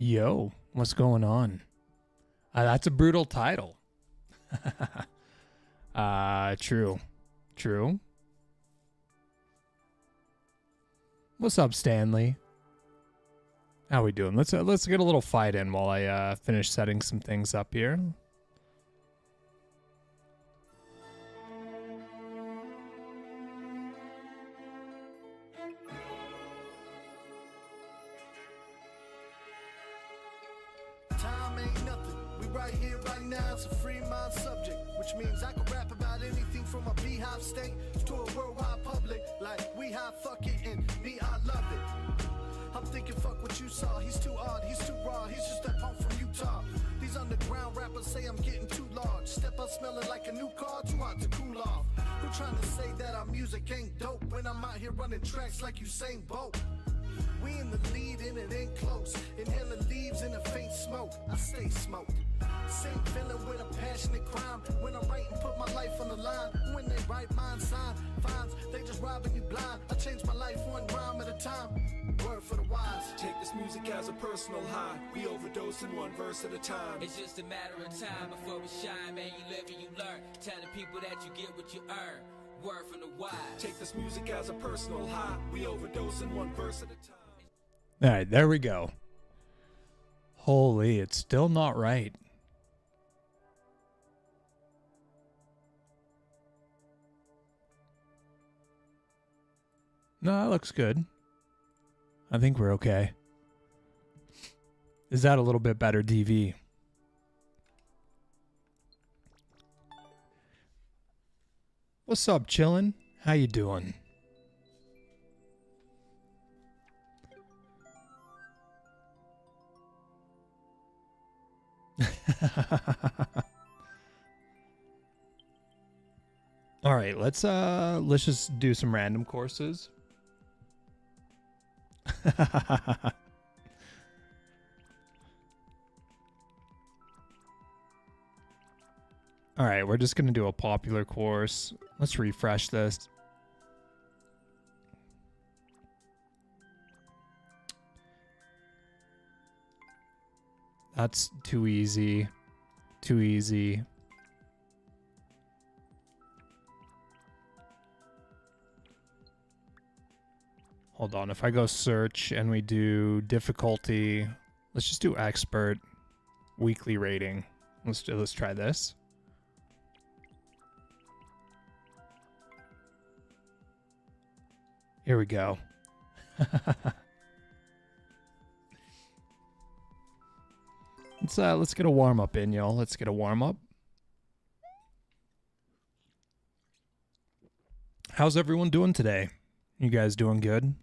Yo, what's going on? That's a brutal title. True. True. What's up, Stanley? How we doing? Let's get a little fight in while I finish setting some things up here. Time ain't nothing. We right here, right now. It's a free mind subject, which means I can rap about anything from a beehive state to a worldwide public. Like we have fuck it and me, I love it. I'm thinking fuck what you saw. He's too odd, he's too raw. He's just that punk from Utah. These underground rappers say I'm getting too large. Step up smelling like a new car, too hot to cool off. Who trying to say that our music ain't dope when I'm out here running tracks like Usain Bolt? We in the lead and it ain't close. Inhaling leaves in a faint smoke. I stay smoked. Same feeling with a passionate crime. When I write and put my life on the line. When they write mine sign fines, they just robbing you blind. I change my life one rhyme at a time. Word for the wise. Take this music as a personal high. We overdose in one verse at a time. It's just a matter of time before we shine, man. You live and you learn. Telling people that you get what you earn. Word from the wise. Take this music as a personal high. We overdose in one verse at a time. All right, there we go. Holy, it's still not right. No, that looks good. I think we're okay. Is that a little bit better, DV? What's up, chillin'? How you doing? All right, let's just do some random courses. All right, we're just going to do a popular course. Let's refresh this. That's too easy. Too easy. Hold on, if I go search and we do difficulty, let's just do expert, weekly rating. Let's try this. Here we go. Let's get a warm up in, y'all. Let's get a warm up. How's everyone doing today? You guys doing good?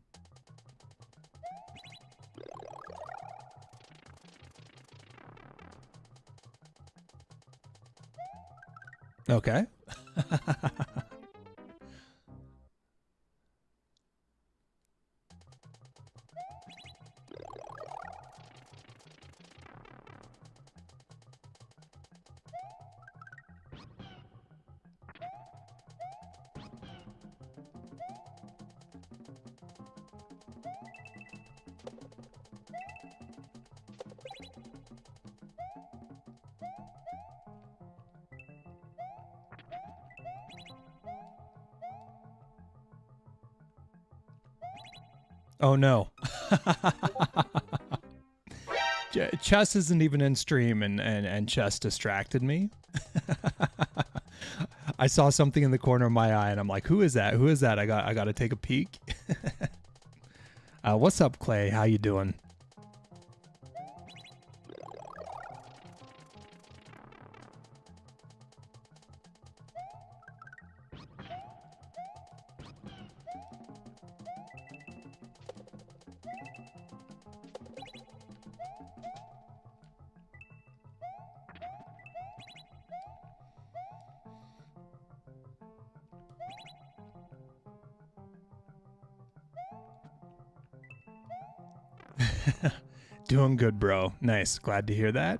Okay. Oh no. Chess isn't even in stream and chess distracted me. I saw something in the corner of my eye and I'm like, who is that? Who is that? I got to take a peek. What's up, Clay? How you doing? Doing good, bro. Nice. Glad to hear that.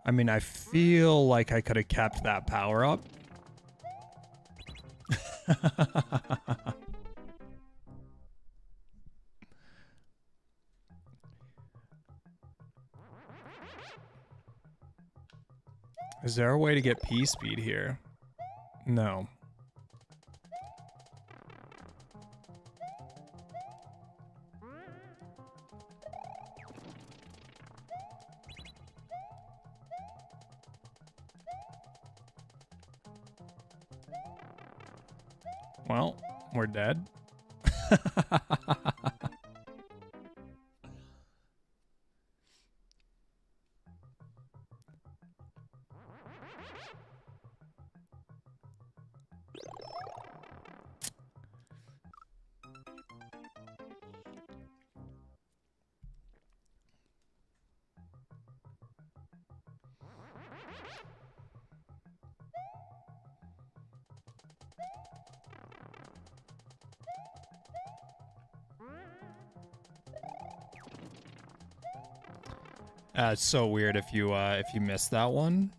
I mean, I feel like I could have kept that power up. Is there a way to get P speed here? No. Well, we're dead. It's so weird if you miss that one.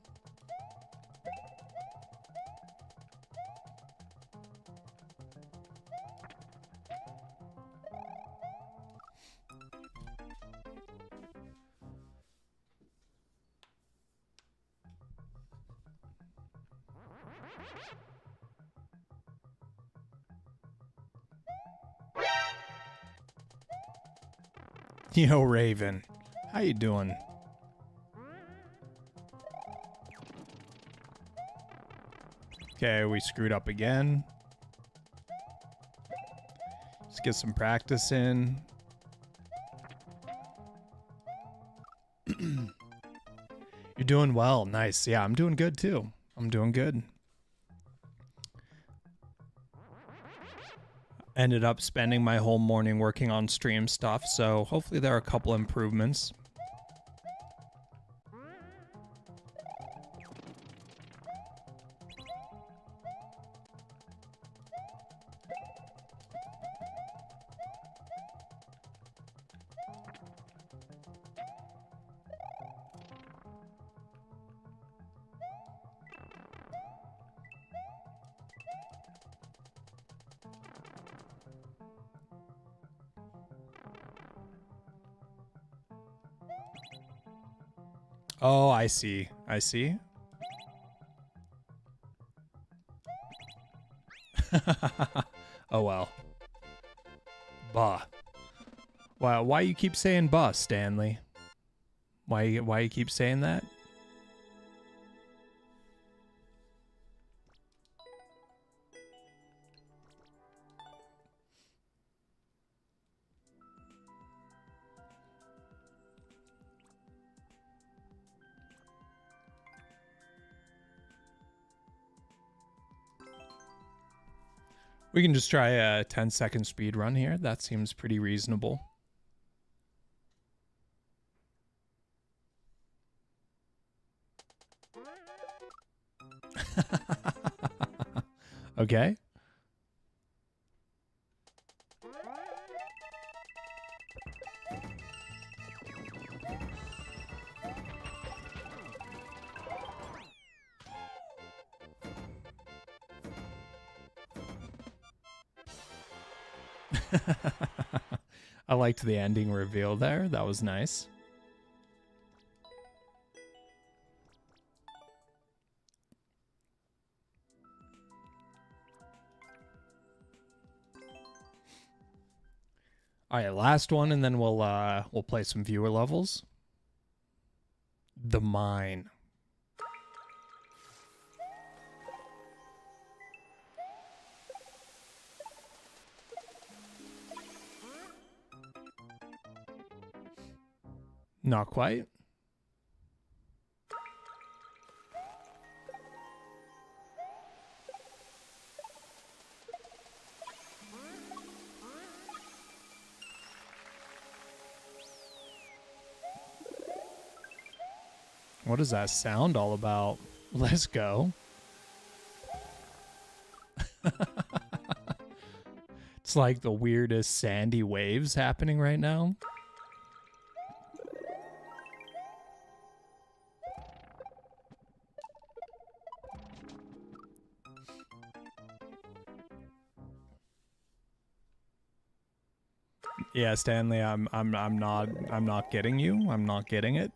Yo, Raven, how you doing? Okay, we screwed up again. Let's get some practice in. You're doing well. Nice. Yeah, I'm doing good too. I'm doing good. Ended up spending my whole morning working on stream stuff, so hopefully there are a couple improvements. Oh, I see. I see. Oh well. Bah. Why you keep saying bah, Stanley? Why you keep saying that? We can just try a 10-second speed run here. That seems pretty reasonable. Okay. I liked the ending reveal there. That was nice. All right, last one, and then we'll play some viewer levels. The Mine. Not quite. What is that sound all about? Let's go. It's like the weirdest sandy waves happening right now. Yeah, Stanley, I'm not getting you. I'm not getting it.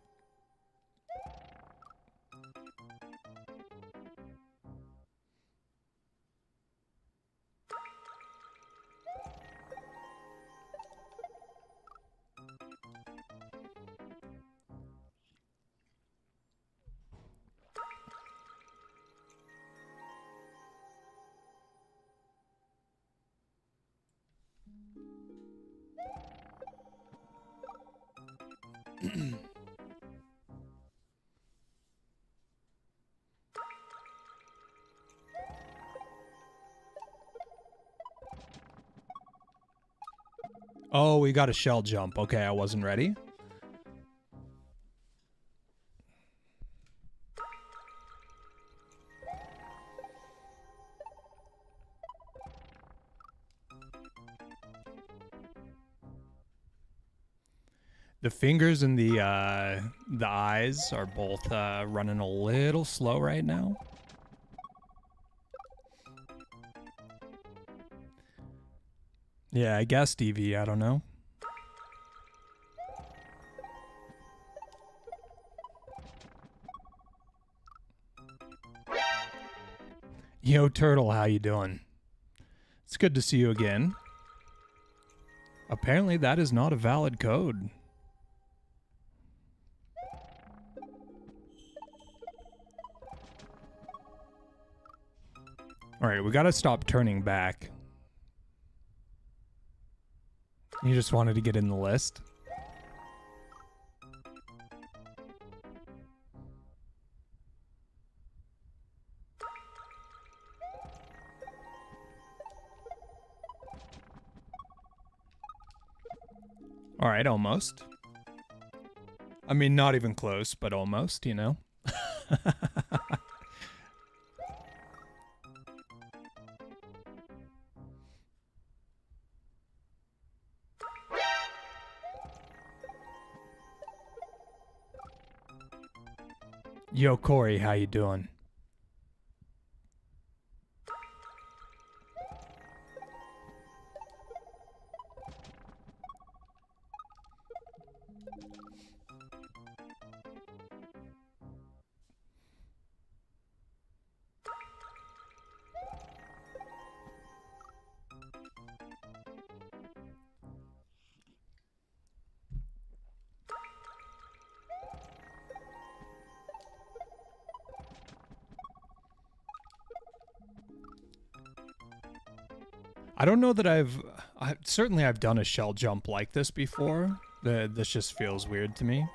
Oh, we got a shell jump. Okay, I wasn't ready. The fingers and the eyes are both running a little slow right now. Yeah, I guess DV, I don't know. Yo, Turtle, how you doing? It's good to see you again. Apparently that is not a valid code. Alright, we gotta stop turning back. You just wanted to get in the list? Alright, almost. I mean, not even close, but almost, you know? Yo, Corey, how you doing? I don't know that certainly I've done a shell jump like this before. This just feels weird to me.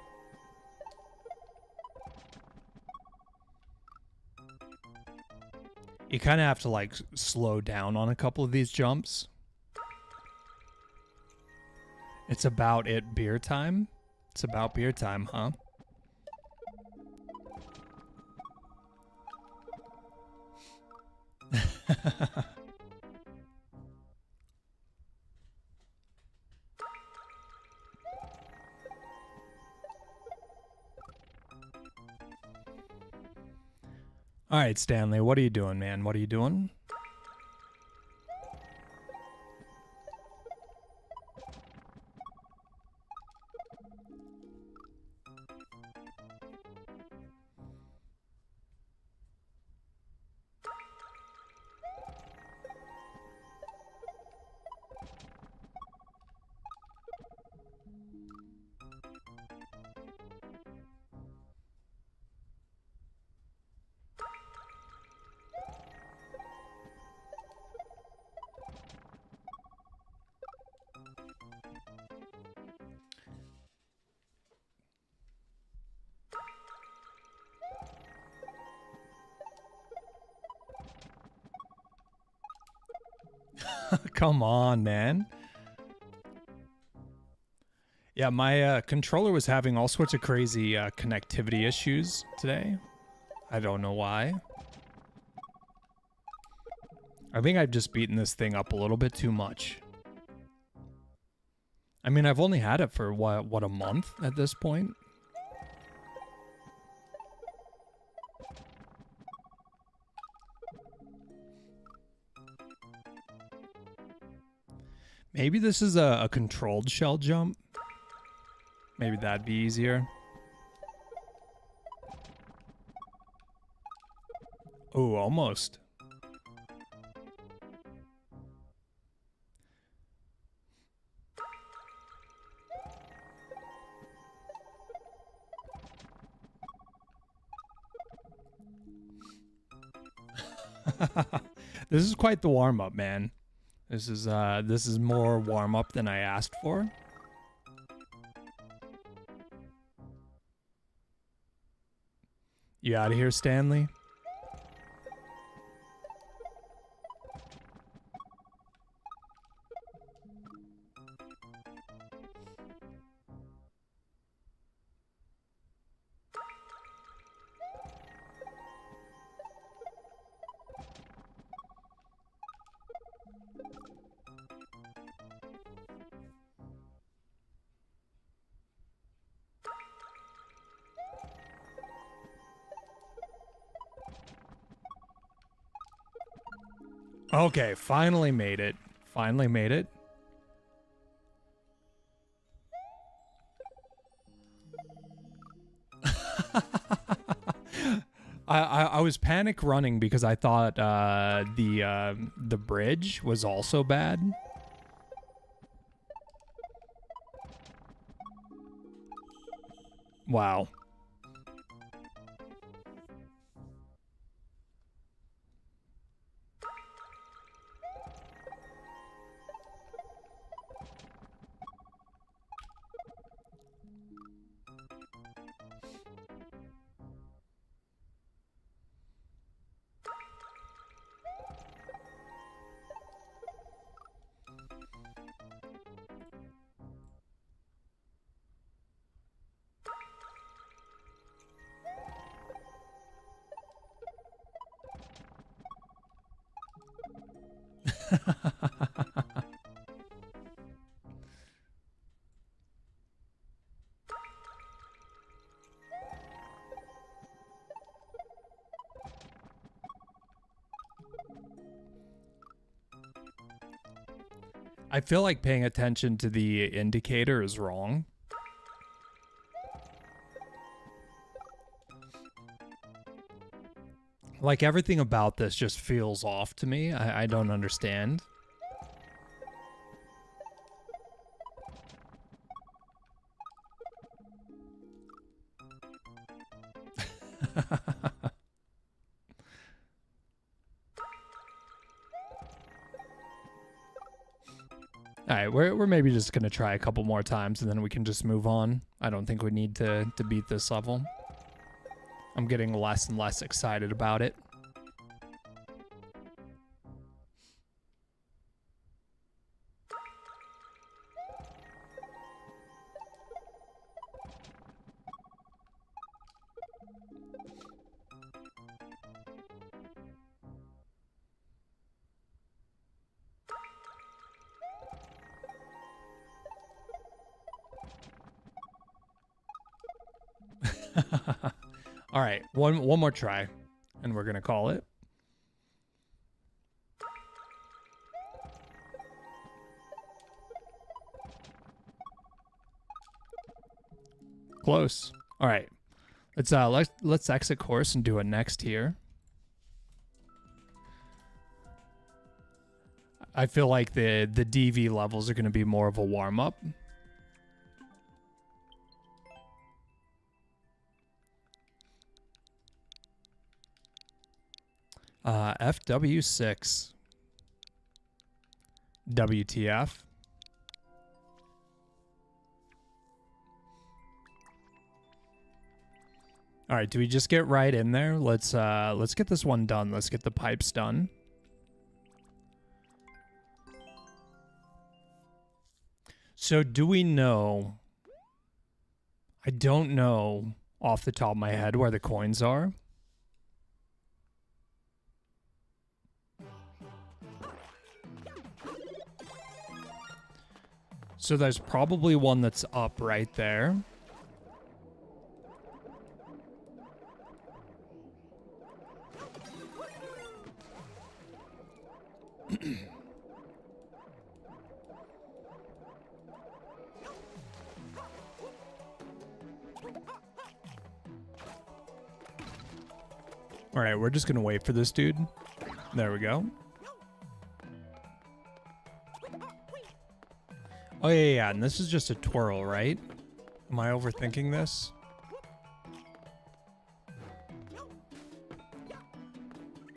You kind of have to like slow down on a couple of these jumps. It's about beer time. It's about beer time, huh? All right, Stanley, what are you doing, man? What are you doing? Come on, man. Yeah, my controller was having all sorts of crazy connectivity issues today. I don't know why. I think I've just beaten this thing up a little bit too much. I mean, I've only had it for what a month at this point? Maybe this is a controlled shell jump. Maybe that'd be easier. Oh, almost. This is quite the warm-up, man. This is more warm-up than I asked for. You out of here, Stanley? Okay, finally made it. Finally made it. I was panic running because I thought the bridge was also bad. Wow. I feel like paying attention to the indicator is wrong. Like everything about this just feels off to me. I don't understand. Alright, we're maybe just gonna try a couple more times and then we can just move on. I don't think we need to beat this level. I'm getting less and less excited about it. All right, one more try, and we're gonna call it. Close. All right, let's exit course and do a next here. I feel like the DV levels are gonna be more of a warm up. FW6. WTF. All right, do we just get right in there? Let's get this one done. Let's get the pipes done. So do we know? I don't know off the top of my head where the coins are. So there's probably one that's up right there. All right, we're just gonna wait for this dude. There we go. Oh yeah, and this is just a twirl, right? Am I overthinking this?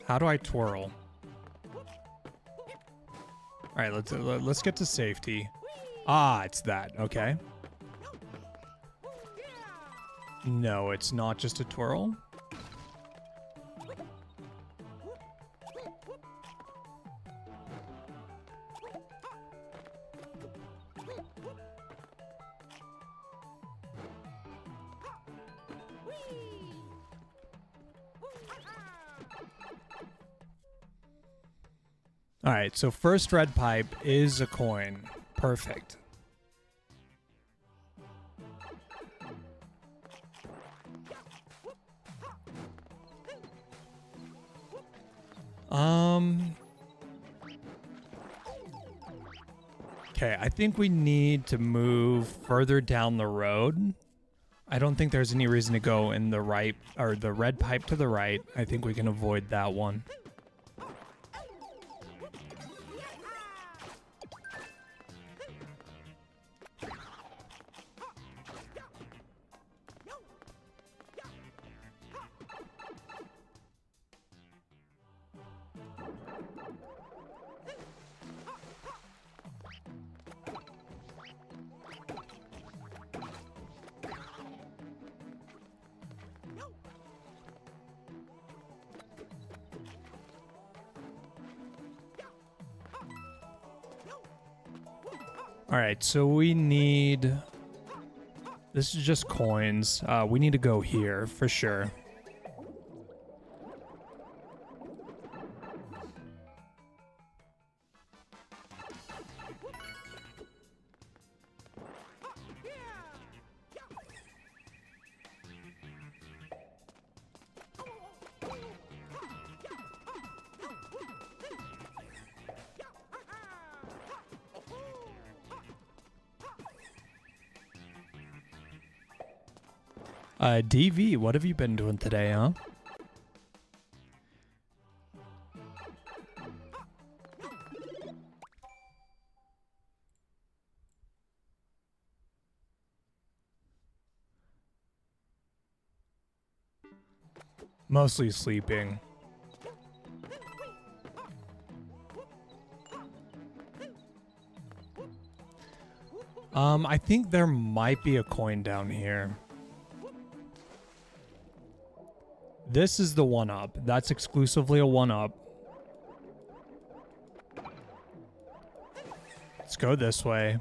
How do I twirl? All right, let's get to safety. Ah, it's that. Okay. No, it's not just a twirl. All right, so first red pipe is a coin. Perfect. Okay, I think we need to move further down the road. I don't think there's any reason to go in the right, or the red pipe to the right. I think we can avoid that one. All right, so we need... This is just coins. We need to go here for sure. DV, what have you been doing today, huh? Mostly sleeping. I think there might be a coin down here. This is the 1-up. That's exclusively a 1-up. Let's go this way.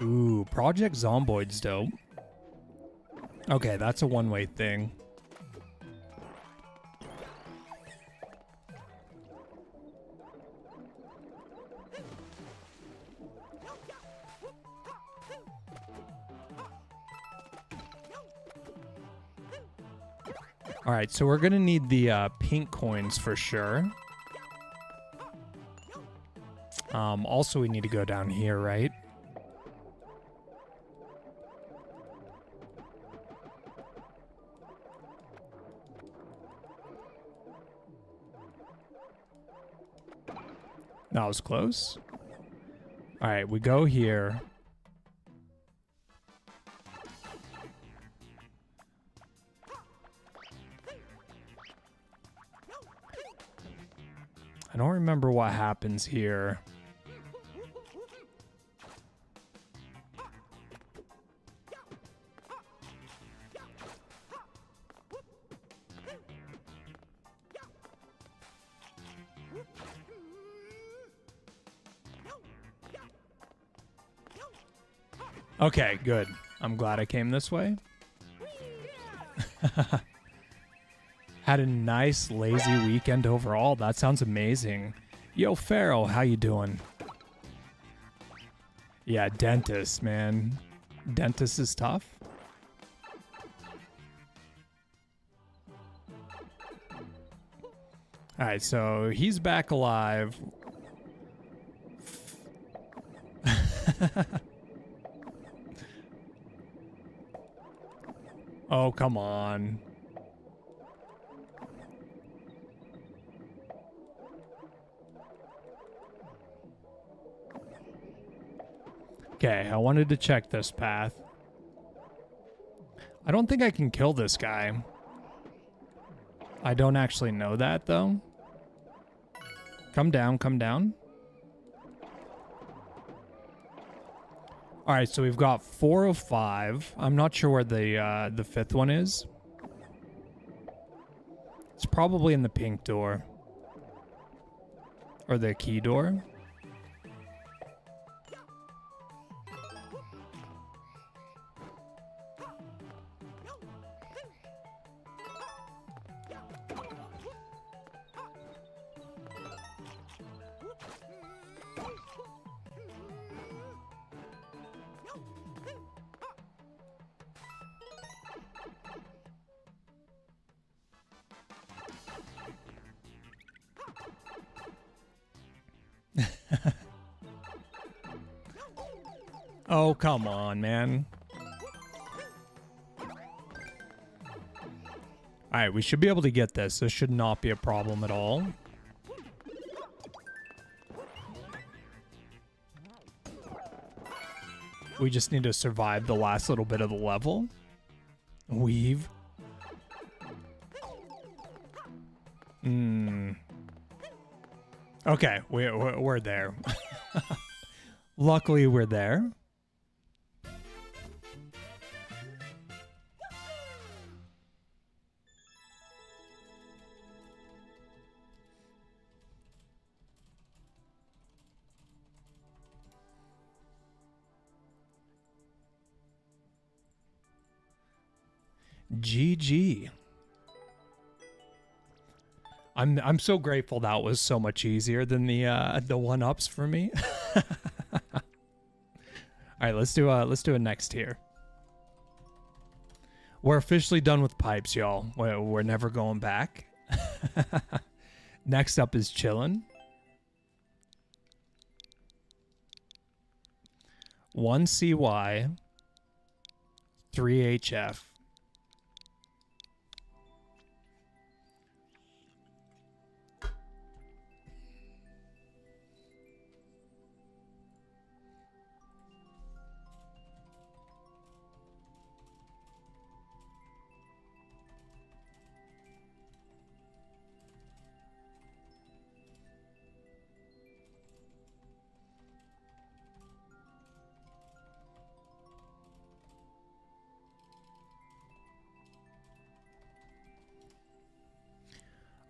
Ooh, Project Zomboid's dope. Okay, that's a one-way thing. All right, so we're gonna need the pink coins for sure. Also, we need to go down here, right? That was close. All right, we go here. I don't remember what happens here. Okay, good. I'm glad I came this way. Had a nice, lazy weekend overall. That sounds amazing. Yo, Pharaoh, how you doing? Yeah, dentist, man. Dentist is tough. All right, so he's back alive. Oh, come on. Okay, I wanted to check this path. I don't think I can kill this guy. I don't actually know that, though. Come down, come down. All right, so we've got 4 of 5. I'm not sure where the 5th one is. It's probably in the pink door. Or the key door. Oh, come on, man. Alright, we should be able to get this. This should not be a problem at all. We just need to survive the last little bit of the level. Weave. Okay, we're there. Luckily, we're there. GG. I'm so grateful that was so much easier than the 1-ups for me. All right, let's do a next tier. We're officially done with pipes, y'all. We're never going back. Next up is chillin'. 1 CY, 3 HF.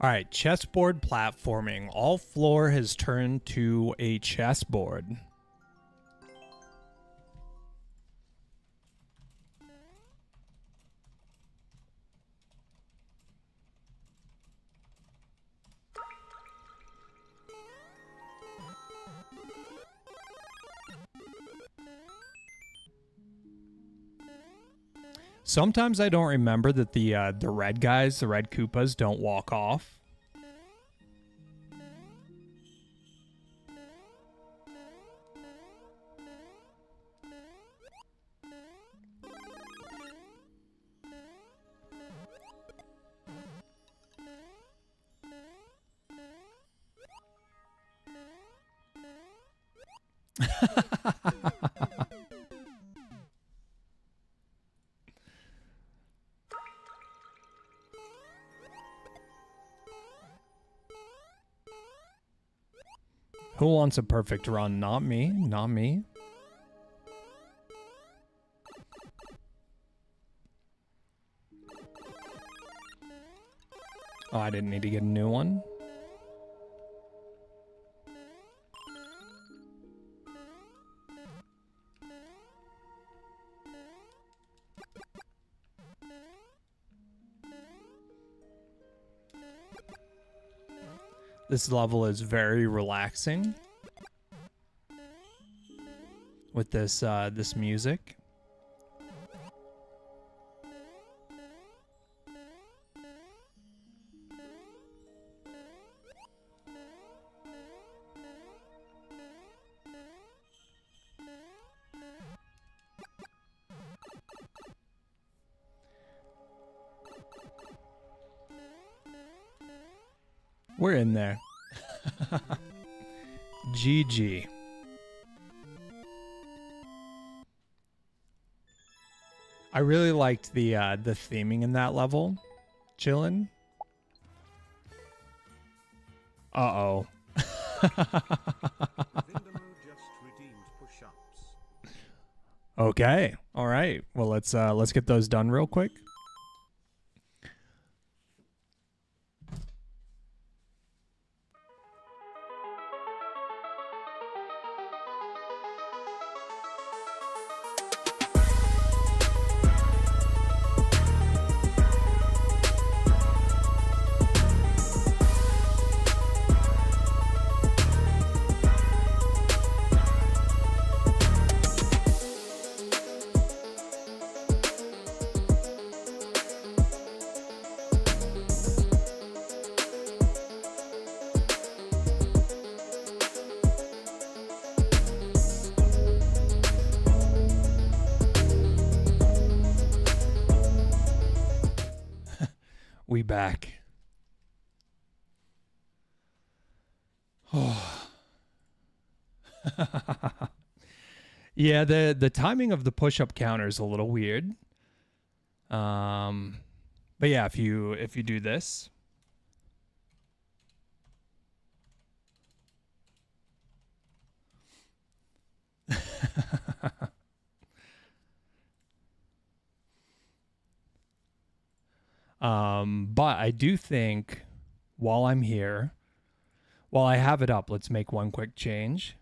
All right, chessboard platforming. All floor has turned to a chessboard. Sometimes I don't remember that the red guys, the red Koopas, don't walk off. Who wants a perfect run? Not me. Not me. Oh, I didn't need to get a new one. This level is very relaxing with this this music. We're in there. GG. I really liked the theming in that level. Chillin'. Uh-oh. Okay. All right. Well, let's get those done real quick. We back. Oh. Yeah, the timing of the push-up counter is a little weird. But yeah, if you do this. But I do think while I'm here, while I have it up, let's make one quick change.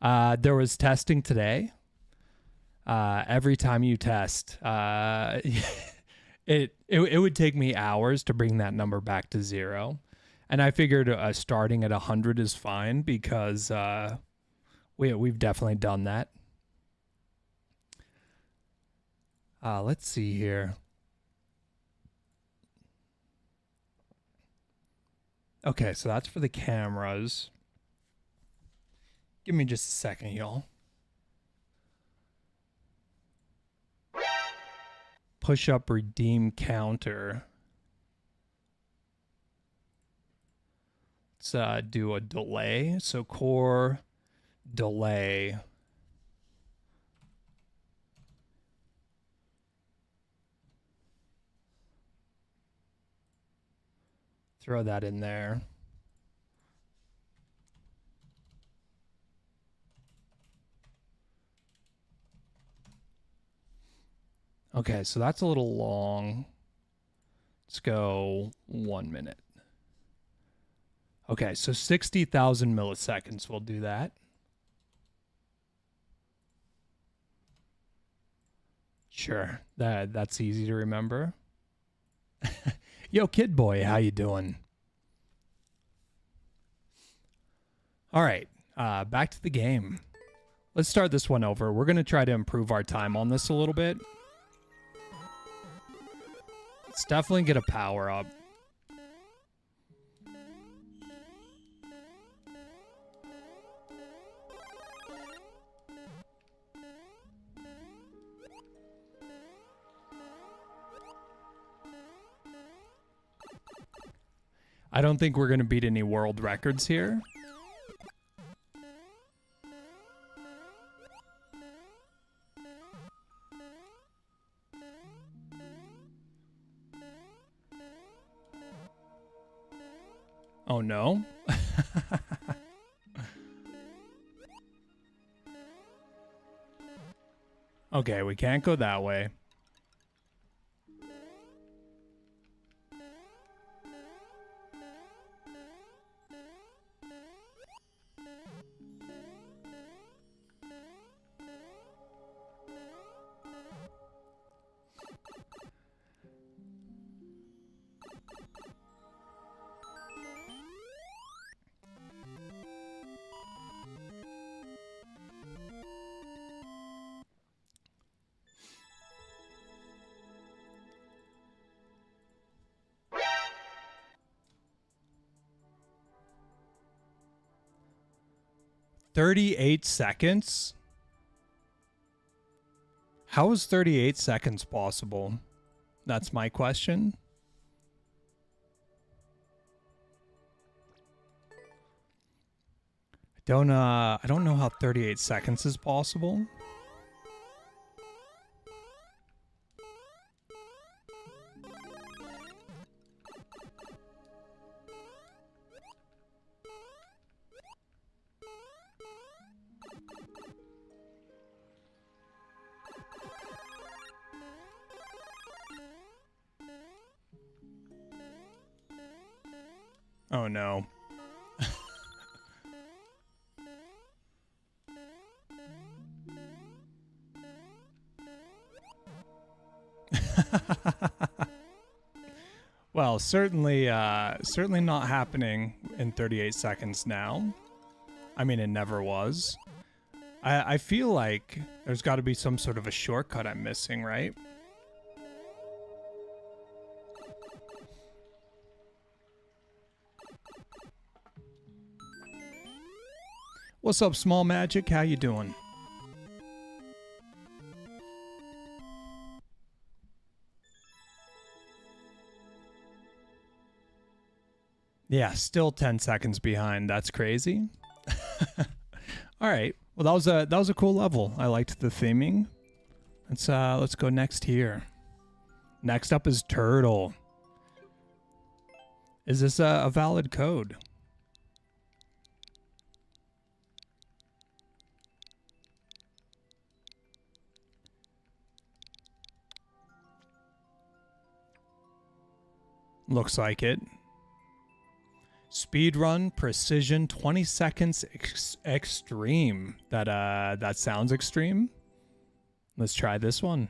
There was testing today. Every time you test, it would take me hours to bring that number back to 0. And I figured starting at 100 is fine because we've definitely done that. Let's see here. Okay, so that's for the cameras. Give me just a second, y'all. Push up redeem counter. Let's do a delay. So core delay. Throw that in there. Okay, so that's a little long. Let's go 1 minute. Okay, so 60,000 milliseconds will do that. Sure, that's easy to remember. Yo, kid boy, how you doing? All right, back to the game. Let's start this one over. We're going to try to improve our time on this a little bit. Let's definitely get a power up. I don't think we're going to beat any world records here. Oh no. Okay, we can't go that way. "38 seconds? How is 38 seconds possible? That's my question. I don't know how 38 seconds is possible. Oh no. Well, certainly not happening in 38 seconds now. I mean, it never was. I feel like there's got to be some sort of a shortcut I'm missing, right? What's up, Small Magic? How you doing? Yeah, still 10 seconds behind. That's crazy. All right. Well, that was a cool level. I liked the theming. Let's go next here. Next up is Turtle. Is this a valid code? Looks like it. Speedrun precision 20 seconds extreme. That sounds extreme. Let's try this one.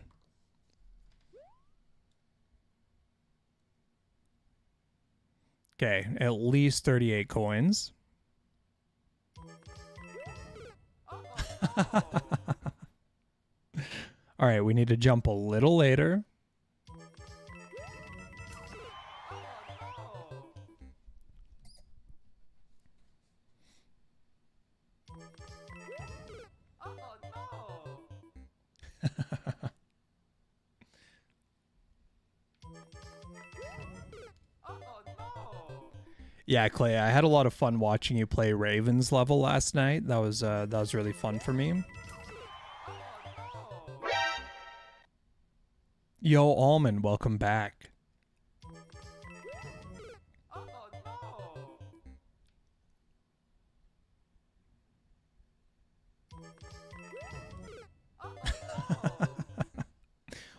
Okay, at least 38 coins. All right, we need to jump a little later. Yeah, Clay, I had a lot of fun watching you play Raven's level last night. That was really fun for me. Yo, Almond, welcome back.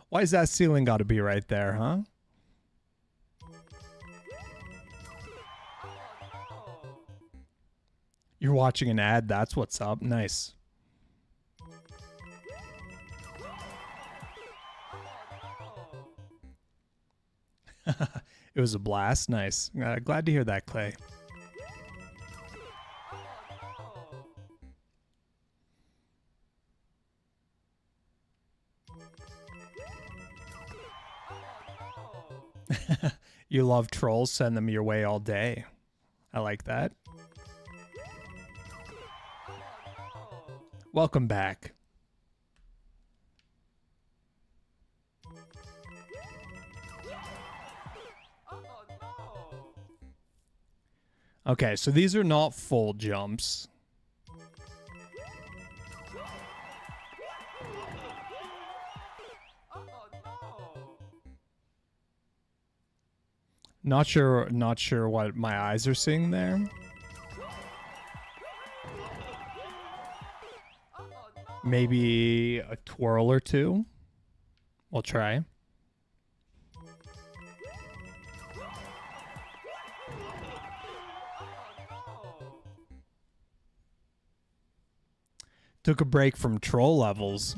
Why is that ceiling got to be right there, huh? You're watching an ad, that's what's up. Nice. It was a blast. Nice. Glad to hear that, Clay. You love trolls, send them your way all day. I like that. Welcome back. Okay, so these are not full jumps. Not sure what my eyes are seeing there. Maybe a twirl or two. We'll try. Took a break from troll levels.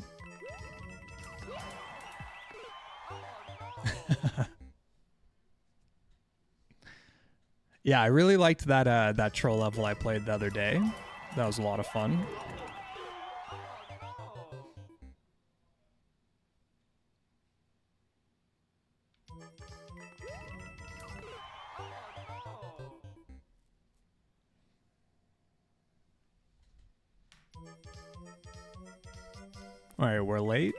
Yeah, I really liked that troll level I played the other day. That was a lot of fun. All right, we're late.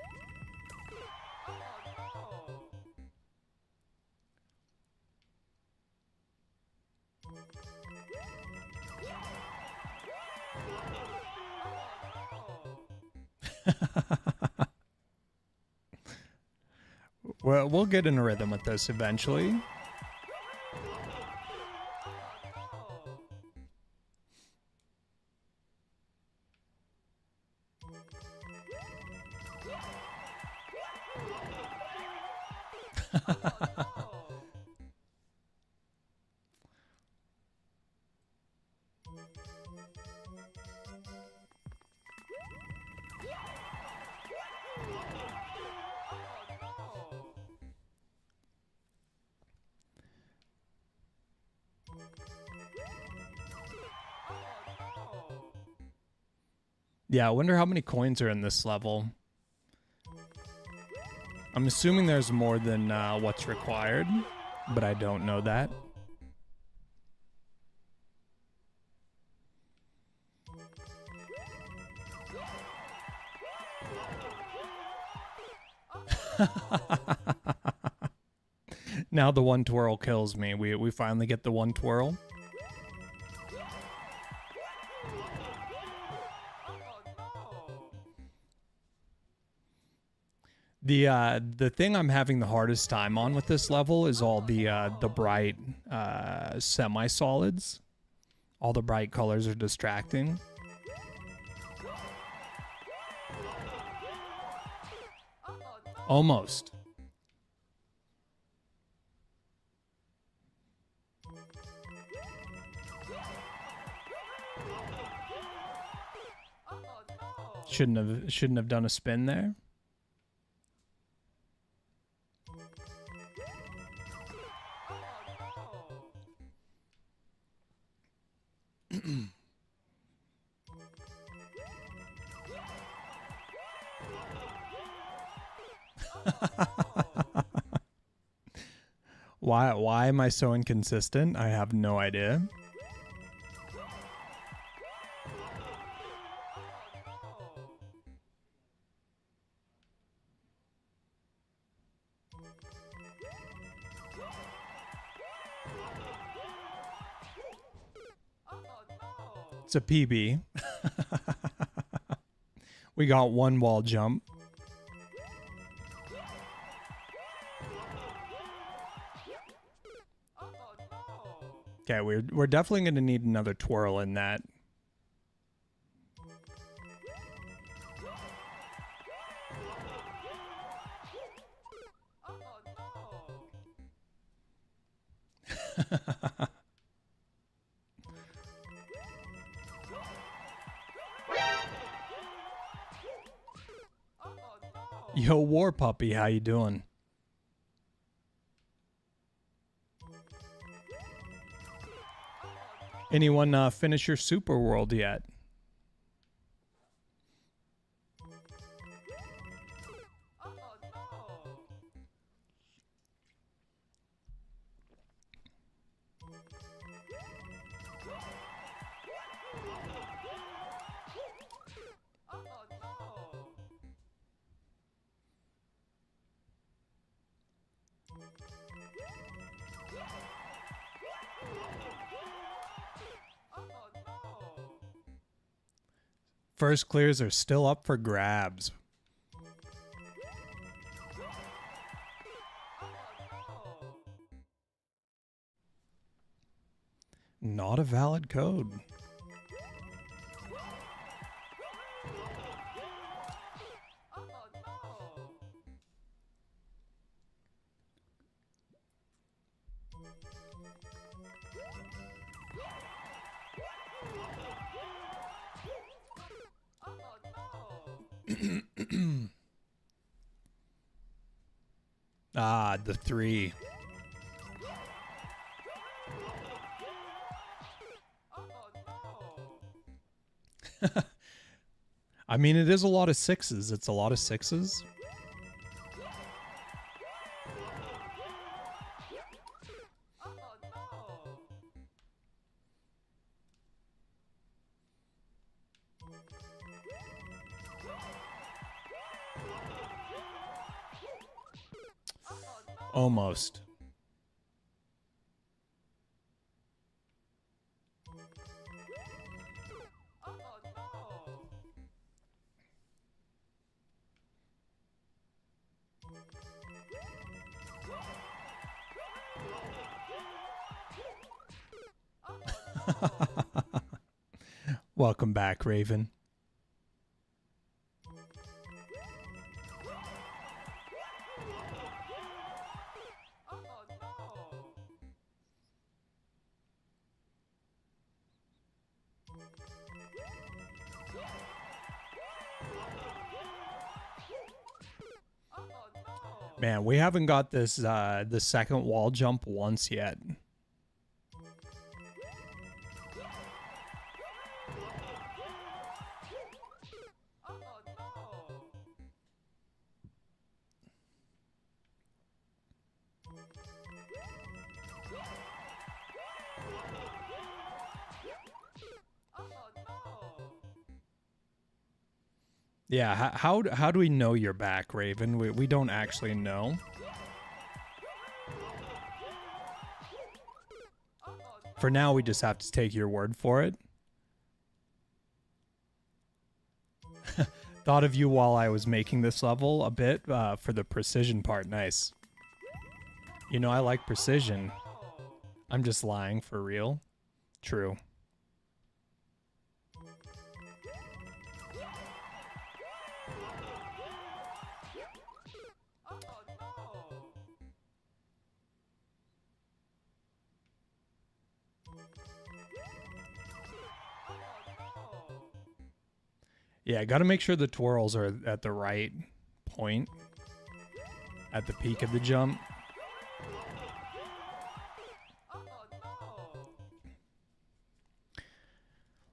We'll get in a rhythm with this eventually. Yeah, I wonder how many coins are in this level. I'm assuming there's more than what's required, but I don't know that. Now the one twirl kills me. We finally get the one twirl. The thing I'm having the hardest time on with this level is all the bright semi-solids. All the bright colors are distracting. Almost. Shouldn't have done a spin there. Why am I so inconsistent? I have no idea. It's a PB. We got one wall jump. Okay, we're definitely going to need another twirl in that. Yo, War Puppy, how you doing? Anyone finish your Super World yet? First clears are still up for grabs. Not a valid code. Ah, the 3. I mean, it is a lot of 6s. It's a lot of 6s. Almost. Welcome back, Raven. Man, we haven't got this the second wall jump once yet. Yeah, how do we know you're back, Raven? We don't actually know. For now, we just have to take your word for it. Thought of you while I was making this level a bit for the precision part. Nice. You know, I like precision. I'm just lying for real. True. Yeah, I gotta make sure the twirls are at the right point. At the peak of the jump.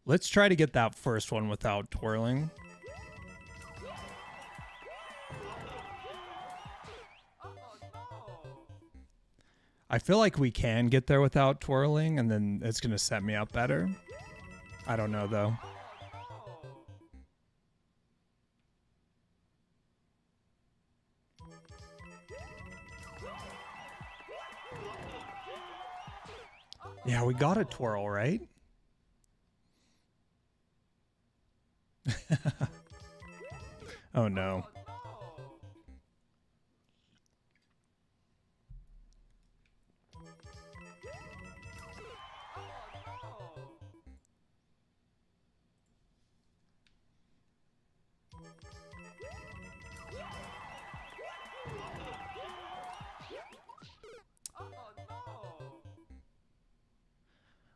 Let's try to get that first one without twirling. I feel like we can get there without twirling, and then it's gonna set me up better. I don't know, though. Yeah, we got a twirl, right? Oh no.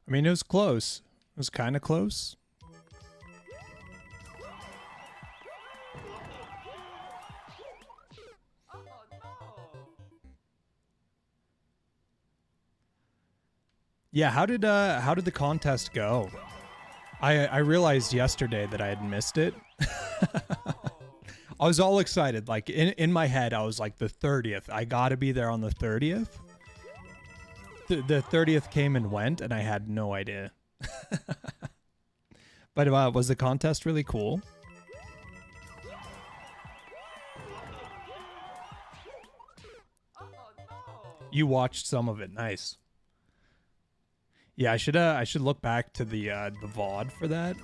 I mean, it was close. It was kind of close. Yeah, how did the contest go? I realized yesterday that I had missed it. I was all excited. Like in my head, I was like the 30th. I got to be there on the 30th. The 30th came and went, and I had no idea. But was the contest really cool? You watched some of it. Nice. Yeah, I should look back to the VOD for that.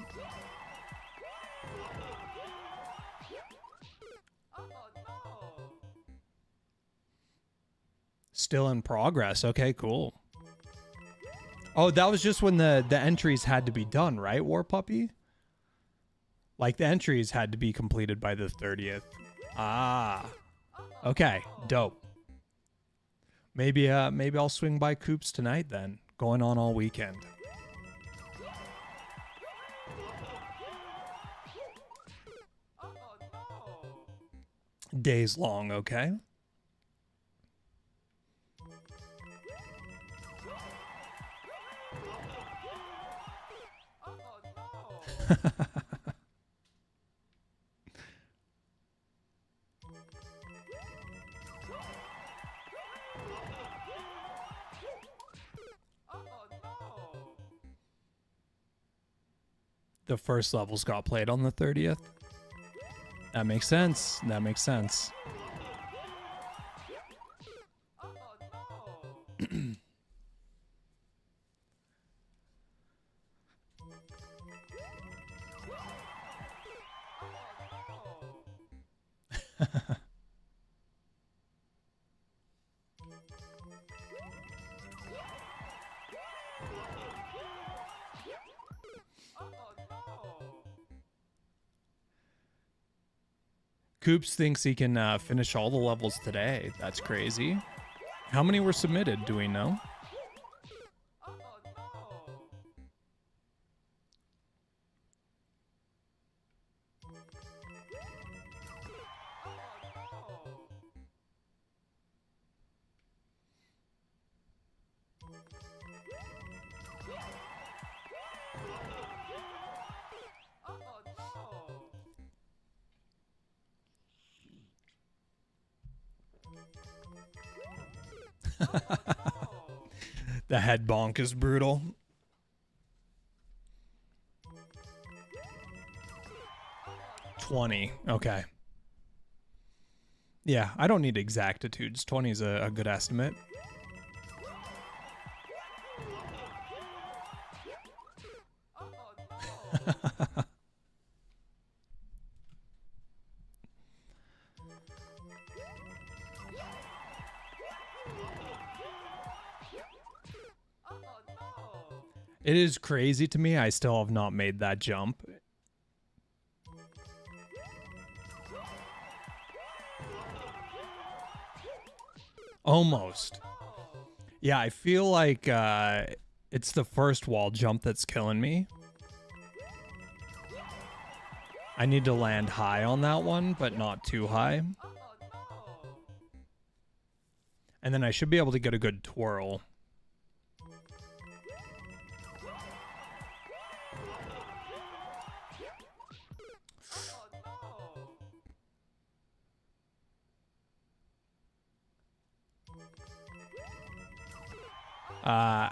Still in progress. Okay, cool. Oh, that was just when the entries had to be done, right, War Puppy? Like the entries had to be completed by the 30th. Ah. Okay, dope. Maybe I'll swing by Coops tonight then. Going on all weekend. Days long, okay? The first levels got played on the 30th. That makes sense. That makes sense. Coops thinks he can finish all the levels today. That's crazy. How many were submitted? Do we know? The head bonk is brutal. $20. Okay. Yeah, I don't need exactitudes. 20 is a good estimate. It is crazy to me. I still have not made that jump. Almost. Yeah, I feel like it's the first wall jump that's killing me. I need to land high on that one, but not too high. And then I should be able to get a good twirl.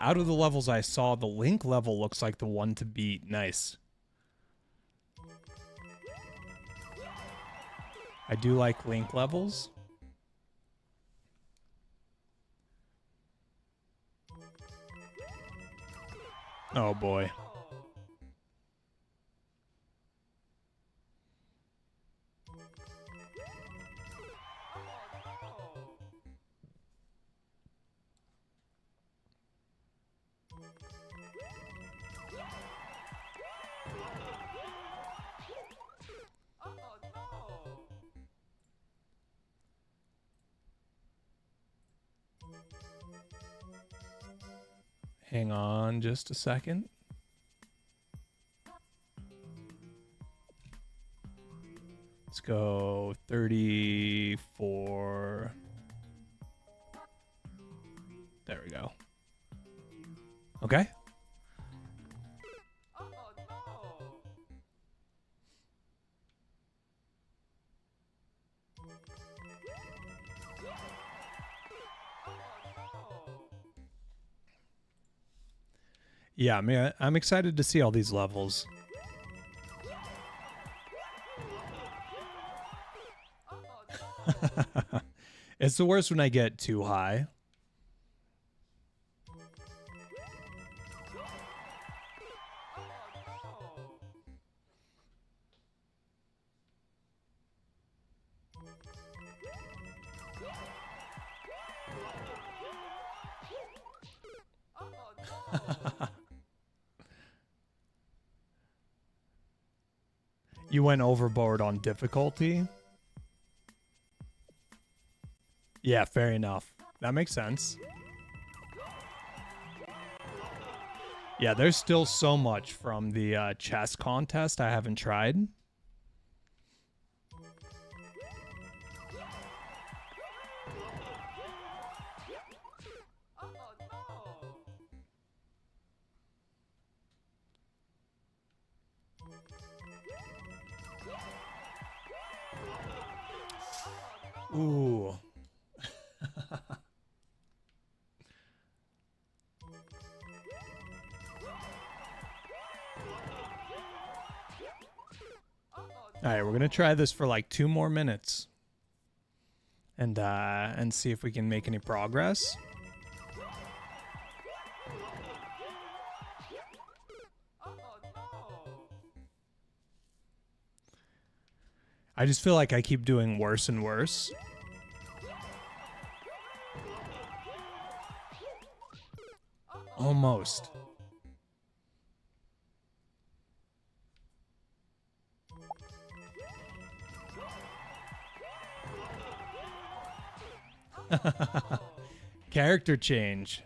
Out of the levels I saw, the Link level looks like the one to beat. Nice. I do like Link levels. Oh boy. Hang on just a second. Let's go 34. There we go. Okay. Yeah, I mean, I'm excited to see all these levels. It's the worst when I get too high. You went overboard on difficulty? Yeah, fair enough. That makes sense. Yeah, there's still so much from the chess contest I haven't tried. Ooh. All right, we're gonna try this for like 2 more minutes, and see if we can make any progress. I just feel like I keep doing worse and worse. Almost. Character change.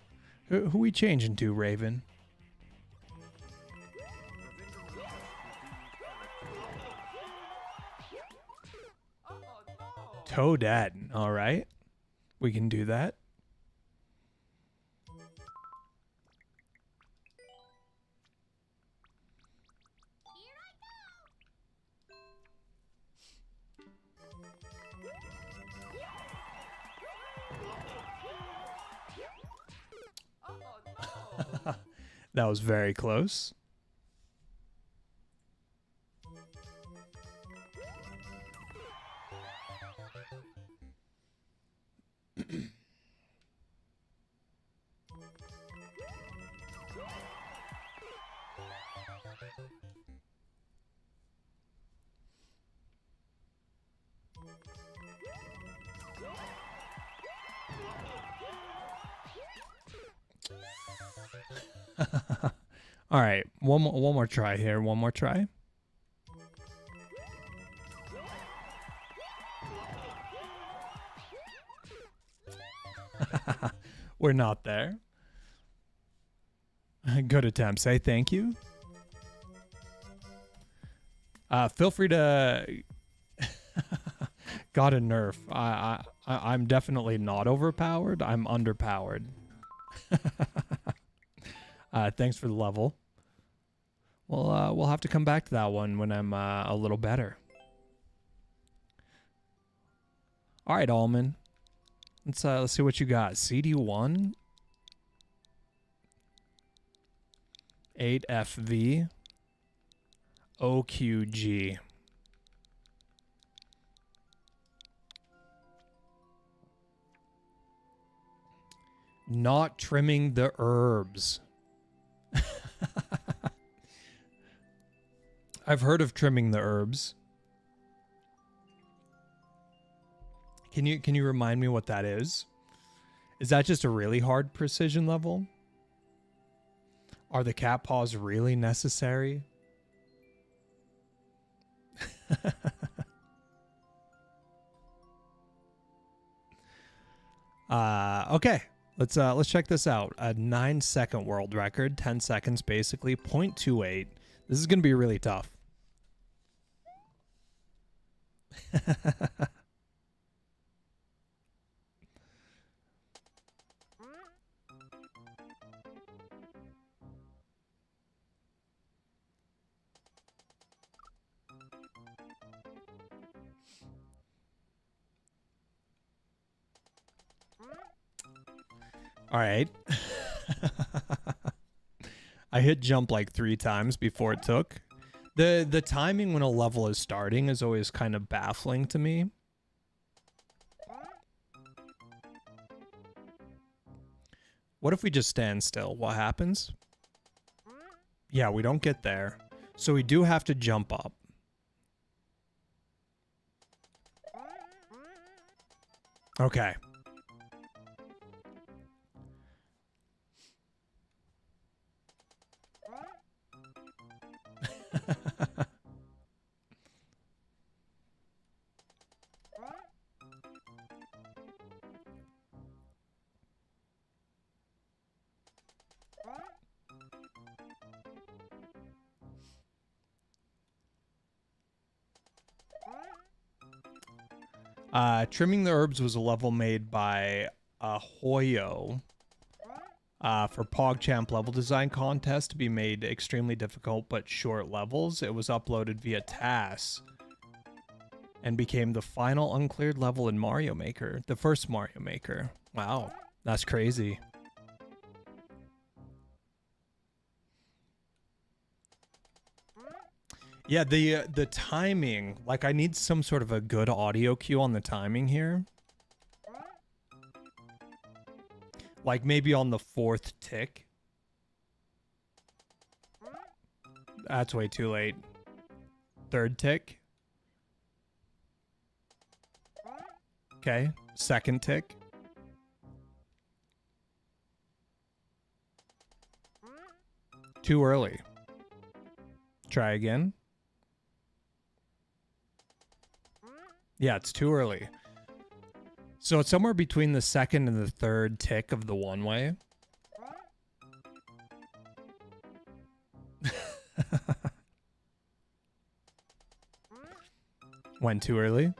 Who we changing to, Raven? Toadette. All right. We can do that. That was very close. All right, one more try here. One more try. We're not there. Good attempt. Say thank you. Feel free to. Got a nerf. I'm definitely not overpowered. I'm underpowered. Thanks for the level. Well, we'll have to come back to that one when I'm a little better. All right, Almond. Let's see what you got. CD1, 8FV, OQG. Not trimming the herbs. I've heard of trimming the herbs. Can you remind me what that is? Is that just a really hard precision level? Are the cat paws really necessary? Okay. Let's check this out. A 9-second world record, 10 seconds basically, 0.28. This is going to be really tough. All right. I hit jump like 3 times before it took. The timing when a level is starting is always kind of baffling to me. What if we just stand still? What happens? Yeah, we don't get there. So we do have to jump up. Okay. Trimming the Herbs was a level made by Hoyo for PogChamp level design contest to be made extremely difficult but short levels. It was uploaded via TAS and became the final uncleared level in Mario Maker, the first Mario Maker. Wow, that's crazy. Yeah, the timing, like I need some sort of a good audio cue on the timing here. Like maybe on the 4th tick. That's way too late. 3rd tick. Okay, 2nd tick. Too early. Try again. Yeah, it's too early. So it's somewhere between the second and the third tick of the one-way. Went too early.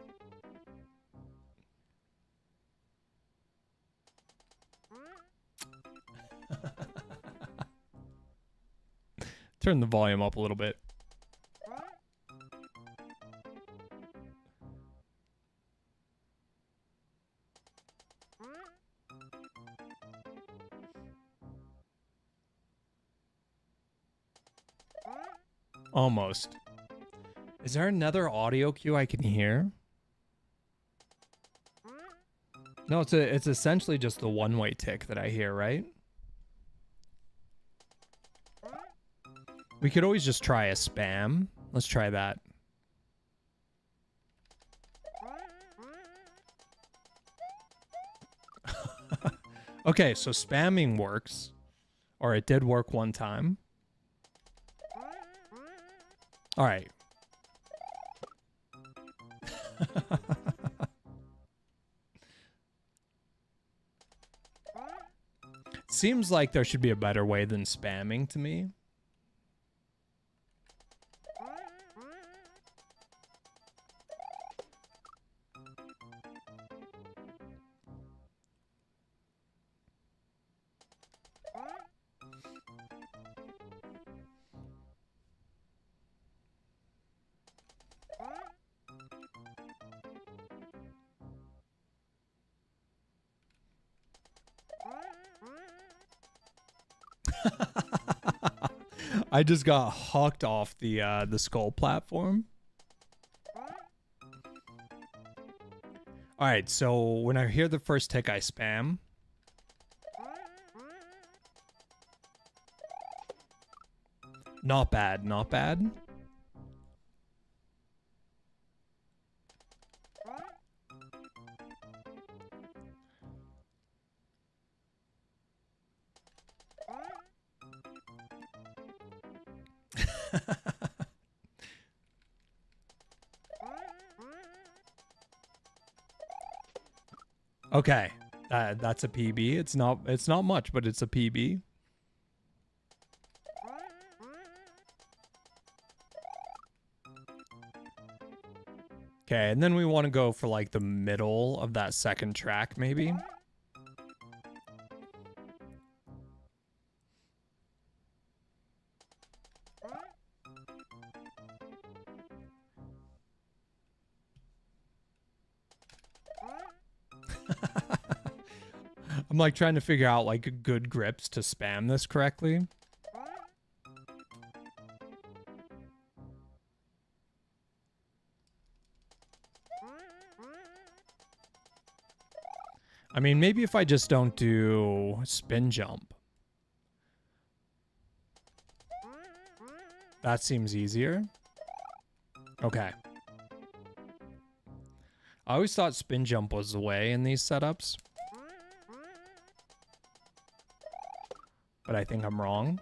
Turn the volume up a little bit. Almost. Is there another audio cue I can hear? No, it's essentially just the one-way tick that I hear, right? We could always just try a spam. Let's try that. Okay, so spamming works. Or it did work one time. All right. Seems like there should be a better way than spamming to me. I just got hucked off the skull platform. All right, so when I hear the first tick, I spam. Not bad, not bad. Okay, that's a PB. It's not much, but it's a PB. Okay, and then we want to go for like the middle of that second track, maybe. I'm like trying to figure out like good grips to spam this correctly. I mean, maybe if I just don't do spin jump. That seems easier. Okay. I always thought spin jump was the way in these setups. But I think I'm wrong.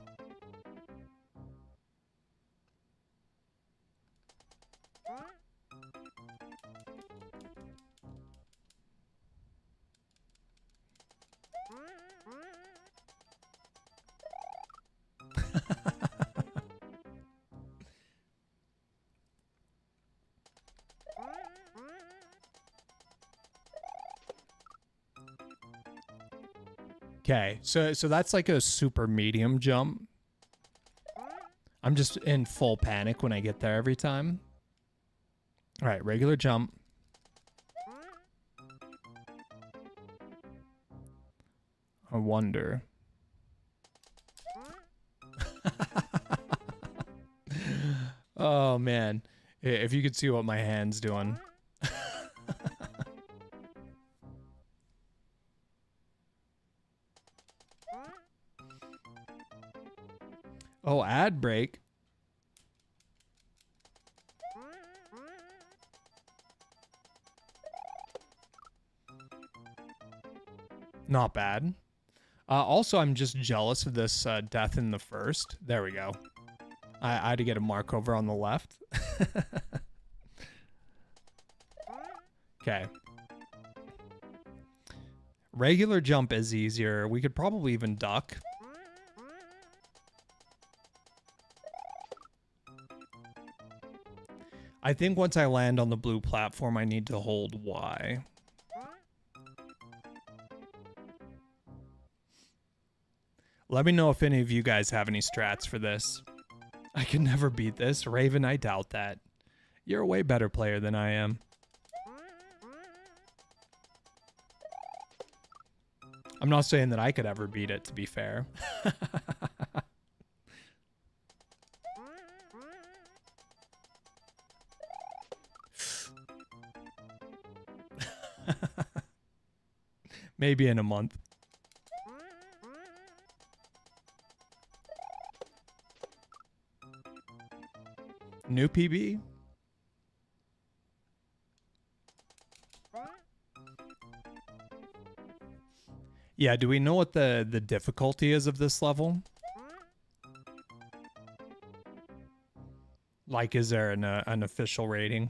Okay, so that's like a super medium jump. I'm just in full panic when I get there every time. All right, regular jump. I wonder. Oh man, if you could see what my hand's doing. Oh, ad break. Not bad. Also, I'm just jealous of this death in the first. There we go. I had to get a mark over on the left. Okay. Regular jump is easier. We could probably even duck. I think once I land on the blue platform, I need to hold Y. Let me know if any of you guys have any strats for this. I can never beat this. Raven, I doubt that. You're a way better player than I am. I'm not saying that I could ever beat it, to be fair. Maybe in a month. New PB? Yeah, do we know what the difficulty is of this level? Like, is there an official rating?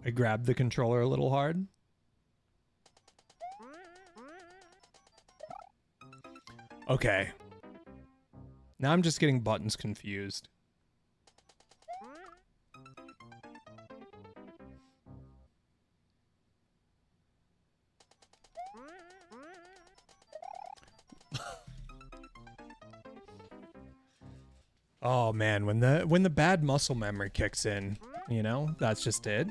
I grabbed the controller a little hard. Okay. Now I'm just getting buttons confused. Oh man, when the bad muscle memory kicks in, you know, that's just it.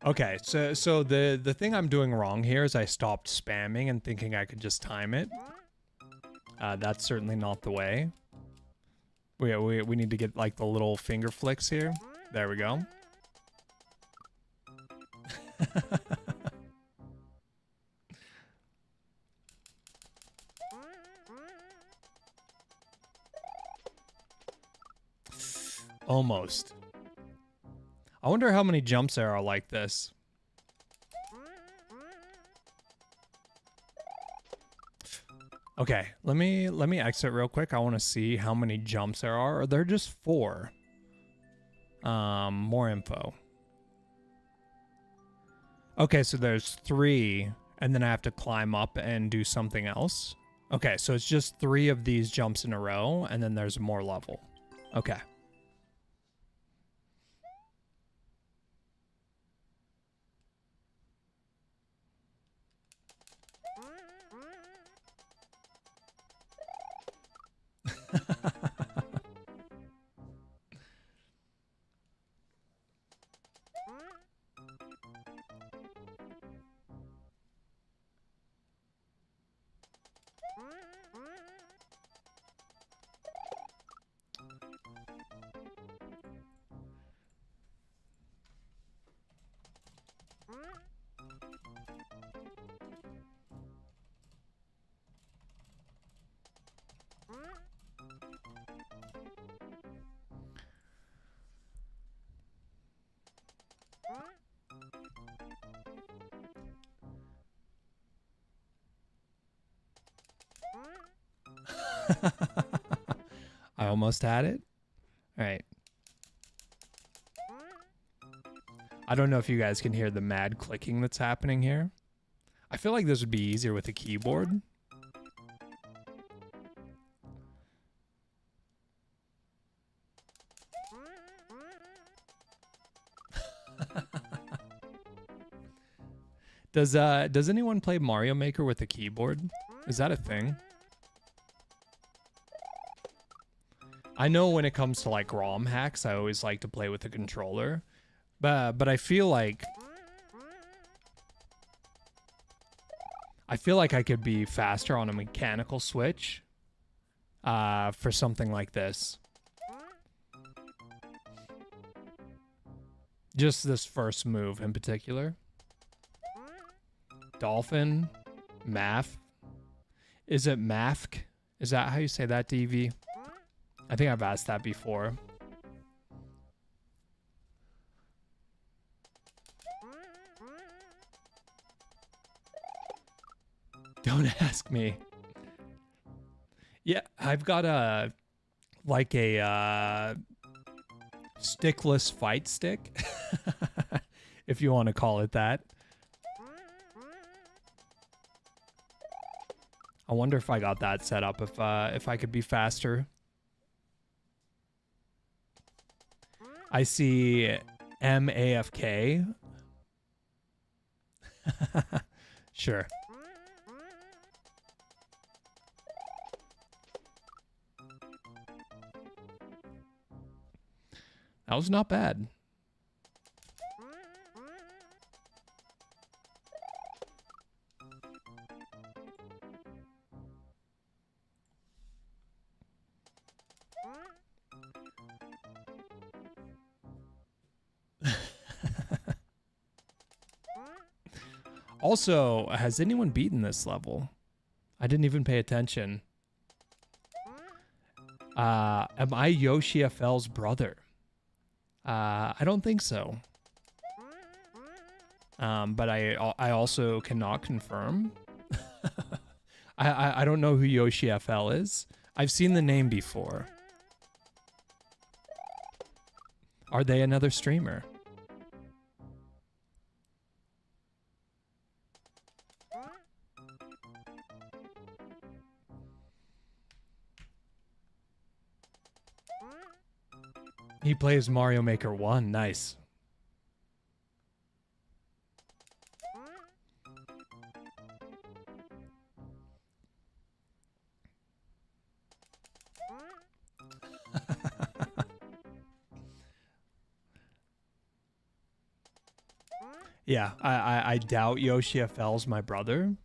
Okay, so the thing I'm doing wrong here is I stopped spamming and thinking I could just time it. That's certainly not the way. We need to get like the little finger flicks here. There we go. Almost. I wonder how many jumps there are like this. Okay, let me exit real quick. I want to see how many jumps there are. Or they're just 4. More info. Okay, so there's 3, and then I have to climb up and do something else. Okay, so it's just 3 of these jumps in a row, and then there's more level. Okay. I almost had it. All right. I don't know if you guys can hear the mad clicking that's happening here. I feel like this would be easier with a keyboard. Does anyone play Mario Maker with a keyboard? Is that a thing? I know when it comes to like ROM hacks, I always like to play with a controller, but I feel like I could be faster on a mechanical switch for something like this. Just this first move in particular. Dolphin, Maf. Is it Mafk? Is that how you say that, DV? I think I've asked that before. Don't ask me. Yeah, I've got a like a stickless fight stick, if you want to call it that. I wonder if I got that set up, if I could be faster. I see MAFK. Sure. That was not bad. Also, has anyone beaten this level? I didn't even pay attention. Am I Yoshi FL's brother? I don't think so. But I also cannot confirm. I don't know who Yoshi FL is. I've seen the name before. Are they another streamer? He plays Mario Maker 1. Nice. Yeah, I doubt Yoshi FL's my brother.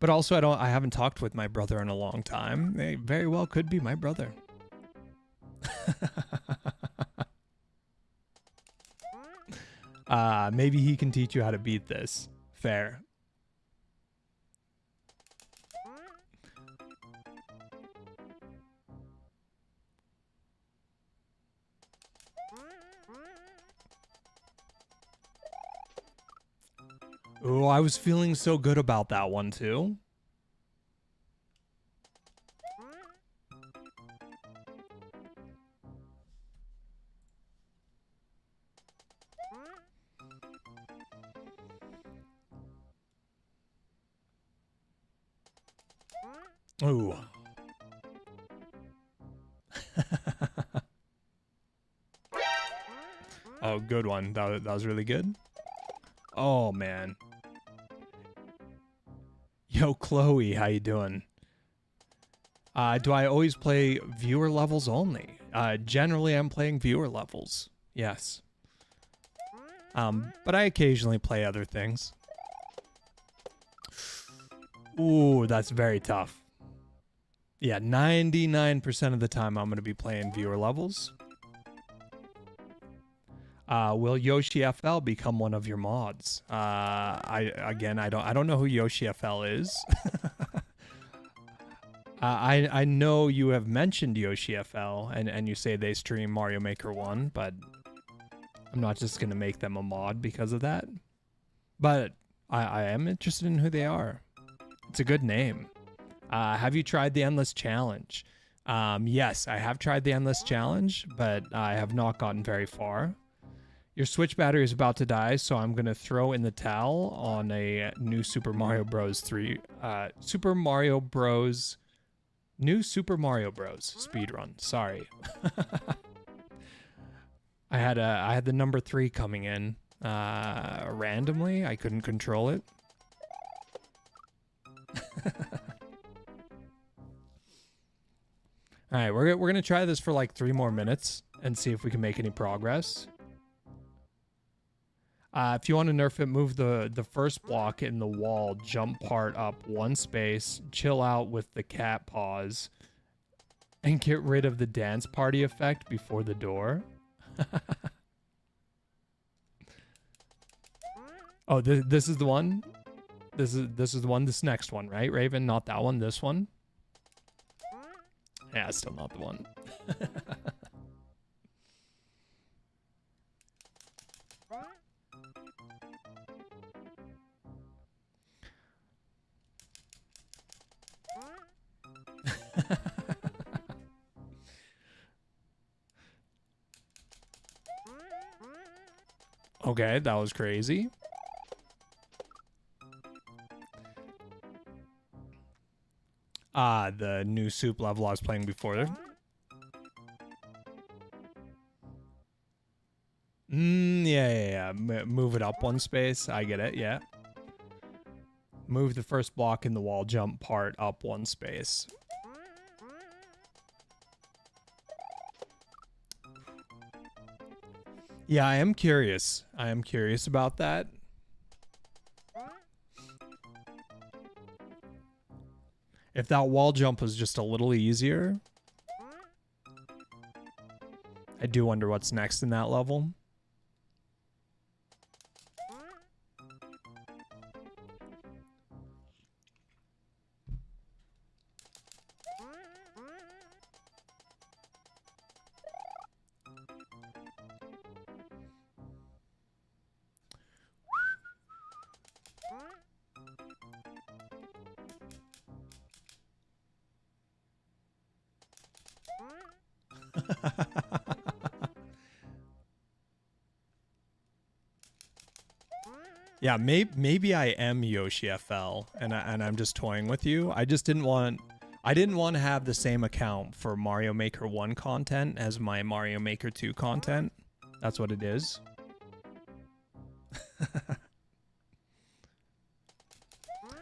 But also I haven't talked with my brother in a long time. They very well could be my brother. Maybe he can teach you how to beat this. Fair. Oh, I was feeling so good about that one too. Ooh. Oh, good one. That was really good. Oh, man. Yo, Chloe, how you doing? Do I always play viewer levels only? Generally, I'm playing viewer levels. Yes. But I occasionally play other things. Ooh, that's very tough. Yeah, 99% of the time I'm going to be playing viewer levels. Will Yoshi FL become one of your mods? I don't know who Yoshi FL is. I know you have mentioned Yoshi FL and you say they stream Mario Maker 1, but I'm not just going to make them a mod because of that. But I am interested in who they are. It's a good name. Have you tried the Endless Challenge? Yes, I have tried the Endless Challenge, but I have not gotten very far. Your Switch battery is about to die, so I'm going to throw in the towel on a new Super Mario Bros. 3... New Super Mario Bros. Speedrun. Sorry. I had the number 3 coming in randomly. I couldn't control it. All right, we're gonna try this for like 3 more minutes and see if we can make any progress. If you want to nerf it, move the first block in the wall, jump part up 1 space, chill out with the cat paws, and get rid of the dance party effect before the door. Oh, this is the one. This is the one. This next one, right, Raven? Not that one. This one. Yeah, still not the one. Okay, that was crazy. The new soup level I was playing before. Yeah. Move it up 1 space. I get it, yeah. Move the first block in the wall jump part up 1 space. Yeah, I am curious. I am curious about that. If that wall jump was just a little easier. I do wonder what's next in that level. Yeah, maybe I am Yoshi FL, and I'm just toying with you. I didn't want to have the same account for Mario Maker 1 content as my Mario Maker 2 content. That's what it is.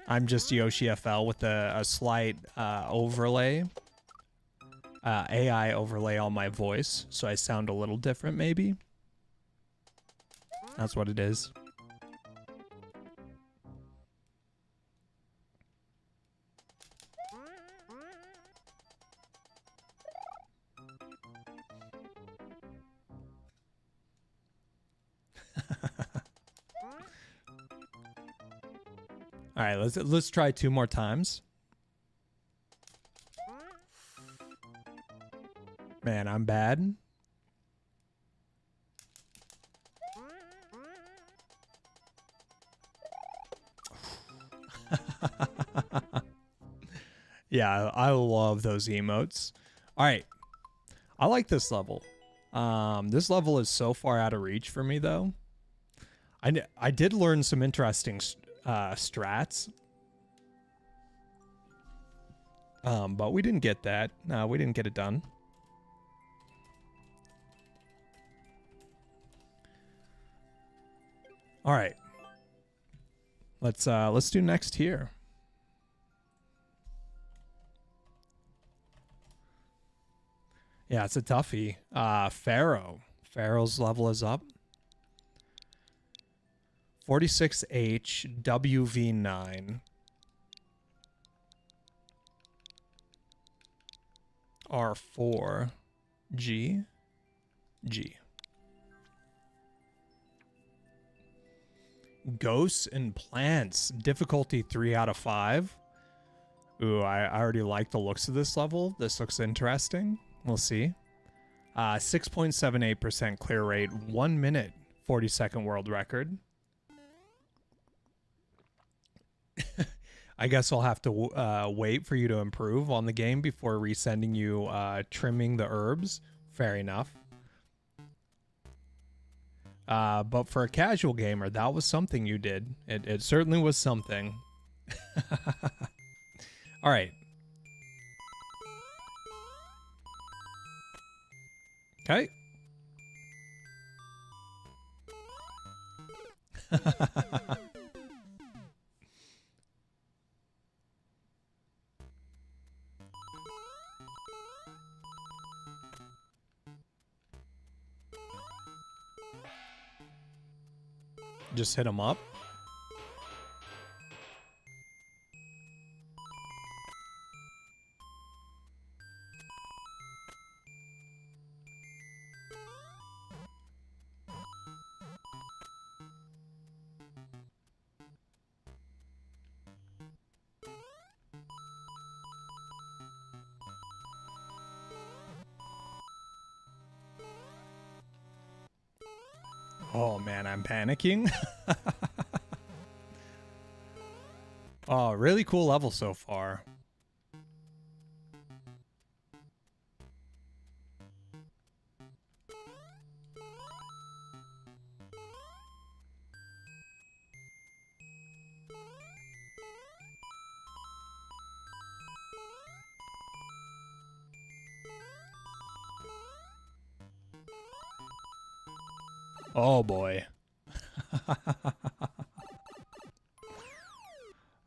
I'm just Yoshi FL with a slight overlay, AI overlay on my voice, so I sound a little different maybe. That's what it is. All right, let's try 2 more times. Man, I'm bad. Yeah, I love those emotes. All right, I like this level. This level is so far out of reach for me, though. I did learn some interesting strats. But we didn't get that. No, we didn't get it done. All right. Let's do next here. Yeah, it's a toughie. Pharaoh. Pharaoh's level is up. 46H WV9 R4 G G. Ghosts and Plants, difficulty 3 out of 5. Ooh, I already like the looks of this level. This looks interesting. We'll see. 6.78% clear rate, 1 minute, 40-second world record. I guess I'll have to wait for you to improve on the game before resending you trimming the herbs. Fair enough. But for a casual gamer, that was something you did. It certainly was something. All right. Okay. Just hit him up. Oh man, I'm panicking. Oh, really cool level so far. Oh boy.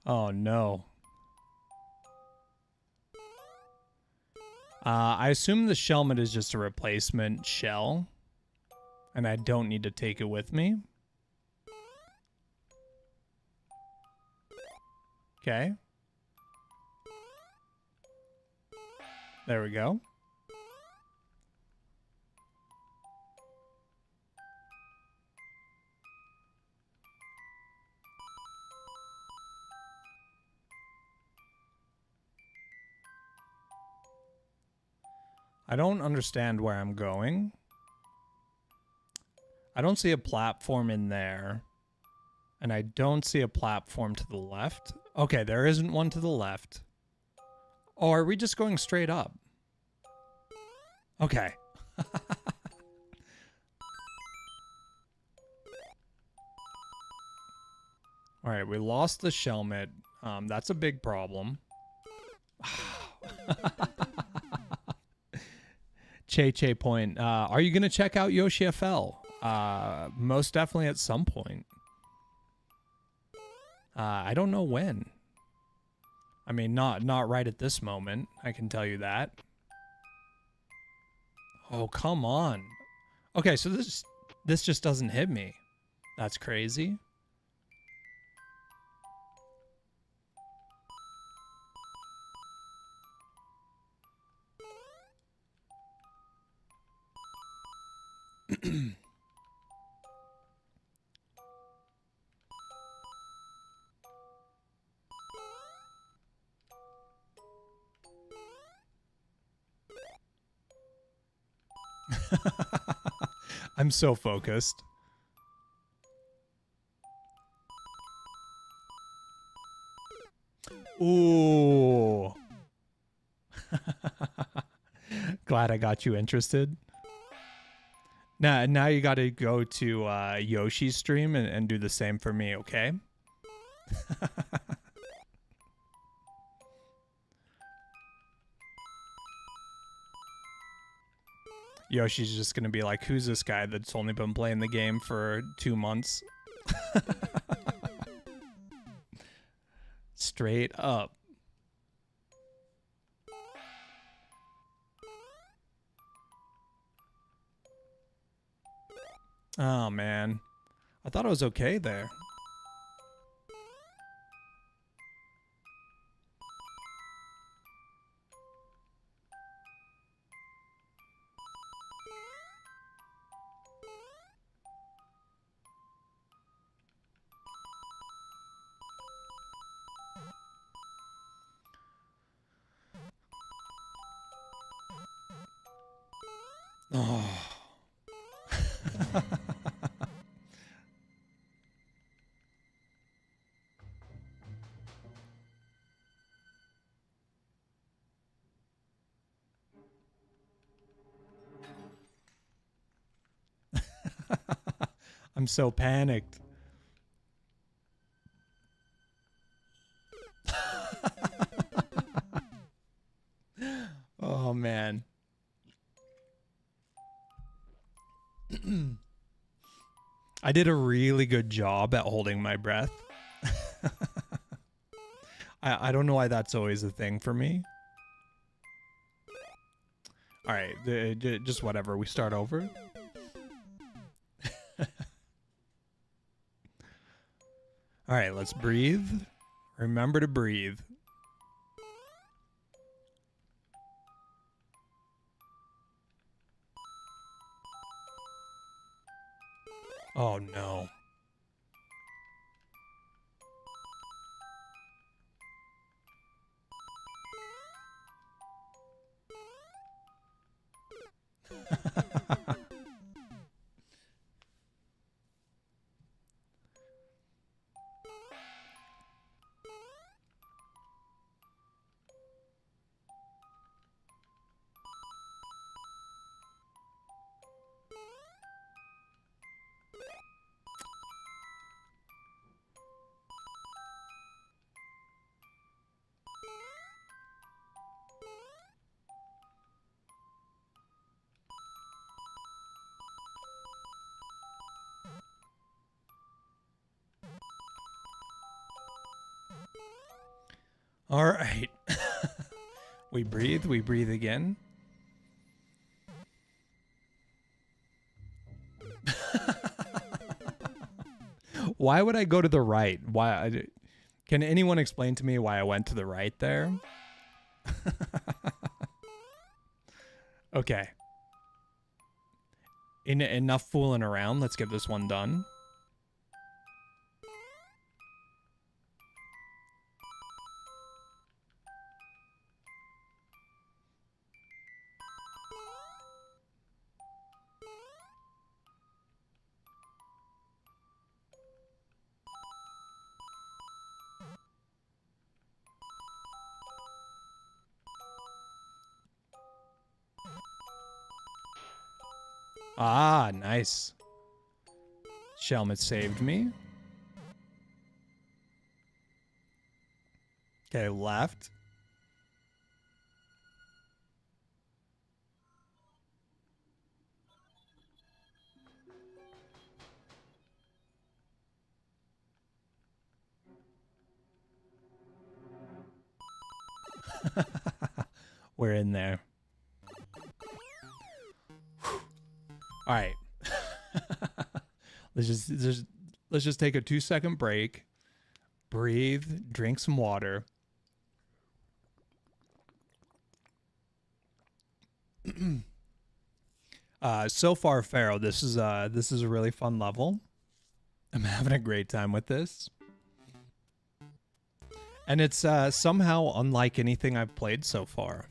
Oh no. I assume the Shelmet is just a replacement shell, and I don't need to take it with me. Okay. There we go. I don't understand where I'm going. I don't see a platform in there. And I don't see a platform to the left. Okay, there isn't one to the left. Oh, are we just going straight up? Okay. All right, we lost the Shelmet. That's a big problem. Che Point. Are you going to check out Yoshi FL? Most definitely at some point. I don't know when. I mean, not right at this moment. I can tell you that. Oh, come on. Okay, so this just doesn't hit me. That's crazy. I'm so focused. Ooh. Glad I got you interested. Now you got to go to Yoshi's stream and do the same for me, okay? Yoshi's just going to be like, who's this guy that's only been playing the game for 2 months? Straight up. Oh, man. I thought I was okay there. Oh. I'm so panicked. Oh, man. I did a really good job at holding my breath. I don't know why that's always a thing for me. All right, just whatever. We start over. All right, let's breathe. Remember to breathe. Oh no. All right. We breathe again. Why would I go to the right? Can anyone explain to me why I went to the right there? Okay. Enough fooling around. Let's get this one done. Ah, nice. Shelmet saved me. Okay, left. We're in there. All right. let's just take a 2-second break. Breathe, drink some water. So far, Pharaoh, this is a really fun level. I'm having a great time with this. And it's somehow unlike anything I've played so far.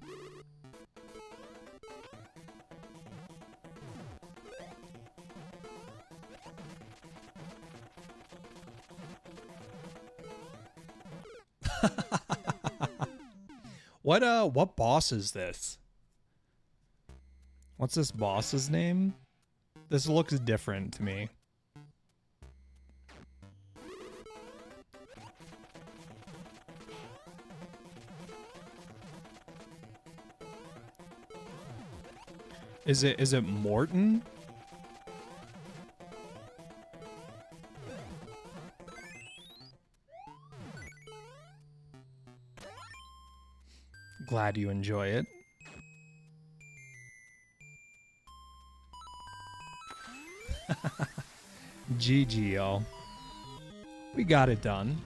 What boss is this? What's this boss's name? This looks different to me. Is it Morton? Glad you enjoy it. GG, y'all. We got it done.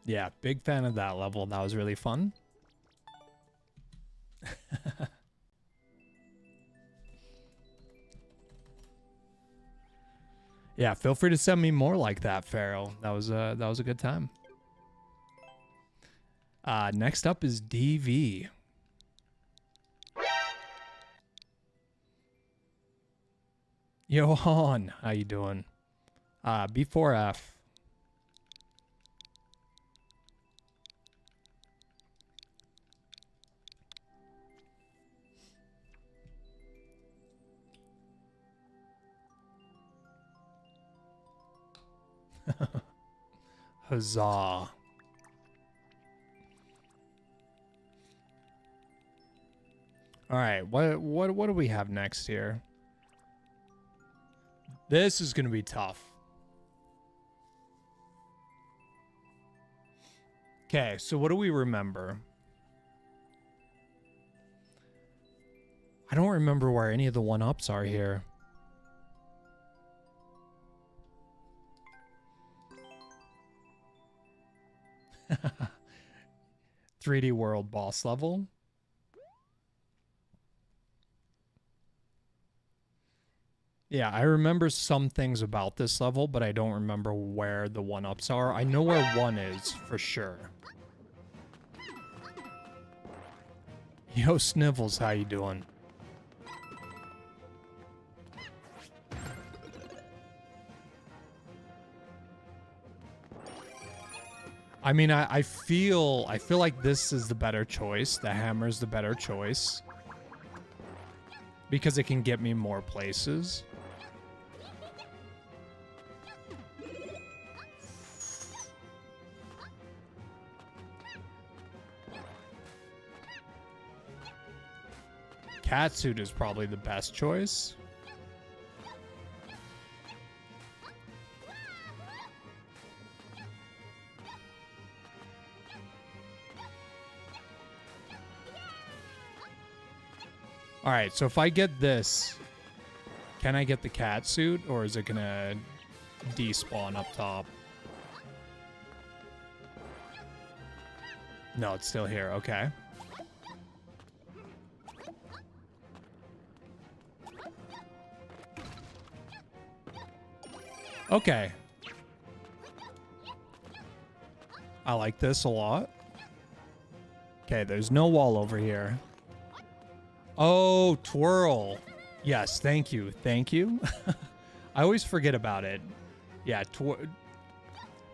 Yeah, big fan of that level. That was really fun. Yeah, feel free to send me more like that, Pharaoh. That was a good time. Next up is DV. Johan, how you doing? B4F. Huzzah. All right, what do we have next here? This is going to be tough. Okay, so what do we remember? I don't remember where any of the 1-ups are here. "3D World boss level." Yeah, I remember some things about this level, but I don't remember where the 1-ups are. I know where 1 is for sure. Yo, Snivels, how you doing? I mean, I feel like this is the better choice. The hammer's the better choice. Because it can get me more places. Catsuit is probably the best choice. All right, so if I get this, can I get the catsuit, or is it gonna despawn up top? No, it's still here. Okay. Okay. I like this a lot. Okay, there's no wall over here. Oh, twirl. Yes, thank you. Thank you. I always forget about it. Yeah,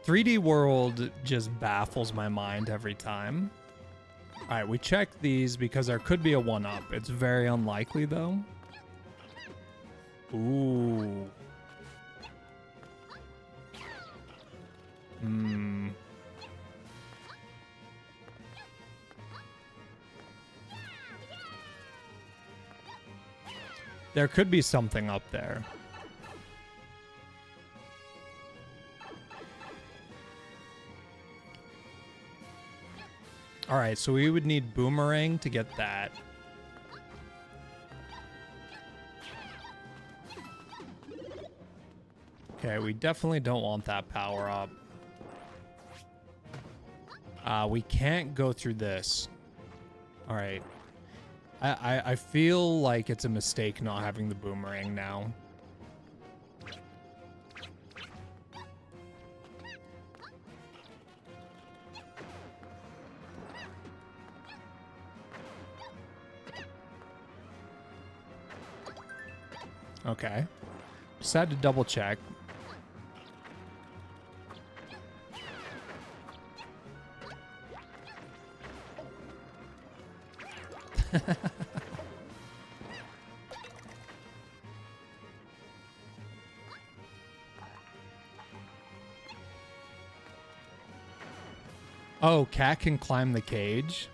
3D World just baffles my mind every time. All right, we checked these because there could be a 1-up. It's very unlikely, though. Ooh. Hmm. There could be something up there. All right, so we would need Boomerang to get that. Okay, we definitely don't want that power up. We can't go through this. All right. I feel like it's a mistake not having the Boomerang now. Okay. Just had to double check. Oh, Cat can climb the cage.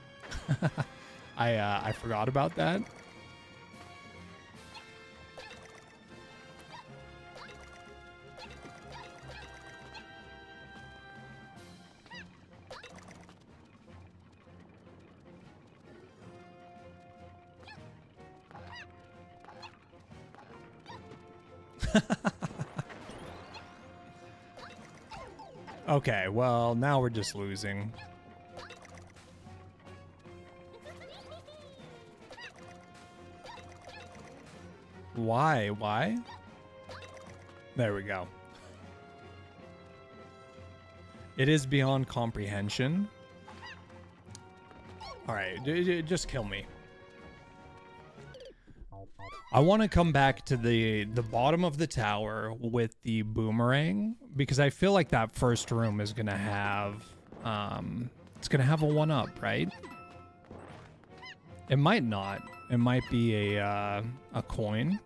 I forgot about that. Okay, well, now we're just losing. Why? Why? There we go. It is beyond comprehension. All right, just kill me. I want to come back to the bottom of the tower with the Boomerang because I feel like that first room is gonna have it's gonna have a 1-up, right? It might not. It might be a coin.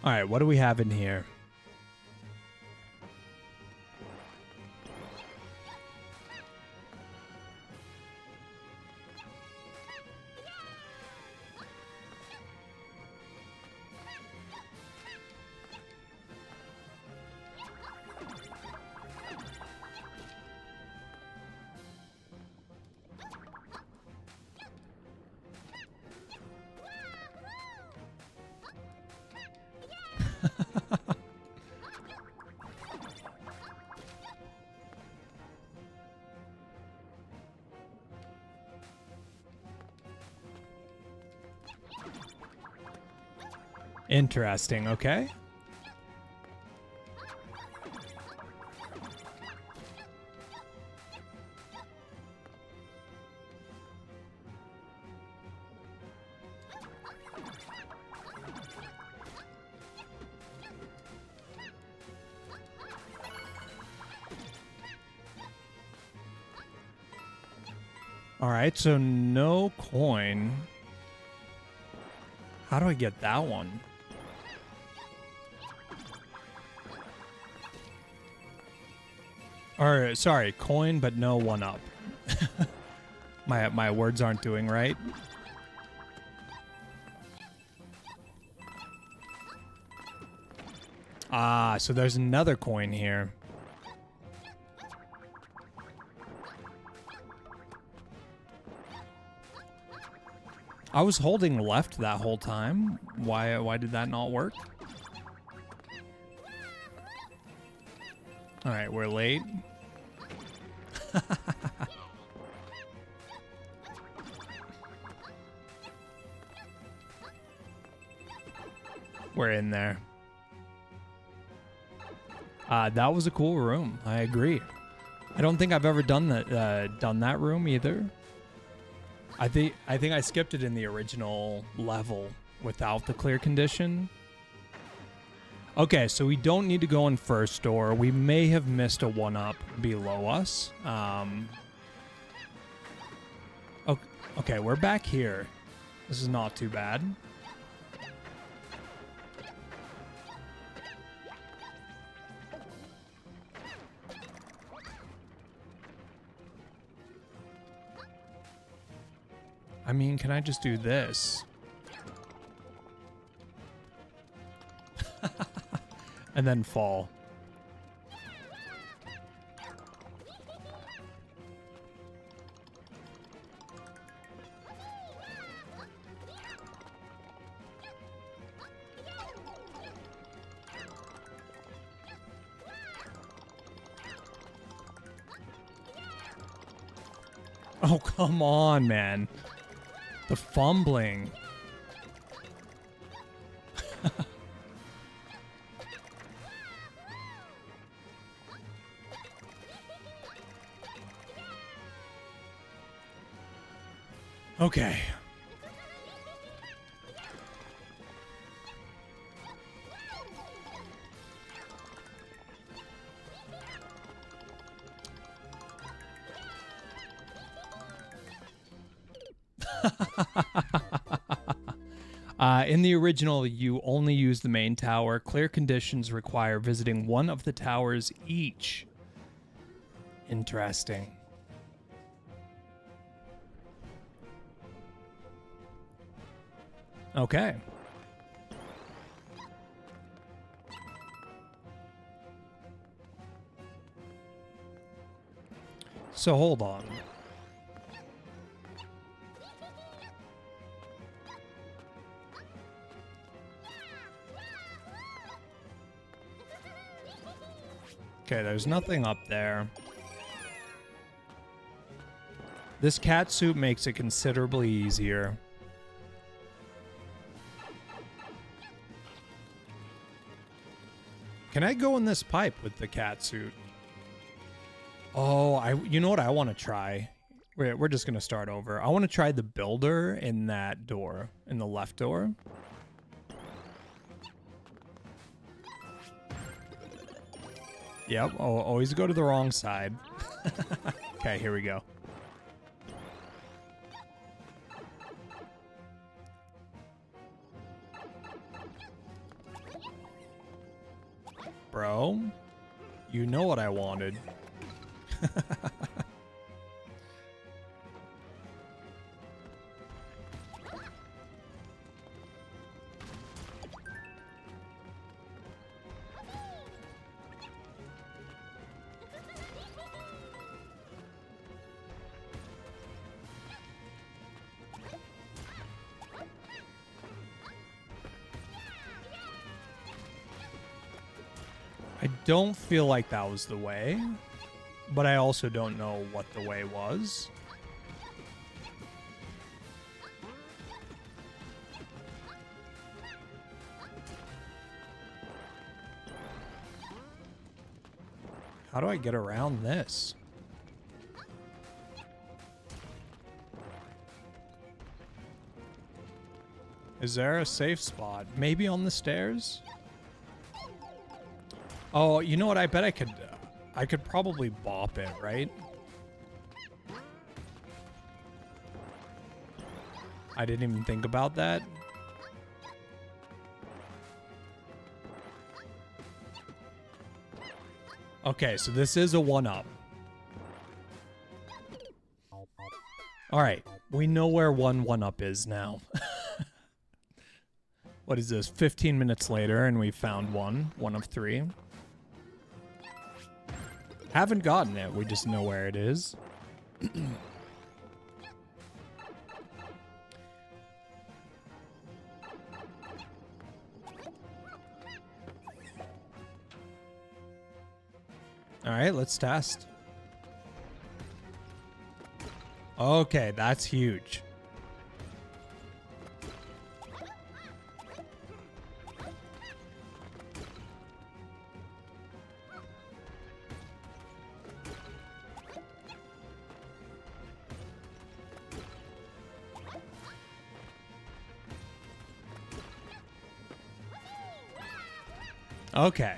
All right, what do we have in here? Interesting, okay. All right, so no coin. How do I get that one? Or sorry, coin, but no one up. My words aren't doing right. Ah, so there's another coin here. I was holding left that whole time. Why did that not work? All right, we're late. We're in there. That was a cool room. I agree. I don't think I've ever done that room either. I think I skipped it in the original level without the clear condition. Okay, so we don't need to go in first door. We may have missed a one-up below us. Okay, we're back here. This is not too bad. I mean, can I just do this? And then fall. Oh, come on, man. The fumbling. Okay. In the original, you only use the main tower. Clear conditions require visiting one of the towers each. Interesting. Okay. So hold on. Okay, there's nothing up there. This cat suit makes it considerably easier. Can I go in this pipe with the cat suit? Oh, you know what I want to try? We're just going to start over. I want to try the builder in that door, in the left door. Yep, always go to the wrong side. Okay, here we go. bro. You know what I wanted. I don't feel like that was the way, but I also don't know what the way was. How do I get around this? Is there a safe spot? Maybe on the stairs? Oh, you know what? I bet I could probably bop it, right? I didn't even think about that. Okay, so this is a 1-up. All right, we know where one up is now. What is this? 15 minutes later, and we found one of 3. Haven't gotten it, we just know where it is. All right, let's test. Okay, that's huge. Okay.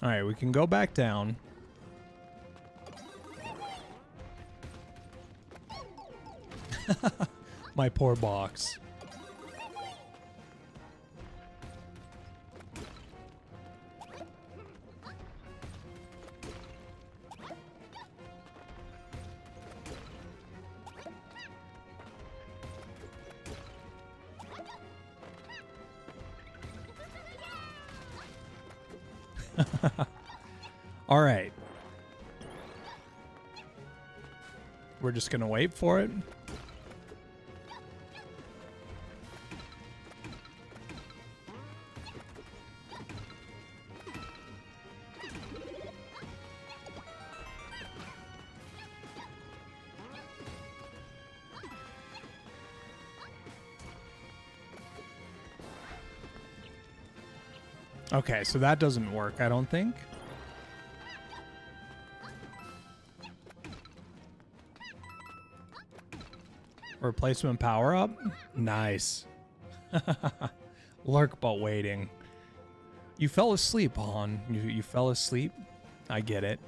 All right, we can go back down. My poor box. All right. We're just going to wait for it. Okay, so that doesn't work, I don't think. Replacement power up? Nice. Lurk but waiting. You fell asleep, Han. You fell asleep? I get it.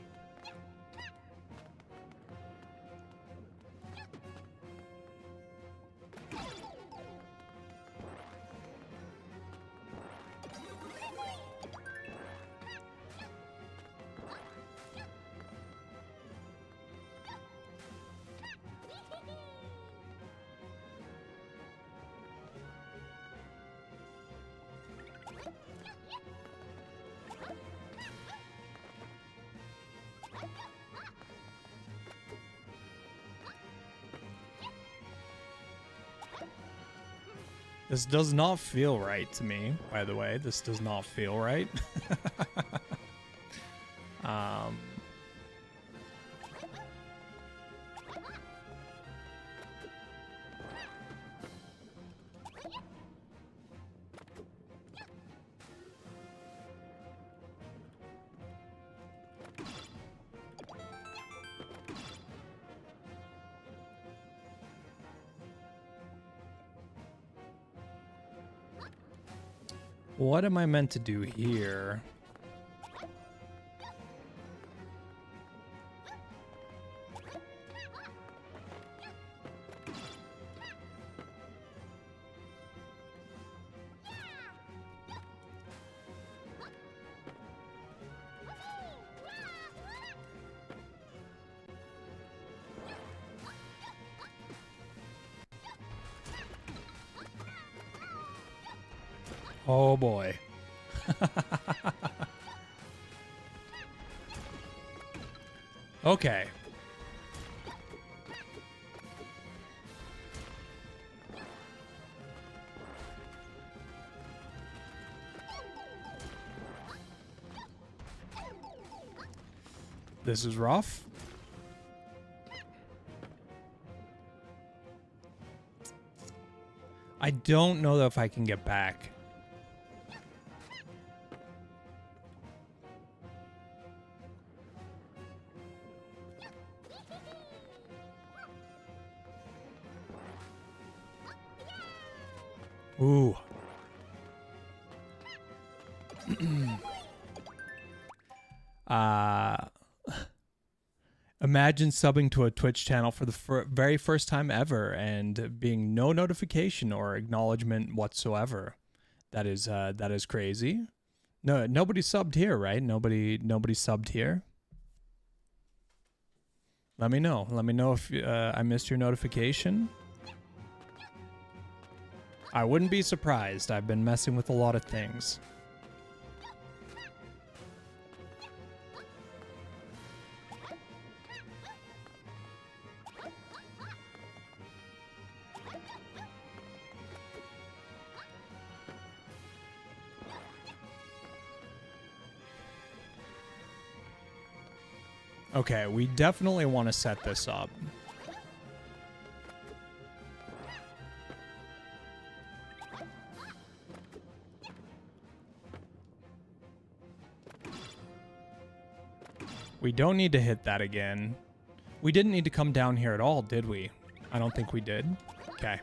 This does not feel right to me, by the way. This does not feel right. What am I meant to do here? Oh boy. Okay. This is rough. I don't know if I can get back. Ooh. Imagine subbing to a Twitch channel for the very first time ever and being no notification or acknowledgement whatsoever. That is crazy. No, nobody subbed here, right? Nobody subbed here. Let me know. Let me know if I missed your notification. I wouldn't be surprised. I've been messing with a lot of things. Okay, we definitely want to set this up. We don't need to hit that again. We didn't need to come down here at all, did we? I don't think we did. Okay.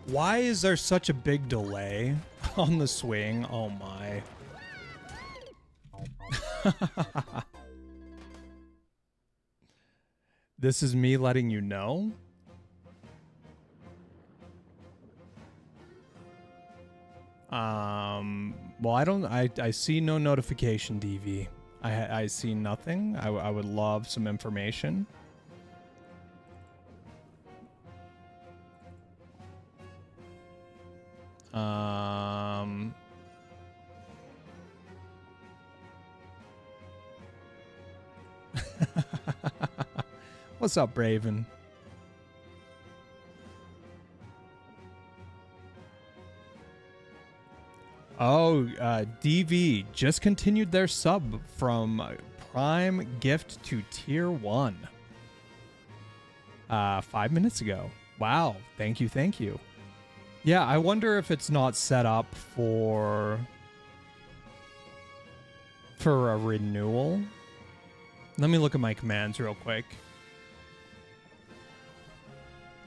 Why is there such a big delay on the swing? Oh my. This is me letting you know. Well, I see no notification, DV. I see nothing. I would love some information. What's up, Braven? Oh, DV just continued their sub from Prime Gift to Tier 1. 5 minutes ago. Wow. Thank you, thank you. Yeah, I wonder if it's not set up for a renewal. Let me look at my commands real quick.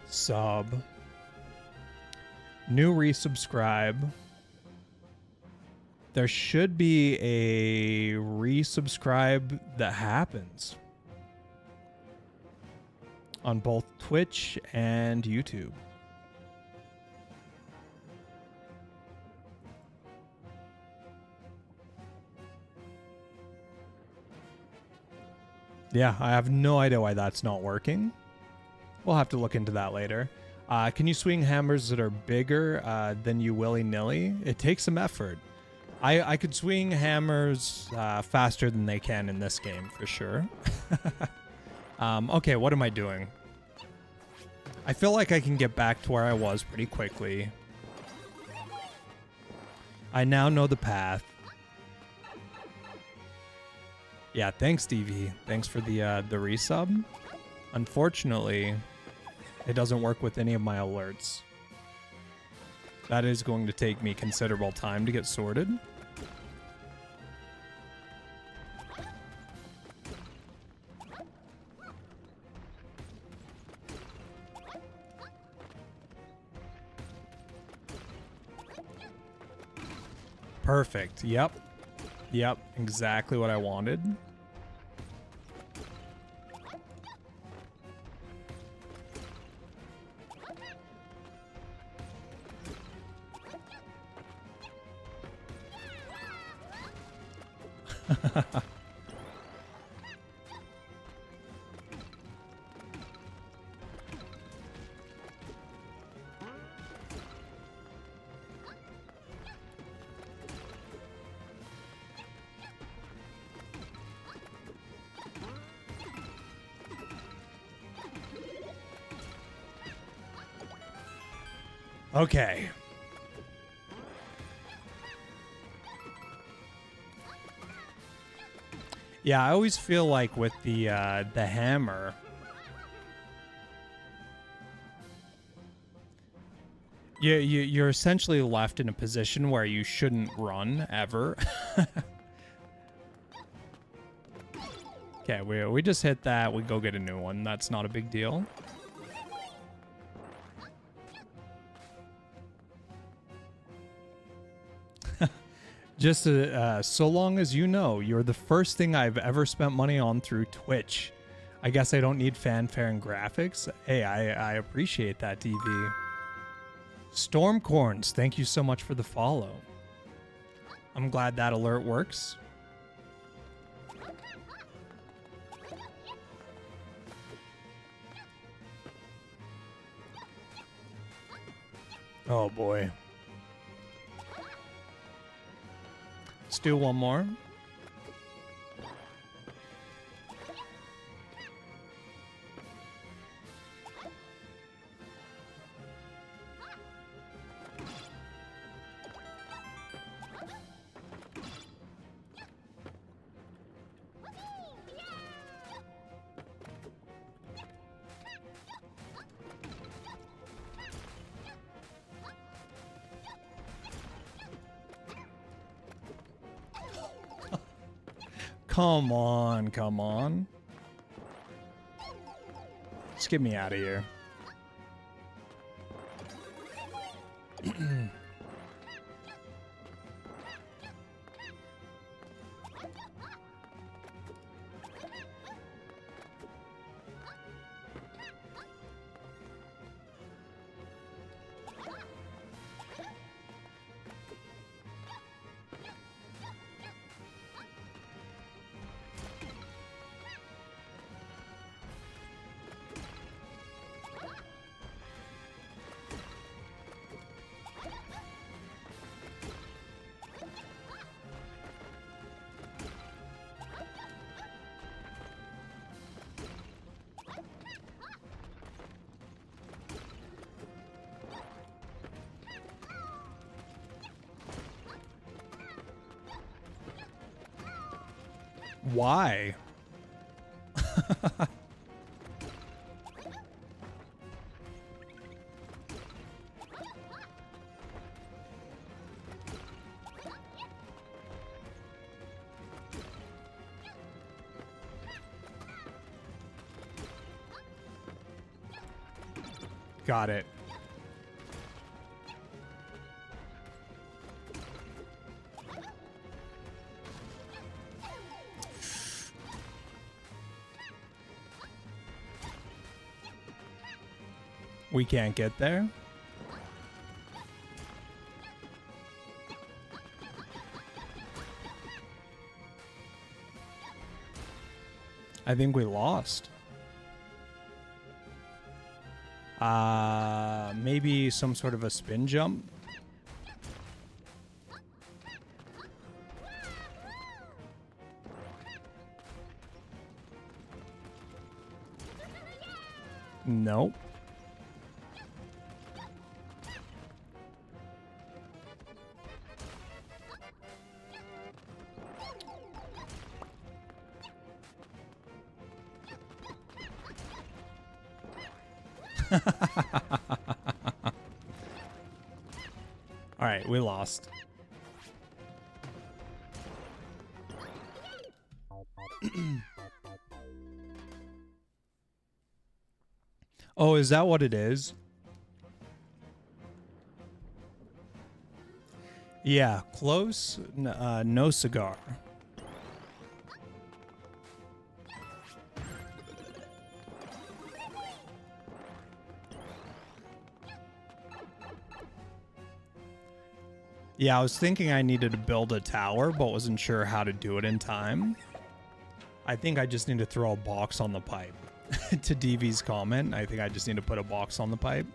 Sub. New resubscribe. There should be a resubscribe that happens on both Twitch and YouTube. Yeah, I have no idea why that's not working. We'll have to look into that later. Can you swing hammers that are bigger than you willy-nilly? It takes some effort. I could swing hammers faster than they can in this game, for sure. Okay, what am I doing? I feel like I can get back to where I was pretty quickly. I now know the path. Yeah, thanks, DV. Thanks for the resub. Unfortunately, it doesn't work with any of my alerts. That is going to take me considerable time to get sorted. Perfect. Yep. Yep. Exactly what I wanted. Okay. Yeah, I always feel like with the hammer, you're essentially left in a position where you shouldn't run ever. Okay, we just hit that. We go get a new one. That's not a big deal. Just so long as you know, you're the first thing I've ever spent money on through Twitch. I guess I don't need fanfare and graphics. Hey, I appreciate that, DV. Stormcorns, thank you so much for the follow. I'm glad that alert works. Oh boy. Let's do one more. Come on, come on. Just get me out of here. Why? Got it. We can't get there. I think we lost. Maybe some sort of a spin jump. Nope. All right, we lost. Oh, is that what it is? Yeah, close, no cigar. Yeah, I was thinking I needed to build a tower, but wasn't sure how to do it in time. I think I just need to throw a box on the pipe. To DV's comment, I think I just need to put a box on the pipe.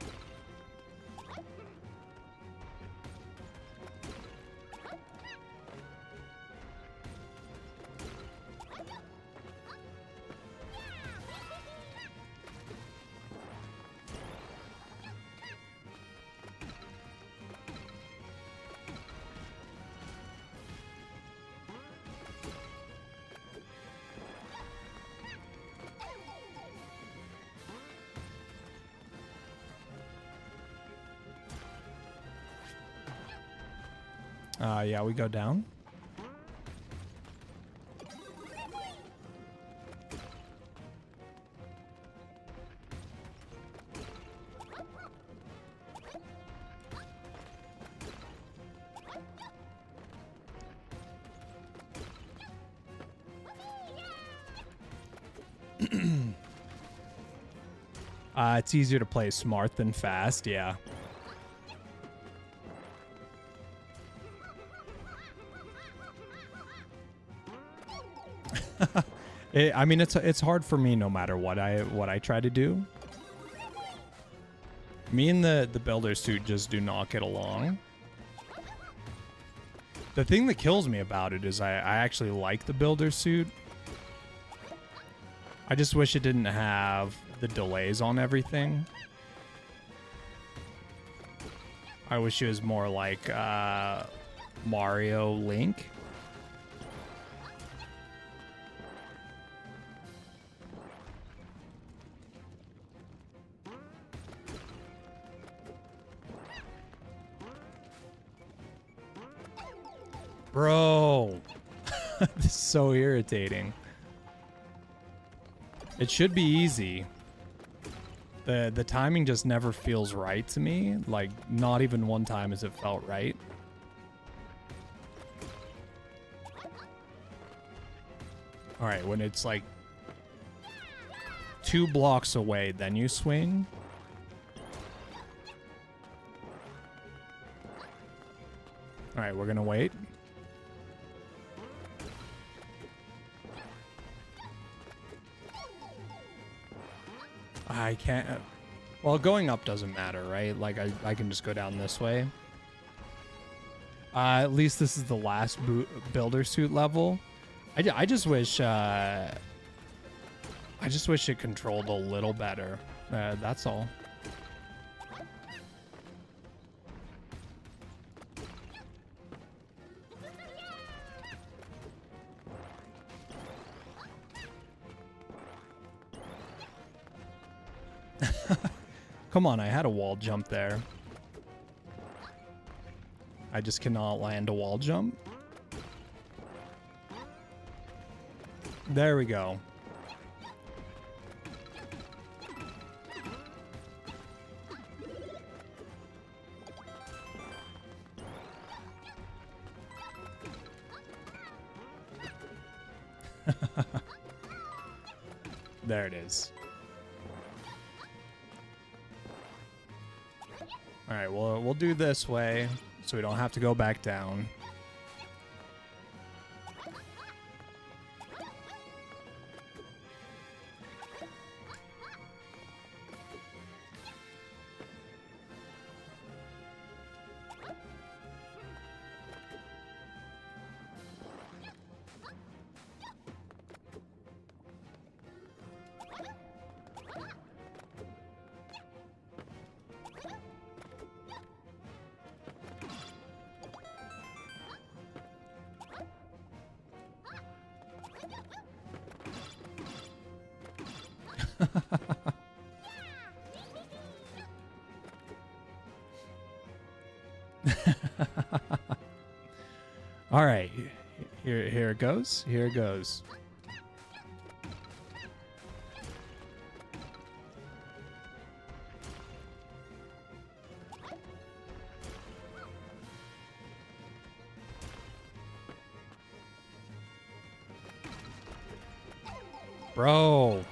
Yeah, we go down. It's easier to play smart than fast, yeah. I mean, it's hard for me no matter what I try to do. Me and the builder suit just do not get along. The thing that kills me about it is I actually like the builder suit. I just wish it didn't have the delays on everything. I wish it was more like Mario Link. Bro, this is so irritating. It should be easy. The timing just never feels right to me. Like, not even one time has it felt right. All right, when it's like 2 blocks away, then you swing. All right, we're gonna wait. I can't. Well, going up doesn't matter, right? Like, I can just go down this way. At least this is the last builder suit level. I just wish it controlled a little better. That's all. Come on, I had a wall jump there. I just cannot land a wall jump. There we go. There it is. All right, well, we'll do this way so we don't have to go back down. All right. Here it goes. Here it goes. Bro.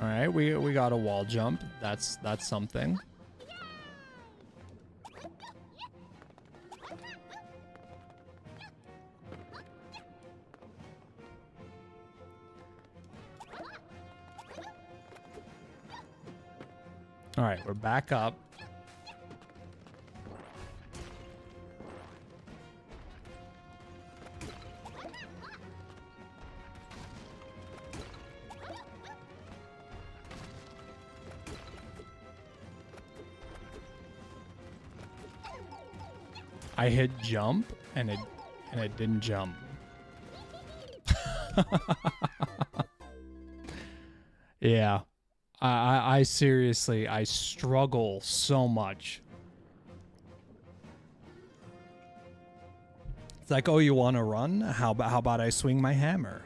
All right, we got a wall jump. That's something. All right, we're back up. I hit jump and it didn't jump. Yeah. I seriously, I struggle so much. It's like, oh, you want to run? How about I swing my hammer?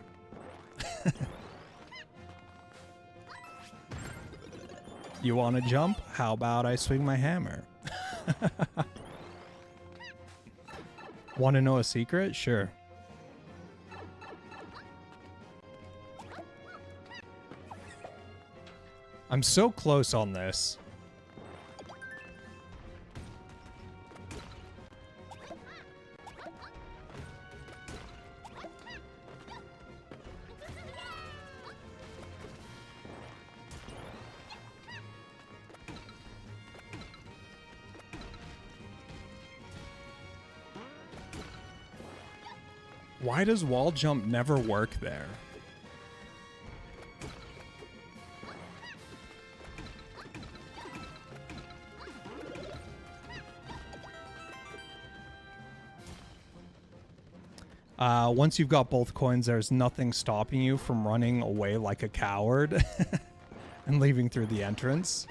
You want to jump? How about I swing my hammer? Want to know a secret? Sure. I'm so close on this. Why does wall jump never work there? Once you've got both coins, there's nothing stopping you from running away like a coward and leaving through the entrance.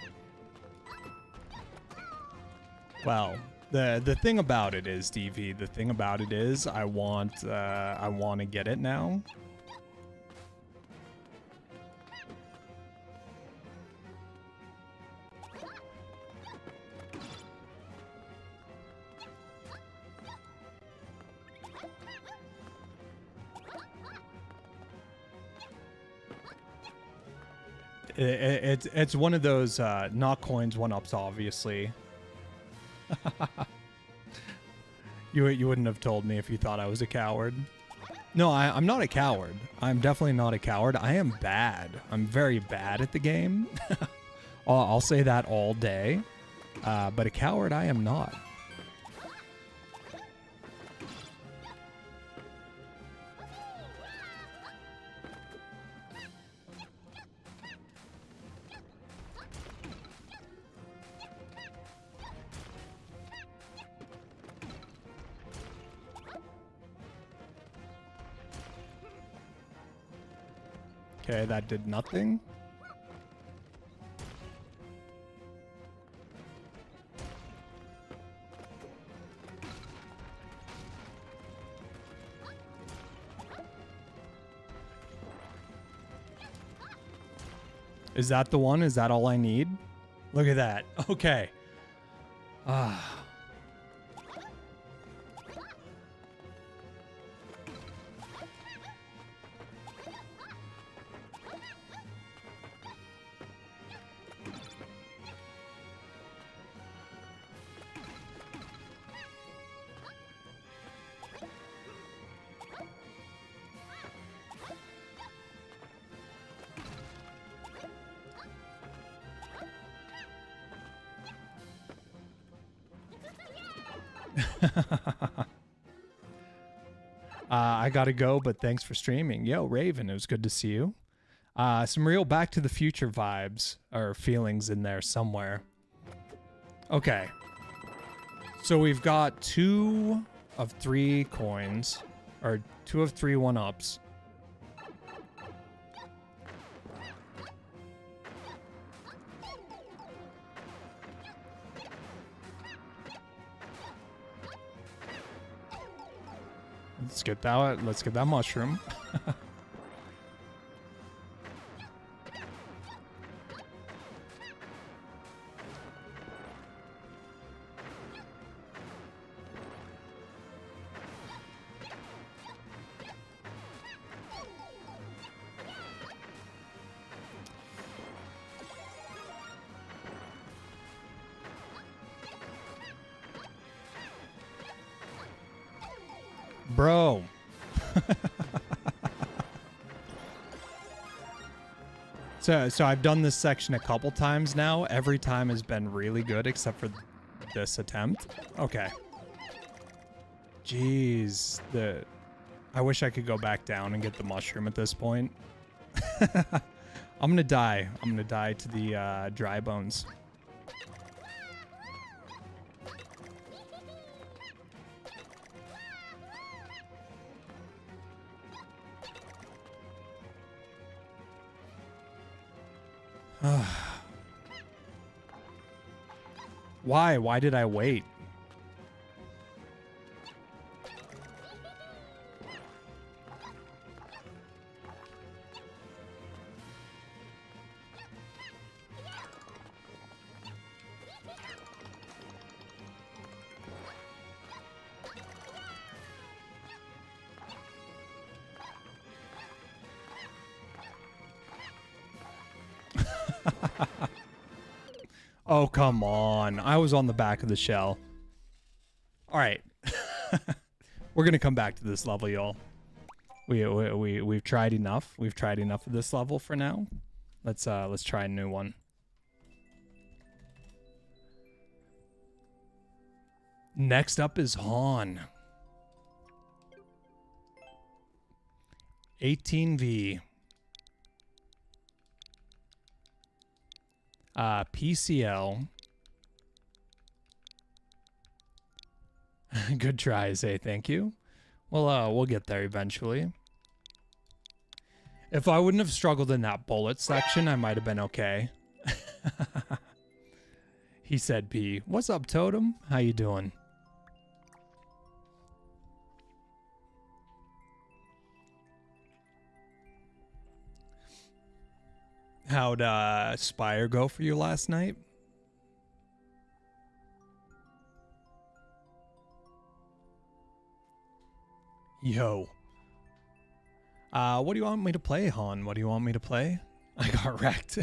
Well, the thing about it is, DV, the thing about it is I want to get it now. It's one of those not coins one-ups, obviously. You wouldn't have told me if you thought I was a coward. No, I'm not a coward. I'm definitely not a coward. I am bad. I'm very bad at the game. I'll say that all day. But a coward I am not. Okay, that did nothing. Is that the one? Is that all I need? Look at that. Okay. Ah. I gotta go, but thanks for streaming. Yo, Raven, it was good to see you. Some real Back to the Future vibes or feelings in there somewhere. Okay. So we've got 2 of 3 coins, or 2 of 3 1-ups. Let's get that. Let's get that mushroom. Bro. So I've done this section a couple times now. Every time has been really good except for this attempt. Okay. Jeez. I wish I could go back down and get the mushroom at this point. I'm gonna die. I'm gonna die to the dry bones. Why? Why did I wait? Oh, come on. I was on the back of the shell. All right. We're going to come back to this level, y'all. We've tried enough. We've tried enough of this level for now. Let's try a new one. Next up is Han. 18V. PCL. Good try, say thank you. Well, we'll get there eventually. If I wouldn't have struggled in that bullet section, I might have been okay. He said P. What's up, Totem? How you doing? How'd Spire go for you last night? Yo. What do you want me to play, Han? What do you want me to play? I got wrecked.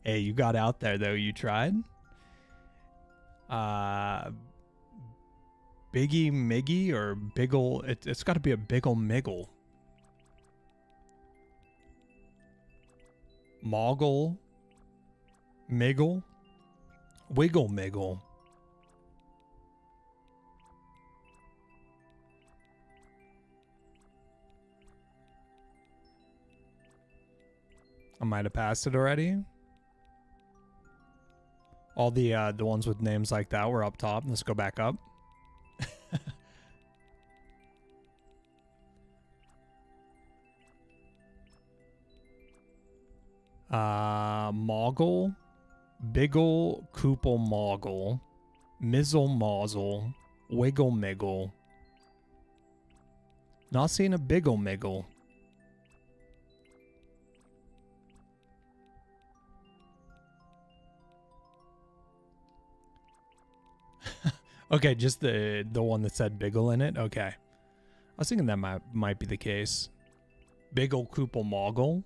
Hey, you got out there, though. You tried. Biggie Miggy or Biggle? It's got to be a Biggle Miggle. Moggle, Miggle, Wiggle Miggle. I might have passed it already. All the ones with names like that were up top. Let's go back up. Moggle, Biggle, Koople Moggle, Mizzle Mozzle, Wiggle Miggle. Not seeing a Biggle Miggle. Okay, just the one that said Biggle in it. Okay, I was thinking that might be the case. Biggle, Koople Moggle.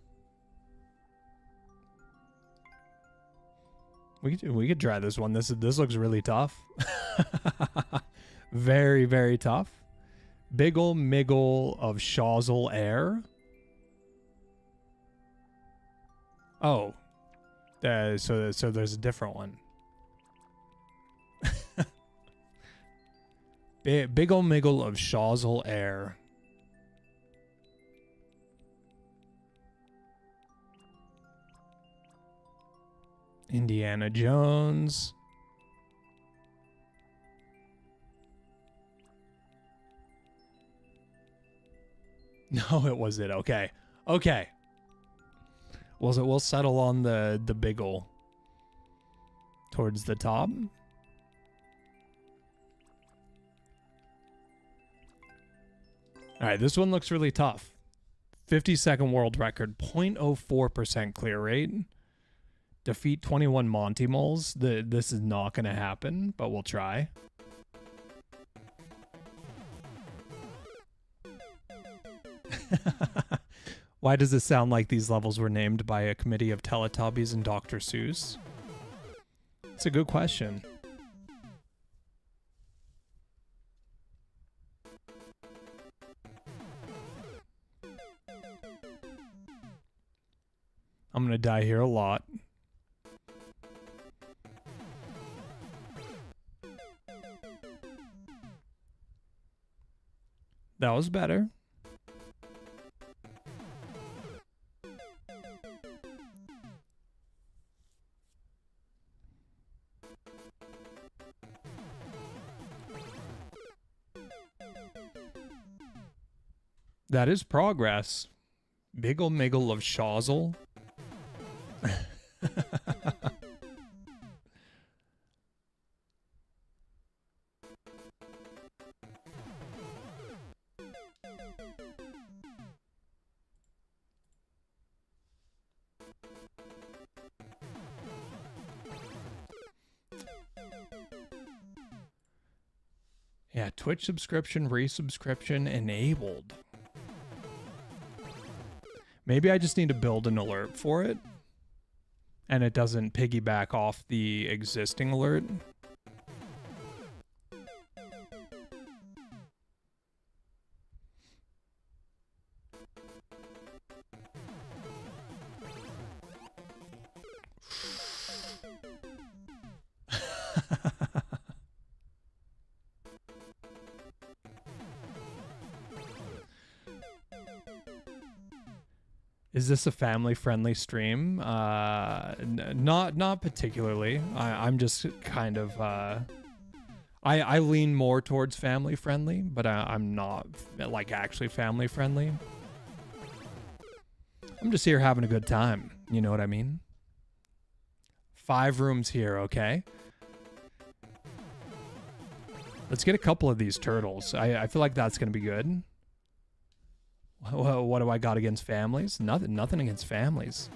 We could try this one. This looks really tough. Very, very tough. Biggle Miggle of Shazzle Air. Oh. So there's a different one. Biggle Miggle of Shazzle Air. Indiana Jones. No, it was it. Okay. Okay. We'll settle on the Biggle towards the top. All right, this one looks really tough. 50-second world record, 0.04% clear rate. Defeat 21 Monty moles. This is not going to happen, but we'll try. Why does it sound like these levels were named by a committee of Teletubbies and Dr. Seuss? It's a good question. I'm going to die here a lot. That was better. That is progress. Biggle Miggle of Shazel. Yeah, Twitch subscription, resubscription enabled. Maybe I just need to build an alert for it, and it doesn't piggyback off the existing alert. Is this a family-friendly stream? Not particularly. I'm just kind of I lean more towards family-friendly, but I'm not like actually family-friendly. I'm just here having a good time. You know what I mean? 5 rooms here, okay? Let's get a couple of these turtles. I feel like that's gonna be good. What do I got against families? Nothing against families.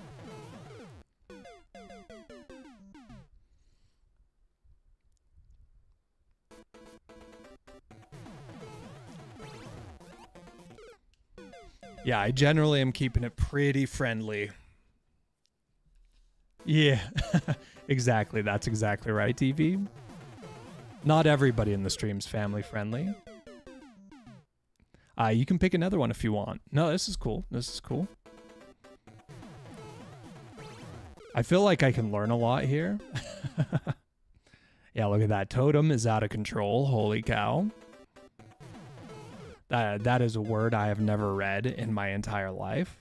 Yeah, I generally am keeping it pretty friendly. Yeah, exactly. That's exactly right, TV. Not everybody in the stream's family friendly. You can pick another one if you want. No, this is cool. This is cool. I feel like I can learn a lot here. Yeah, look at that. Totem is out of control. Holy cow. That is a word I have never read in my entire life.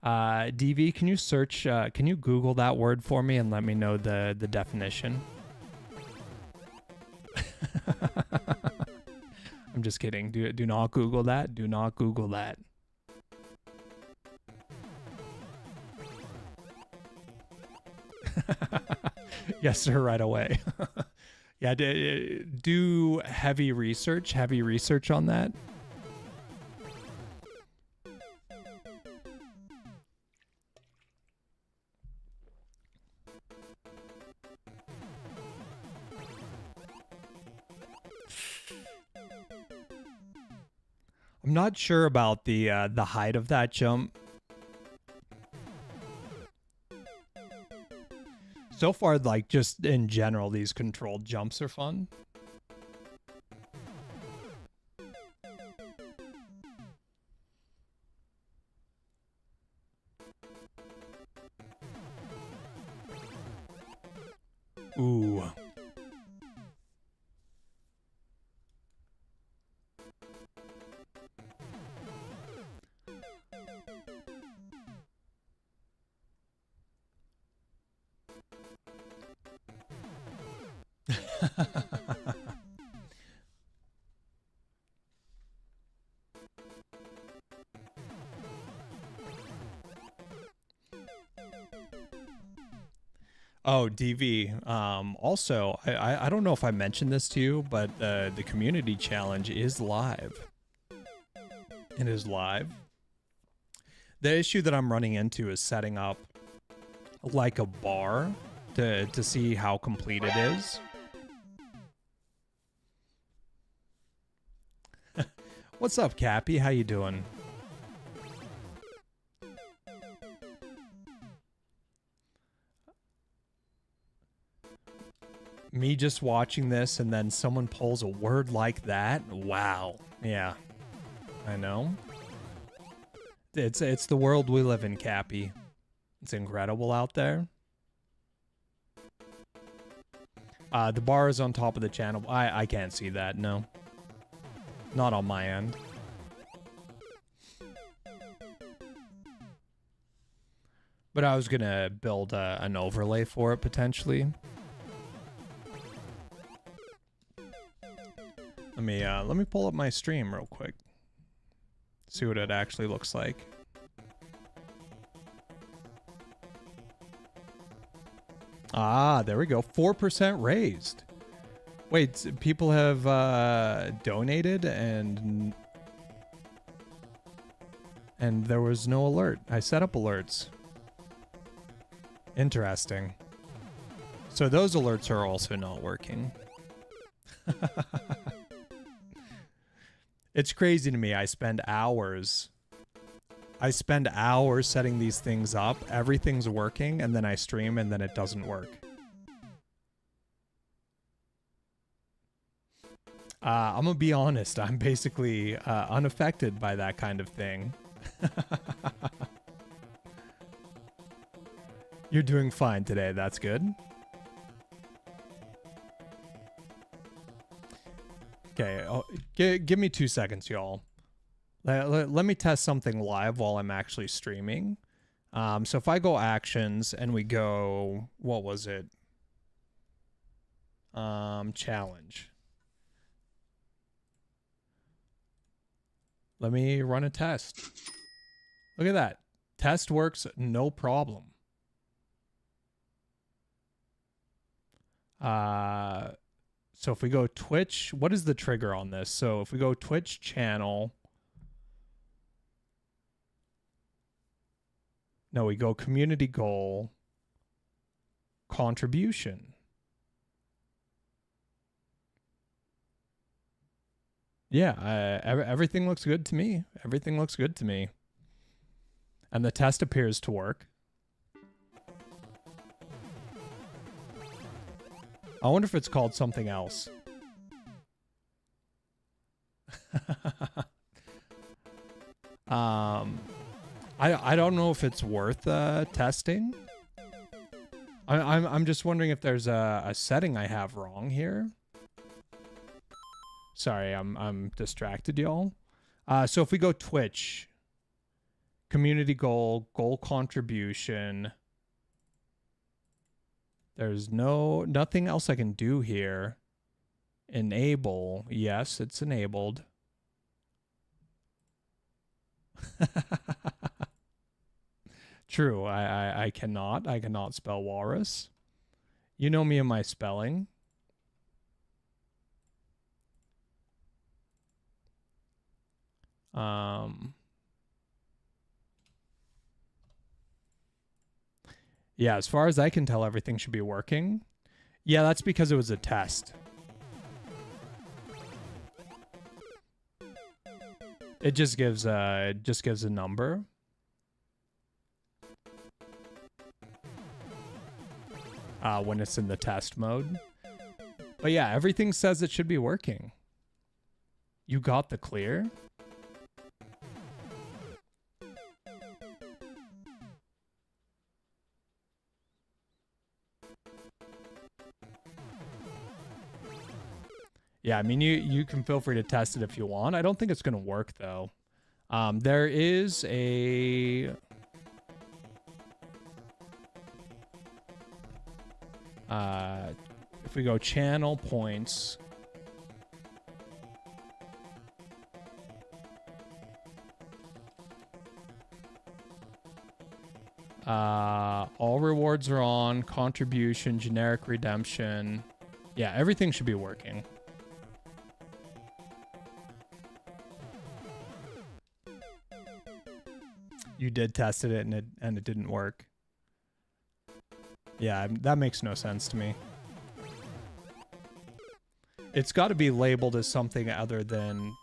DV, can you search, can you Google that word for me and let me know the definition? I'm just kidding. Do not Google that. Do not Google that. Yes, sir, right away. Yeah, do heavy research on that. I'm not sure about the height of that jump. So far, like, just in general, these controlled jumps are fun. Ooh. Oh, DV. Also, I don't know if I mentioned this to you, but the community challenge is live. It is live. The issue that I'm running into is setting up like a bar to see how complete it is. What's up, Cappy? How you doing? Me just watching this and then someone pulls a word like that? Wow. Yeah. I know. It's the world we live in, Cappy. It's incredible out there. The bar is on top of the channel. I can't see that, no. Not on my end. But I was gonna build an overlay for it, potentially. Let me pull up my stream real quick. See what it actually looks like. Ah, there we go. 4% raised. Wait, people have donated and there was no alert. I set up alerts. Interesting. So those alerts are also not working. It's crazy to me. I spend hours setting these things up. Everything's working, and then I stream, and then it doesn't work. I'm gonna be honest. I'm basically unaffected by that kind of thing. You're doing fine today. That's good. Okay, give me 2 seconds, y'all. Let me test something live while I'm actually streaming. So if I go actions and we go, what was it? Challenge. Let me run a test. Look at that. Test works, no problem. So if we go Twitch, what is the trigger on this? So if we go Twitch channel, no, we go community goal, contribution. Yeah, everything looks good to me. Everything looks good to me. And the test appears to work. I wonder if it's called something else. I don't know if it's worth testing. I'm just wondering if there's a setting I have wrong here. Sorry, I'm distracted, y'all. So if we go Twitch, community goal contribution. There's nothing else I can do here. Enable. Yes, it's enabled. True, I cannot spell walrus. You know me and my spelling. Yeah, as far as I can tell, everything should be working. Yeah, that's because it was a test. It just gives a number. When it's in the test mode. But yeah, everything says it should be working. You got the clear? Yeah, I mean, you can feel free to test it if you want. I don't think it's going to work, though. There is a... if we go channel points... All rewards are on. Contribution, generic redemption. Yeah, everything should be working. You did tested it and it didn't work. Yeah, that makes no sense to me. It's got to be labeled as something other than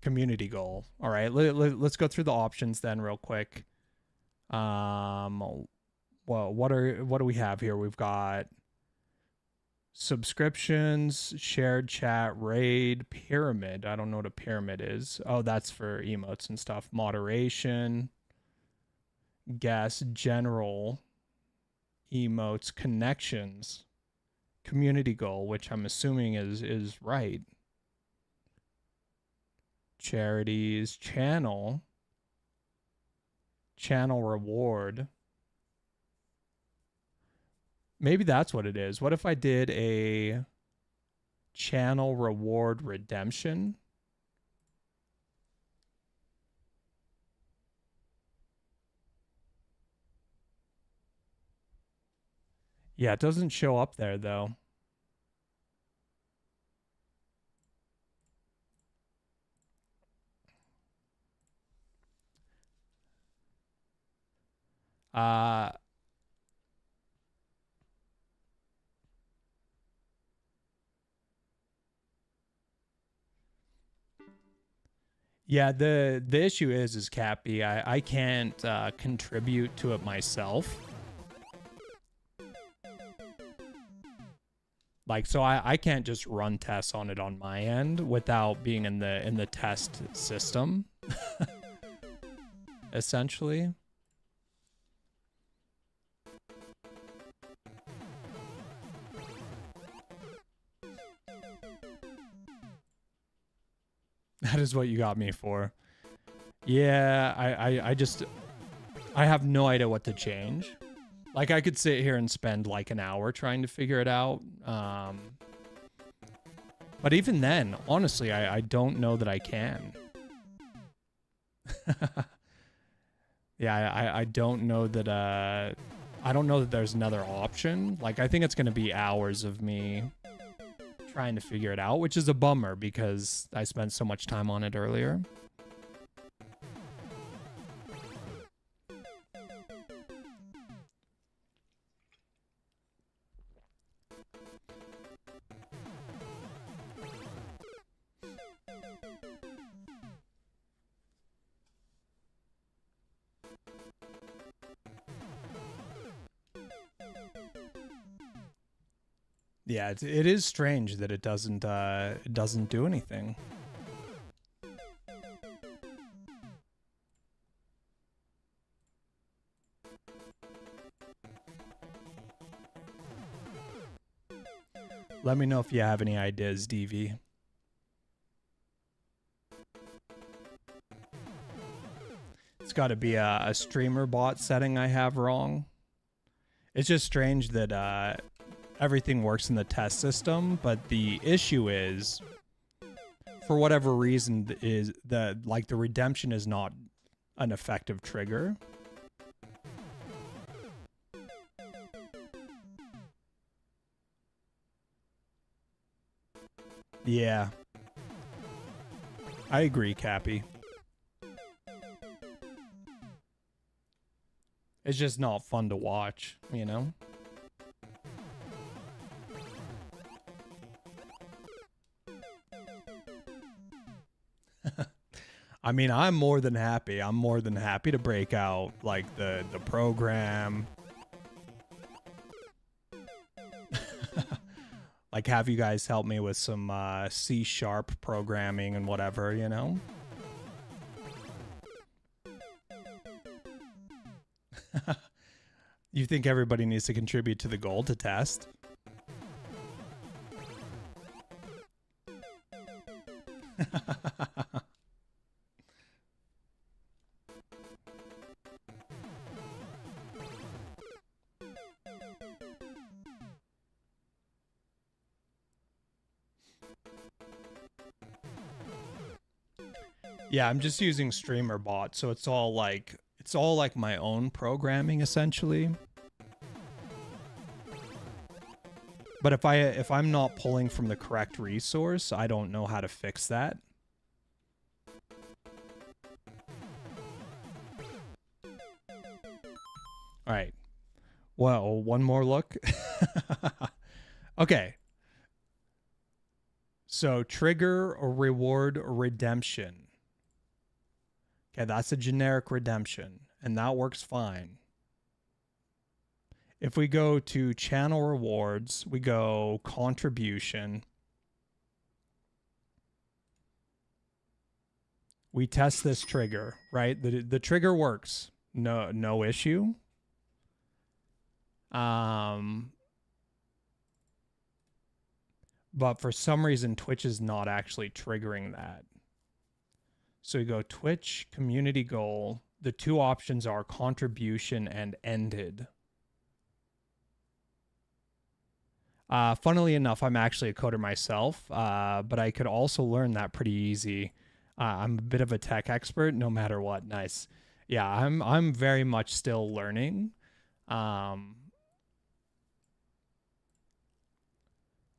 community goal. All right, let's go through the options then real quick. Well, what do we have here? We've got subscriptions, shared chat, raid, pyramid. I don't know what a pyramid is. Oh, that's for emotes and stuff. Moderation, guest, general, emotes, connections, community goal, which I'm assuming is right. Charities, channel reward. Maybe that's what it is. What if I did a channel reward redemption? Yeah, it doesn't show up there though. Yeah, the issue is Cappy, I can't contribute to it myself. Like, so I can't just run tests on it on my end without being in the test system. Essentially. That is what you got me for. Yeah, I have no idea what to change. Like, I could sit here and spend like an hour trying to figure it out. But even then, honestly, I don't know that I can. Yeah, I don't know that I don't know that there's another option. Like, I think it's gonna be hours of me trying to figure it out, which is a bummer because I spent so much time on it earlier. Yeah, it is strange that it doesn't do anything. Let me know if you have any ideas, DV. It's got to be a streamer bot setting I have wrong. It's just strange that everything works in the test system, but the issue is, for whatever reason, is that like the redemption is not an effective trigger. Yeah. I agree, Cappy. It's just not fun to watch, you know? I mean, I'm more than happy. I'm more than happy to break out like the program. Like, have you guys help me with some C# programming and whatever, you know? You think everybody needs to contribute to the goal to test? Yeah, I'm just using streamer bot, so it's all like It's all like my own programming essentially. But if I'm not pulling from the correct resource, I don't know how to fix that. All right. Well, one more look. Okay. So trigger or reward or redemption. Okay, that's a generic redemption, and that works fine. If we go to channel rewards, we go contribution. We test this trigger, right? The trigger works. No issue. But for some reason, Twitch is not actually triggering that. So we go Twitch, community goal. The two options are contribution and ended. Funnily enough, I'm actually a coder myself, but I could also learn that pretty easy. I'm a bit of a tech expert, no matter what. Nice. Yeah, I'm very much still learning.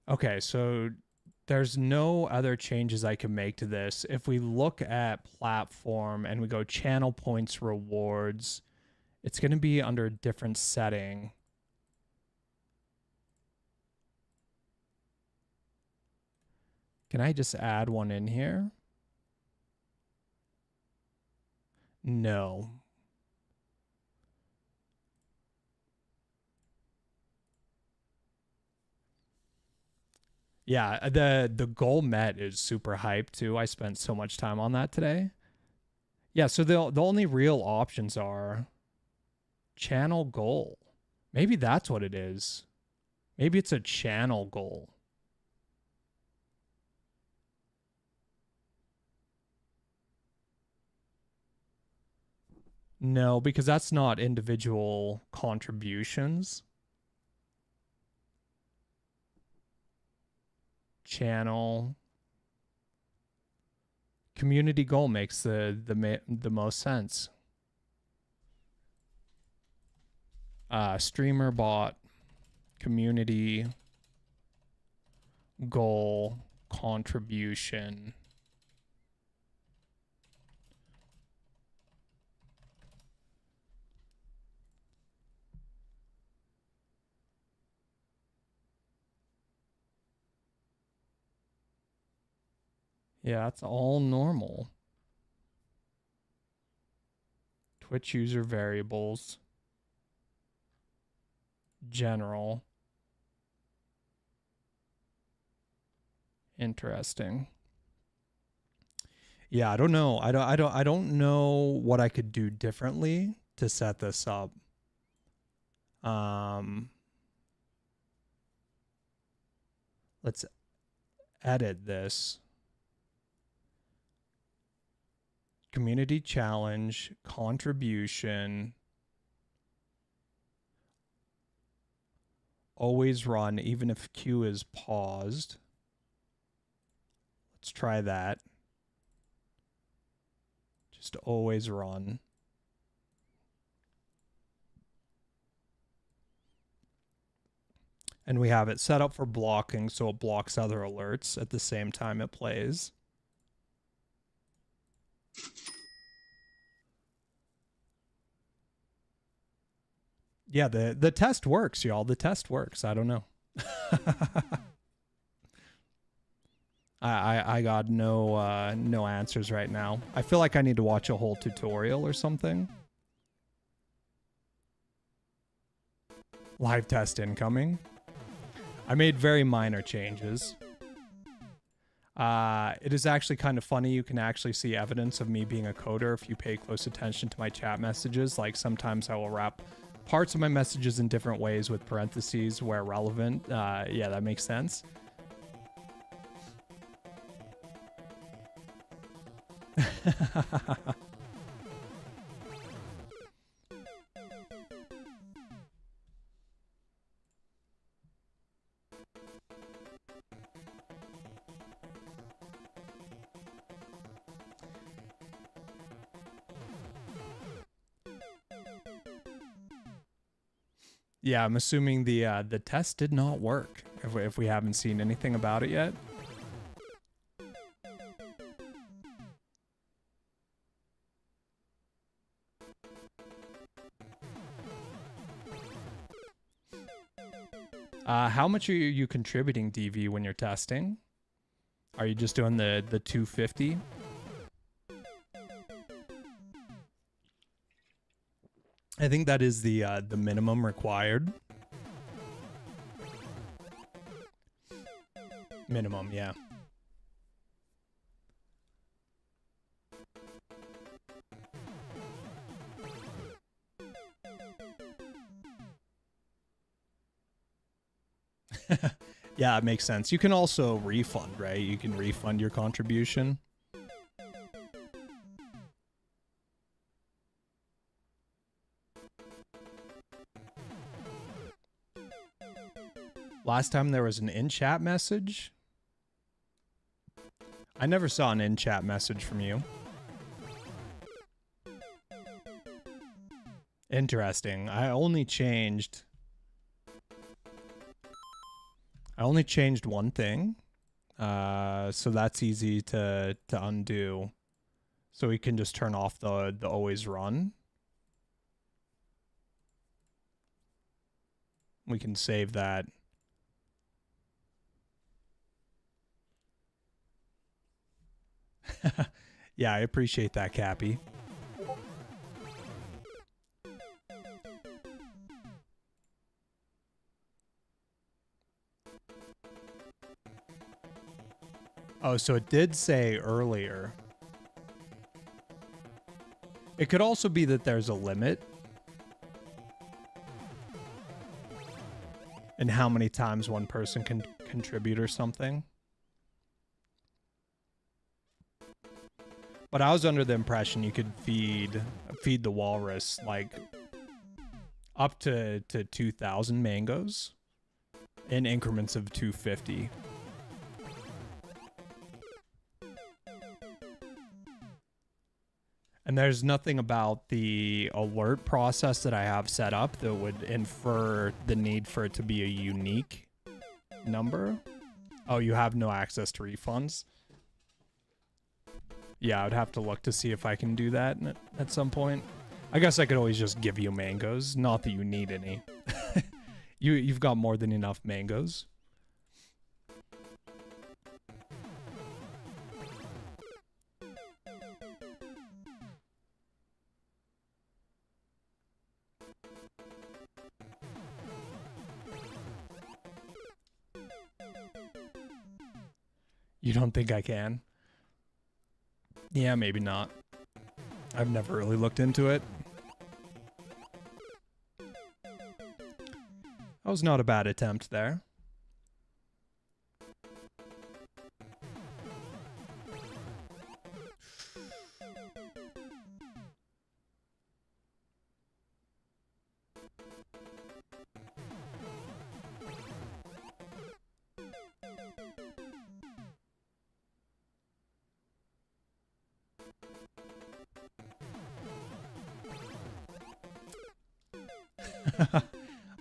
Okay, so there's no other changes I can make to this. If we look at platform and we go channel points rewards, it's going to be under a different setting. Can I just add one in here? No. Yeah, the goal met is super hyped too. I spent so much time on that today. Yeah, so the only real options are channel goal. Maybe that's what it is. Maybe it's a channel goal. No, because that's not individual contributions. Channel community goal makes the most sense. Streamer bot community goal contribution. Yeah, that's all normal. Twitch user variables. General. Interesting. Yeah, I don't know. I don't know what I could do differently to set this up. Let's edit this. Community challenge, contribution, always run even if queue is paused. Let's try that. Just always run. And we have it set up for blocking, so it blocks other alerts at the same time it plays. Yeah, the test works, y'all. The test works. I don't know. I got no answers right now. I feel like I need to watch a whole tutorial or something. Live test incoming. I made very minor changes. It is actually kind of funny. You can actually see evidence of me being a coder if you pay close attention to my chat messages. Like sometimes I will wrap parts of my messages in different ways with parentheses where relevant. Yeah, that makes sense. Yeah, I'm assuming the test did not work if we haven't seen anything about it yet. How much are you contributing, DV, when you're testing? Are you just doing the 250? I think that is the minimum required. Minimum, yeah. Yeah, it makes sense. You can also refund, right? You can refund your contribution. Last time there was an in-chat message. I never saw an in-chat message from you. Interesting. I only changed one thing. So that's easy to undo. So we can just turn off the always run. We can save that. Yeah, I appreciate that, Cappy. Oh, so it did say earlier. It could also be that there's a limit in how many times one person can contribute or something. But I was under the impression you could feed the walrus like up to 2,000 mangoes in increments of 250. And there's nothing about the alert process that I have set up that would infer the need for it to be a unique number. Oh, you have no access to refunds? Yeah, I would have to look to see if I can do that at some point. I guess I could always just give you mangoes. Not that you need any. You've got more than enough mangoes. You don't think I can? Yeah, maybe not. I've never really looked into it. That was not a bad attempt there.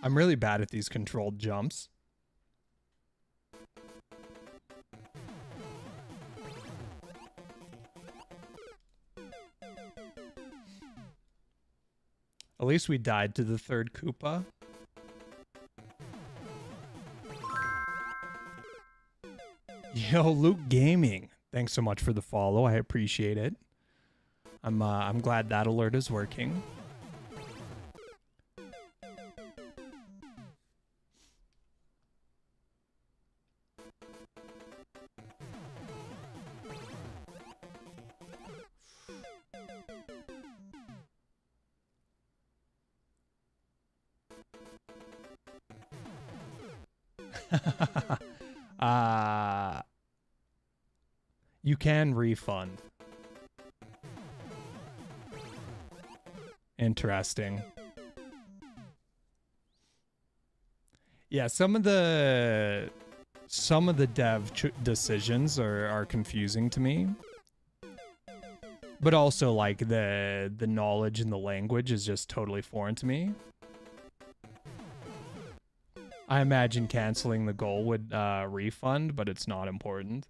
I'm really bad at these controlled jumps. At least we died to the third Koopa. Yo, Luke Gaming. Thanks so much for the follow. I appreciate it. I'm glad that alert is working. You can refund. Interesting. Yeah, some of the dev decisions are confusing to me. But also like the knowledge and the language is just totally foreign to me. I imagine canceling the goal would refund, but it's not important.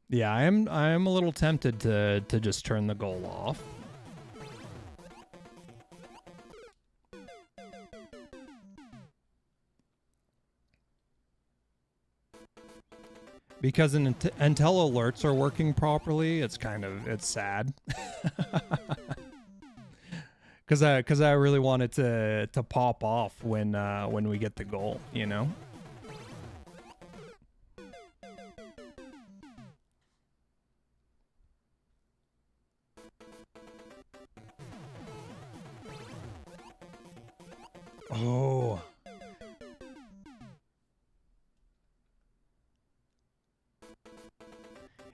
Yeah, I am a little tempted to just turn the goal off. Because until alerts are working properly, it's sad. Because I really want it to pop off when we get the goal, you know? Oh.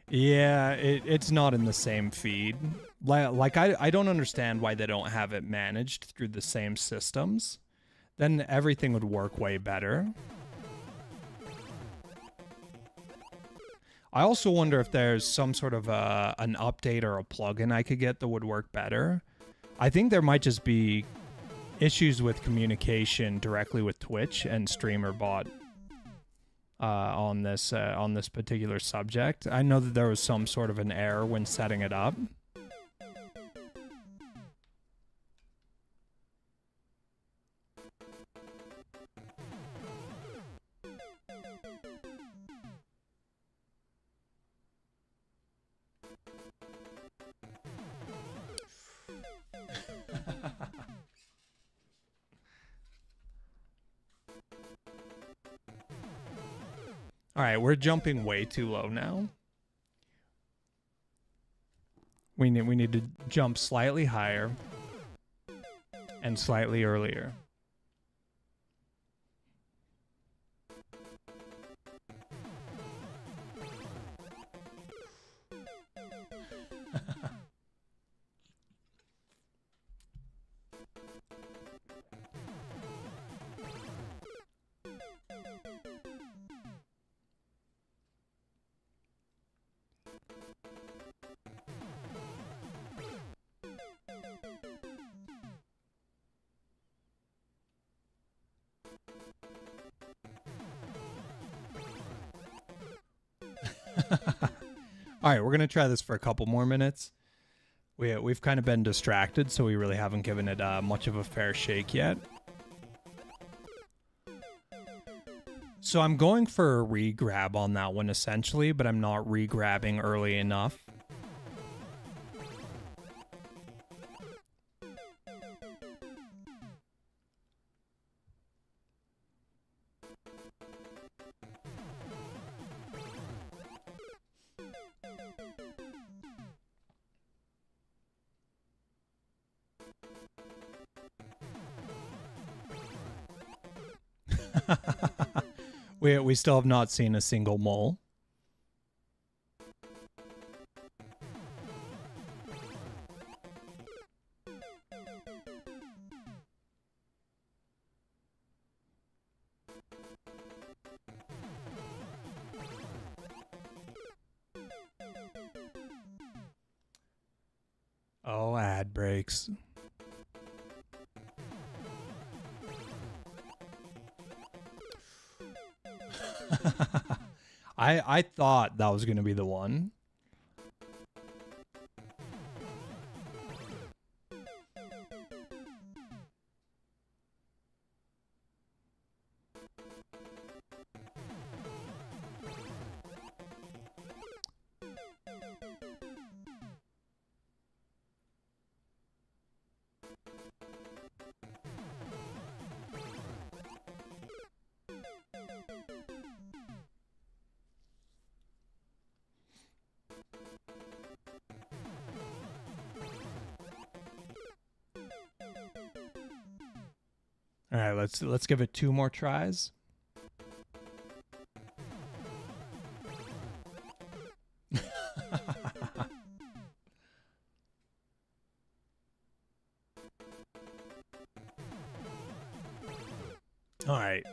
Yeah, it's not in the same feed. Like I don't understand why they don't have it managed through the same systems. Then everything would work way better. I also wonder if there's some sort of an update or a plugin I could get that would work better. I think there might just be issues with communication directly with Twitch and StreamerBot on this particular subject. I know that there was some sort of an error when setting it up. All right, we're jumping way too low now. We need to jump slightly higher and slightly earlier. All right, we're going to try this for a couple more minutes. We've kind of been distracted, so we really haven't given it much of a fair shake yet. So I'm going for a re-grab on that one, essentially, but I'm not re-grabbing early enough. We still have not seen a single mole. Oh, ad breaks. I thought that was going to be the one. All right, let's give it 2 more tries. All right.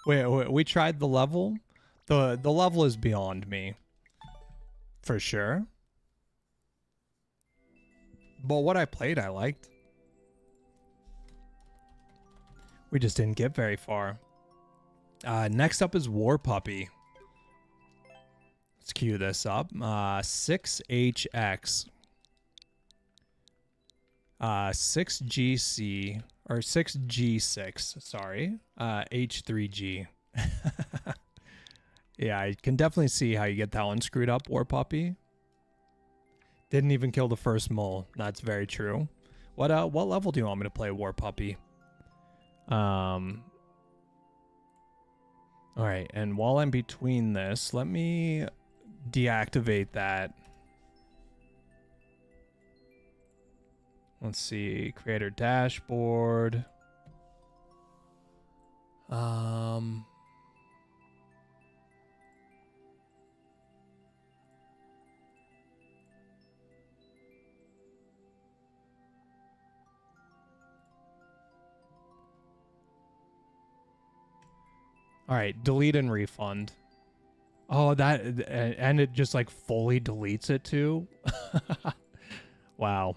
Wait, we tried the level. The level is beyond me. For sure. But what I played, I liked. We just didn't get very far. Next up is War Puppy. Let's cue this up. 6HX. 6GC. Or 6G6, sorry. H3G. Yeah, I can definitely see how you get that one screwed up, War Puppy. Didn't even kill the first mole. That's very true. What level do you want me to play War Puppy? Alright, and while I'm between this, let me deactivate that. Let's see, creator dashboard. All right, delete and refund. Oh, that, and it just like fully deletes it too. Wow.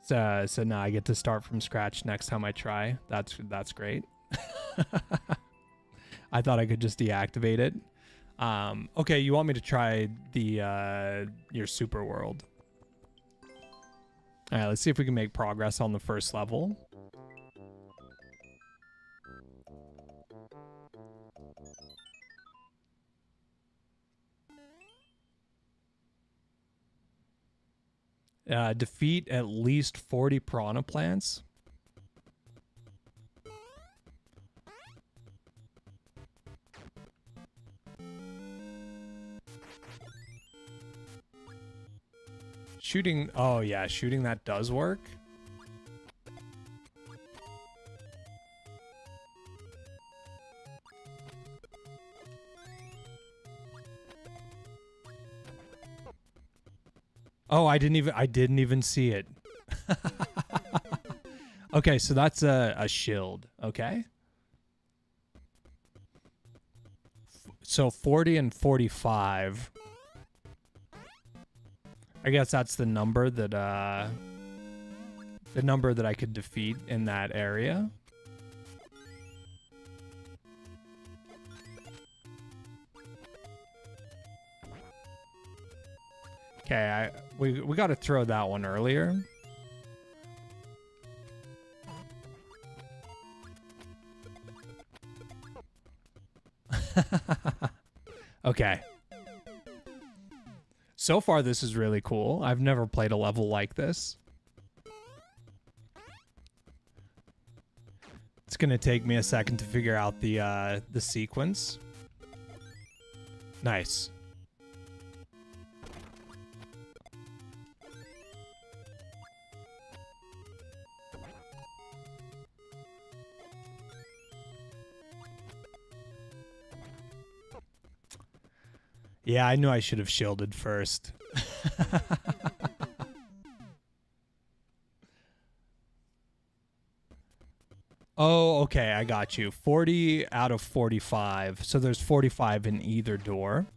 So now I get to start from scratch next time I try. That's great. I thought I could just deactivate it. Okay, you want me to try the your super world? All right, let's see if we can make progress on the first level. Defeat at least 40 piranha plants. Shooting, oh yeah, shooting that does work. Oh, I didn't even see it. Okay, so that's a shield, okay? So 40 and 45. I guess that's the number that I could defeat in that area. Okay, we got to throw that one earlier. Okay. So far, this is really cool. I've never played a level like this. It's gonna take me a second to figure out the sequence. Nice. Yeah, I knew I should have shielded first. Oh, okay, I got you. 40 out of 45. So there's 45 in either door.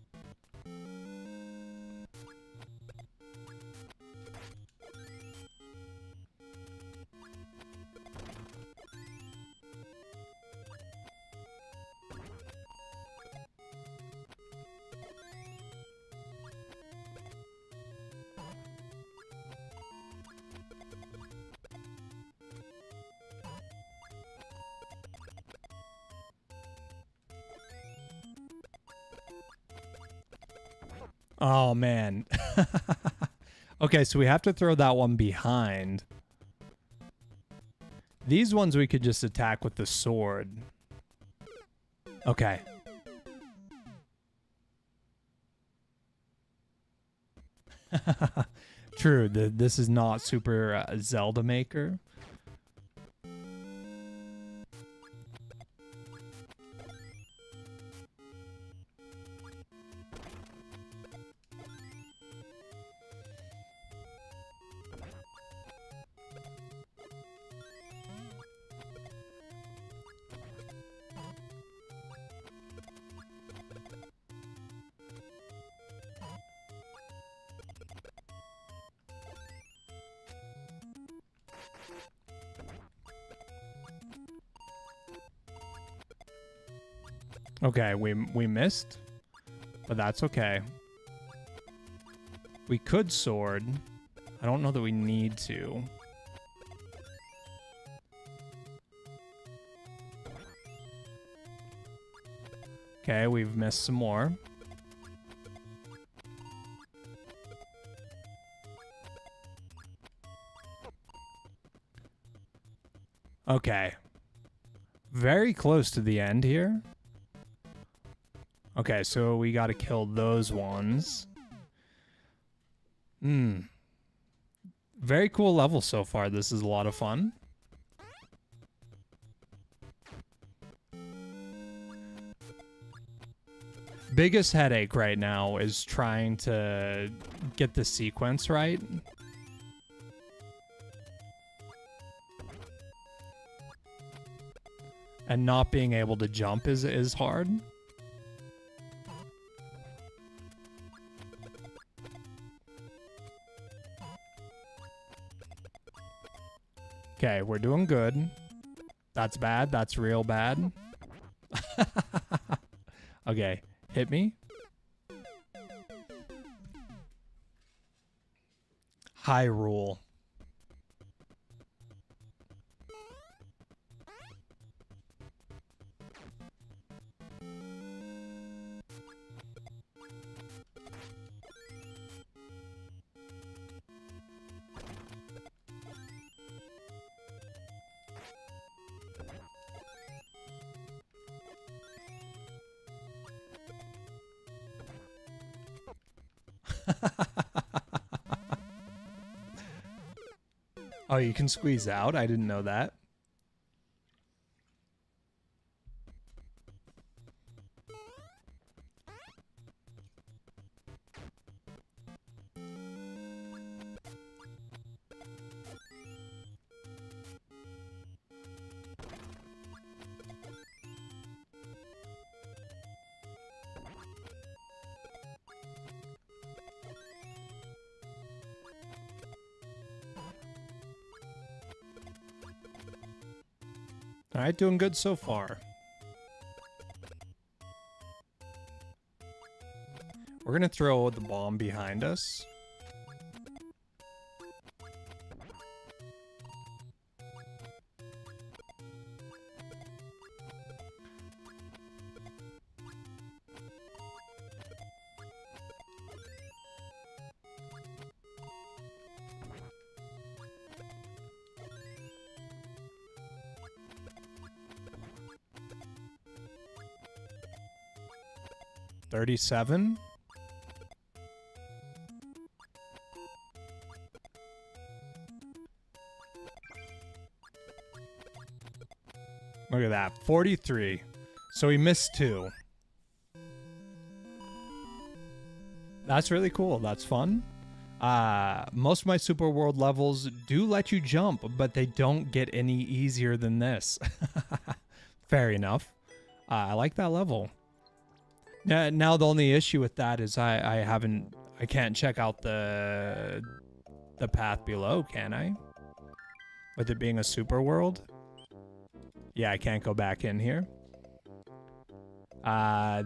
Oh, man. Okay, so we have to throw that one behind. These ones we could just attack with the sword. Okay. True, this is not super Zelda Maker. Okay, we missed, but that's okay. We could sword. I don't know that we need to. Okay, we've missed some more. Okay. Very close to the end here. Okay, so we gotta kill those ones. Very cool level so far. This is a lot of fun. Biggest headache right now is trying to get the sequence right. And not being able to jump is hard. Okay, we're doing good. That's bad. That's real bad. Okay, hit me. Hyrule. Oh, you can squeeze out? I didn't know that. All right, doing good so far. We're gonna throw the bomb behind us. $37. Look at that, 43. So we missed 2. That's really cool. That's fun. Most of my Super World levels do let you jump, but they don't get any easier than this. Fair enough. I like that level. Now the only issue with that is I can't check out the path below, can I? With it being a super world? Yeah, I can't go back in here.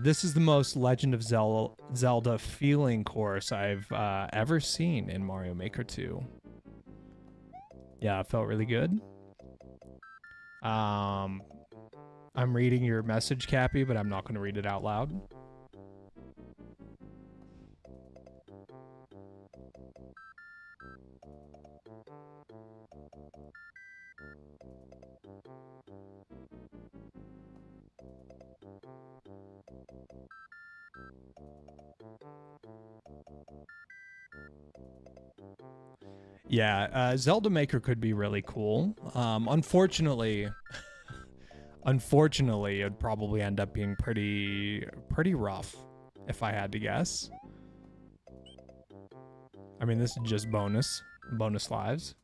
This is the most Legend of Zelda feeling course I've ever seen in Mario Maker 2. Yeah, it felt really good. I'm reading your message, Cappy, but I'm not going to read it out loud. Yeah, Zelda Maker could be really cool. Unfortunately, it'd probably end up being pretty rough, if I had to guess. I mean, this is just bonus lives.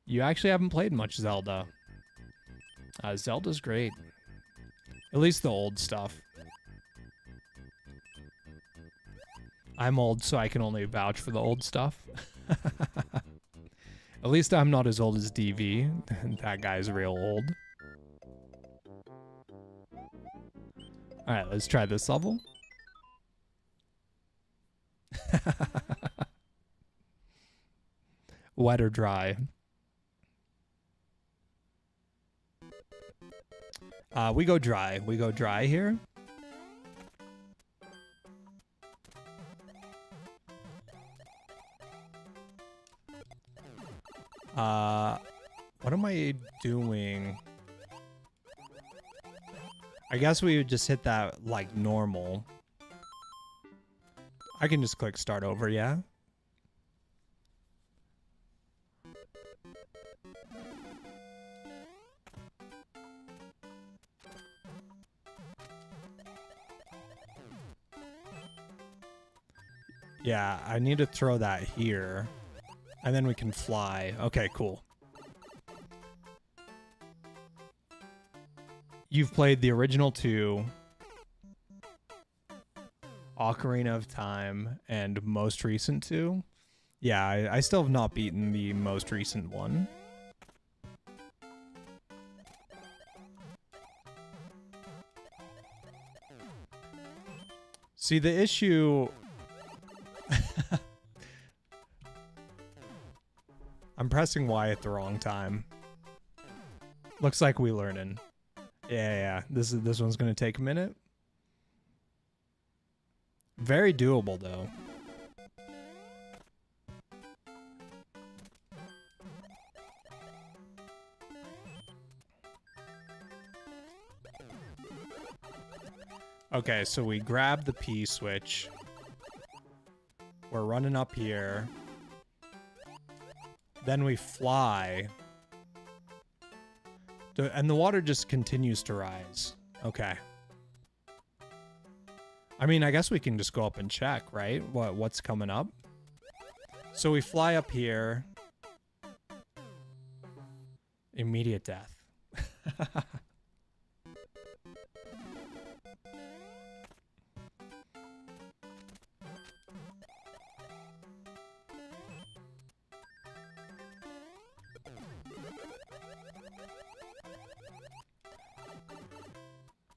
You actually haven't played much Zelda. Zelda's great. At least the old stuff. I'm old, so I can only vouch for the old stuff. At least I'm not as old as DV. That guy's real old. All right, let's try this level. Wet or dry? We go dry. We go dry here. What am I doing? I guess we would just hit that like normal. I can just click start over, yeah? Yeah, I need to throw that here. And then we can fly. Okay, cool. You've played the original 2, Ocarina of Time, and most recent 2. Yeah, I still have not beaten the most recent one. See, the issue... I'm pressing Y at the wrong time. Looks like we learning. Yeah. This one's gonna take a minute. Very doable though. Okay, so we grab the P switch. We're running up here. Then we fly. And the water just continues to rise. Okay. I mean, I guess we can just go up and check, right? What's coming up? So we fly up here. Immediate death.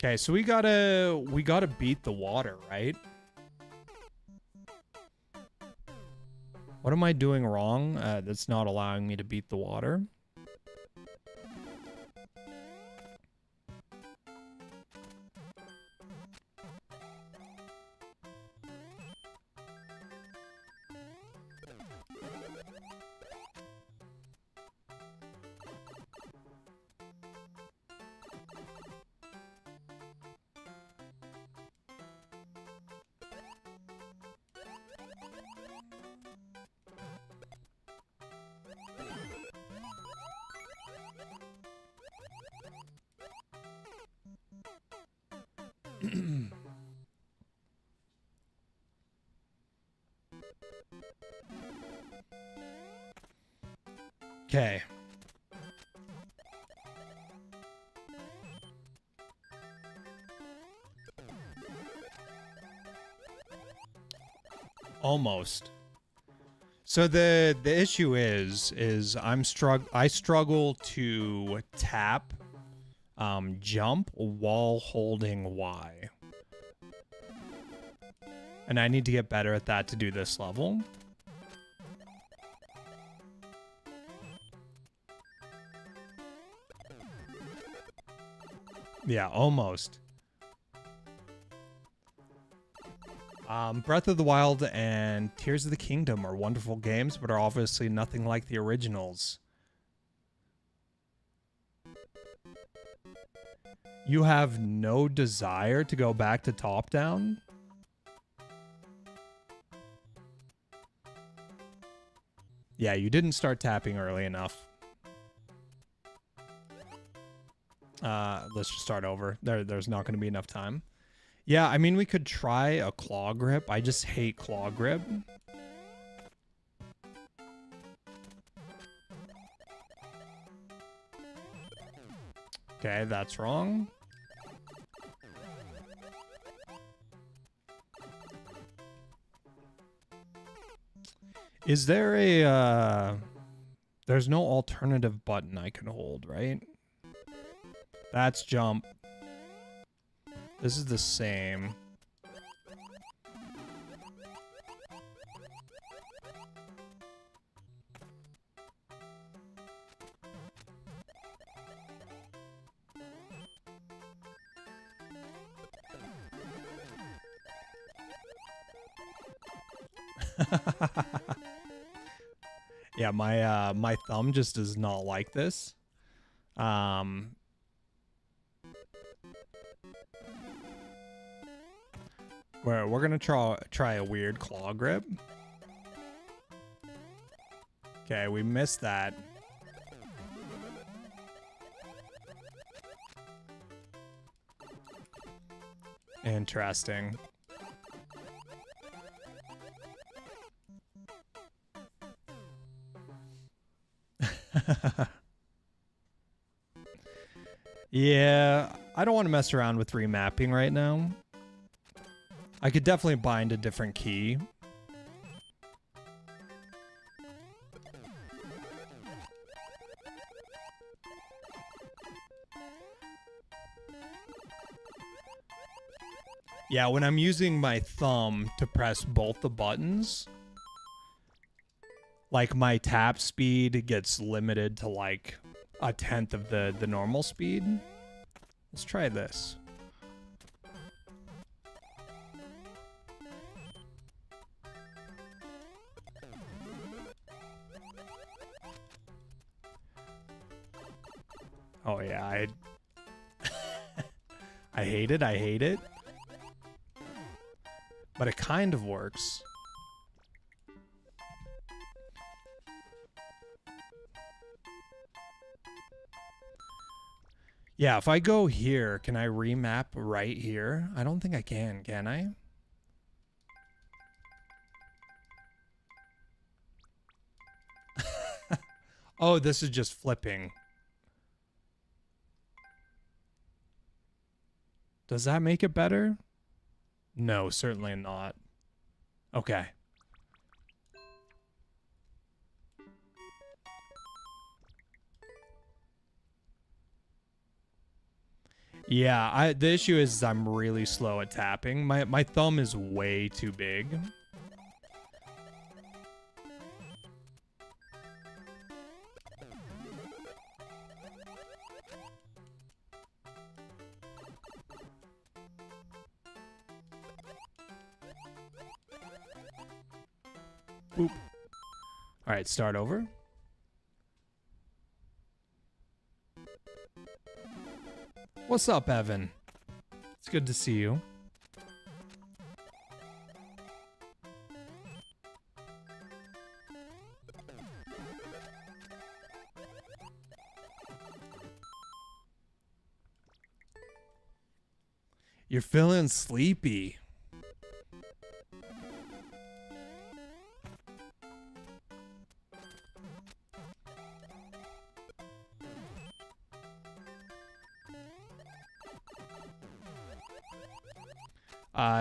Okay, so we gotta beat the water, right? What am I doing wrong that's not allowing me to beat the water? Okay. Almost. So the issue is I struggle to tap jump while holding Y. And I need to get better at that to do this level. Yeah, almost. Breath of the Wild and Tears of the Kingdom are wonderful games, but are obviously nothing like the originals. You have no desire to go back to top-down? Yeah, you didn't start tapping early enough. Let's just start over. There's not going to be enough time. Yeah, I mean, we could try a claw grip. I just hate claw grip. Okay, that's wrong. Is there a... There's no alternative button I can hold, right? That's jump. This is the same. Yeah, my thumb just does not like this. We're gonna try a weird claw grip. Okay, we missed that. Interesting. Yeah, I don't want to mess around with remapping right now. I could definitely bind a different key. Yeah, when I'm using my thumb to press both the buttons, like my tap speed gets limited to like a tenth of the normal speed. Let's try this. Oh yeah, I hate it, I hate it. But it kind of works. Yeah, if I go here, can I remap right here? I don't think I can I? Oh, this is just flipping. Does that make it better? No, certainly not. Okay. Yeah, the issue is I'm really slow at tapping. My thumb is way too big. Boop. All right, start over. What's up, Evan? It's good to see you. You're feeling sleepy.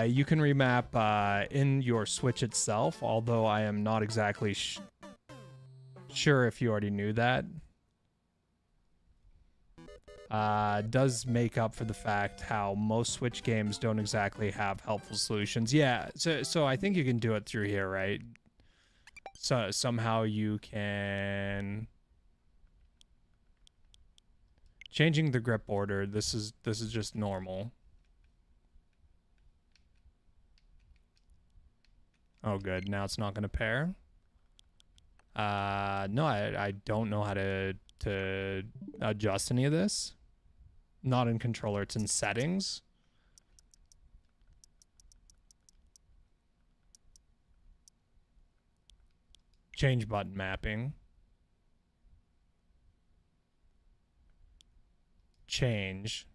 You can remap in your Switch itself, although I am not exactly sure if you already knew that. Does make up for the fact how most Switch games don't exactly have helpful solutions. Yeah, so I think you can do it through here, right? So somehow you can changing the grip order. This is just normal. Oh, good. Now it's not going to pair. No, I don't know how to adjust any of this. Not in controller, it's in settings. Change button mapping. Change.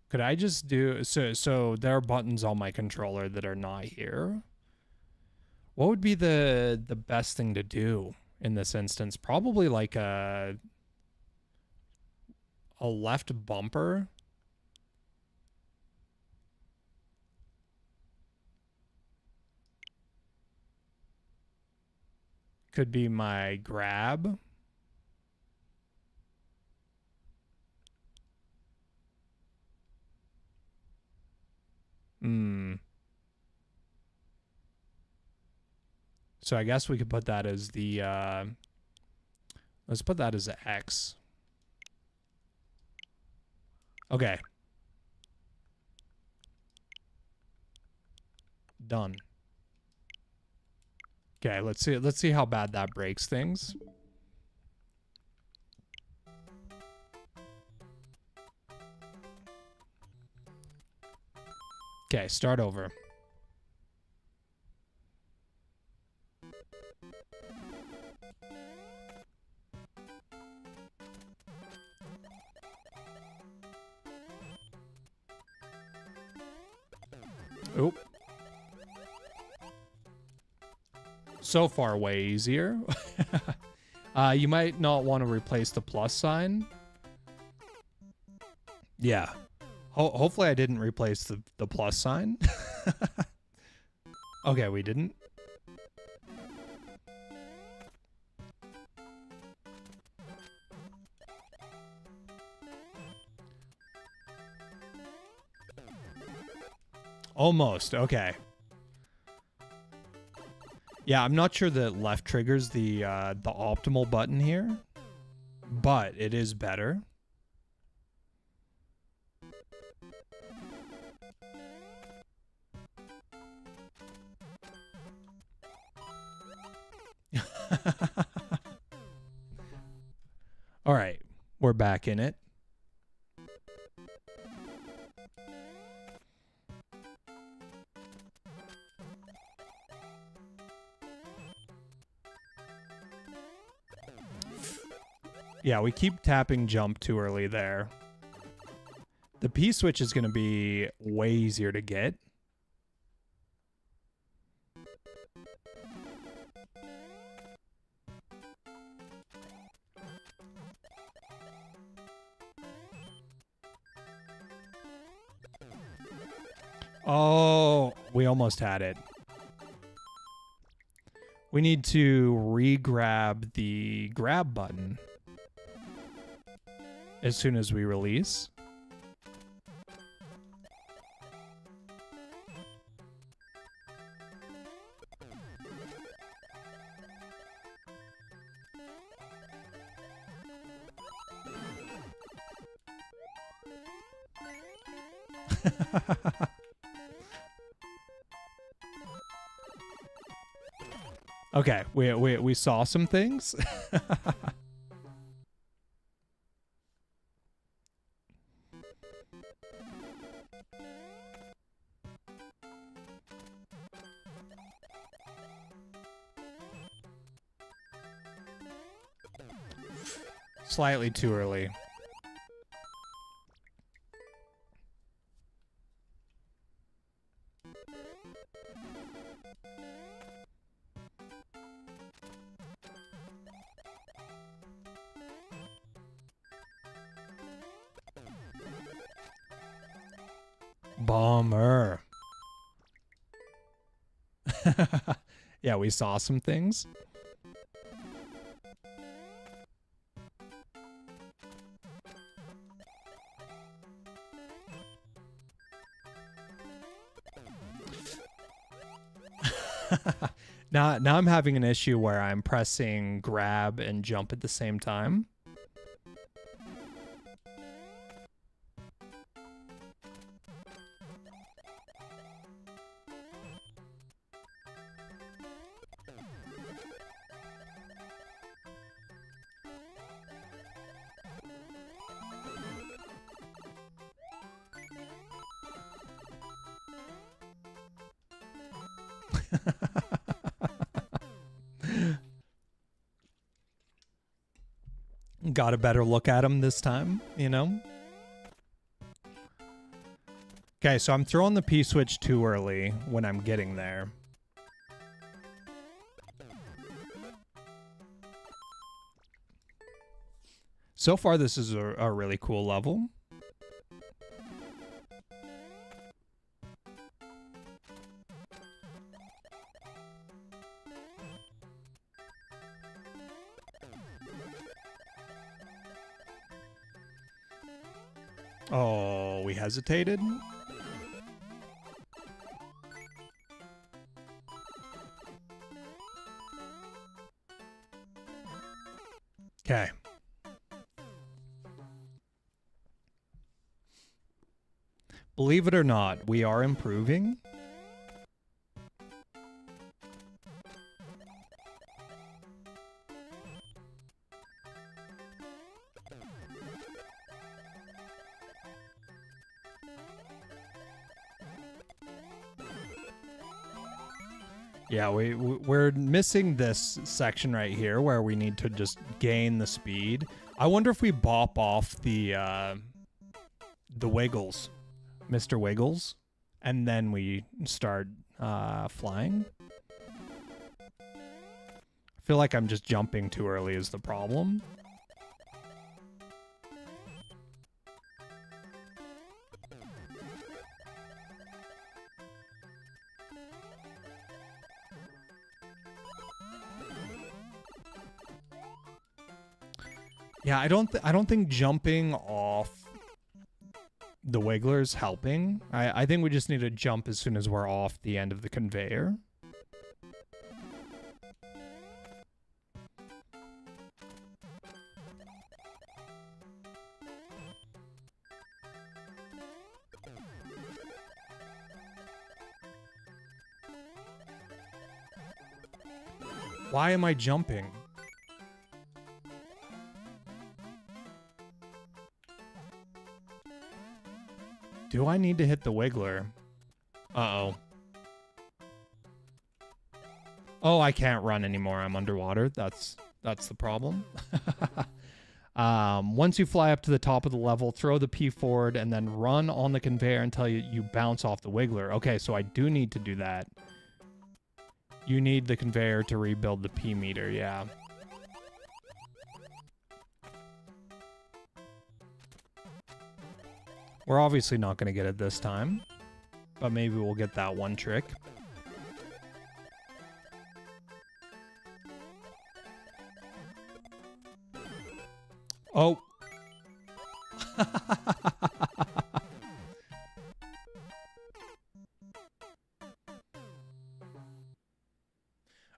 Could I just do so there are buttons on my controller that are not here. What would be the best thing to do in this instance? Probably like a left bumper. Could be my grab. Hmm. So I guess we could put that as the, let's put that as X. Okay. Done. Okay, let's see how bad that breaks things. Okay, start over. Oop. So far, way easier. You might not want to replace the plus sign. Yeah. Hopefully I didn't replace the plus sign. Okay, we didn't. Almost. Okay. Yeah, I'm not sure that left triggers the optimal button here, but it is better. All right, we're back in it. Yeah, we keep tapping jump too early there. The P-switch is going to be way easier to get. Oh, we almost had it. We need to re-grab the grab button as soon as we release. Okay, we saw some things. Slightly too early. Bummer. Yeah, we saw some things. Now I'm having an issue where I'm pressing grab and jump at the same time. Got a better look at him this time, you know? Okay, so I'm throwing the P-switch too early when I'm getting there. So far, this is a really cool level. Oh, we hesitated? Okay. Believe it or not, we are improving. Yeah, we're missing this section right here where we need to just gain the speed. I wonder if we bop off the Wiggles, Mr. Wiggles, and then we start flying. I feel like I'm just jumping too early is the problem. Yeah, I don't think jumping off the Wiggler's helping. I think we just need to jump as soon as we're off the end of the conveyor. Why am I jumping? Do I need to hit the Wiggler? Uh-oh. Oh, I can't run anymore. I'm underwater. That's the problem. Once you fly up to the top of the level, throw the P forward and then run on the conveyor until you bounce off the Wiggler. Okay, so I do need to do that. You need the conveyor to rebuild the P meter, yeah. We're obviously not going to get it this time, but maybe we'll get that one trick. Oh.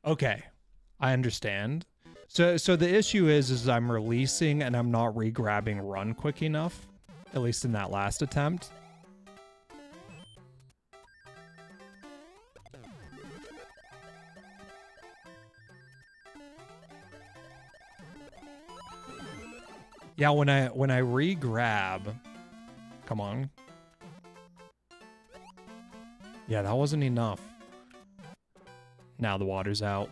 Okay, I understand. So the issue is I'm releasing and I'm not re-grabbing run quick enough. At least in that last attempt. Yeah, when I re-grab, come on. Yeah, that wasn't enough. Now the water's out.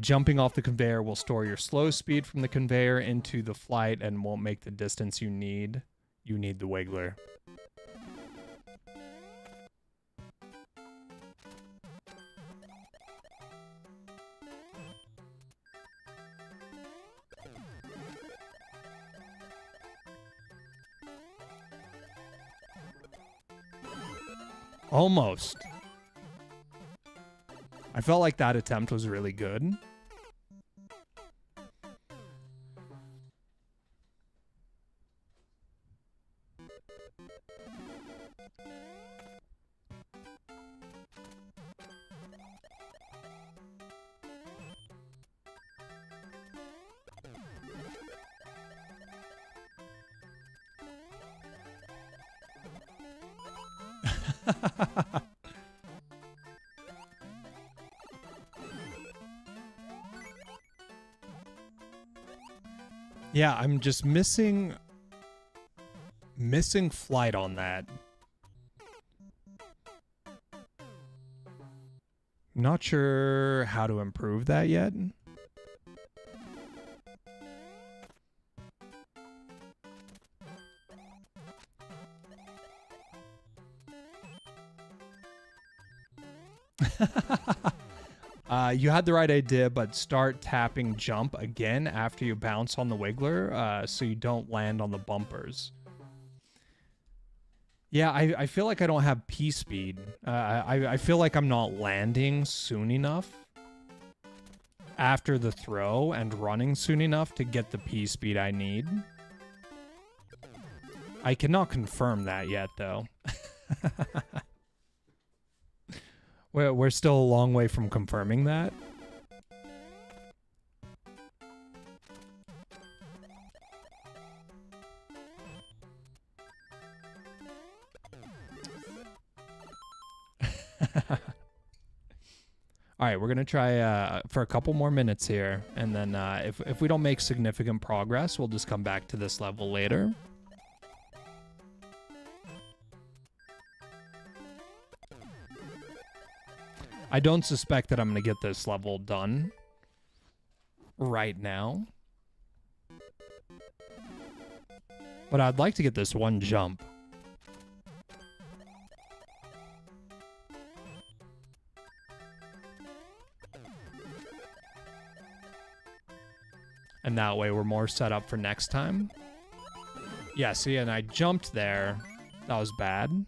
Jumping off the conveyor will store your slow speed from the conveyor into the flight and won't make the distance you need. You need the Wiggler. Almost. I felt like that attempt was really good. Yeah, I'm just missing flight on that. Not sure how to improve that yet. You had the right idea, but start tapping jump again after you bounce on the Wiggler, so you don't land on the bumpers. Yeah, I feel like I don't have P speed. I feel like I'm not landing soon enough after the throw and running soon enough to get the P speed I need. I cannot confirm that yet, though. We're still a long way from confirming that. All right, we're gonna try for a couple more minutes here, and then if we don't make significant progress, we'll just come back to this level later. I don't suspect that I'm gonna get this level done right now, but I'd like to get this one jump. And that way we're more set up for next time. Yeah, see, and I jumped there. That was bad.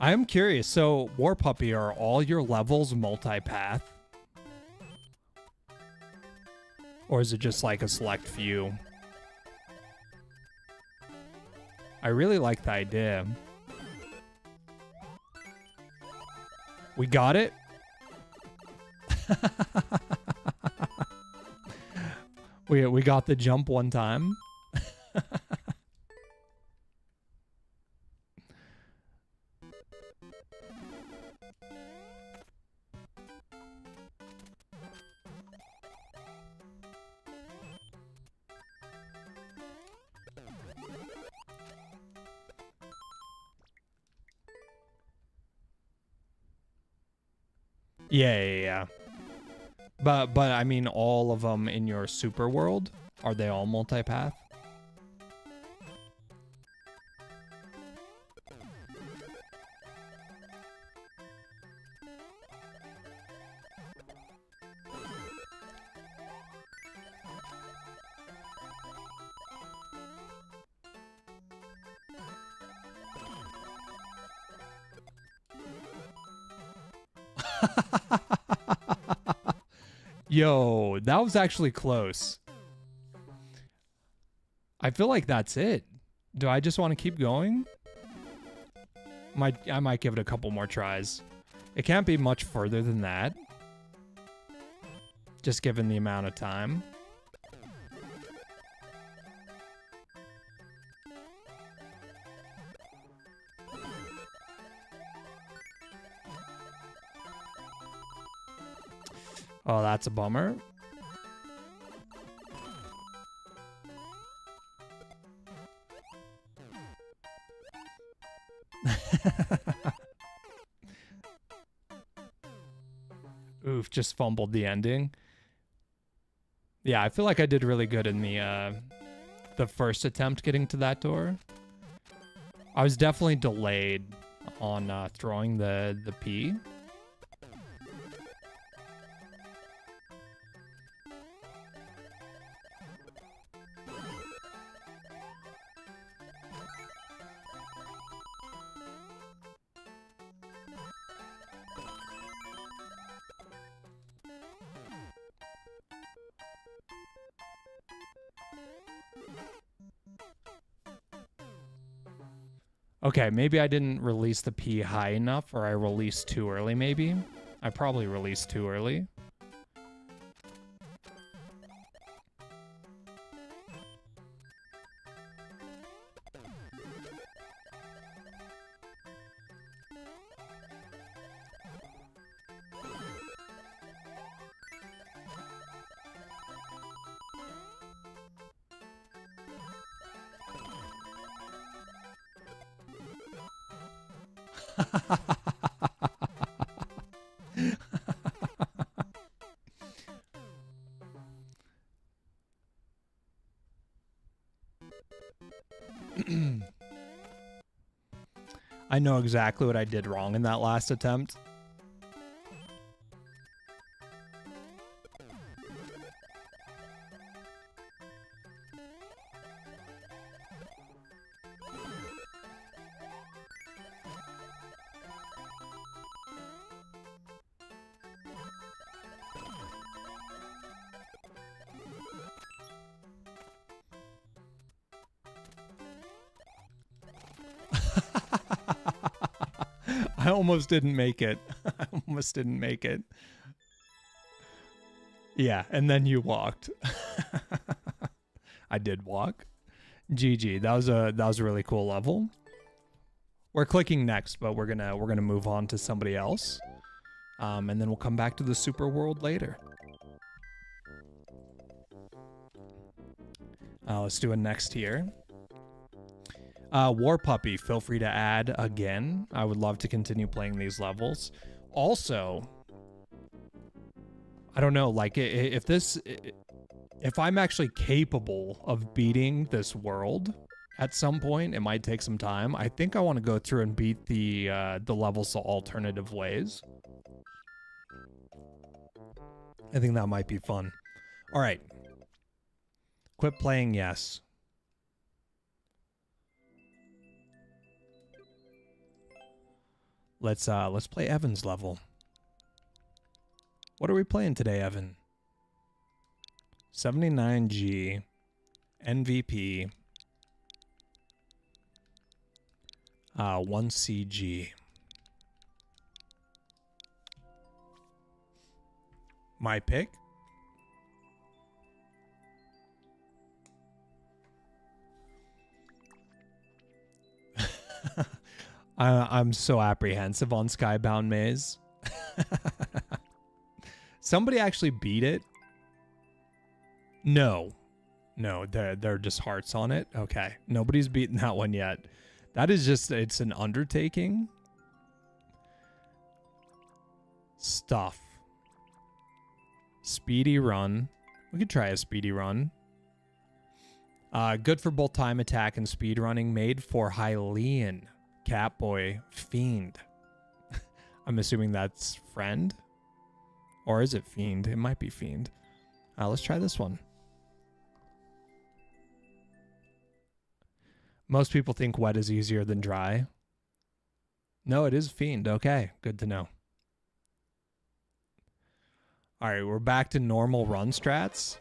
I am curious. So, War Puppy, are all your levels multi-path? Or is it just like a select few? I really like the idea. We got it? we got the jump one time. Yeah. But I mean, all of them in your super world, are they all multi-path? Yo, that was actually close. I feel like that's it. Do I just want to keep going? I might give it a couple more tries. It can't be much further than that. Just given the amount of time. Oh, that's a bummer. Oof, just fumbled the ending. Yeah, I feel like I did really good in the first attempt getting to that door. I was definitely delayed on throwing the P. Okay, maybe I didn't release the P high enough, or I released too early, maybe. I probably released too early. I know exactly what I did wrong in that last attempt. I almost didn't make it. I almost didn't make it. Yeah, and then you walked. I did walk. GG. That was a really cool level. We're clicking next, but we're gonna move on to somebody else. And then we'll come back to the super world later. Let's do a next here. War Puppy, feel free to add again. I would love to continue playing these levels. Also, I don't know, like if I'm actually capable of beating this world at some point, it might take some time. I think I want to go through and beat the levels the alternative ways. I think that might be fun. All right. Quit playing, yes. Let's play Evan's level. What are we playing today, Evan? 79G, MVP, 1CG. My pick? I'm so apprehensive on Skybound Maze. Somebody actually beat it? No, they're just hearts on it. Okay, nobody's beaten that one yet. That is just, it's an undertaking. Stuff. Speedy run. We could try a speedy run. Good for both time attack and speed running. Made for Hylian. Catboy Fiend. I'm assuming that's friend. Or is it Fiend? It might be Fiend. Let's try this one. Most people think wet is easier than dry. No, it is Fiend. Okay, good to know. All right, we're back to normal run strats.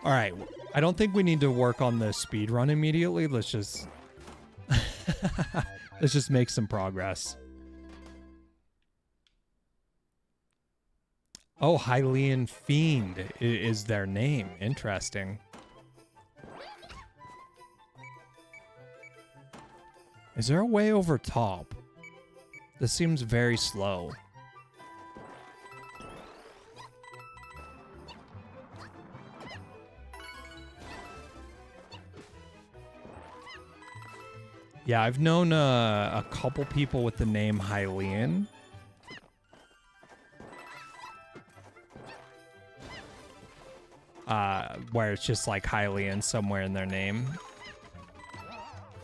All right, I don't think we need to work on the speed run immediately. Let's just let's just make some progress. Oh, Hylian Fiend is their name. Interesting. Is there a way over top? This seems very slow. Yeah, I've known a couple people with the name Hylian. Where it's just like Hylian somewhere in their name.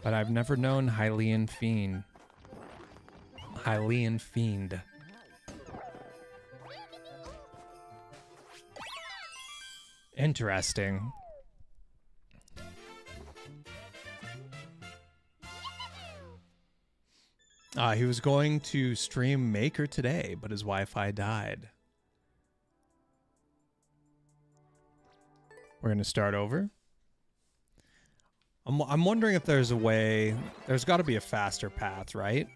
But I've never known Hylian Fiend. Hylian Fiend. Interesting. He was going to stream Maker today, but his Wi-Fi died. We're going to start over. I'm wondering if there's a way. There's got to be a faster path, right?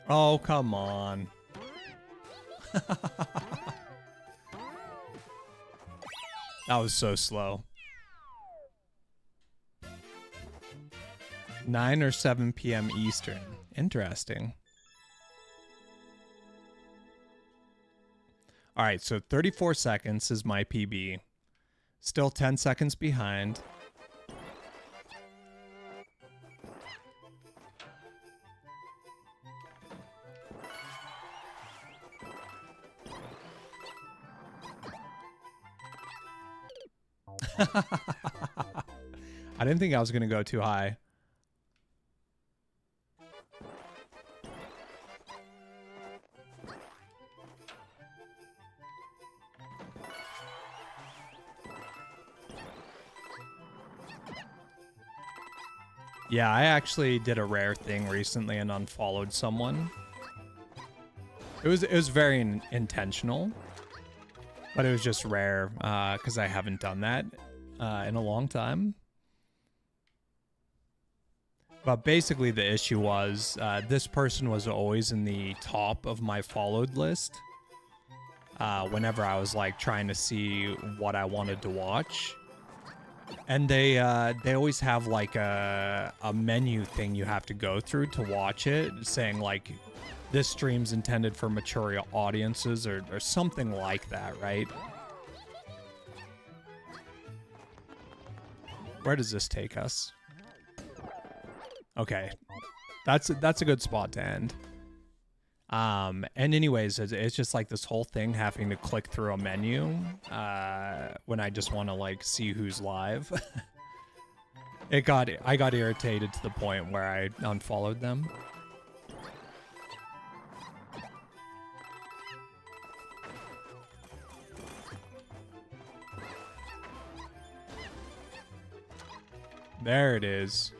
Oh, come on. That was so slow. 9 or 7 p.m. Eastern. Interesting. All right, so 34 seconds is my PB. Still 10 seconds behind. I didn't think I was going to go too high. Yeah, I actually did a rare thing recently and unfollowed someone. It was very intentional, but it was just rare because I haven't done that in a long time. But basically the issue was this person was always in the top of my followed list whenever I was like trying to see what I wanted to watch. And they always have like a menu thing you have to go through to watch it, saying like this stream's intended for mature audiences or something like that, right? Where does this take us? Okay, that's a good spot to end. And anyways, it's just like this whole thing having to click through a menu when I just want to like see who's live. I got irritated to the point where I unfollowed them. There it is.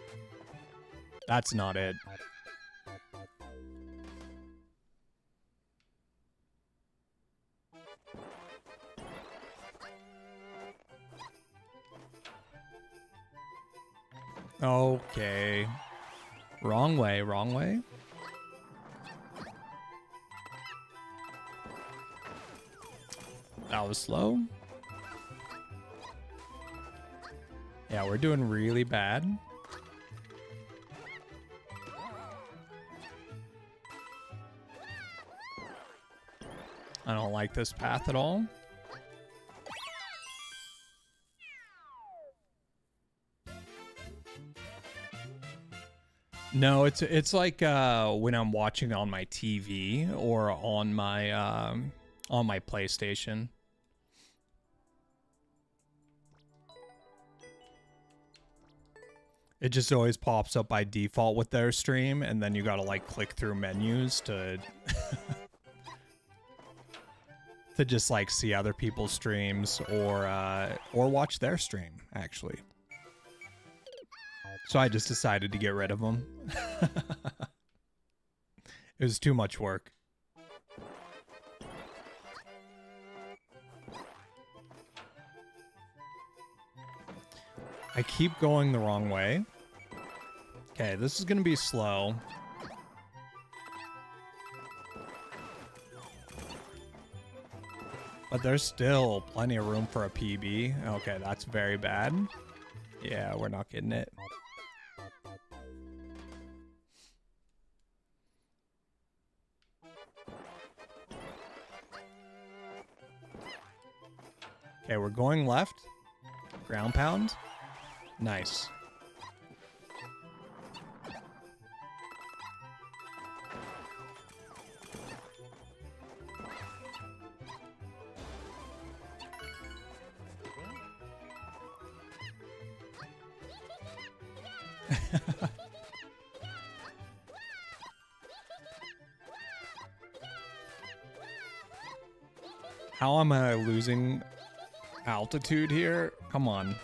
That's not it. Okay. Wrong way, wrong way. That was slow. Yeah, we're doing really bad. I don't like this path at all. No, it's like when I'm watching on my TV or on my PlayStation. It just always pops up by default with their stream, and then you gotta like click through menus to to just like see other people's streams or watch their stream actually. So I just decided to get rid of them. It was too much work. I keep going the wrong way. Okay, this is gonna be slow. But there's still plenty of room for a PB. Okay, that's very bad. Yeah, we're not getting it. Okay, we're going left. Ground pound. Nice. How am I losing altitude here? Come on.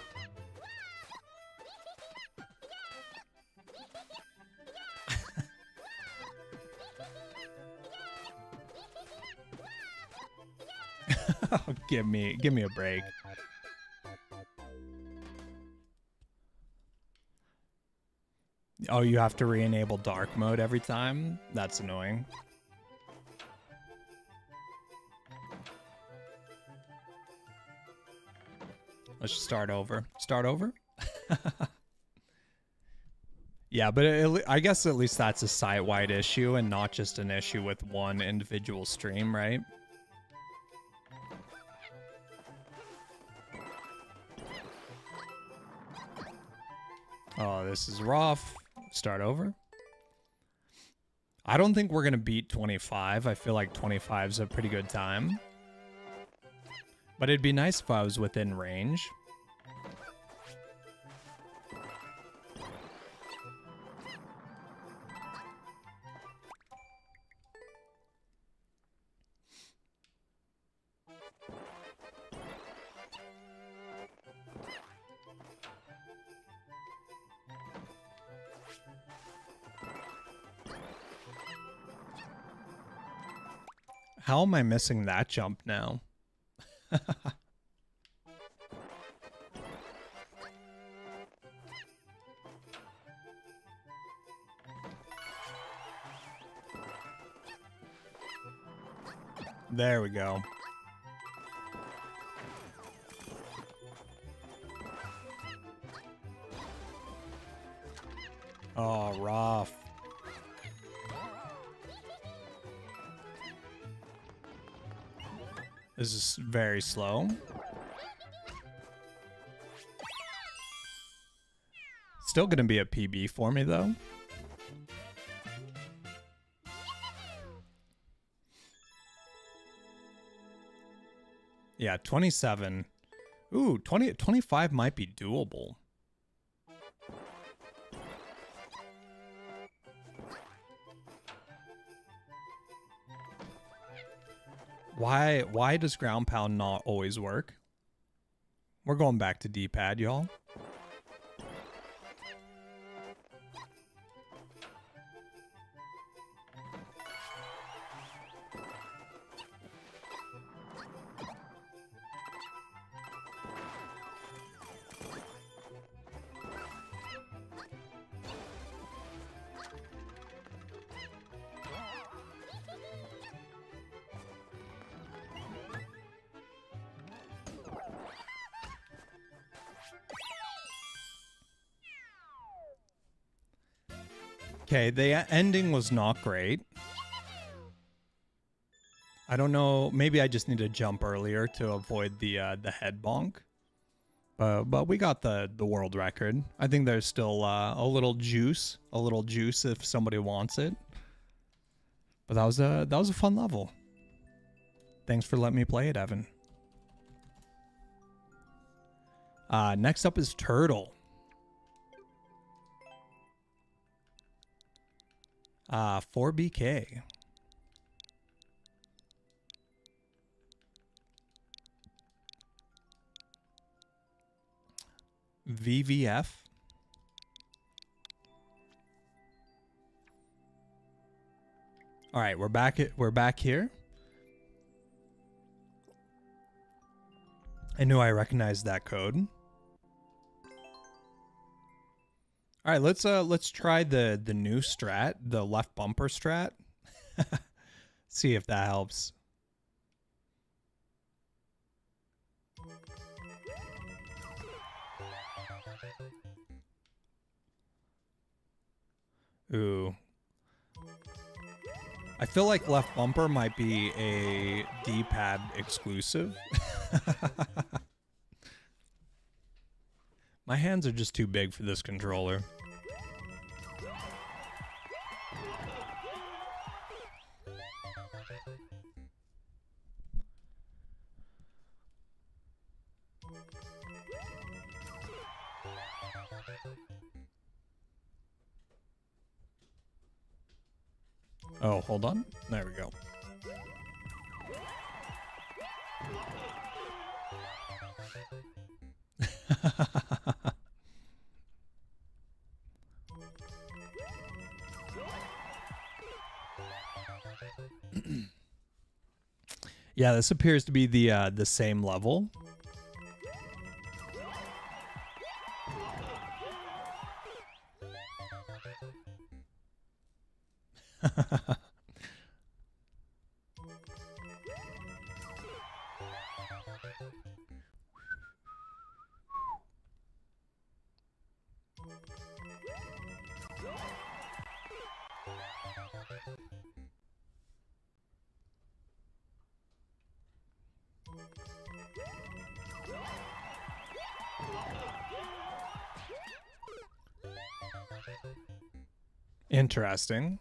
Give me a break. Oh, you have to re-enable dark mode every time? That's annoying. Let's just start over. Start over? Yeah, but I guess at least that's a site-wide issue and not just an issue with one individual stream, right? Oh, this is rough. Start over. I don't think we're going to beat 25. I feel like 25 is a pretty good time. But it'd be nice if I was within range. How am I missing that jump now? There we go. Oh, rough. This is very slow. Still gonna be a PB for me though. Yeah, 27. Ooh, 25 might be doable. Why does ground pound not always work? We're going back to D-pad, y'all. Okay, the ending was not great. I don't know. Maybe I just need to jump earlier to avoid the head bonk. But we got the world record. I think there's still a little juice if somebody wants it. But that was a fun level. Thanks for letting me play it, Evan. Next up is Turtle. 4BK. VVF. All right, we're back here. I knew I recognized that code. All right, let's try the new strat, the left bumper strat. See if that helps. Ooh. I feel like left bumper might be a D-pad exclusive. My hands are just too big for this controller. Oh, hold on. There we go. Yeah, this appears to be the same level. Interesting.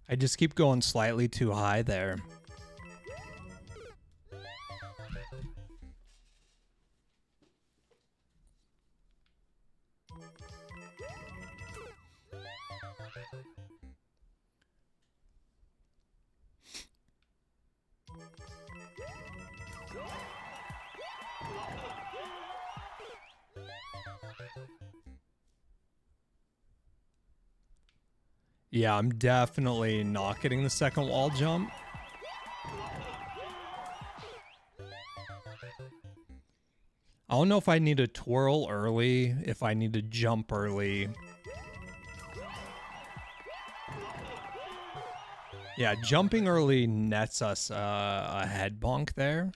I just keep going slightly too high there. Yeah, I'm definitely not getting the second wall jump. I don't know if I need to twirl early, if I need to jump early. Yeah, jumping early nets us a head bonk there.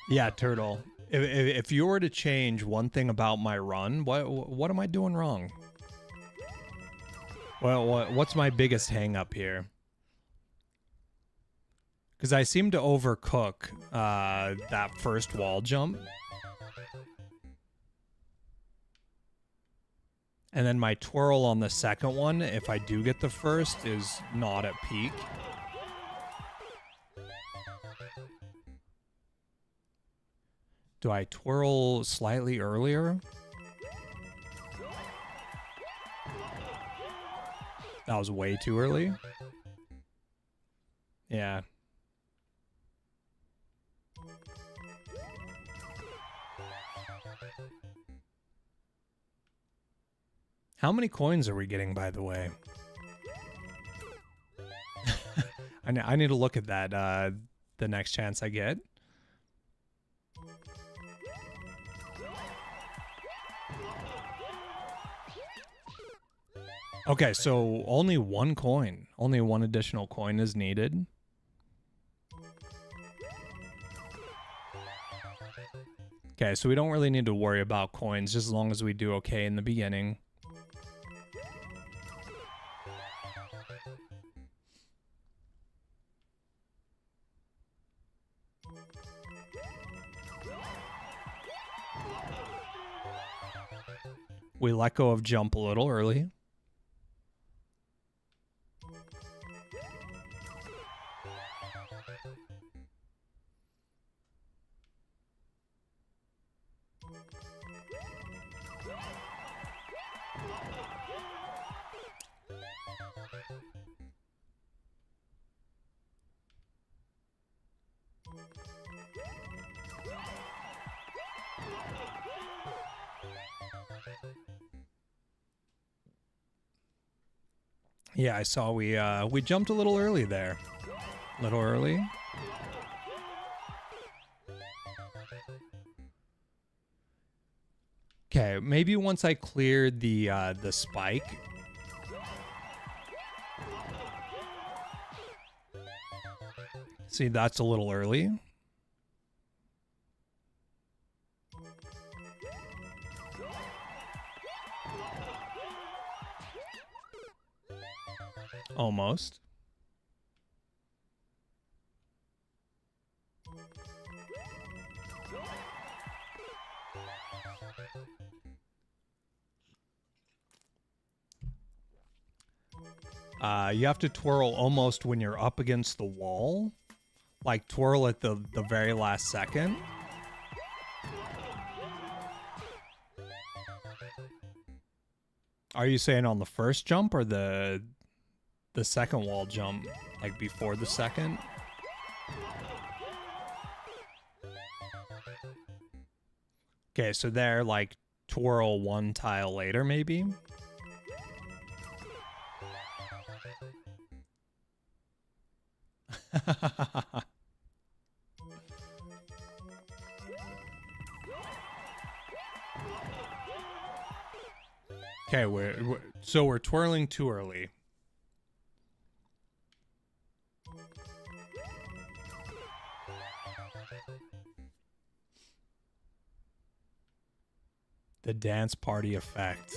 Yeah, Turtle. If you were to change one thing about my run, what am I doing wrong? Well, what's my biggest hang up here? Because I seem to overcook that first wall jump. And then my twirl on the second one, if I do get the first, is not at peak. Do I twirl slightly earlier? That was way too early. Yeah. How many coins are we getting, by the way? I need to look at that the next chance I get. Okay, so only one coin. Only one additional coin is needed. Okay, so we don't really need to worry about coins, just as long as we do okay in the beginning. We let go of jump a little early. Yeah, I saw we jumped a little early there. A little early. Okay, maybe once I cleared the spike. See, that's a little early. Almost. You have to twirl almost when you're up against the wall. Like twirl at the very last second. Are you saying on the first jump or the second wall jump? Like before the second? Okay, so there, like, twirl one tile later, maybe? Okay, so we're twirling too early. The dance party effect.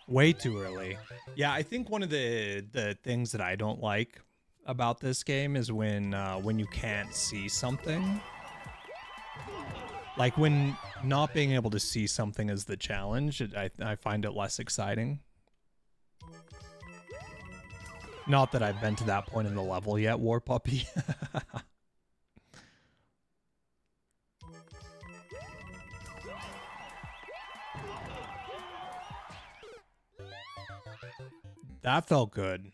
Way too early. Yeah, I think one of the things that I don't like about this game is when you can't see something. Like when not being able to see something is the challenge, I find it less exciting. Not that I've been to that point in the level yet, War Puppy. That felt good.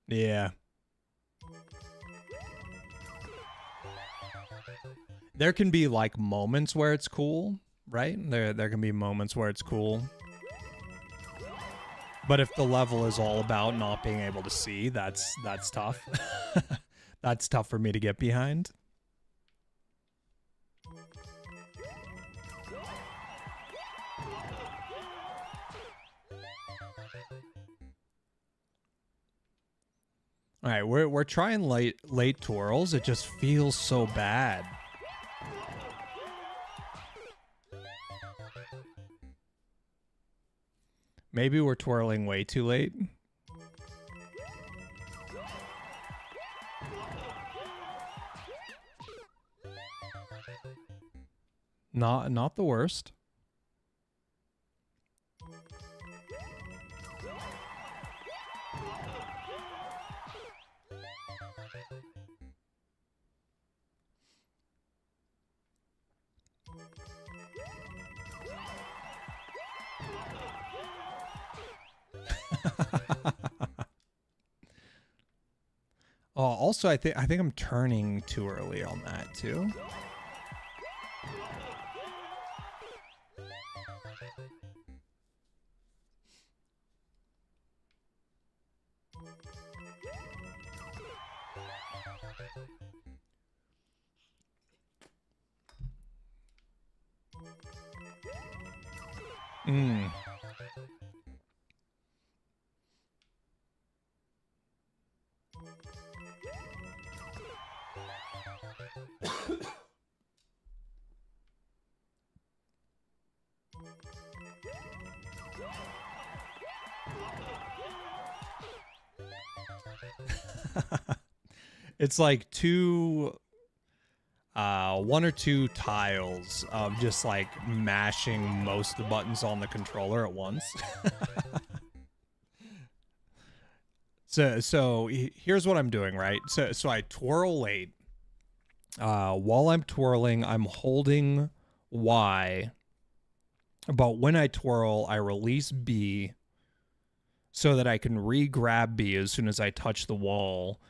Yeah. There can be like moments where it's cool, right? There can be moments where it's cool. But if the level is all about not being able to see, that's tough. That's tough for me to get behind. All right, we're trying late twirls. It just feels so bad. Maybe we're twirling way too late. Not the worst. Oh, also I think I'm turning too early on that too. Mm. It's like one or two tiles of just like mashing most of the buttons on the controller at once. So here's what I'm doing, right? So I twirl late. While I'm twirling, I'm holding Y. But when I twirl, I release B so that I can re-grab B as soon as I touch the wall.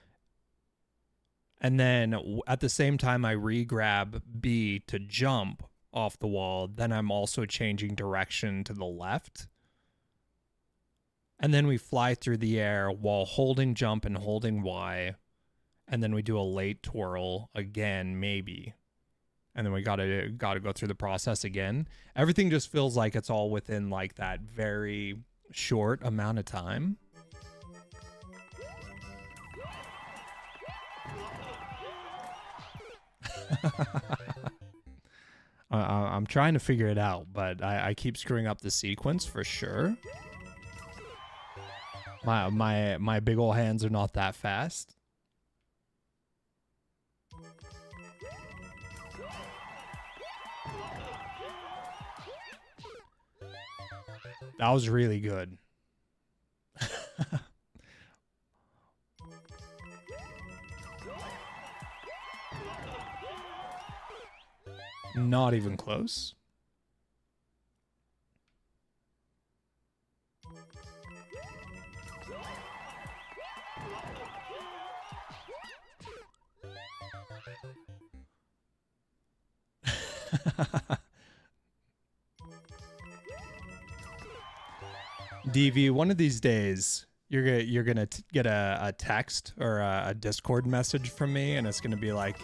And then at the same time I re-grab B to jump off the wall, then I'm also changing direction to the left. And then we fly through the air while holding jump and holding Y. And then we do a late twirl again, maybe. And then we gotta go through the process again. Everything just feels like it's all within like that very short amount of time. I'm trying to figure it out, but I keep screwing up the sequence for sure. My big ol' hands are not that fast. That was really good. Not even close. DV, one of these days you're gonna get a text or a Discord message from me, and it's gonna be like,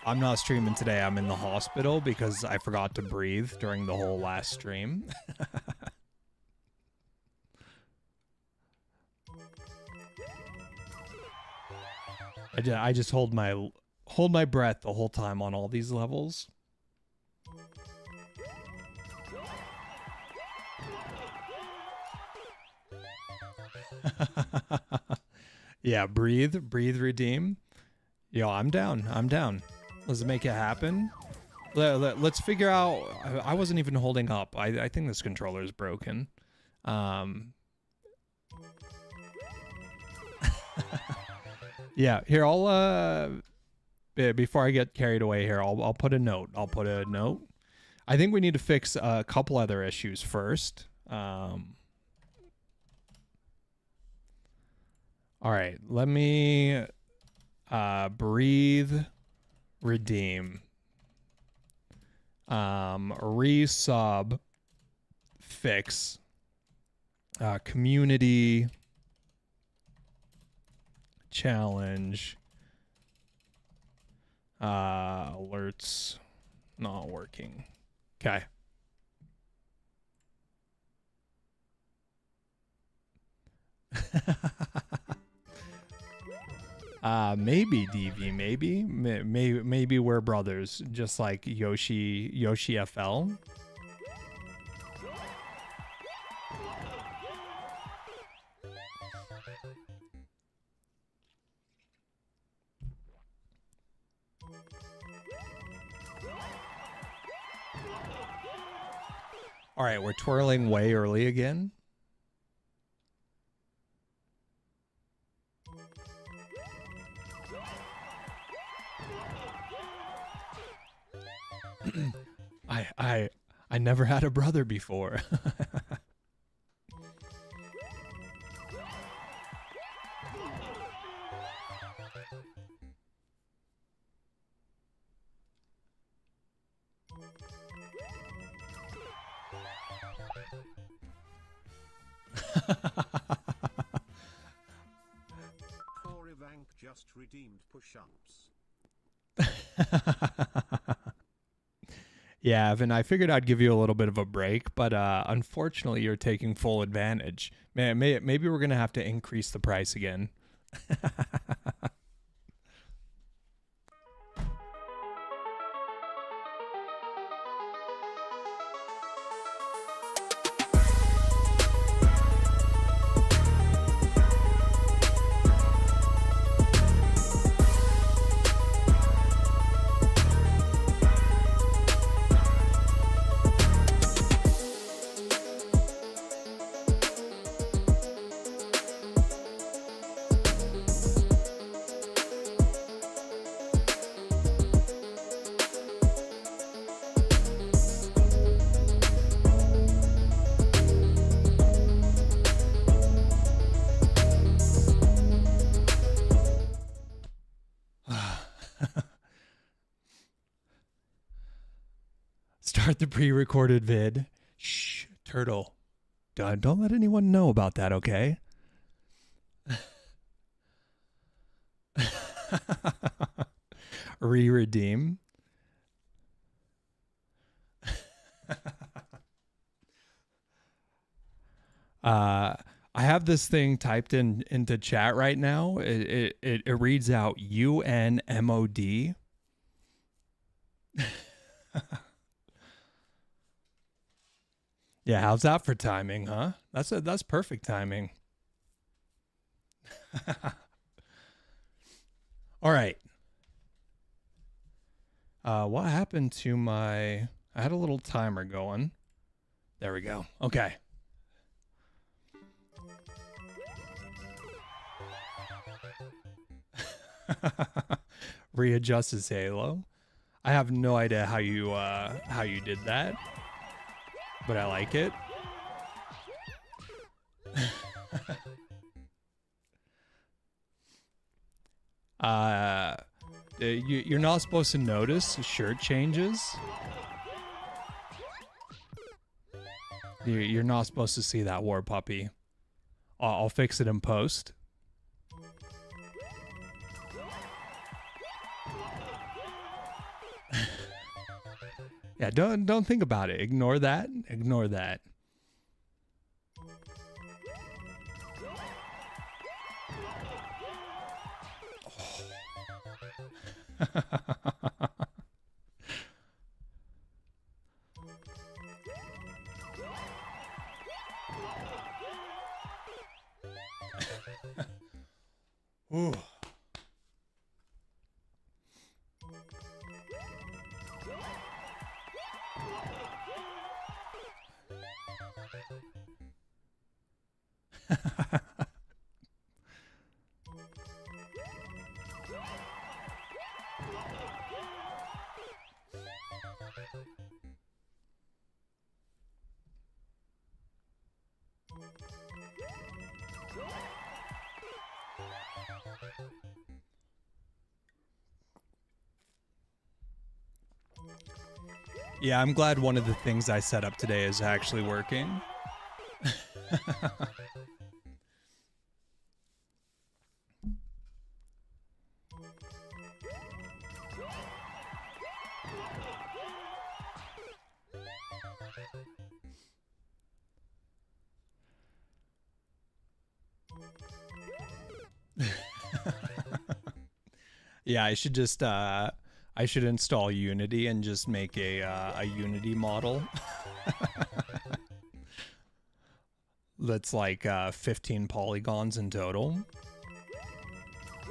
I'm not streaming today. I'm in the hospital because I forgot to breathe during the whole last stream. I just hold my breath the whole time on all these levels. Yeah, breathe, redeem. Yo, I'm down. Let's make it happen. Let's figure out. I wasn't even holding up. I think this controller is broken. Yeah, here I'll before I get carried away here, I'll put a note. I think we need to fix a couple other issues first. All right, let me breathe, redeem, resub, fix, community, challenge, alerts, not working. Okay. Maybe DV, maybe we're brothers, just like Yoshi FL. All right, we're twirling way early again. I never had a brother before. Ivank just redeemed push-ups. Yeah, Evan, I figured I'd give you a little bit of a break, but unfortunately you're taking full advantage. Maybe we're going to have to increase the price again. Start the pre-recorded vid. Shh, turtle. Don't let anyone know about that, okay? Redeem. I have this thing typed into chat right now. It reads out UNMOD. Yeah, how's that for timing, huh? That's perfect timing. All right. What happened to my... I had a little timer going. There we go. Okay. Readjust his halo. I have no idea how you did that, but I like it. You're not supposed to notice shirt changes. You're not supposed to see that, War Puppy. I'll fix it in post. Yeah, don't think about it. Ignore that. Ignore that. Ooh. Yeah, I'm glad one of the things I set up today is actually working. Yeah, I should just I should install Unity and just make a Unity model. That's like 15 polygons in total.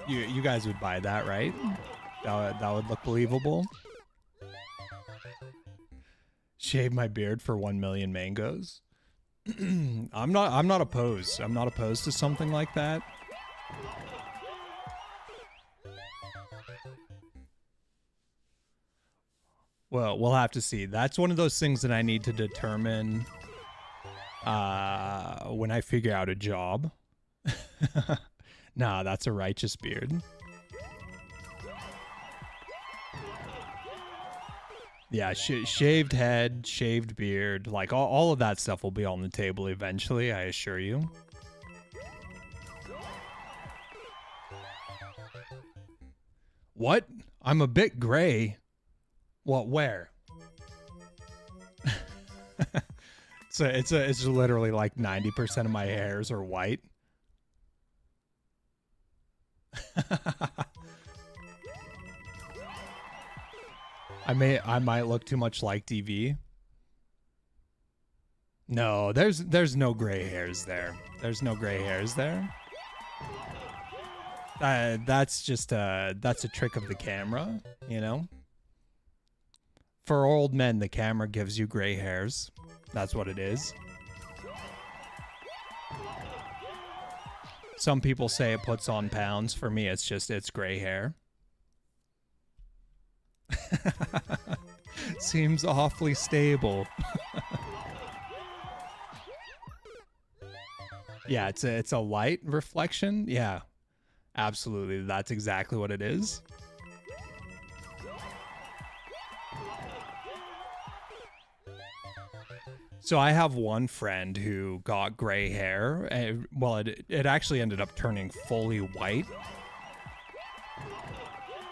You guys would buy that, right? That would look believable. Shave my beard for 1 million mangoes. I'm not opposed. I'm not opposed to something like that. Well, we'll have to see. That's one of those things that I need to determine when I figure out a job. Nah, that's a righteous beard. Yeah, shaved head, shaved beard, like all of that stuff will be on the table eventually, I assure you. What? I'm a bit gray. What? Where? So it's literally like 90% of my hairs are white. I might look too much like DV. No, there's no gray hairs there. There's no gray hairs there. That's just that's a trick of the camera, you know? For old men, the camera gives you gray hairs. That's what it is. Some people say it puts on pounds. For me, it's gray hair. Seems awfully stable. Yeah, it's a light reflection. Yeah, absolutely. That's exactly what it is. So I have one friend who got gray hair. Well, it actually ended up turning fully white.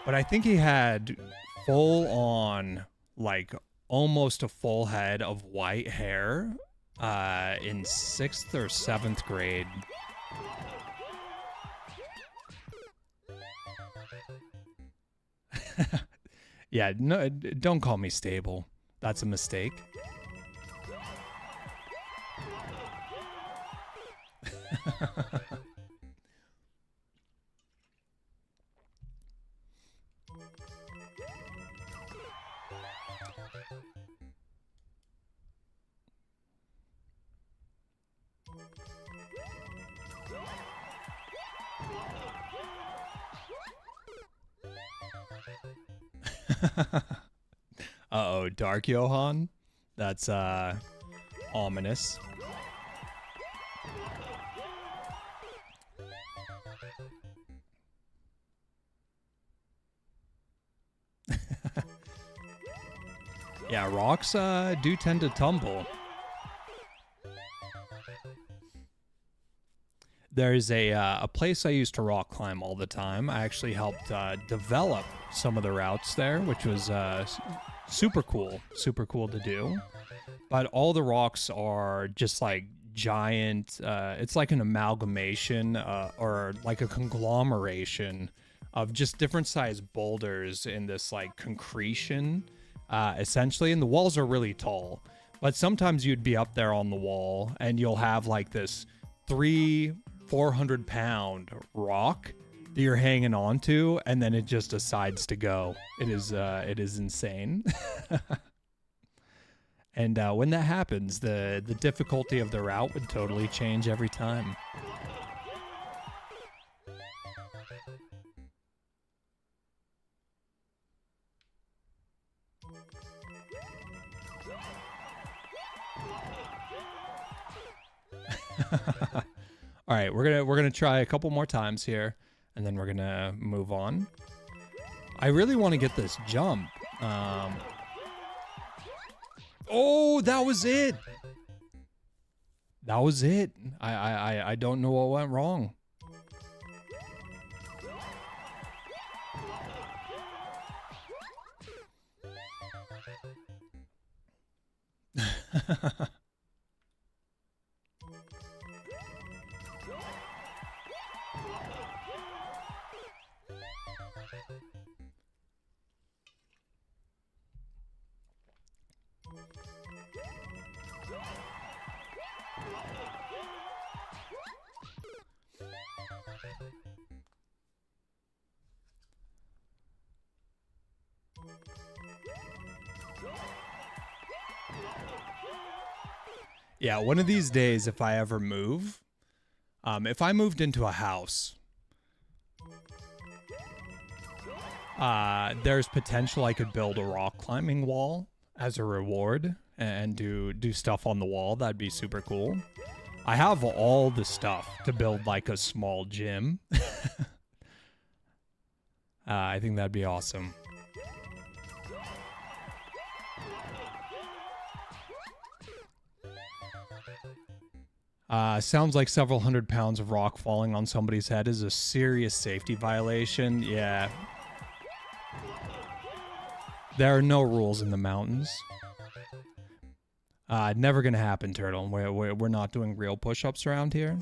But I think he had full on, like, almost a full head of white hair in 6th or 7th grade. Yeah, no, don't call me stable. That's a mistake. Uh-oh, Dark Johan? That's ominous. Yeah, rocks do tend to tumble. There's a place I used to rock climb all the time. I actually helped develop some of the routes there, which was super cool to do. But all the rocks are just like giant, it's like an amalgamation or like a conglomeration of just different sized boulders in this like concretion, essentially. And the walls are really tall, but sometimes you'd be up there on the wall and you'll have like this 400 pound rock that you're hanging on to, and then it just decides to go. It is insane. And when that happens, the difficulty of the route would totally change every time. All right, we're gonna try a couple more times here, and then we're gonna move on. I really want to get this jump. Oh, that was it. That was it. I don't know what went wrong. Yeah, one of these days, if I ever move, if I moved into a house, there's potential I could build a rock climbing wall as a reward and do stuff on the wall. That'd be super cool. I have all the stuff to build like a small gym. I think that'd be awesome. Sounds like several hundred pounds of rock falling on somebody's head is a serious safety violation. Yeah. There are no rules in the mountains. Never gonna happen, Turtle. We're not doing real push-ups around here.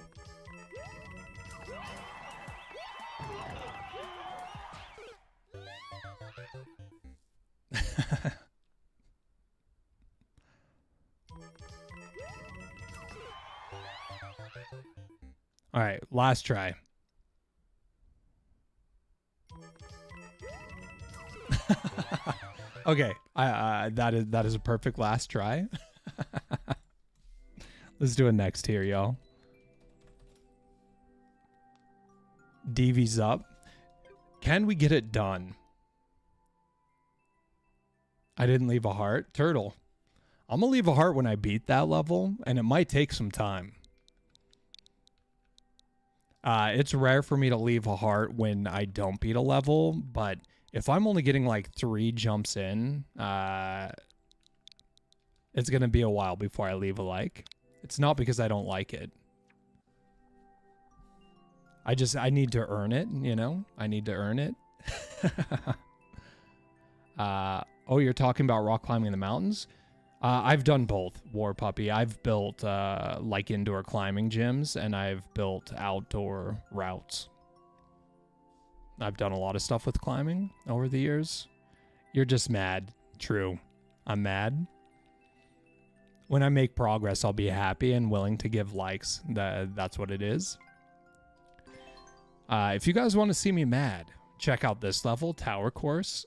All right, last try. Okay, that is a perfect last try. Let's do it next here, y'all. DV's up. Can we get it done? I didn't leave a heart. Turtle. I'm gonna leave a heart when I beat that level, and it might take some time. It's rare for me to leave a heart when I don't beat a level, but if I'm only getting like 3 jumps in, it's going to be a while before I leave a like. It's not because I don't like it. I need to earn it, you know? I need to earn it. Oh, you're talking about rock climbing in the mountains? I've done both, War Puppy. I've built like indoor climbing gyms, and I've built outdoor routes. I've done a lot of stuff with climbing over the years. You're just mad. True. I'm mad. When I make progress, I'll be happy and willing to give likes. That's what it is. If you guys want to see me mad, check out this level, Tower Course.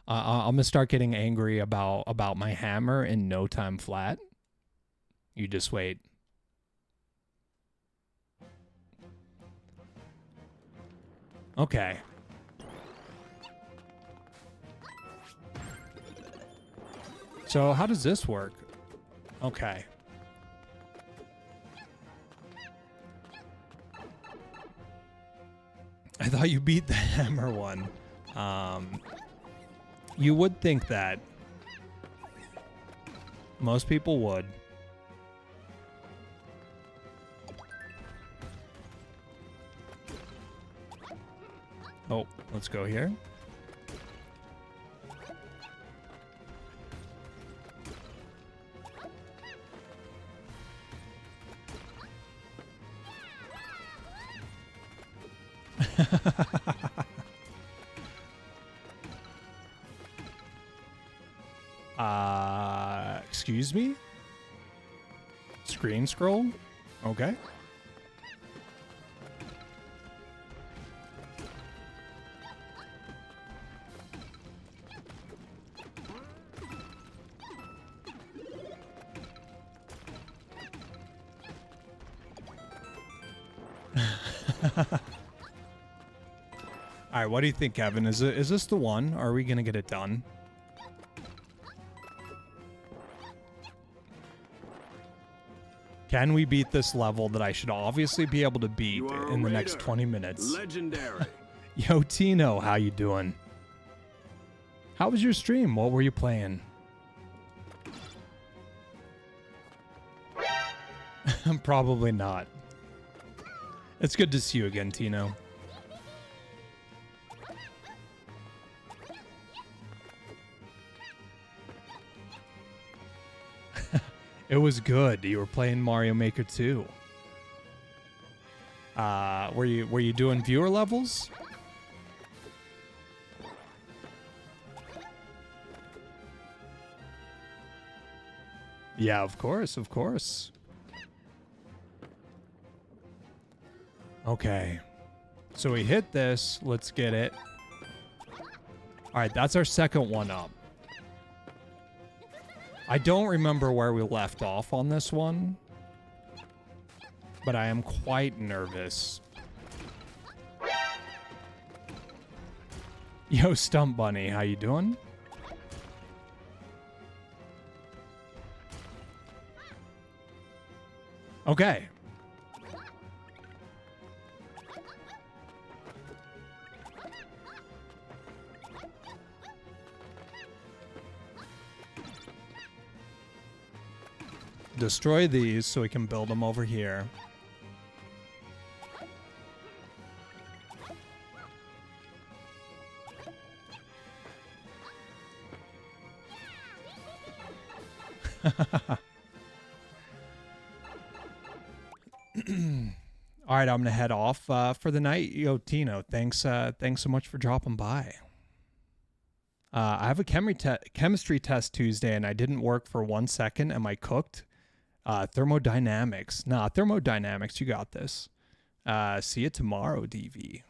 I'm going to start getting angry about my hammer in no time flat. You just wait. Okay. So how does this work? Okay. I thought you beat the hammer one. You would think that, Most people would. Oh, let's go here. Excuse me? Screen scroll? Okay. All right, what do you think, Kevin? Is this the one? Are we gonna get it done? Can we beat this level that I should obviously be able to beat You are a in the next raider. 20 minutes? Legendary. Yo, Tino, how you doing? How was your stream? What were you playing? Probably not. It's good to see you again, Tino. It was good. You were playing Mario Maker 2. Were you doing viewer levels? Yeah, of course, of course. Okay. So we hit this. Let's get it. All right, that's our second one up. I don't remember where we left off on this one, but I am quite nervous. Yo, Stump Bunny, how you doing? Okay. Destroy these so we can build them over here. All right, I'm gonna head off for the night. Yo, Tino, thanks so much for dropping by. I have a chemistry test Tuesday, and I didn't work for 1 second. Am I cooked? Thermodynamics. Nah, thermodynamics. You got this. See you tomorrow, DV.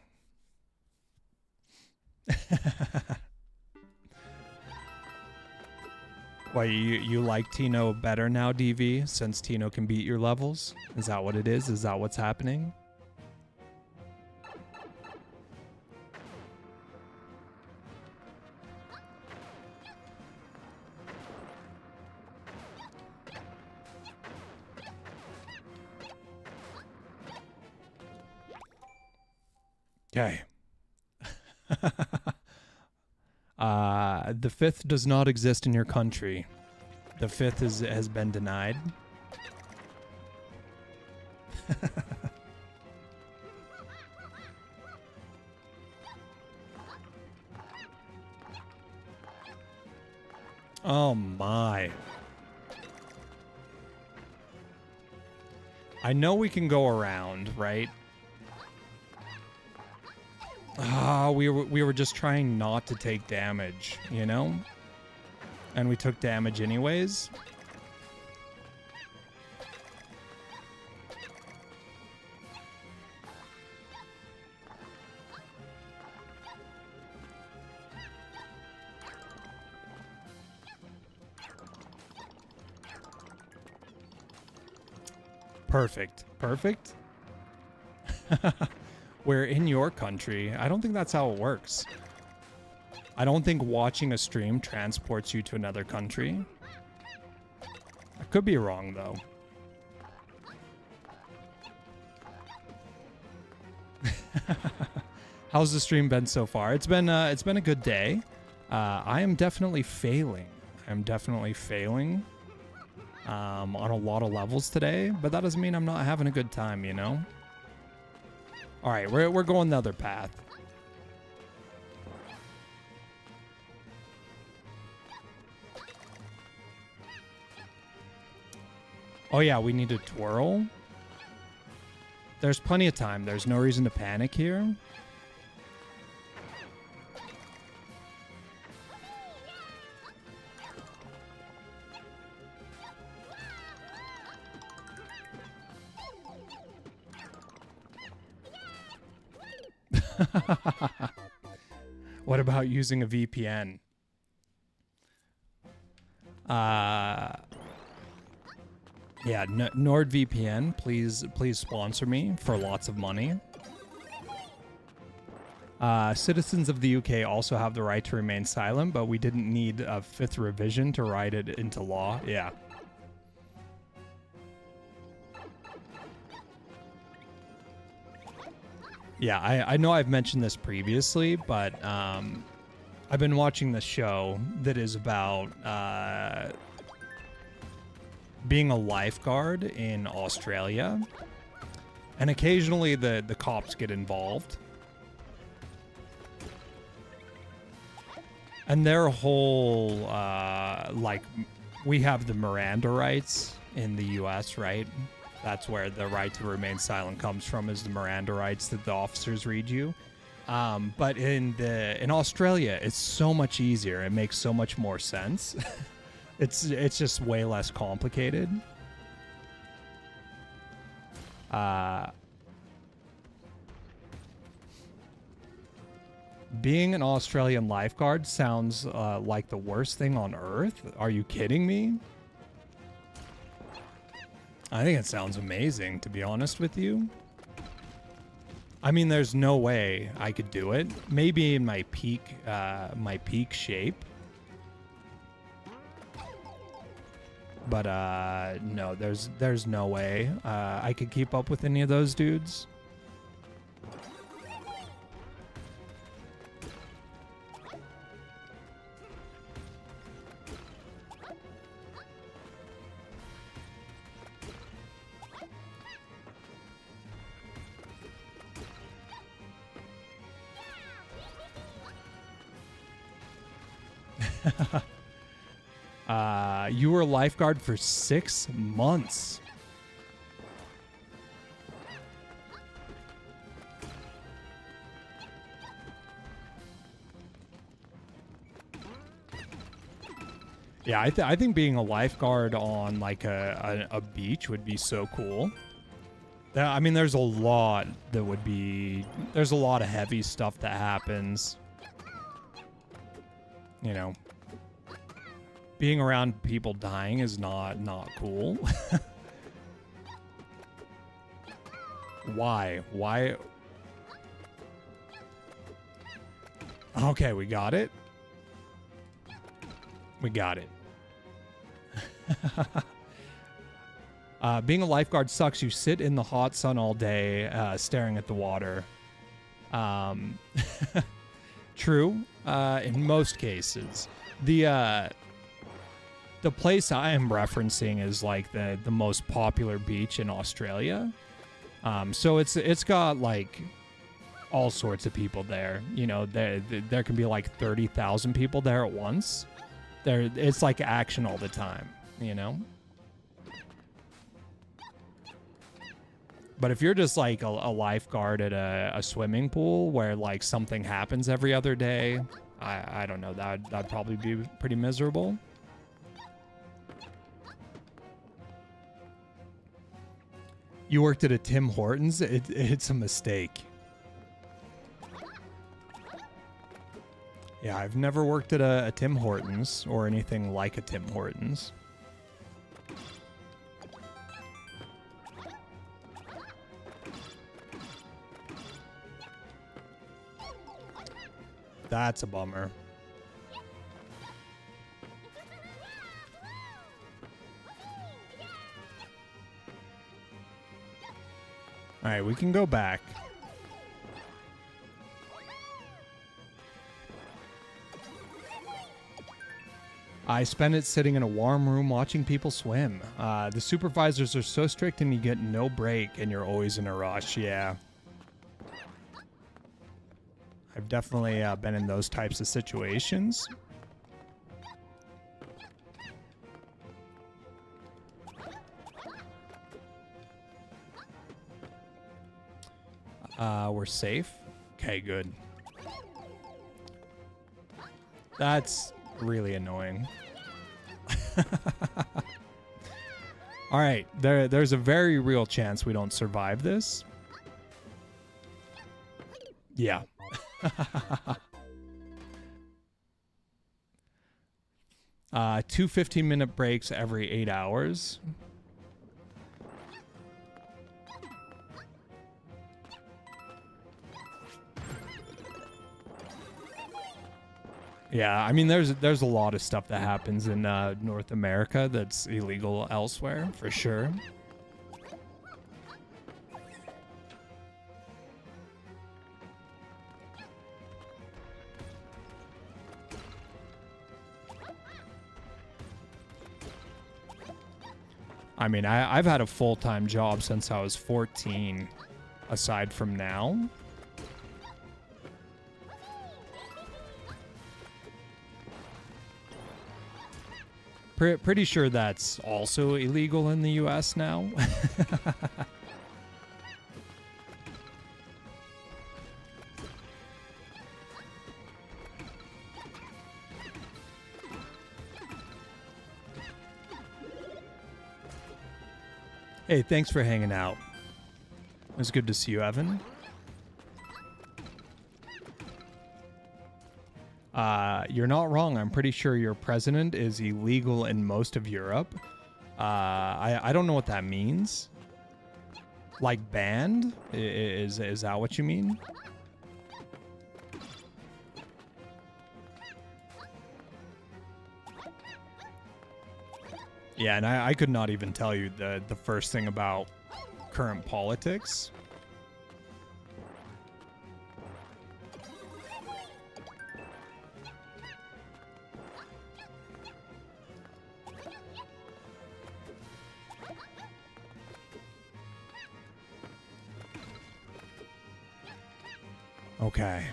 Why, you like Tino better now, DV, since Tino can beat your levels? Is that what it is? Is that what's happening? Okay. The fifth does not exist in your country. The fifth has been denied. Oh my. I know we can go around, right? We were just trying not to take damage, you know? And we took damage anyways. Perfect. Perfect? Where in your country, I don't think that's how it works. I don't think watching a stream transports you to another country. I could be wrong, though. How's the stream been so far? It's been a good day. I am definitely failing. I'm definitely failing. on a lot of levels today, but that doesn't mean I'm not having a good time, you know? All right, we're going the other path. Oh yeah, we need to twirl. There's plenty of time. There's no reason to panic here. What about using a VPN? Yeah, NordVPN, please sponsor me for lots of money. Citizens of the UK also have the right to remain silent, but we didn't need a 5th revision to write it into law. Yeah. Yeah, I know I've mentioned this previously, but I've been watching this show that is about being a lifeguard in Australia, and occasionally the cops get involved, and their whole like, we have the Miranda rights in the US, right? That's where the right to remain silent comes from, is the Miranda rights that the officers read you. But in Australia, it's so much easier. It makes so much more sense. It's just way less complicated. Being an Australian lifeguard sounds like the worst thing on earth. Are you kidding me? I think it sounds amazing, to be honest with you. I mean, there's no way I could do it. Maybe in my peak shape. But no, there's no way I could keep up with any of those dudes. You were a lifeguard for 6 months. Yeah, I think being a lifeguard on like a beach would be so cool. I mean, there's a lot that would be... There's a lot of heavy stuff that happens. You know, being around people dying is not cool. Why? Okay, we got it. We got it. Being a lifeguard sucks. You sit in the hot sun all day, staring at the water. True. In most cases, the place I am referencing is like the most popular beach in Australia. So it's got like all sorts of people there. You know, there can be like 30,000 people there at once. It's like action all the time, you know? But if you're just like a lifeguard at a swimming pool where like something happens every other day, I don't know, that'd probably be pretty miserable. You worked at a Tim Hortons? It's a mistake. Yeah, I've never worked at a Tim Hortons or anything like a Tim Hortons. That's a bummer. All right, we can go back. I spend it sitting in a warm room watching people swim. The supervisors are so strict and you get no break and you're always in a rush. Yeah. I've definitely been in those types of situations. We're safe. Okay, good. That's really annoying. All right, there's a very real chance we don't survive this. Yeah. 2 15-minute breaks every 8 hours. Yeah, I mean, there's a lot of stuff that happens in North America that's illegal elsewhere, for sure. I mean, I've had a full-time job since I was 14, aside from now. Pretty sure that's also illegal in the US now. Hey, thanks for hanging out. It was good to see you, Evan. You're not wrong. I'm pretty sure your president is illegal in most of Europe. I don't know what that means. Like banned? Is that what you mean? Yeah, and I could not even tell you the first thing about current politics. Okay.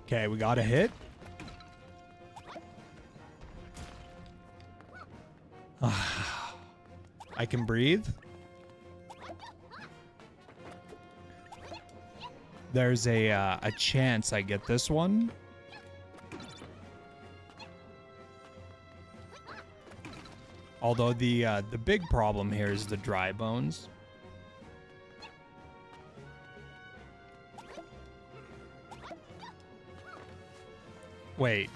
Okay, we got a hit. I can breathe. There's a chance I get this one. Although the big problem here is the dry bones. Wait.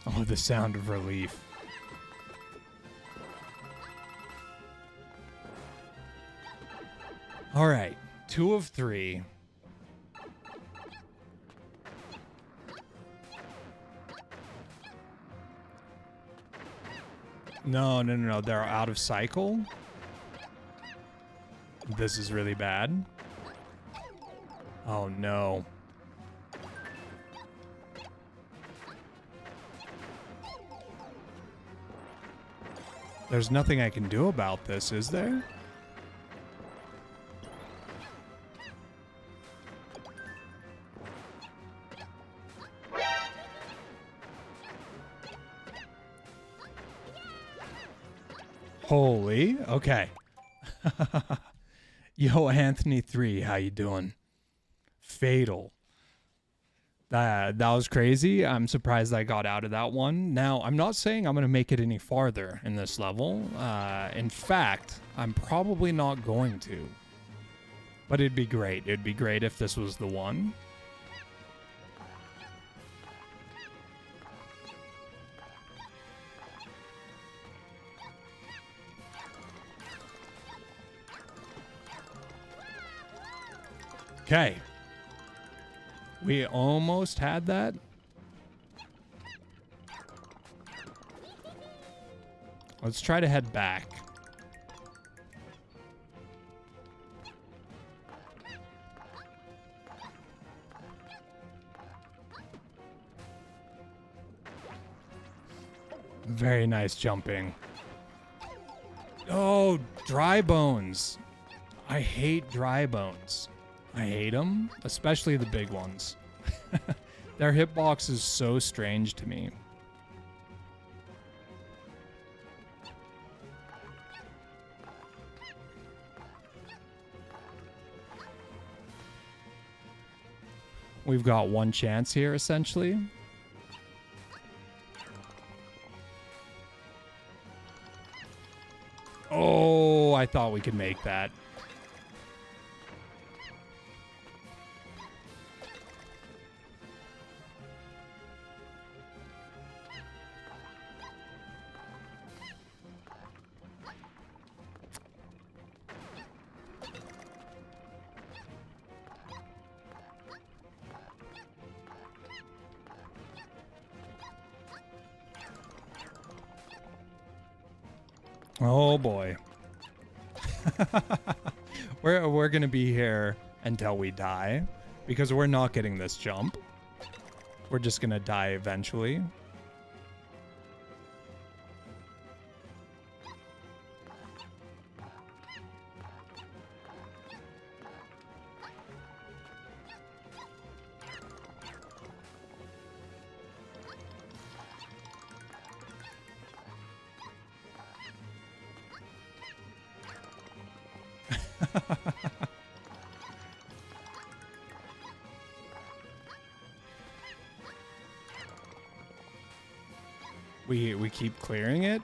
Oh, the sound of relief. All right, 2 of 3. No, they're out of cycle. This is really bad. Oh no. There's nothing I can do about this, is there? Holy, okay. Yo, Anthony 3, how you doing? Fatal. That was crazy. I'm surprised I got out of that one. Now, I'm not saying I'm going to make it any farther in this level. In fact, I'm probably not going to. But it'd be great. It'd be great if this was the one. Okay. We almost had that. Let's try to head back. Very nice jumping. Oh, dry bones. I hate dry bones. I hate them, especially the big ones. Their hitbox is so strange to me. We've got one chance here, essentially. Oh, I thought we could make that. Oh boy. We're gonna be here until we die because we're not getting this jump. We're just gonna die eventually. We keep clearing it.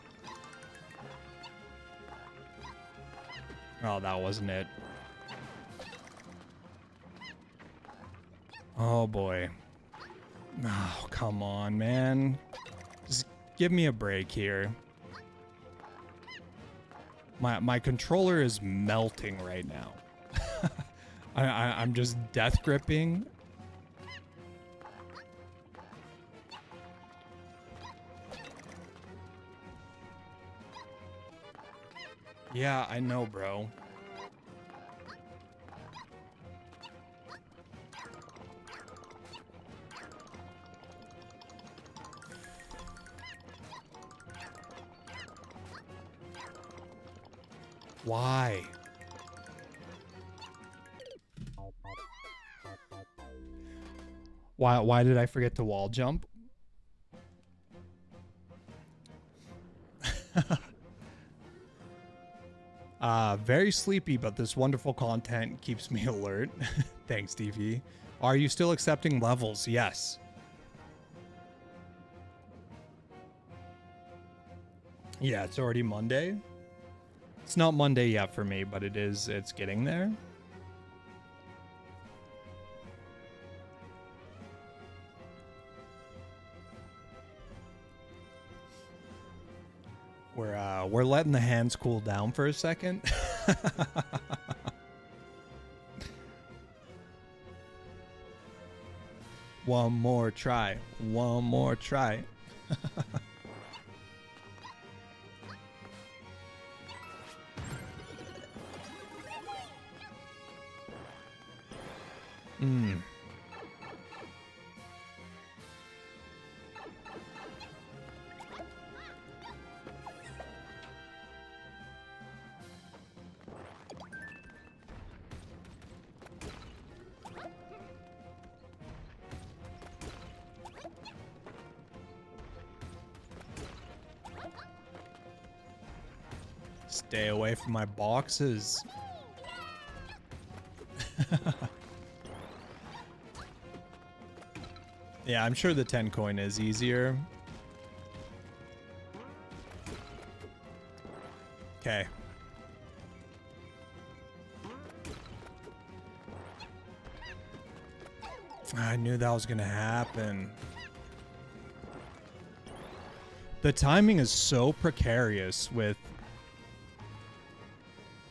Oh, that wasn't it. Oh boy. Oh, come on, man. Just give me a break here. My controller is melting right now. I'm just death gripping. Yeah, I know, bro. Why? Why did I forget to wall jump? Very sleepy, but this wonderful content keeps me alert. Thanks, DV. Are you still accepting levels? Yes. Yeah, it's already Monday. It's not Monday yet for me, but it's getting there. We're letting the hands cool down for a second. One more try. One more try. Stay away from my boxes. Yeah, I'm sure the 10 coin is easier. Okay. I knew that was gonna happen. The timing is so precarious with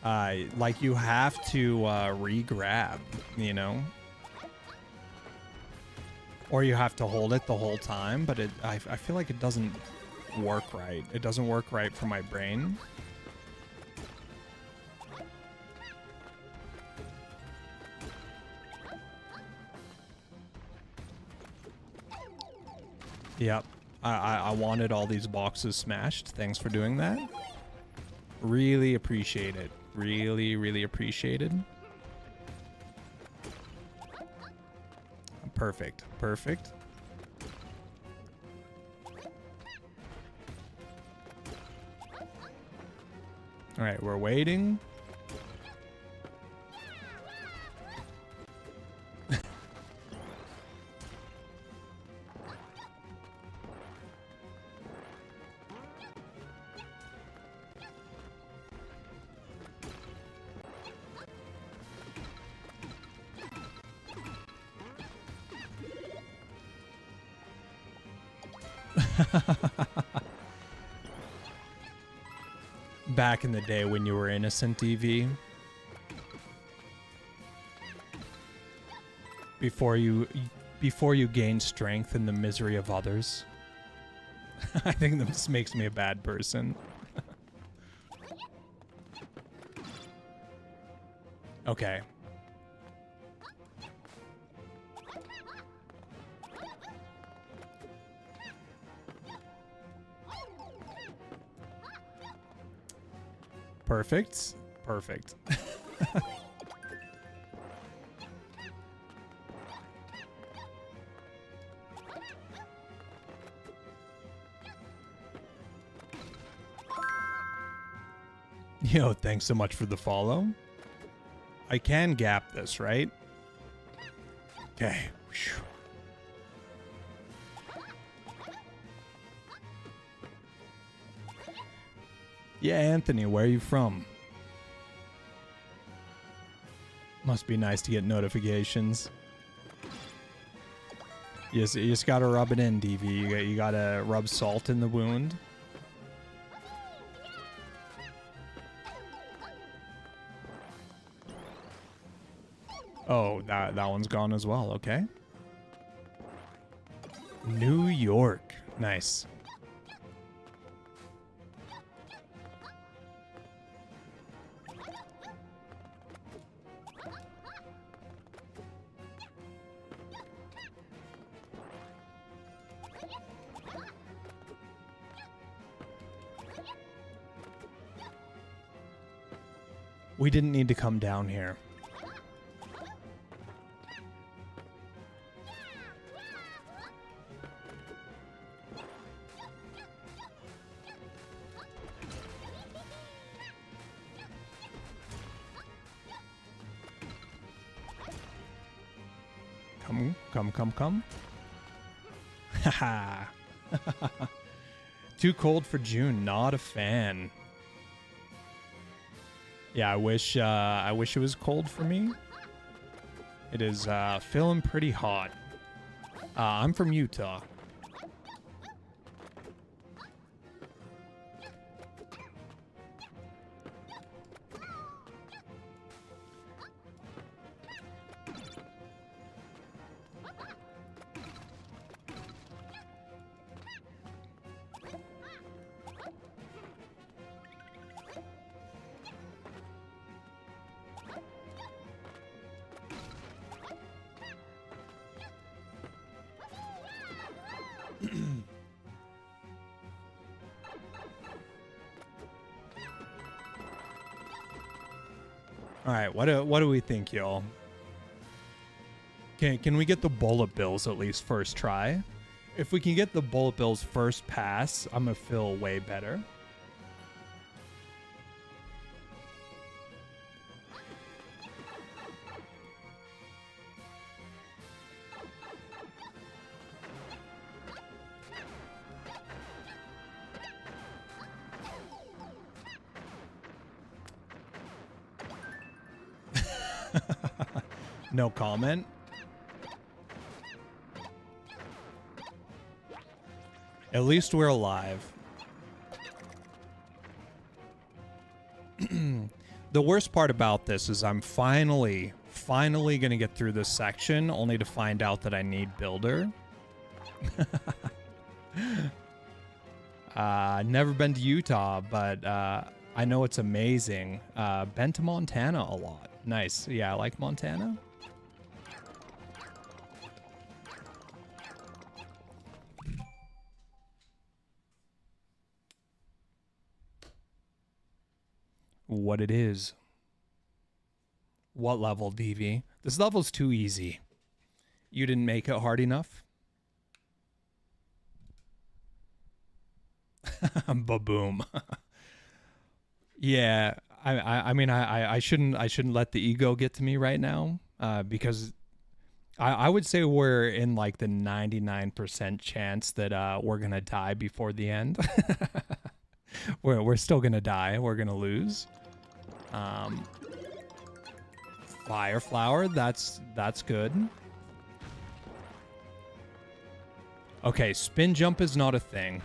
like you have to re-grab, you know? Or you have to hold it the whole time, but I feel like it doesn't work right. It doesn't work right for my brain. Yep. I wanted all these boxes smashed. Thanks for doing that. Really appreciate it. Really, really appreciated. Perfect. Perfect. All right, we're waiting. Back in the day when you were innocent, DV. Before you gain strength in the misery of others. I think this makes me a bad person. Okay. Perfect. Perfect. Yo, thanks so much for the follow. I can gap this, right? Okay. Yeah, Anthony, where are you from? Must be nice to get notifications. You just gotta rub it in, DV. You gotta rub salt in the wound. Oh, that one's gone as well. Okay. New York. Nice. We didn't need to come down here. Come. Haha. Too cold for June. Not a fan. Yeah, I wish it was cold for me. It is feeling pretty hot. I'm from Utah. All right, what do we think, y'all? Can we get the bullet bills at least first try? If we can get the bullet bills first pass, I'm gonna feel way better. No comment. At least we're alive. The worst part about this is I'm finally gonna get through this section, only to find out that I need builder. Never been to Utah, but I know it's amazing. Been to Montana a lot. Nice. Yeah, I like Montana. What it is. What level, DV? This level's too easy. You didn't make it hard enough? Ba-boom. Yeah, I mean I shouldn't let the ego get to me right now, because I would say we're in like the 99% chance that we're gonna die before the end. We're still gonna die. We're gonna lose. Fire flower, that's good. Okay, spin jump is not a thing.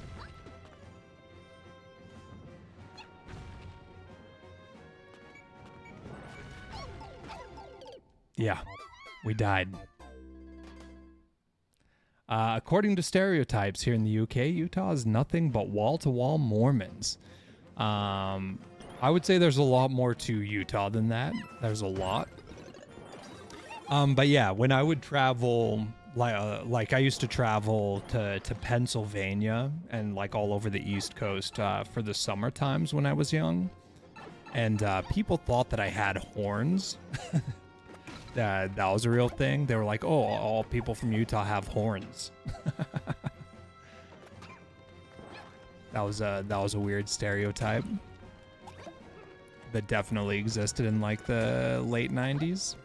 Yeah, we died. According to stereotypes here in the UK, Utah is nothing but wall-to-wall Mormons. I would say there's a lot more to Utah than that. There's a lot. But yeah, when I would travel, like I used to travel to Pennsylvania and like all over the East Coast for the summer times when I was young. And people thought that I had horns. That was a real thing. They were like, oh, all people from Utah have horns. That was a weird stereotype that definitely existed in like the late 90s.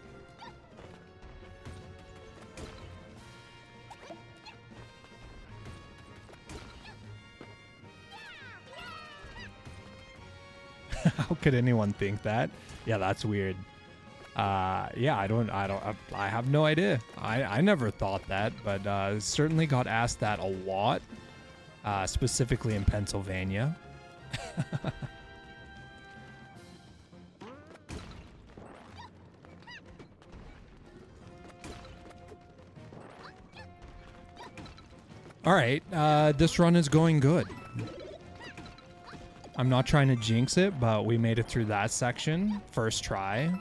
How could anyone think that? Yeah, that's weird. Yeah, I have no idea. I never thought that, but certainly got asked that a lot, specifically in Pennsylvania. All right, this run is going good. I'm not trying to jinx it, but we made it through that section. First try.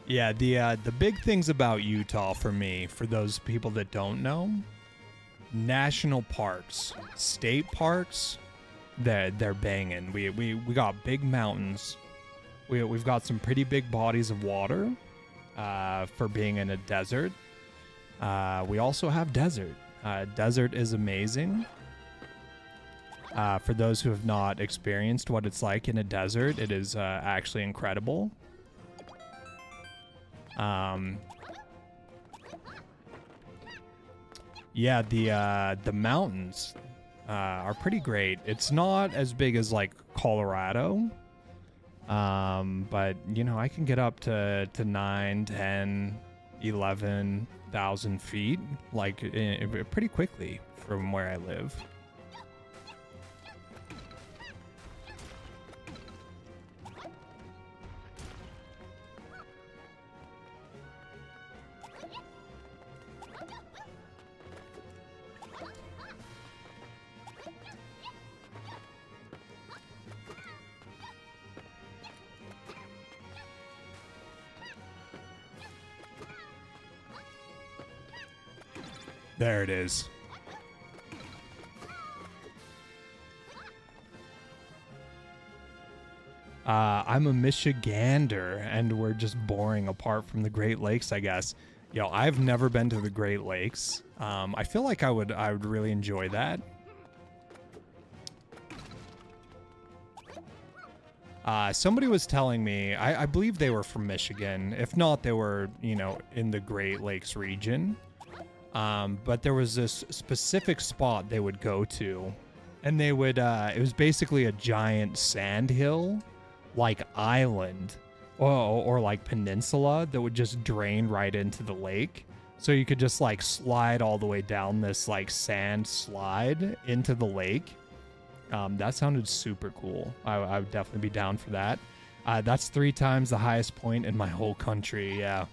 Yeah, the big things about Utah for me, for those people that don't know, national parks, state parks, they're banging. We got big mountains. We've got some pretty big bodies of water for being in a desert. We also have desert. Desert is amazing. For those who have not experienced what it's like in a desert, it is actually incredible. Yeah, the mountains are pretty great. It's not as big as like Colorado, but you know, I can get up to 9, 10, 11,000 feet like pretty quickly from where I live. There it is. I'm a Michigander, and we're just boring apart from the Great Lakes, I guess. Yo, I've never been to the Great Lakes. I feel like I would really enjoy that. Somebody was telling me, I believe they were from Michigan. If not, they were, you know, in the Great Lakes region. But there was this specific spot they would go to, and they would, it was basically a giant sand hill, like island, or like peninsula that would just drain right into the lake. So you could just like slide all the way down this like sand slide into the lake. That sounded super cool. I would definitely be down for that. That's 3 times the highest point in my whole country. Yeah.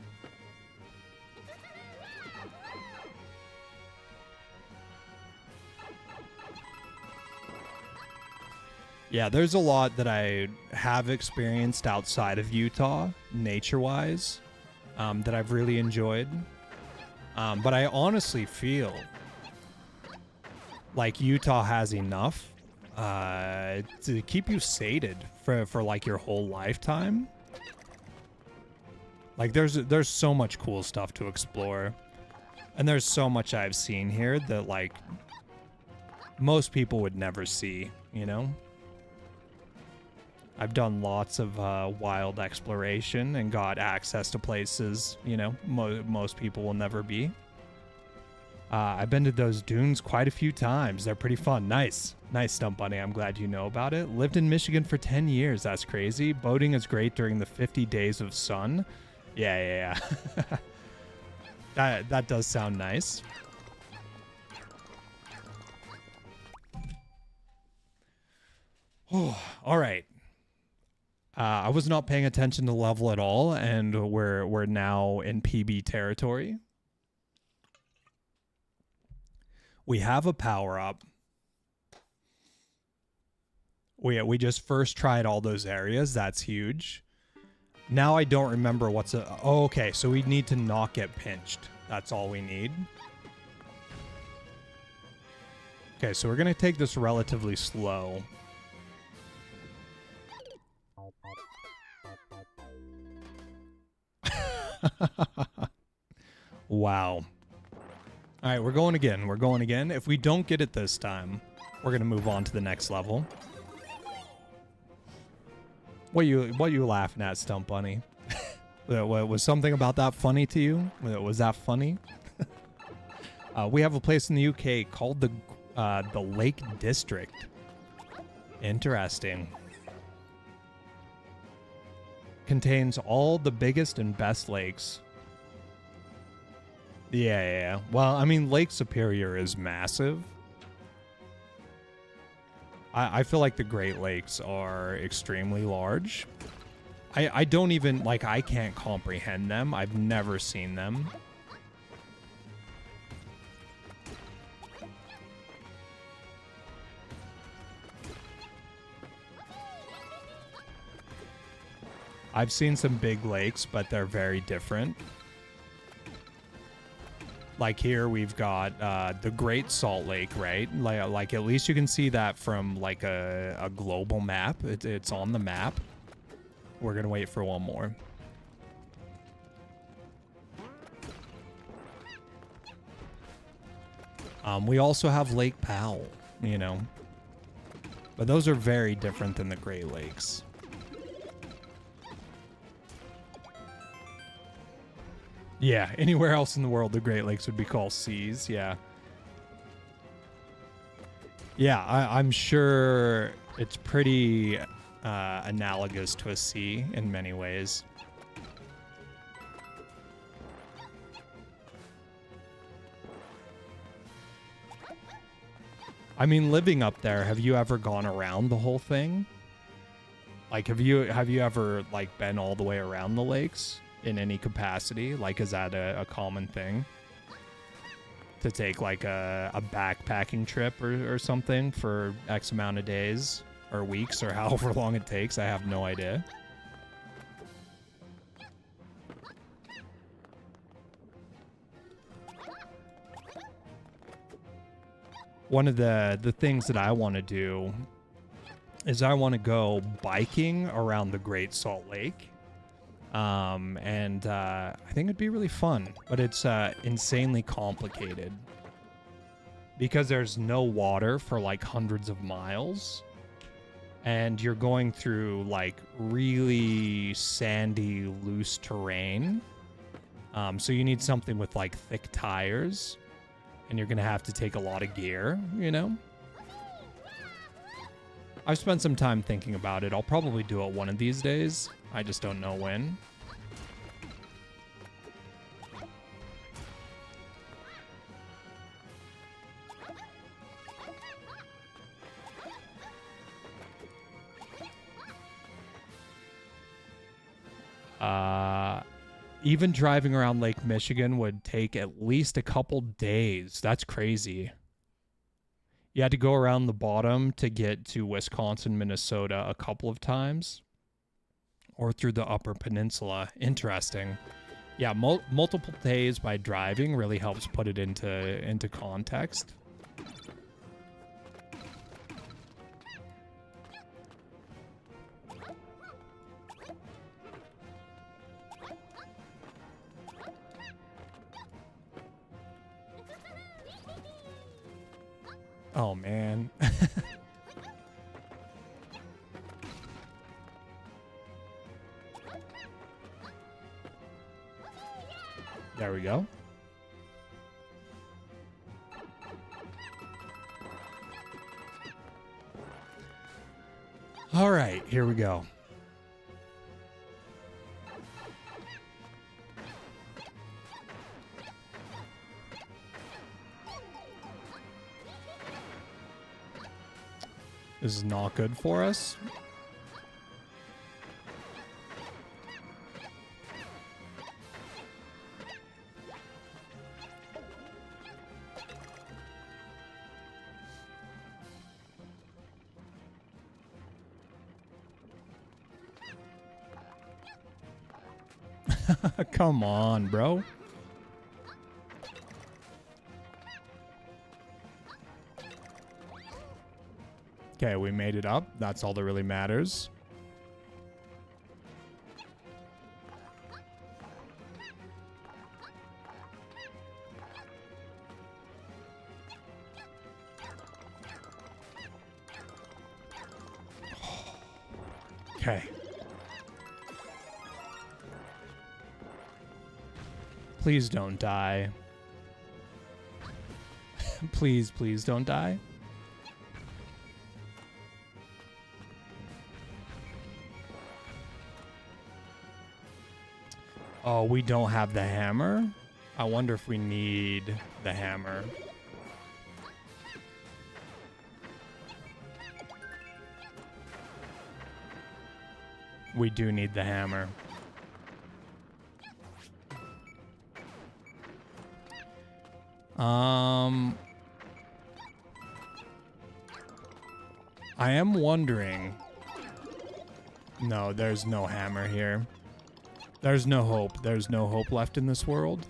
Yeah, there's a lot that I have experienced outside of Utah, nature-wise, that I've really enjoyed. But I honestly feel like Utah has enough to keep you sated for like your whole lifetime. Like there's so much cool stuff to explore, and there's so much I've seen here that like most people would never see, you know? I've done lots of wild exploration and got access to places, you know, most people will never be. I've been to those dunes quite a few times. They're pretty fun. Nice. Nice, Stump Bunny. I'm glad you know about it. Lived in Michigan for 10 years. That's crazy. Boating is great during the 50 days of sun. Yeah. That does sound nice. Oh, all right. I was not paying attention to level at all, and we're now in PB territory. We have a power-up. We just first tried all those areas. That's huge. Now I don't remember what's a... Oh, okay, so we need to not get pinched. That's all we need. Okay, so we're going to take this relatively slow. Wow. All right, we're going again. We're going again. If we don't get it this time, we're going to move on to the next level. What you laughing at, Stump Bunny? Was something about that funny to you? Was that funny? We have a place in the UK called the Lake District. Interesting. Contains all the biggest and best lakes. Yeah. Well, I mean, Lake Superior is massive. I feel like the Great Lakes are extremely large. I don't even, like, I can't comprehend them. I've never seen them. I've seen some big lakes, but they're very different. Like here we've got the Great Salt Lake, right? Like at least you can see that from like a global map. It's on the map. We're gonna wait for one more. We also have Lake Powell, you know. But those are very different than the Great Lakes. Yeah, anywhere else in the world, the Great Lakes would be called seas, yeah. Yeah, I'm sure it's pretty analogous to a sea in many ways. I mean, living up there, have you ever gone around the whole thing? Like, have you ever, like, been all the way around the lakes? In any capacity? Like, is that a common thing to take like a backpacking trip or something for X amount of days or weeks or however long it takes? I have no idea. One of the things that I want to do is I want to go biking around the Great Salt Lake. I think it'd be really fun, but it's insanely complicated because there's no water for like hundreds of miles. and you're going through like really sandy, loose terrain. So you need something with like thick tires, and you're gonna have to take a lot of gear, you know? I've spent some time thinking about it. I'll probably do it one of these days. I just don't know when. Even driving around Lake Michigan would take at least a couple days. That's crazy. You had to go around the bottom to get to Wisconsin, Minnesota a couple of times, or through the Upper Peninsula. Interesting. Yeah, multiple days by driving really helps put it into context. Oh, man. There we go. All right, here we go. This is not good for us. Come on, bro. Okay, we made it up. That's all that really matters. Okay. Please don't die. Please, please don't die. Oh, we don't have the hammer? I wonder if we need the hammer. We do need the hammer. I am wondering. No, there's no hammer here. There's no hope. There's no hope left in this world.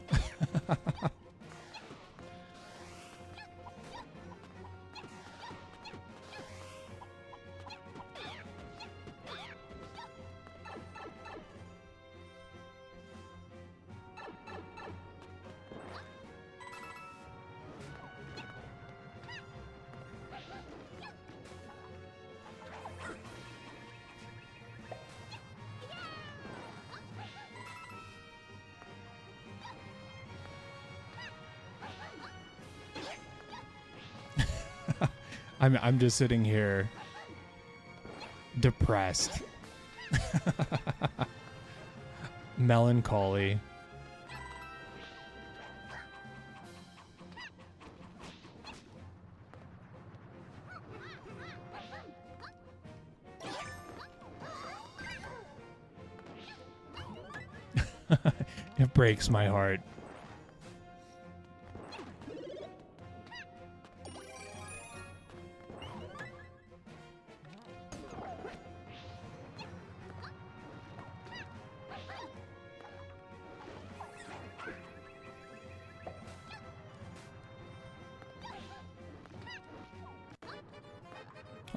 I'm just sitting here depressed. Melancholy. It breaks my heart.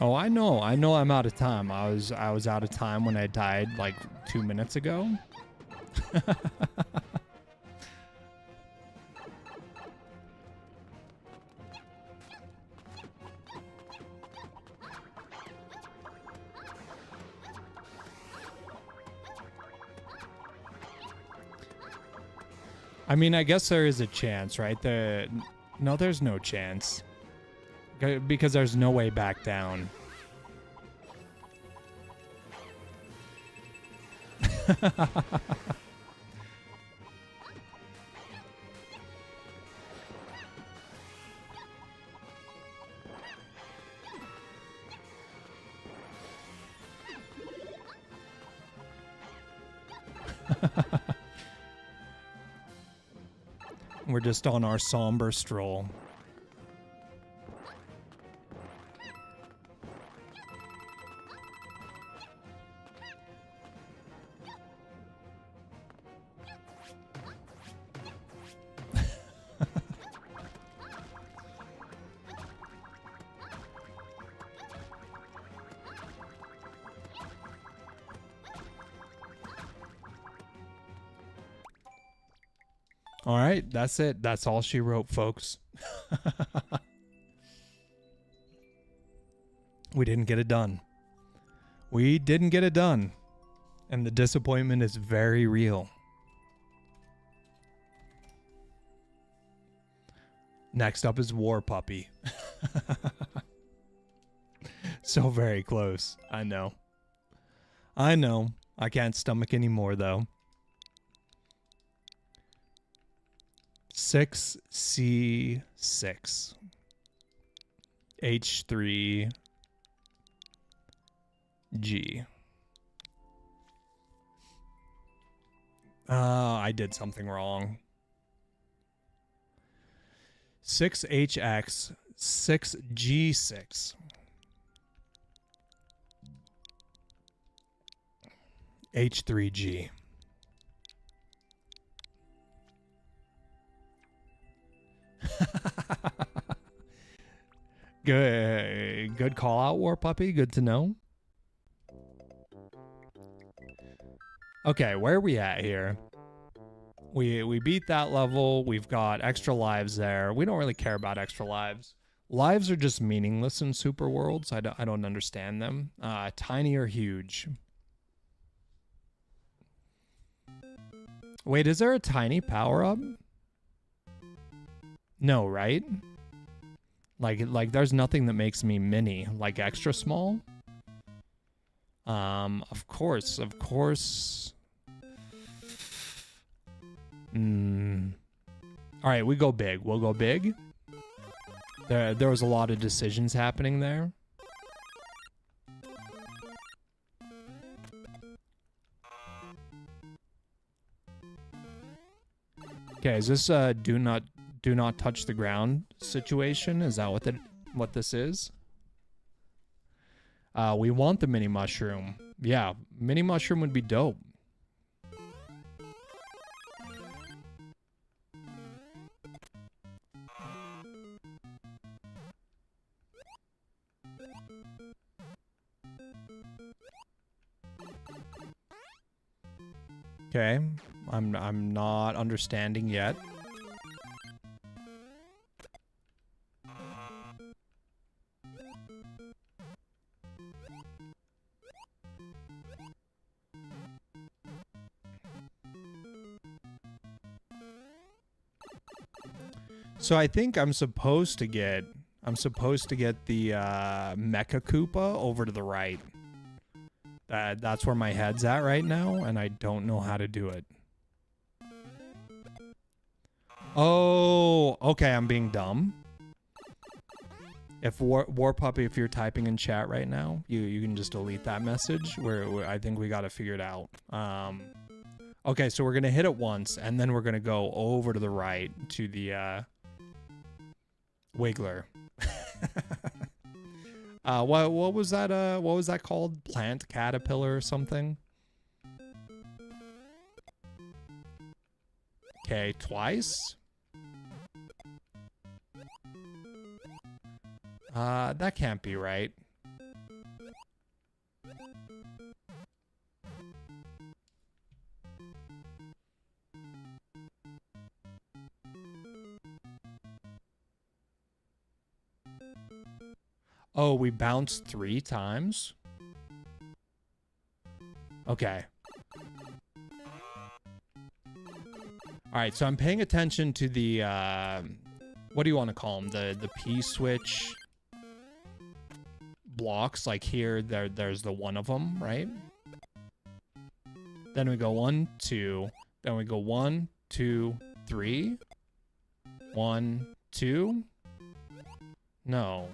Oh, I know I'm out of time. I was out of time when I died like 2 minutes ago. I mean, I guess there is a chance, right? No, there's no chance. Because there's no way back down. We're just on our somber stroll. All right, that's it. That's all she wrote, folks. We didn't get it done. We didn't get it done. And the disappointment is very real. Next up is War Puppy. So very close. I know. I know. I can't stomach anymore, though. 6C6 H3G. I did something wrong. 6HX 6G6 H3G. Good call out, War Puppy. Good to know. Okay, where are we at here? We beat that level. We've got extra lives there. We don't really care about extra lives. Lives are just meaningless in Super Worlds. I don't understand them. Tiny or huge? Wait, is there a tiny power-up? No, right? Like there's nothing that makes me mini, like extra small. Of course. All right, we go big. We'll go big. There was a lot of decisions happening there. Okay, is this do not touch the ground situation? Is that what this is? We want the mini mushroom. Yeah, mini mushroom would be dope. Okay, I'm not understanding yet. So I think I'm supposed to get the Mecha Koopa over to the right. That's where my head's at right now, and I don't know how to do it. Oh, okay, I'm being dumb. If War Puppy, if you're typing in chat right now, you can just delete that message. Where I think we got to figure it out. Okay, so we're gonna hit it once, and then we're gonna go over to the right to the Wiggler. What was that? What was that called? Plant caterpillar or something? Okay, twice. That can't be right. Oh, we bounced 3 times? Okay. All right, so I'm paying attention to the, what do you want to call them? The P-switch blocks. Like here, there's the one of them, right? Then we go 1, 2. Then we go 1, 2, 3. 1, 2. No.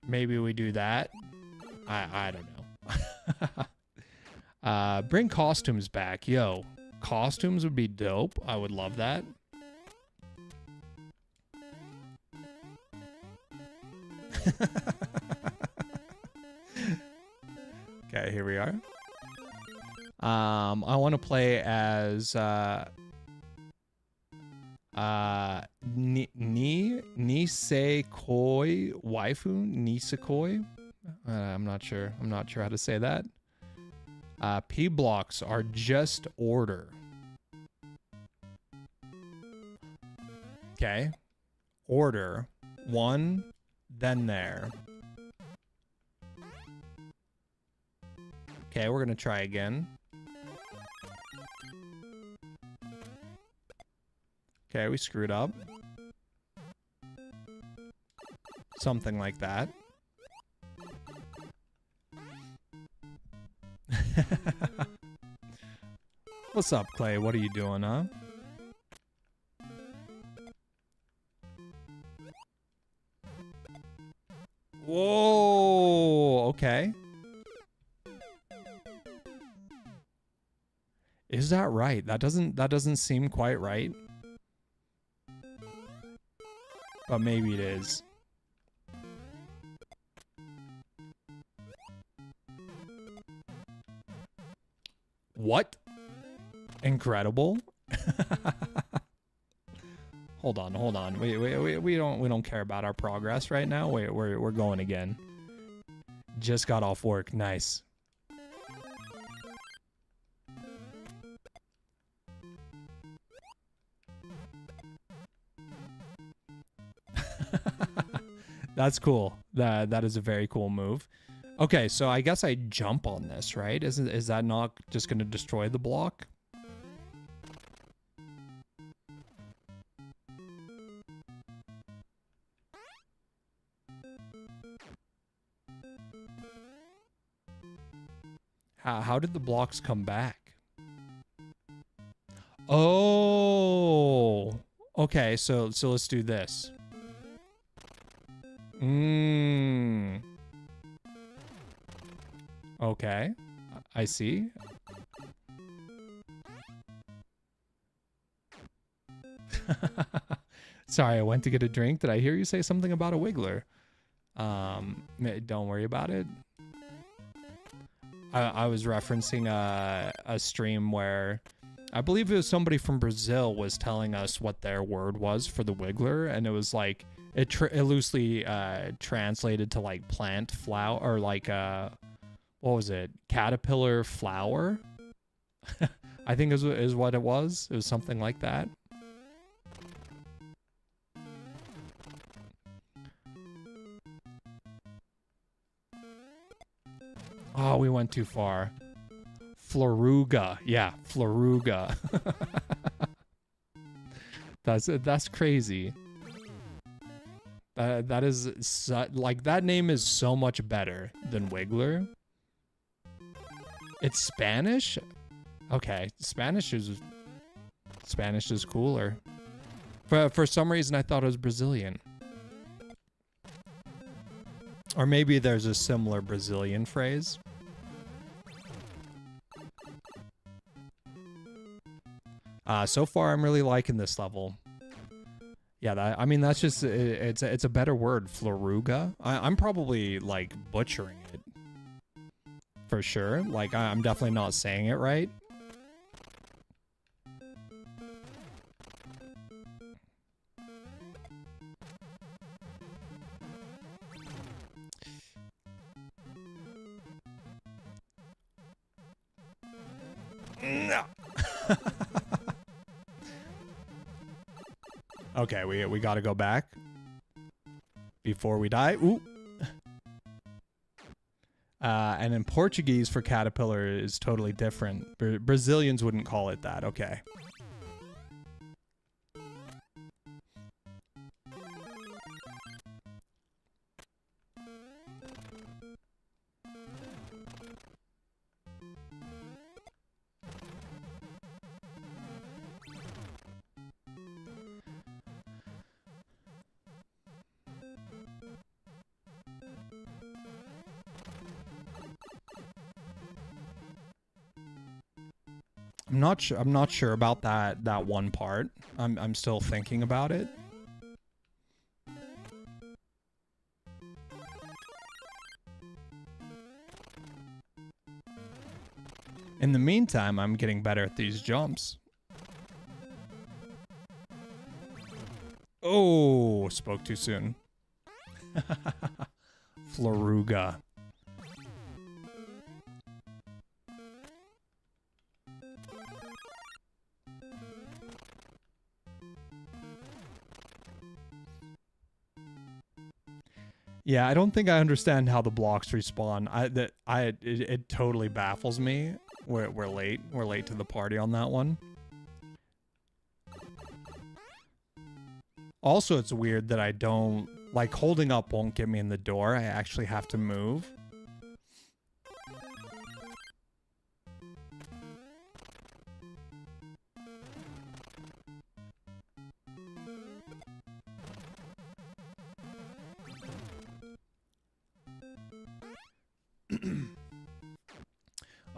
Maybe we do that. I don't know. Bring costumes back. Yo, costumes would be dope. I would love that. Okay, here we are. I want to play as Nisekoi waifu. Nisekoi. I'm not sure how to say that. P blocks are just order. Okay. Order. 1, then there. Okay, we're gonna try again. Okay, we screwed up. Something like that. What's up, Clay? What are you doing, huh? Whoa, okay. Is that right? That doesn't seem quite right. But maybe it is. What? Incredible. Hold on. We don't care about our progress right now. We're going again. Just got off work. Nice. That's cool. That is a very cool move. Okay, so I guess I jump on this, right? Is that not just going to destroy the block? How did the blocks come back? Oh, okay. So let's do this. Okay, I see. Sorry, I went to get a drink. Did I hear you say something about a Wiggler? Don't worry about it. I was referencing a stream where I believe it was somebody from Brazil was telling us what their word was for the Wiggler, and it was like it loosely translated to like plant flower or like what was it? Caterpillar flower? I think is what it was. It was something like that. Oh, we went too far. Floruga. Yeah, Floruga. That's crazy. That is like that name is so much better than Wiggler. It's Spanish? Okay, Spanish is cooler. For some reason I thought it was Brazilian. Or maybe there's a similar Brazilian phrase. So far I'm really liking this level. Yeah, I mean that's just it's a better word, Floruga. I'm probably like butchering it. For sure. Like I'm definitely not saying it right. No. Okay, we got to go back before we die. Ooh. And in Portuguese for caterpillar is totally different. Brazilians wouldn't call it that. Okay. I'm not sure about that one part. I'm still thinking about it. In the meantime, I'm getting better at these jumps. Oh, spoke too soon. Floruga. Yeah, I don't think I understand how the blocks respawn. It totally baffles me. We're late. We're late to the party on that one. Also, it's weird that I don't like holding up won't get me in the door. I actually have to move.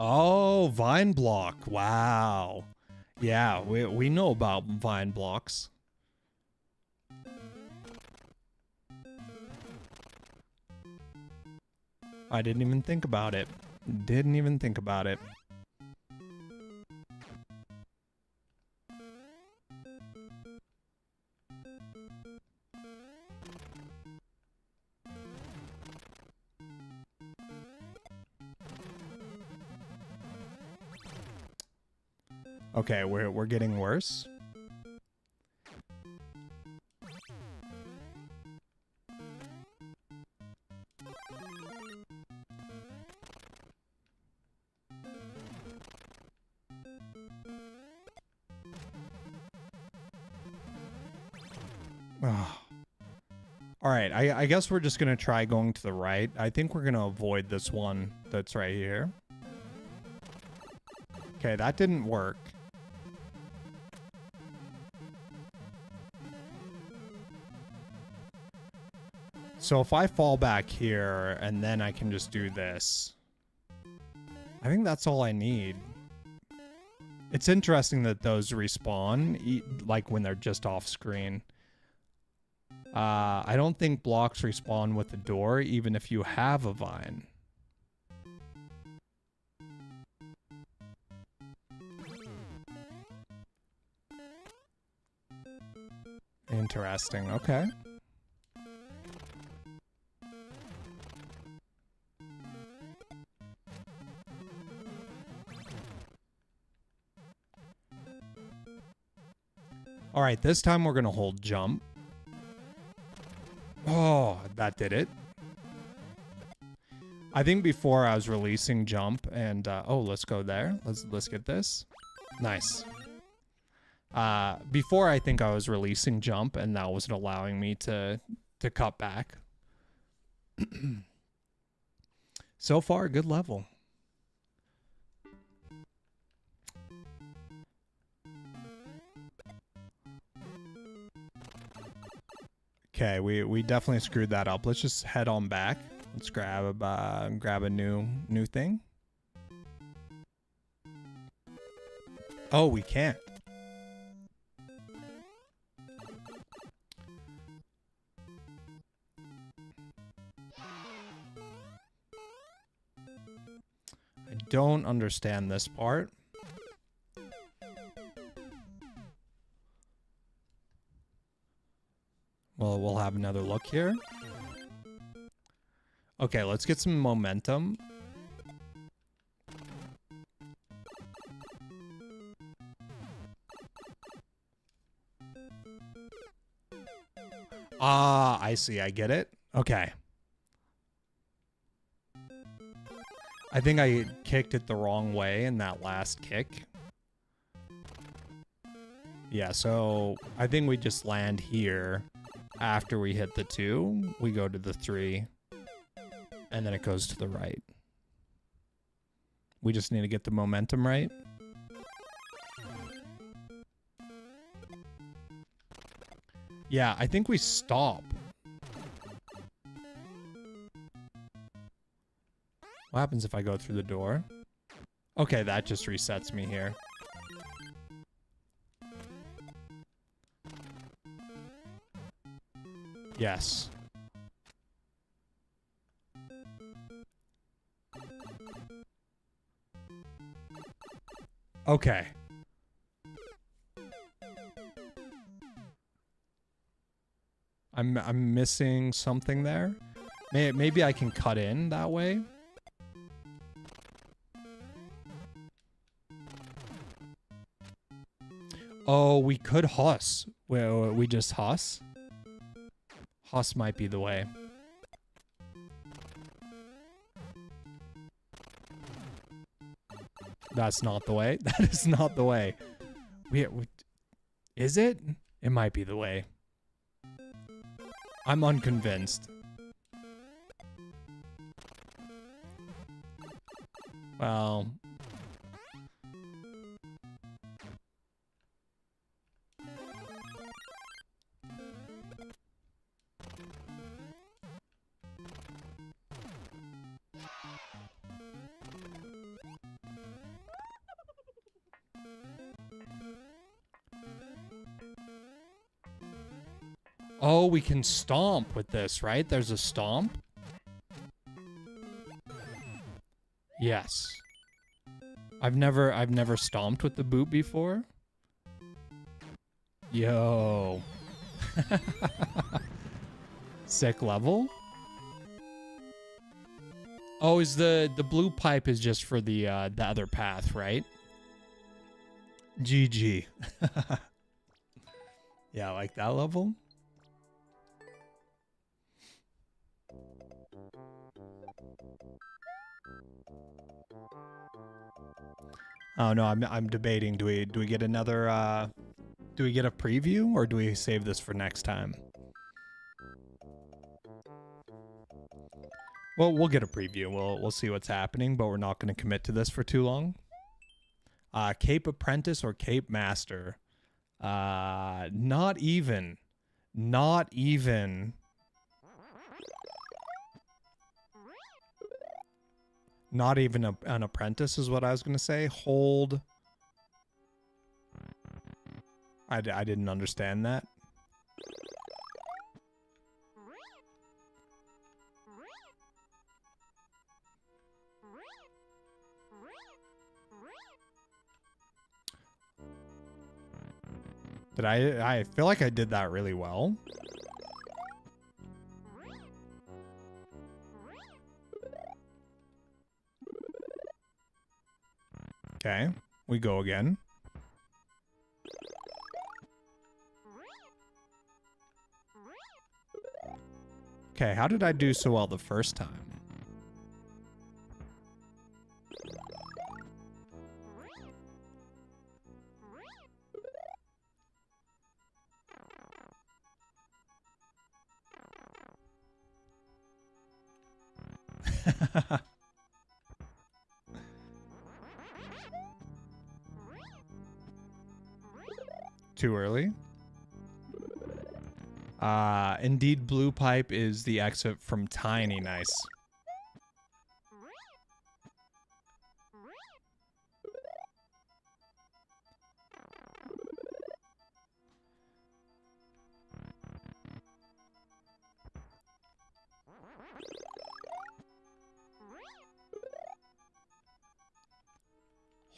Oh, vine block. Wow. Yeah, we know about vine blocks. I didn't even think about it. Didn't even think about it. Okay, we're getting worse. All right, I guess we're just gonna try going to the right. I think we're gonna avoid this one that's right here. Okay, that didn't work. So if I fall back here and then I can just do this, I think that's all I need. It's interesting that those respawn like when they're just off screen. I don't think blocks respawn with the door, even if you have a vine. Interesting. Okay. All right, this time we're going to hold jump. Oh, that did it. I think before I was releasing jump and oh, let's go there. Let's get this. Nice. Before I think I was releasing jump and that wasn't allowing me to cut back. So far, good level. Okay, we definitely screwed that up. Let's just head on back. Let's grab a new thing. Oh, we can't. I don't understand this part. Well, we'll have another look here. Okay, let's get some momentum. Ah, I see. I get it. Okay. I think I kicked it the wrong way in that last kick. Yeah, so I think we just land here. After we hit the 2, we go to the 3. And then it goes to the right. We just need to get the momentum right. Yeah, I think we stop. What happens if I go through the door? Okay, that just resets me here. Yes. Okay. I'm missing something there. Maybe I can cut in that way. Oh, we could Huss. We just Huss? Huss might be the way. That's not the way. That is not the way. Is it? It might be the way. I'm unconvinced. Well... Oh, we can stomp with this, right? There's a stomp? Yes. I've never stomped with the boot before. Yo. Sick level. Oh, is the blue pipe is just for the other path, right? GG. Yeah, I like that level. Oh no, I'm debating. Do we get another do we get a preview or do we save this for next time? Well, we'll get a preview. We'll see what's happening, but we're not going to commit to this for too long. Cape Apprentice or Cape Master? Not even. Not even. Not even an apprentice is what I was going to say. Hold. I didn't understand that. I feel like I did that really well. Okay, we go again. Okay, how did I do so well the first time? Too early. Indeed, blue pipe is the exit from Tiny. Nice.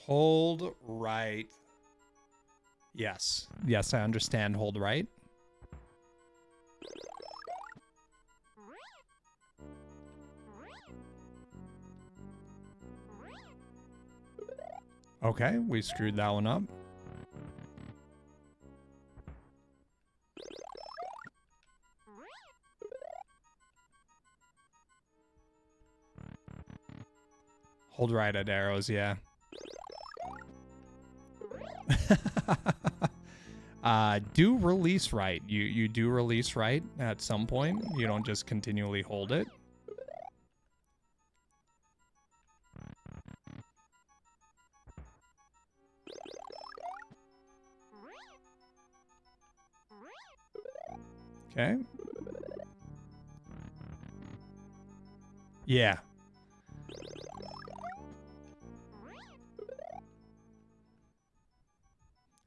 Hold right. Yes. Yes, I understand. Hold right. Okay, we screwed that one up. Hold right at arrows, yeah. Do release right. You do release right at some point. You don't just continually hold it. Okay. Yeah.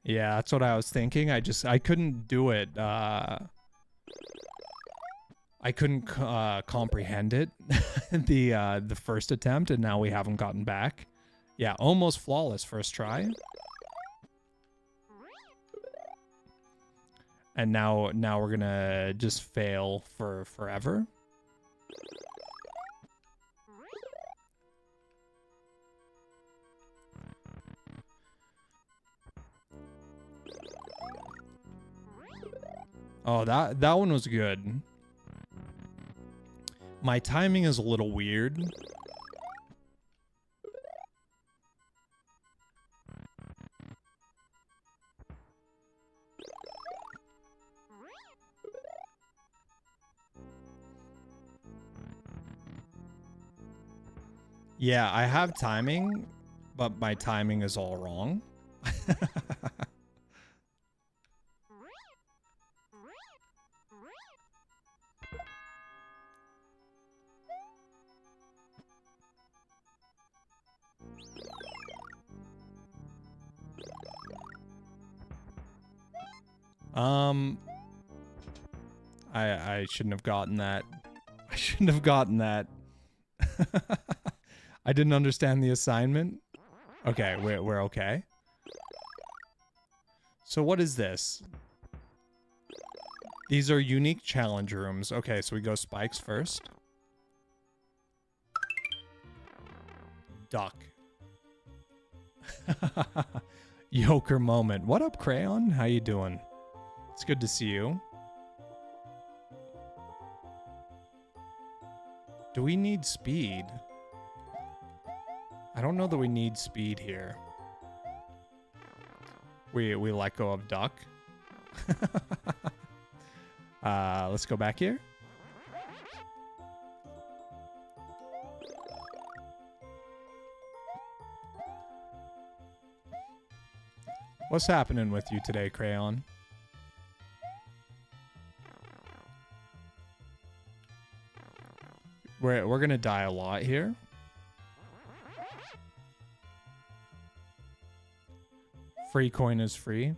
Yeah, that's what I was thinking. I couldn't do it. I couldn't comprehend it the first attempt, and now we haven't gotten back. Yeah, almost flawless first try. And now we're gonna just fail for forever. Oh, that one was good. My timing is a little weird. Yeah, I have timing, but my timing is all wrong. I shouldn't have gotten that. I shouldn't have gotten that. I didn't understand the assignment. Okay, we're okay. So what is this? These are unique challenge rooms. Okay, so we go spikes first. Duck. Joker moment. What up, Crayon? How you doing? It's good to see you. Do we need speed? I don't know that we need speed here. We let go of duck. Let's go back here. What's happening with you today, Crayon? We're gonna die a lot here. Free coin is free.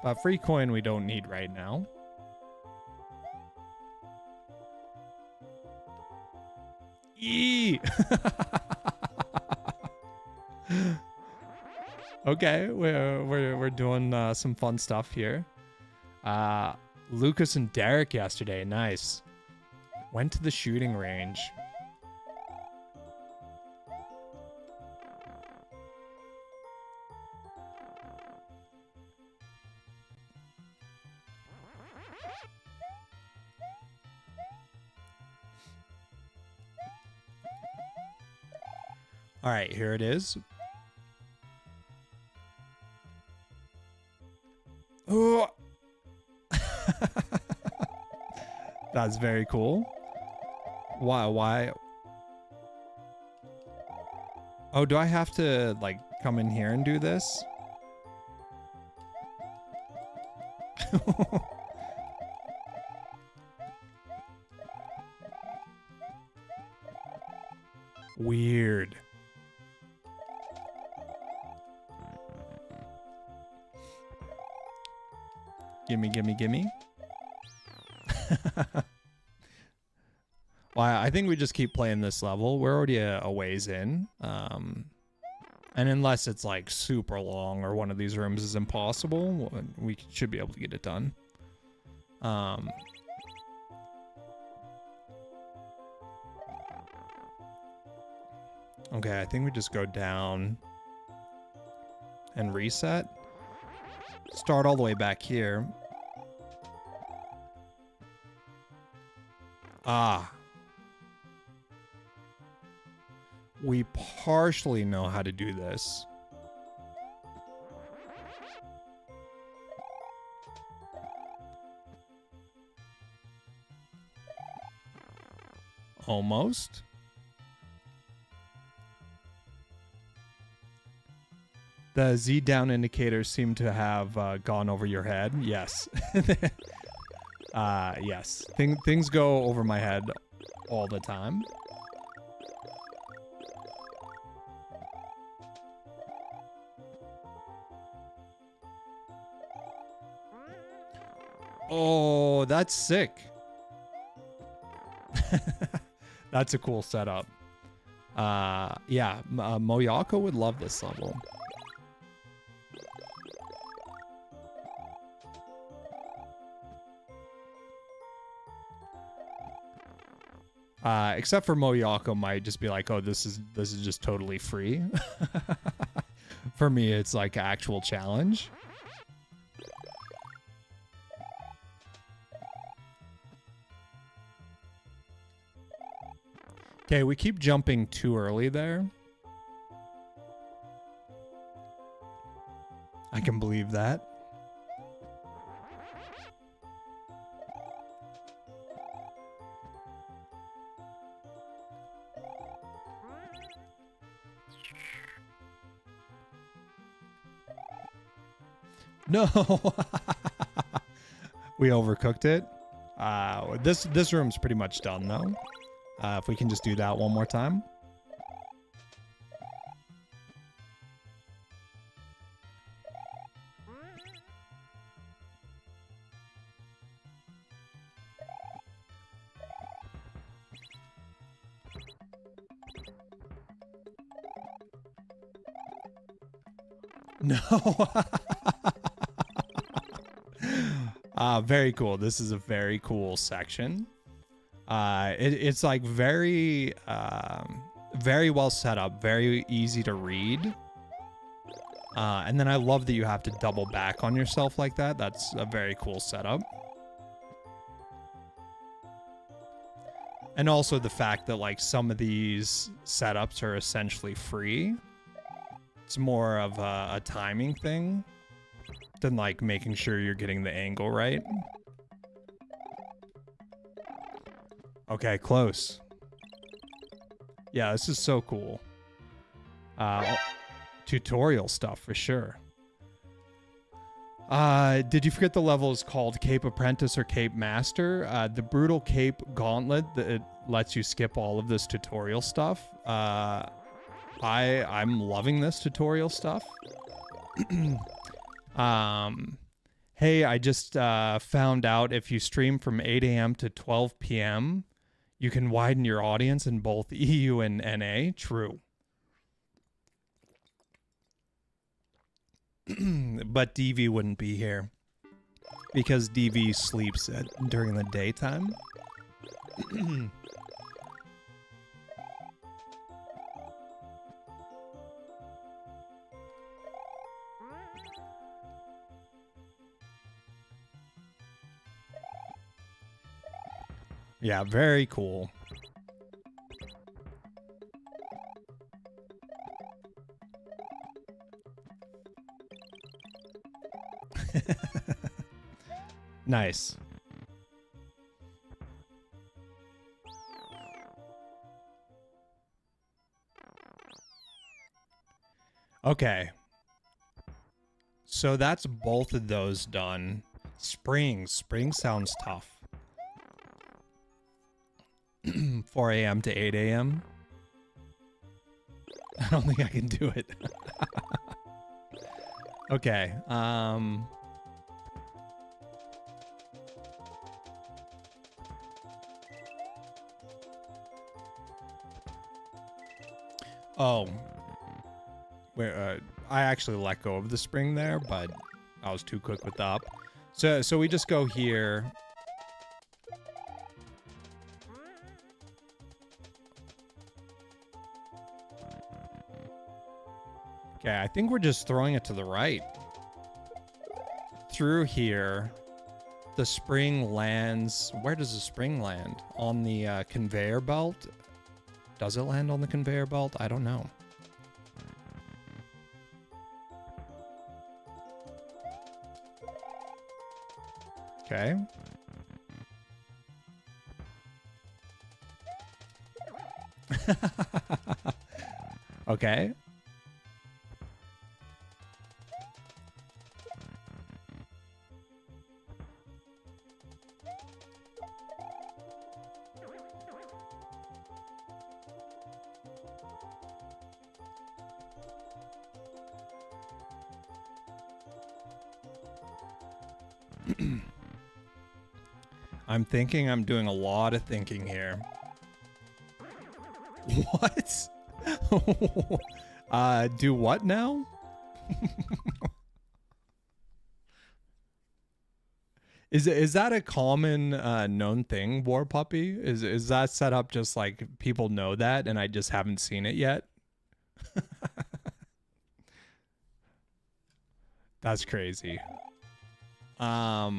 But free coin we don't need right now. Eee! Okay, we're doing some fun stuff here. Lucas and Derek yesterday, nice. Went to the shooting range. All right, here it is. Oh. That's very cool. Why? Oh, do I have to, like, come in here and do this? Weird. Gimme. Well, I think we just keep playing this level. We're already a ways in. And unless it's like super long or one of these rooms is impossible, we should be able to get it done. Okay, I think we just go down and reset. Start all the way back here. Ah. we partially know how to do this. Almost. The Z down indicators seem to have gone over your head. Yes. Yes. Things go over my head all the time. Oh, that's sick. That's a cool setup. Yeah, Moyako would love this level. Except for Moyako might just be like, oh, this is just totally free. For me, it's like actual challenge. Okay, we keep jumping too early there. I can believe that. No. We overcooked it. This room's pretty much done though. If we can just do that one more time. No. Very cool. This is a very cool section. It's like very well set up, very easy to read. And then I love that you have to double back on yourself like that. That's a very cool setup. And also the fact that like some of these setups are essentially free. It's more of a timing thing than like making sure you're getting the angle right. Okay, close. Yeah, this is so cool. Tutorial stuff for sure. Did you forget the level is called Cape Apprentice or Cape Master? The Brutal Cape Gauntlet that lets you skip all of this tutorial stuff. I'm loving this tutorial stuff. Hey, I just found out if you stream from 8 a.m. to 12 p.m., you can widen your audience in both EU and NA. True. But DV wouldn't be here because DV sleeps during the daytime. Yeah, very cool. Nice. Okay. So that's both of those done. Spring sounds tough. 4 a.m. to 8 a.m. I don't think I can do it. Okay. Oh. Where I actually let go of the spring there, but I was too quick with the up. So we just go here. Okay, I think we're just throwing it to the right. Through here, the spring lands. Where does the spring land? On the conveyor belt? Does it land on the conveyor belt? I don't know. Okay. Okay. I'm thinking I'm doing a lot of thinking here. What? Do what now? Is that a common known thing, War Puppy? Is that set up just like people know that and I just haven't seen it yet? That's crazy. I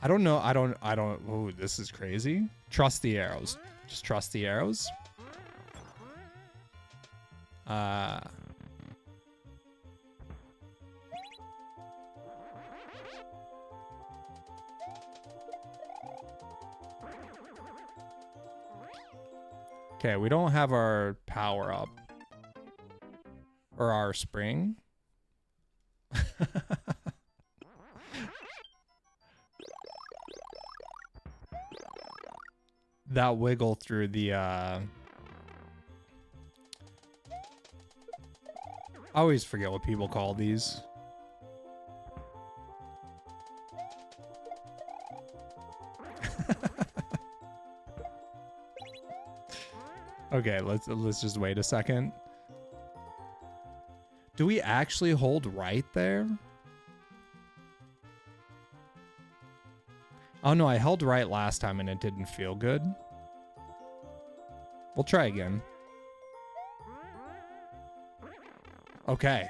don't know. I don't. Oh, this is crazy. Trust the arrows. Just trust the arrows. Okay, we don't have our power up. Or our spring. That wiggle through the I always forget what people call these. Okay, let's just wait a second. Do we actually hold right there? Oh no, I held right last time and it didn't feel good. We'll try again. Okay.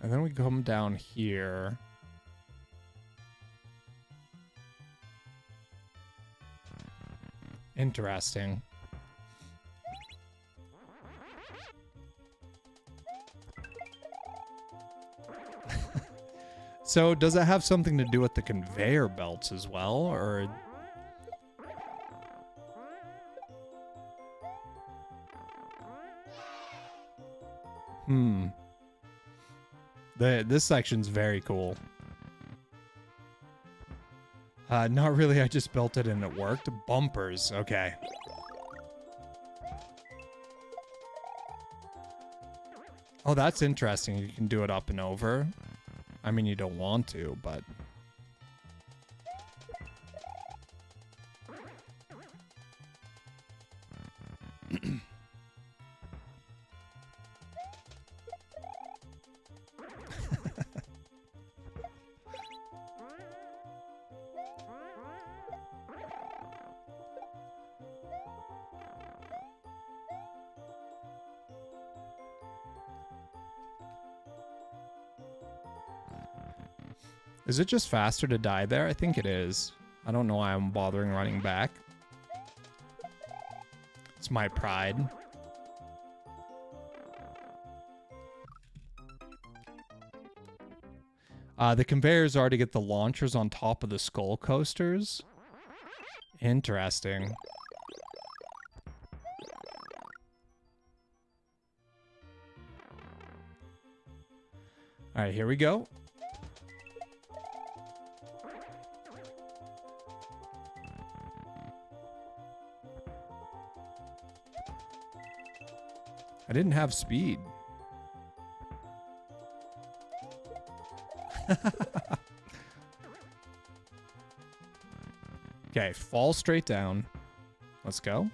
And then we come down here. Interesting. So does it have something to do with the conveyor belts as well, or? This section's very cool. Not really, I just built it and it worked. Bumpers, okay. Oh, that's interesting. You can do it up and over. I mean, you don't want to, but... Is it just faster to die there? I think it is. I don't know why I'm bothering running back. It's my pride. The conveyors are to get the launchers on top of the skull coasters. Interesting. All right, here we go. I didn't have speed. Okay, fall straight down. Let's go.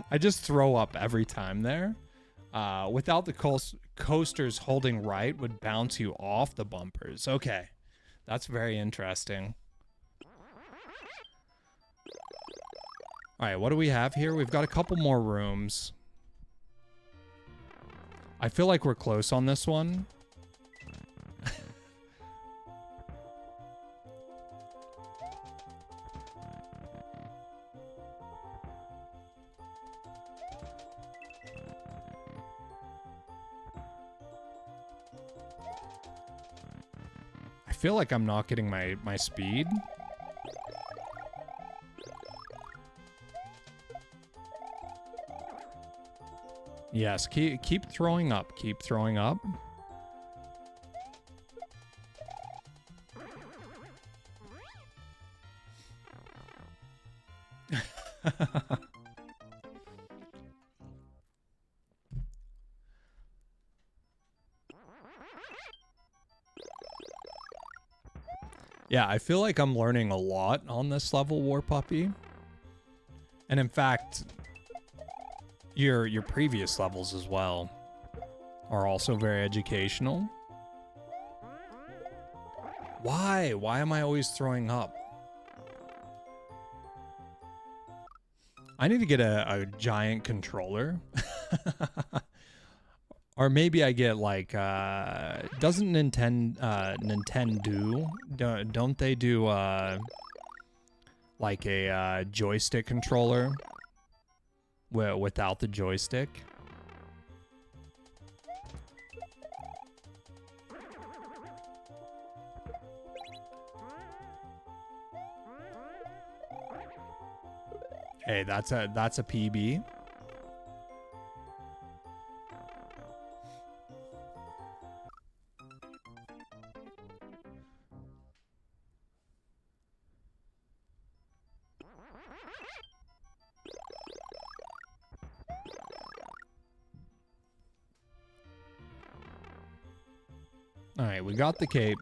I just throw up every time there. Without the coasters holding right would bounce you off the bumpers. Okay, that's very interesting. All right, what do we have here? We've got a couple more rooms. I feel like we're close on this one. I feel like I'm not getting my speed. Yes, keep throwing up. Keep throwing up. Yeah, I feel like I'm learning a lot on this level, War Puppy. And in fact, your previous levels as well are also very educational. Why? Why am I always throwing up? I need to get a giant controller. Or maybe I get like, doesn't Nintendo, don't they do like a joystick controller without the joystick? Hey, that's a PB. All right, we got the cape.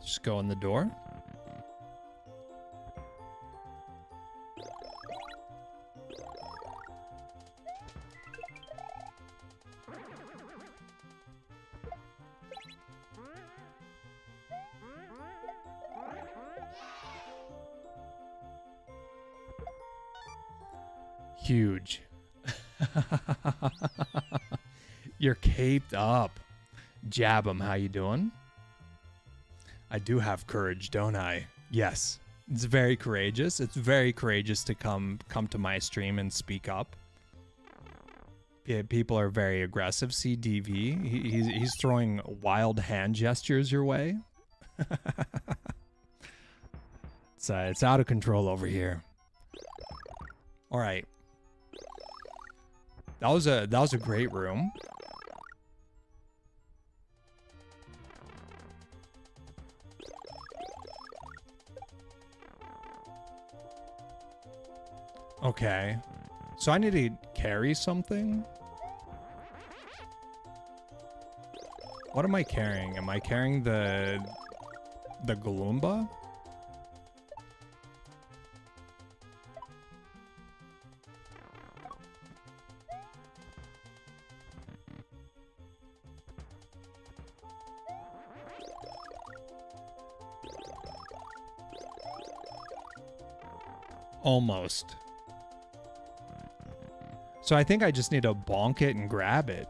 Just go in the door. Huge. You're caped up. Jab 'em, how you doing? I do have courage, don't I? Yes. It's very courageous. It's very courageous to come to my stream and speak up. Yeah, people are very aggressive. See DV. He's throwing wild hand gestures your way. It's out of control over here. All right. That was a great room. Okay. So I need to carry something? What am I carrying? Am I carrying the Gloomba? Almost. So I think I just need to bonk it and grab it.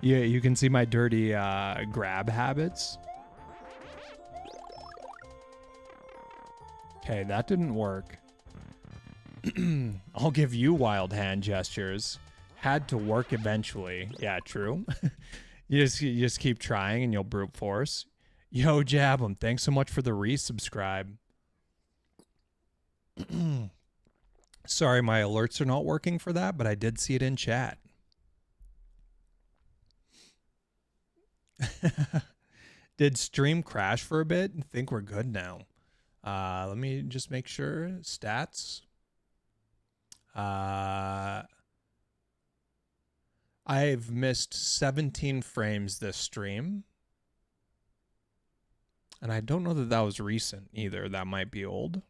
Yeah, you can see my dirty grab habits. Okay, that didn't work. I'll give you wild hand gestures. Had to work eventually. Yeah, true. You just keep trying and you'll brute force. Yo, Jab 'em. Thanks so much for the resubscribe. Sorry, my alerts are not working for that, but I did see it in chat. Did stream crash for a bit? I think we're good now. Let me just make sure. Stats. I I've missed 17 frames this stream. And I don't know that that was recent either. That might be old.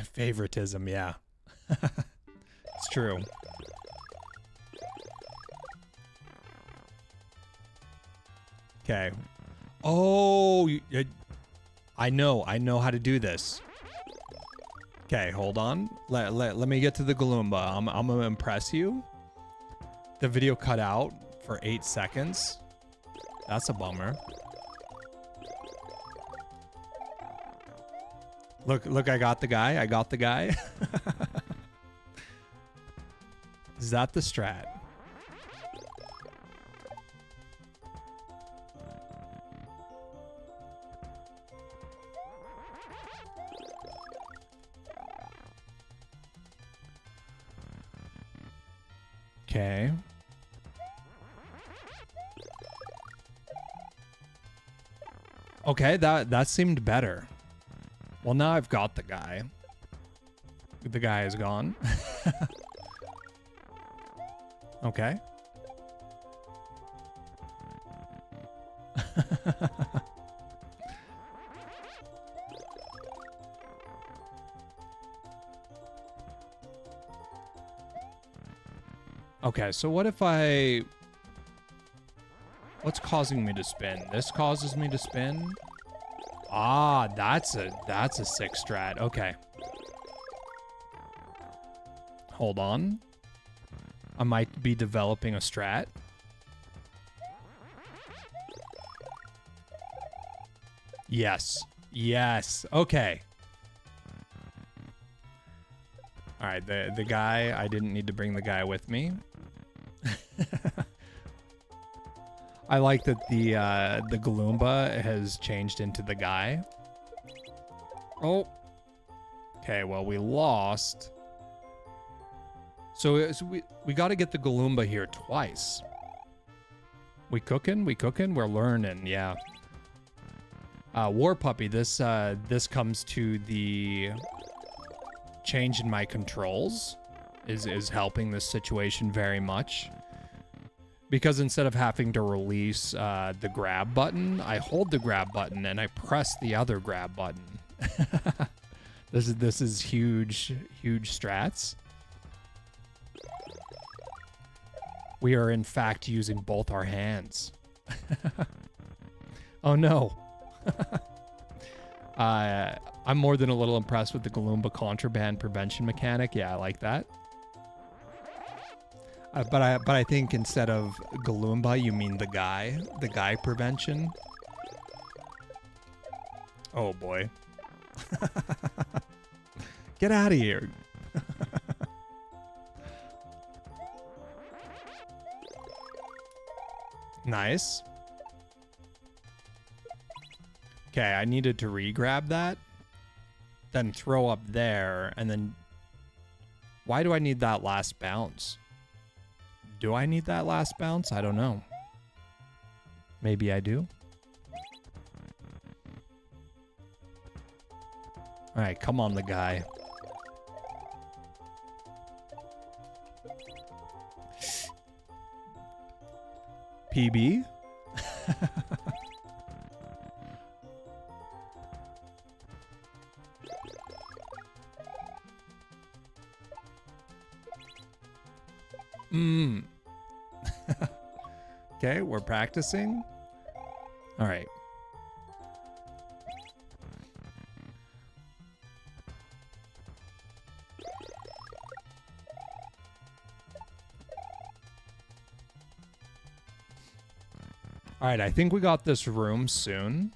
Favoritism, yeah. It's true. Okay. Oh, I know how to do this. Okay, hold on. Let me get to the Galoomba. I'm gonna impress you. The video cut out for 8 seconds. That's a bummer. Look, I got the guy. Is that the strat? Okay. Okay, that seemed better. Well, now I've got the guy. The guy is gone. Okay. Okay, so what if I... What's causing me to spin? This causes me to spin? Ah, that's a sick strat. Okay. Hold on. I might be developing a strat. Yes. Yes. Okay. All right, the guy, I didn't need to bring the guy with me. I like that the Galoomba has changed into the guy. Oh. Okay, well, we lost. So we got to get the Galoomba here twice. We cooking, we're learning, yeah. War Puppy, this comes to the change in my controls is helping this situation very much. Because instead of having to release the grab button, I hold the grab button and I press the other grab button. This is huge strats. We are in fact using both our hands. Oh no. I'm more than a little impressed with the Galoomba contraband prevention mechanic. Yeah, I like that. But I think instead of Galoomba, you mean the guy prevention. Oh boy. Get out of here. Nice. Okay, I needed to re-grab that. Then throw up there, and then... Why do I need that last bounce? Do I need that last bounce? I don't know. Maybe I do. Alright, come on, the guy. PB? Okay, we're practicing. All right. All right, I think we got this room soon.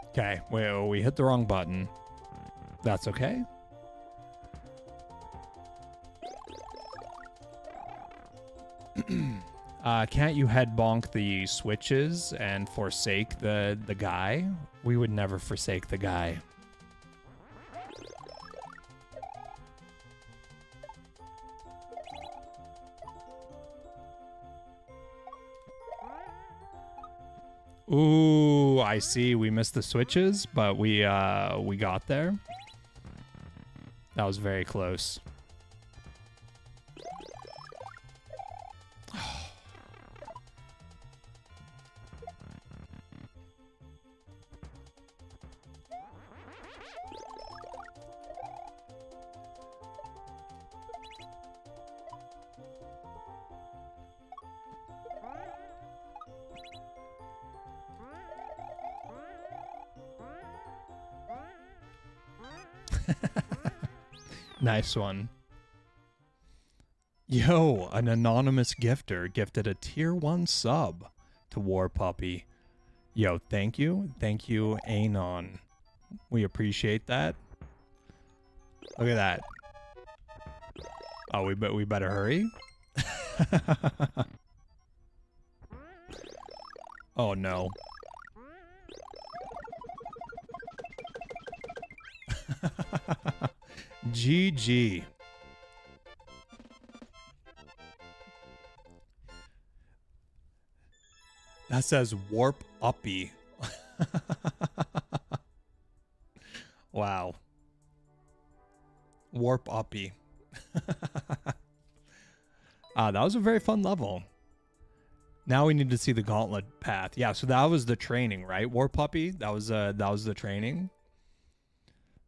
Okay, we hit the wrong button. That's okay. Can't you head bonk the switches and forsake the guy? We would never forsake the guy. Ooh, I see. We missed the switches, but we got there. That was very close. Nice one. Yo, an anonymous gifter gifted a tier 1 sub to War Puppy. Yo, thank you. Thank you, Anon. We appreciate that. Look at that. Oh, we better hurry. Oh no. GG. That says Warp Uppy. Wow. Warp Uppy. That was a very fun level. Now we need to see the gauntlet path. Yeah, so that was the training, right? Warp Puppy. That was the training.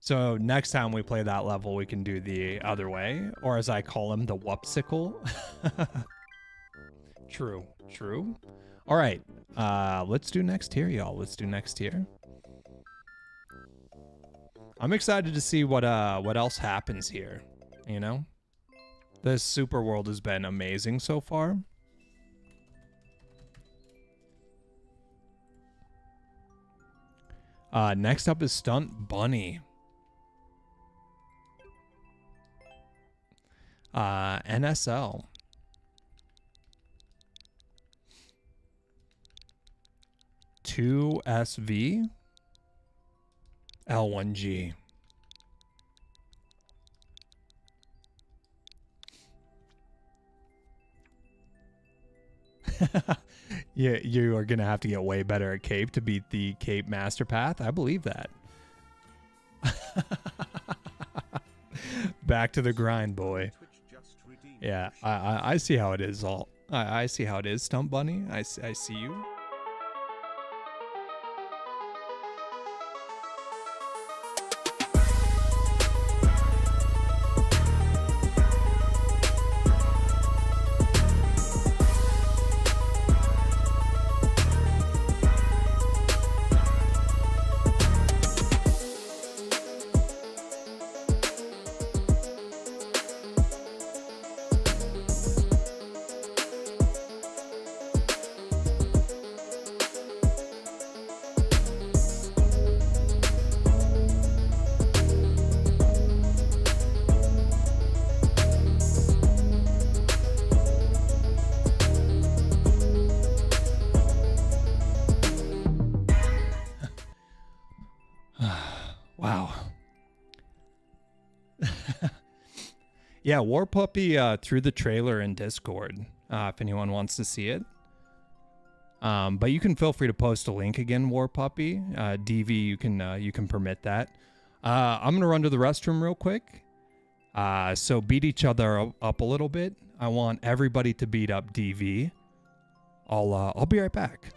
So next time we play that level, we can do the other way, or as I call him, the Wupsicle. True, true. All right, let's do next tier, y'all. Let's do next tier. I'm excited to see what else happens here. You know, this super world has been amazing so far. Next up is Stunt Bunny. NSL. (2SV) L1G. Yeah, you are gonna have to get way better at Cape to beat the Cape Master Path. I believe that. Back to the grind, boy. Yeah, I see how it is. I see how it is, Stump Bunny. I see you. Wow. Yeah, War Puppy threw the trailer in Discord if anyone wants to see it. But you can feel free to post a link again, War Puppy. DV, you can permit that. I'm gonna run to the restroom real quick. So beat each other up a little bit. I want everybody to beat up DV. I'll be right back.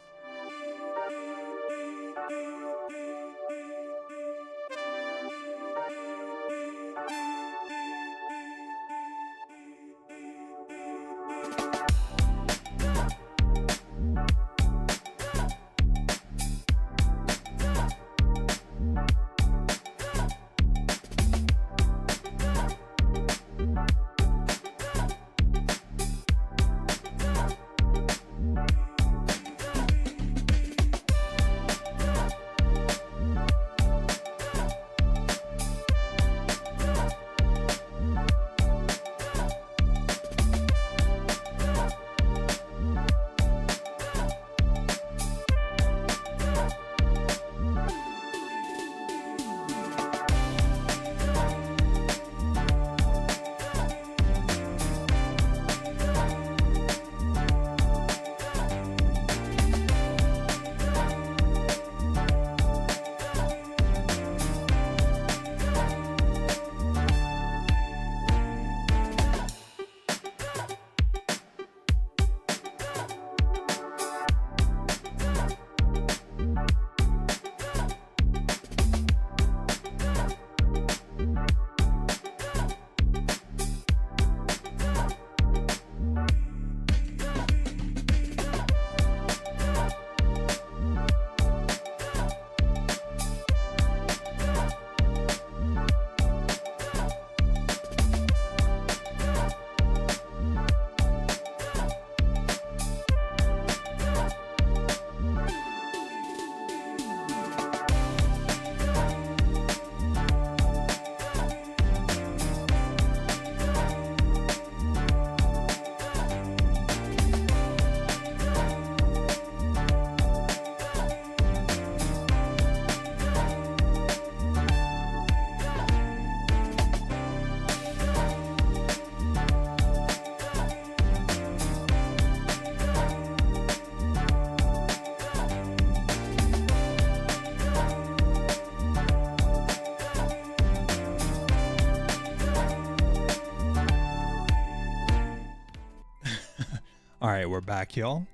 All right, we're back, y'all.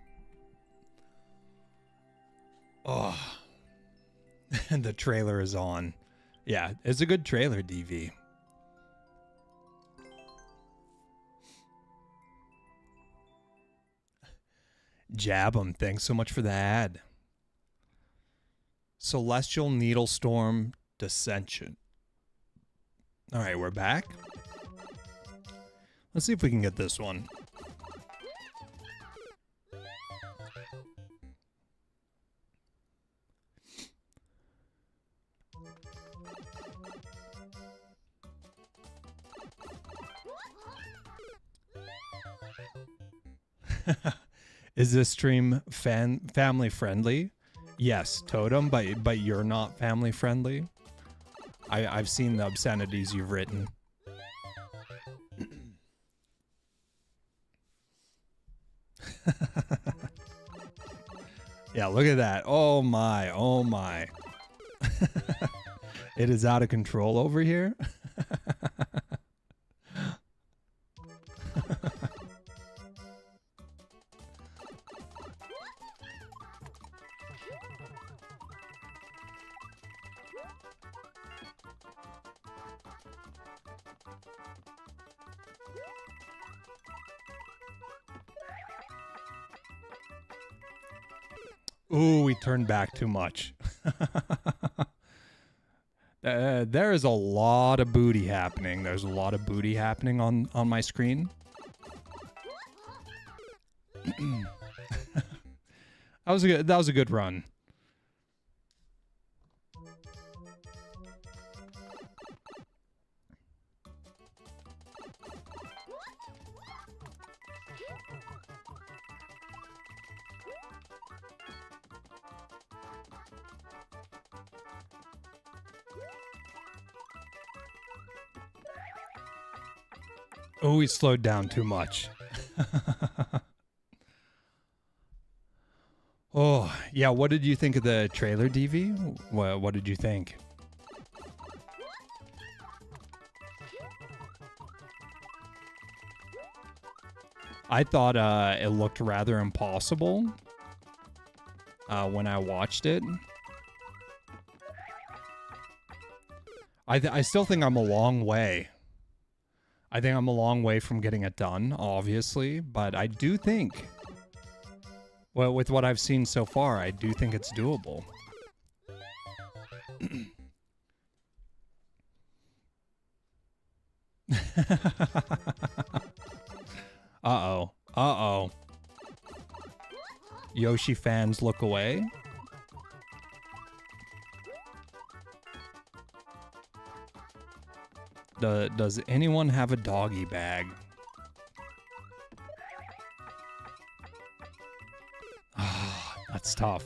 Oh, the trailer is on. Yeah, it's a good trailer, DV. Jab 'em. Thanks so much for the ad. Celestial Needlestorm Dissension. All right, we're back. Let's see if we can get this one. Is this stream family friendly? Yes, Totem, but you're not family friendly. I've seen the obscenities you've written. Yeah, look at that. Oh my, oh my. It is out of control over here. Ooh, we turned back too much. There is a lot of booty happening. There's a lot of booty happening on my screen. That was a good run. Oh, he slowed down too much. Oh, yeah. What did you think of the trailer, DV? What did you think? I thought it looked rather impossible when I watched it. I still think I'm a long way. I think I'm a long way from getting it done, obviously, but I do think, well, with what I've seen so far, I do think it's doable. Uh-oh. Uh-oh. Yoshi fans look away. Does anyone have a doggy bag? Ah, that's tough.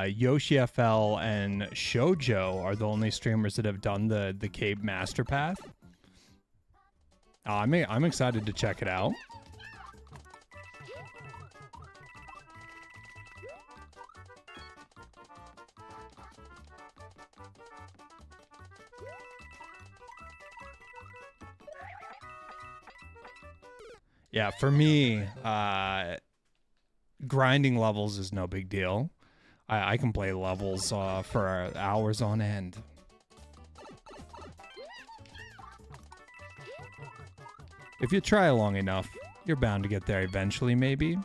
Yoshi FL and Shoujo are the only streamers that have done the Cave Master Path. I'm excited to check it out. Yeah, for me, grinding levels is no big deal. I can play levels for hours on end. If you try long enough, you're bound to get there eventually, maybe.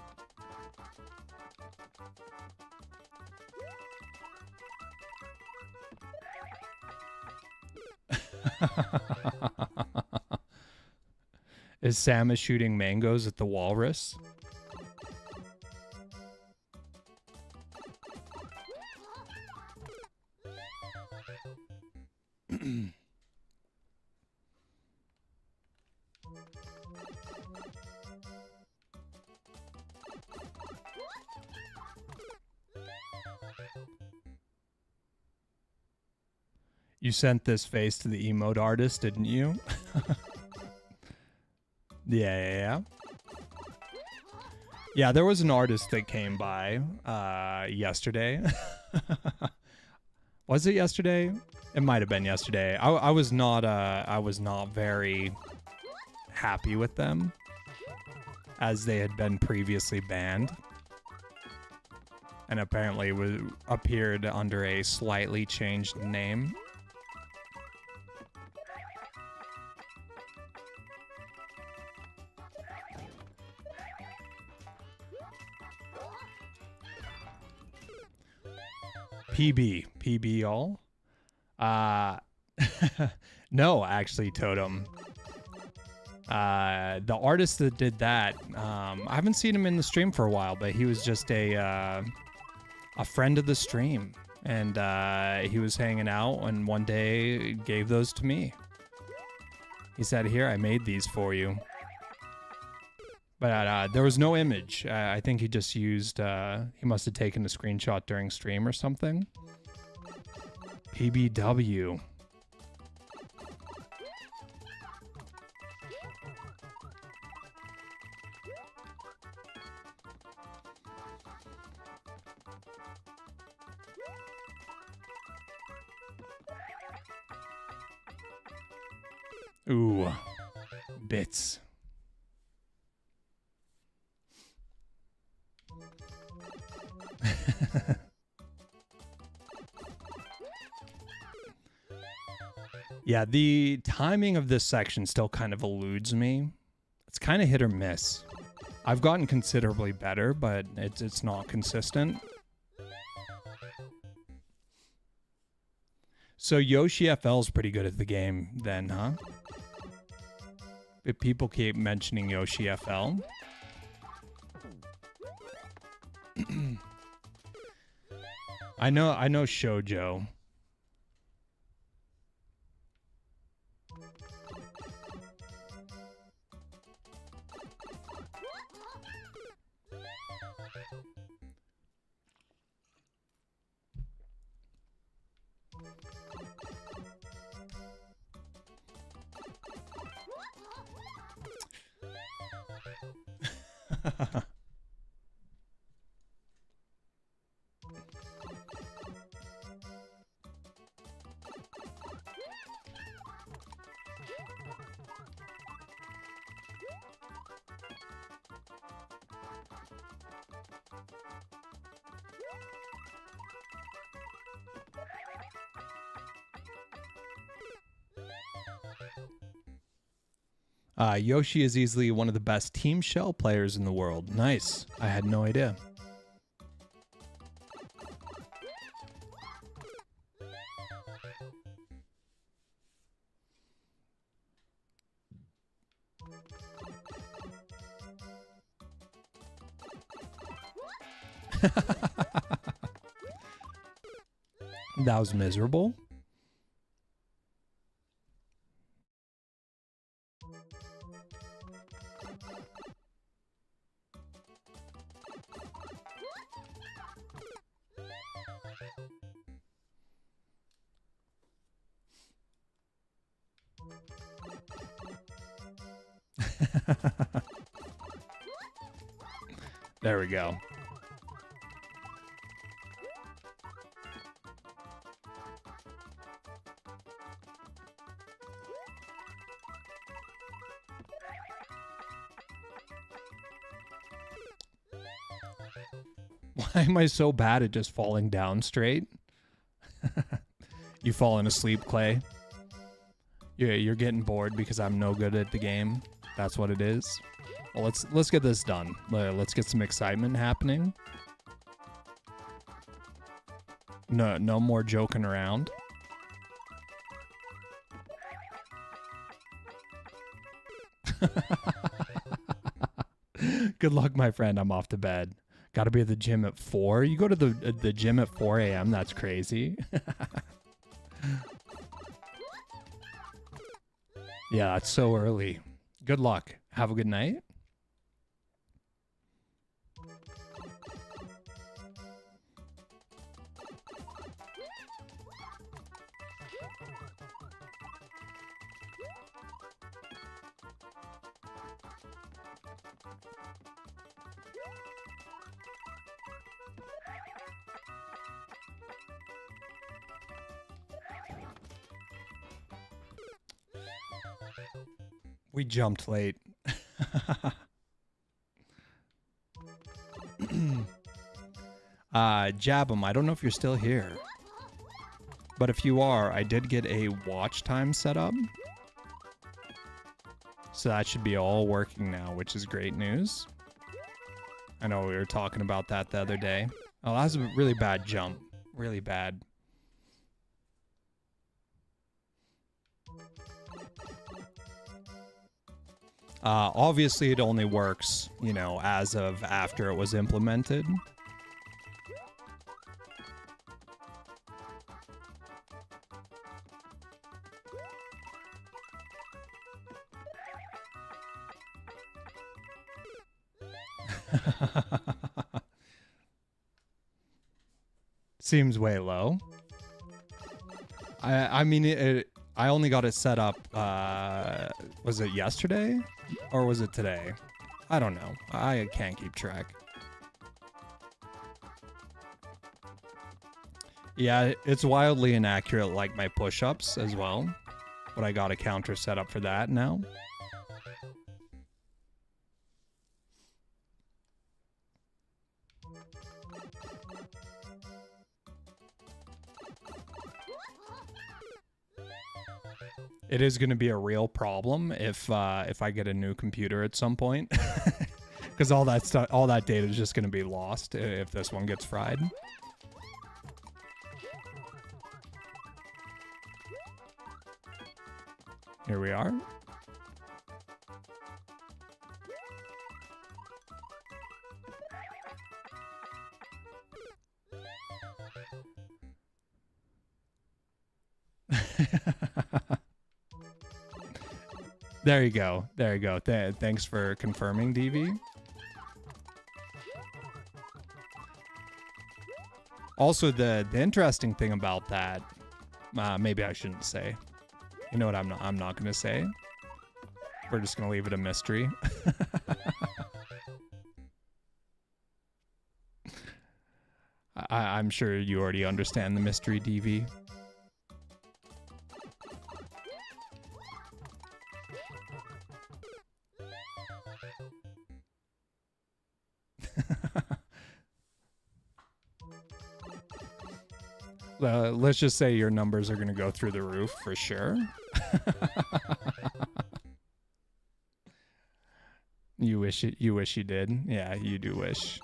Is Samus shooting mangoes at the walrus? You sent this face to the emote artist, didn't you? Yeah. Yeah, there was an artist that came by yesterday. Was it yesterday? It might have been yesterday. I was not very happy with them, as they had been previously banned, and apparently appeared under a slightly changed name. PB all? No, actually, Totem. The artist that did that, I haven't seen him in the stream for a while, but he was just a friend of the stream, and he was hanging out, and one day gave those to me. He said, "Here, I made these for you." But there was no image. I think he just used, he must have taken a screenshot during stream or something. PBW. Ooh, bits. Yeah, the timing of this section still kind of eludes me. It's kind of hit or miss. I've gotten considerably better, but it's not consistent. So Yoshi FL's pretty good at the game then, huh? If people keep mentioning Yoshi FL. I know Shoujo. Yoshi is easily one of the best Team Shell players in the world. Nice. I had no idea. That was miserable. There we go. Why am I so bad at just falling down straight? You falling asleep, Clay? You're getting bored because I'm no good at the game. That's what it is. Well, let's get this done. Let's get some excitement happening. No more joking around. Good luck, my friend. I'm off to bed. Got to be at the gym at 4. You go to the gym at 4 a.m. That's crazy. Yeah, that's so early. Good luck. Have a good night. We jumped late. Jabum, I don't know if you're still here. But if you are, I did get a watch time set up. So that should be all working now, which is great news. I know we were talking about that the other day. Oh, that was a really bad jump. Really bad. Obviously, it only works, you know, as of after it was implemented. Seems way low. I mean, I only got it set up, was it yesterday? Or was it today? I don't know. I can't keep track. Yeah, it's wildly inaccurate like my push-ups as well. But I got a counter set up for that now. It is going to be a real problem if I get a new computer at some point, because all that stuff, all that data is just going to be lost if this one gets fried. Here we are. There you go. There you go. Thanks for confirming, DV. Also, the interesting thing about that, maybe I shouldn't say. You know what? I'm not gonna say. We're just gonna leave it a mystery. I'm sure you already understand the mystery, DV. Let's just say your numbers are going to go through the roof for sure. You wish you did. Yeah, you do wish.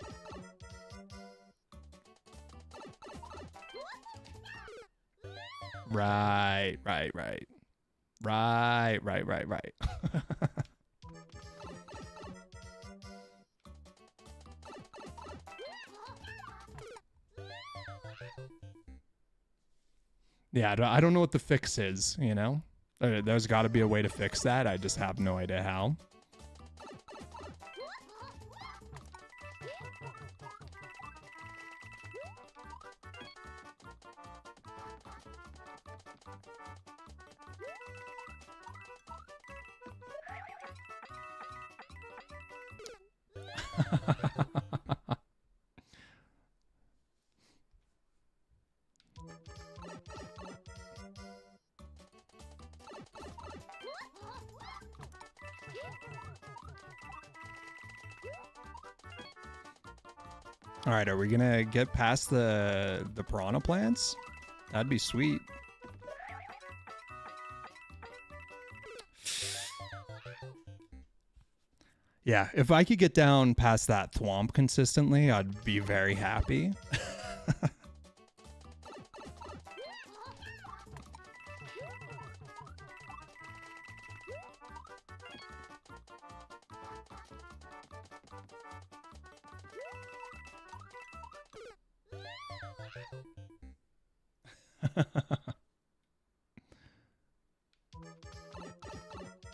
Right. Yeah, I don't know what the fix is, you know? There's got to be a way to fix that. I just have no idea how. All right, are we gonna get past the piranha plants? That'd be sweet. Yeah, if I could get down past that thwomp consistently, I'd be very happy.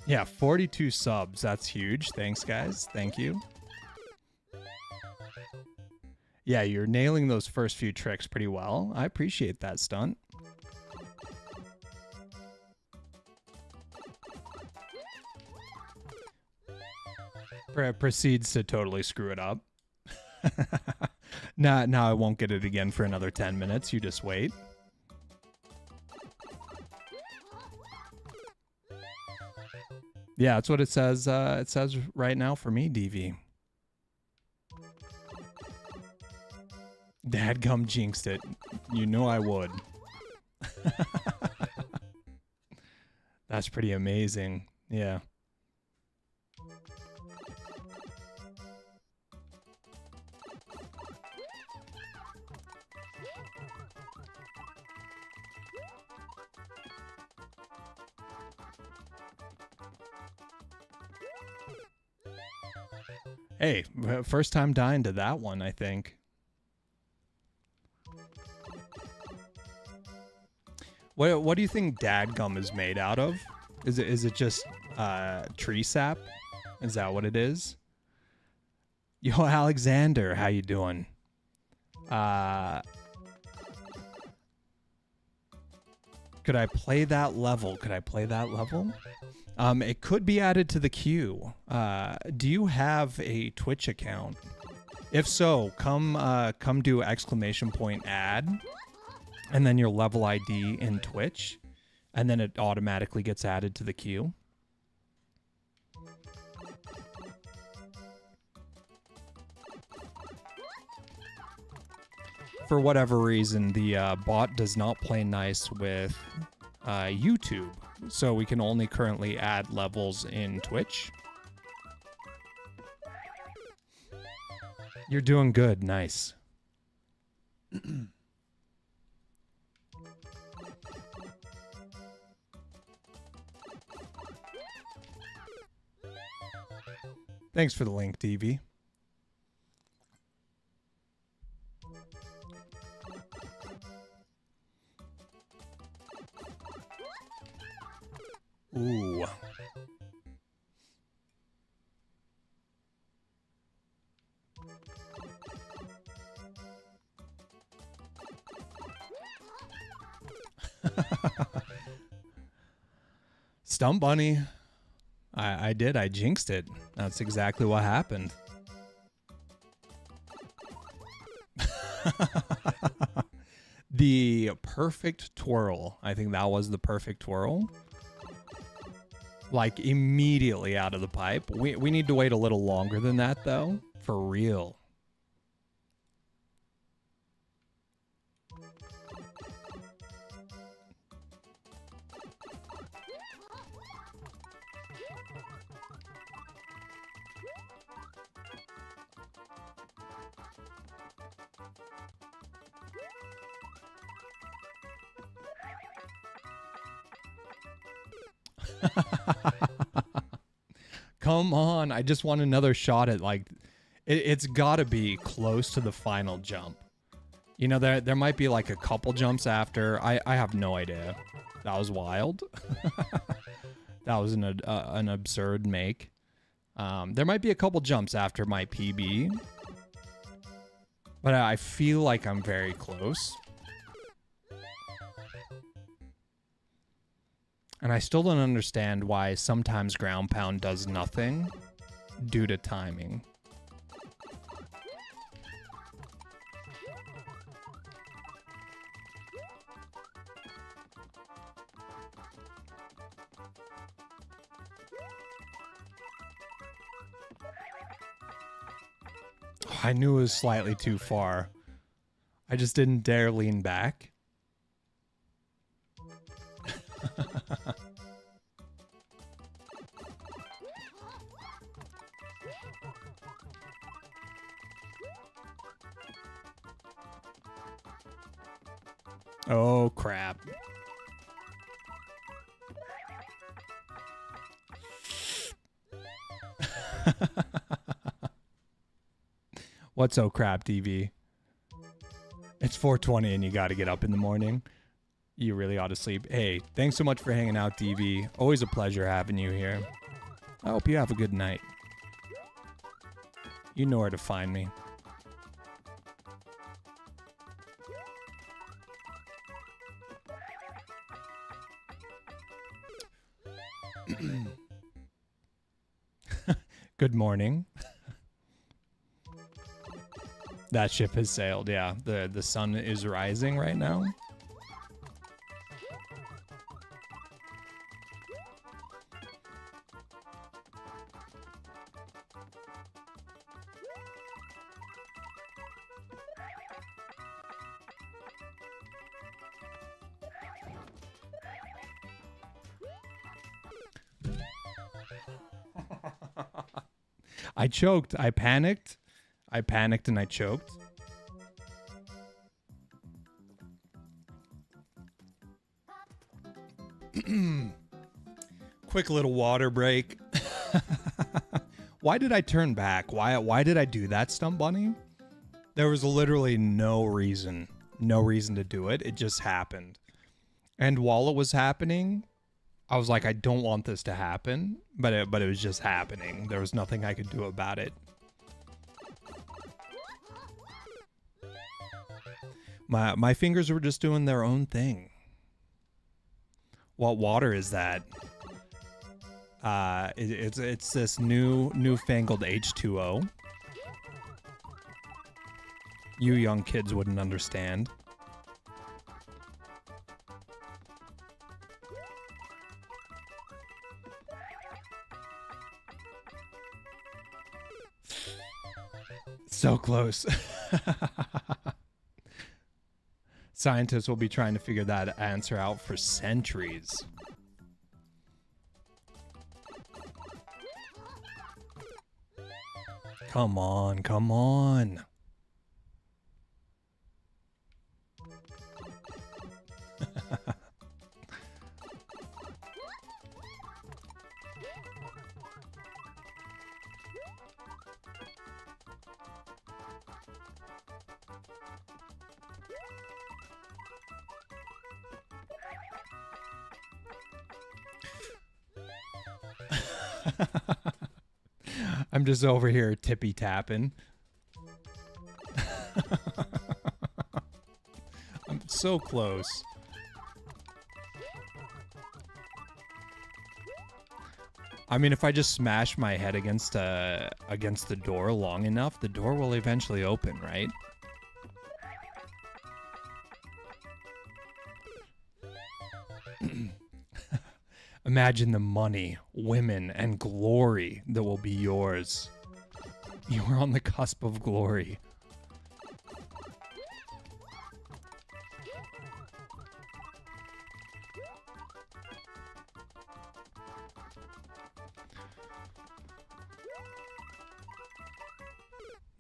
Yeah, 42 subs. That's huge. Thanks, guys. Thank you. Yeah, you're nailing those first few tricks pretty well. I appreciate that stunt. Proceeds to totally screw it up. Now I won't get it again for another 10 minutes. You just wait. Yeah, that's what it says. It says right now for me, DV. Dadgum jinxed it. You know I would. That's pretty amazing. Yeah. Hey, first time dying to that one, I think. What do you think dadgum is made out of? Is it just tree sap? Is that what it is? Yo, Alexander, how you doing? Could I play that level? It could be added to the queue. Do you have a Twitch account? If so, come do !add, and then your level ID in Twitch, and then it automatically gets added to the queue. For whatever reason, the bot does not play nice with YouTube, so we can only currently add levels in Twitch. You're doing good. Nice. Thanks for the link, DV. Ooh. Stump Bunny. I did. I jinxed it. That's exactly what happened. The perfect twirl. I think that was the perfect twirl. Like immediately out of the pipe. We need to wait a little longer than that though. For real. Come on, I just want another shot at like it's gotta be close to the final jump. You know, there might be like a couple jumps after. I have no idea. That was wild. That was an absurd make. There might be a couple jumps after my PB, but I feel like I'm very close. And I still don't understand why sometimes ground pound does nothing due to timing. I knew it was slightly too far. I just didn't dare lean back. Oh, crap. What's oh crap, DV? It's 4:20 and you got to get up in the morning. You really ought to sleep. Hey, thanks so much for hanging out, DV. Always a pleasure having you here. I hope you have a good night. You know where to find me. Good morning. That ship has sailed, yeah. The sun is rising right now. I choked. I panicked. I panicked and I choked. Quick little water break. Why did I turn back? Why did I do that, Stump Bunny? There was literally no reason. No reason to do it. It just happened. And while it was happening, I was like, I don't want this to happen, but it was just happening. There was nothing I could do about it. My fingers were just doing their own thing. What water is that? It's this newfangled H2O. You young kids wouldn't understand. So close. Scientists will be trying to figure that answer out for centuries. Come on, come on. I'm just over here tippy tapping. I'm so close. I mean, if I just smash my head against the door long enough, the door will eventually open, right? Imagine the money, women, and glory that will be yours. You are on the cusp of glory.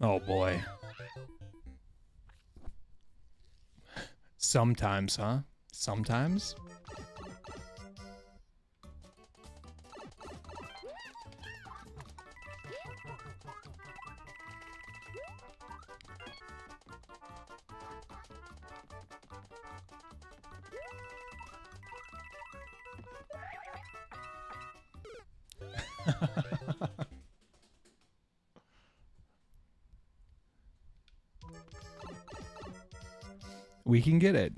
Oh boy. Sometimes, huh? Sometimes? We can get it.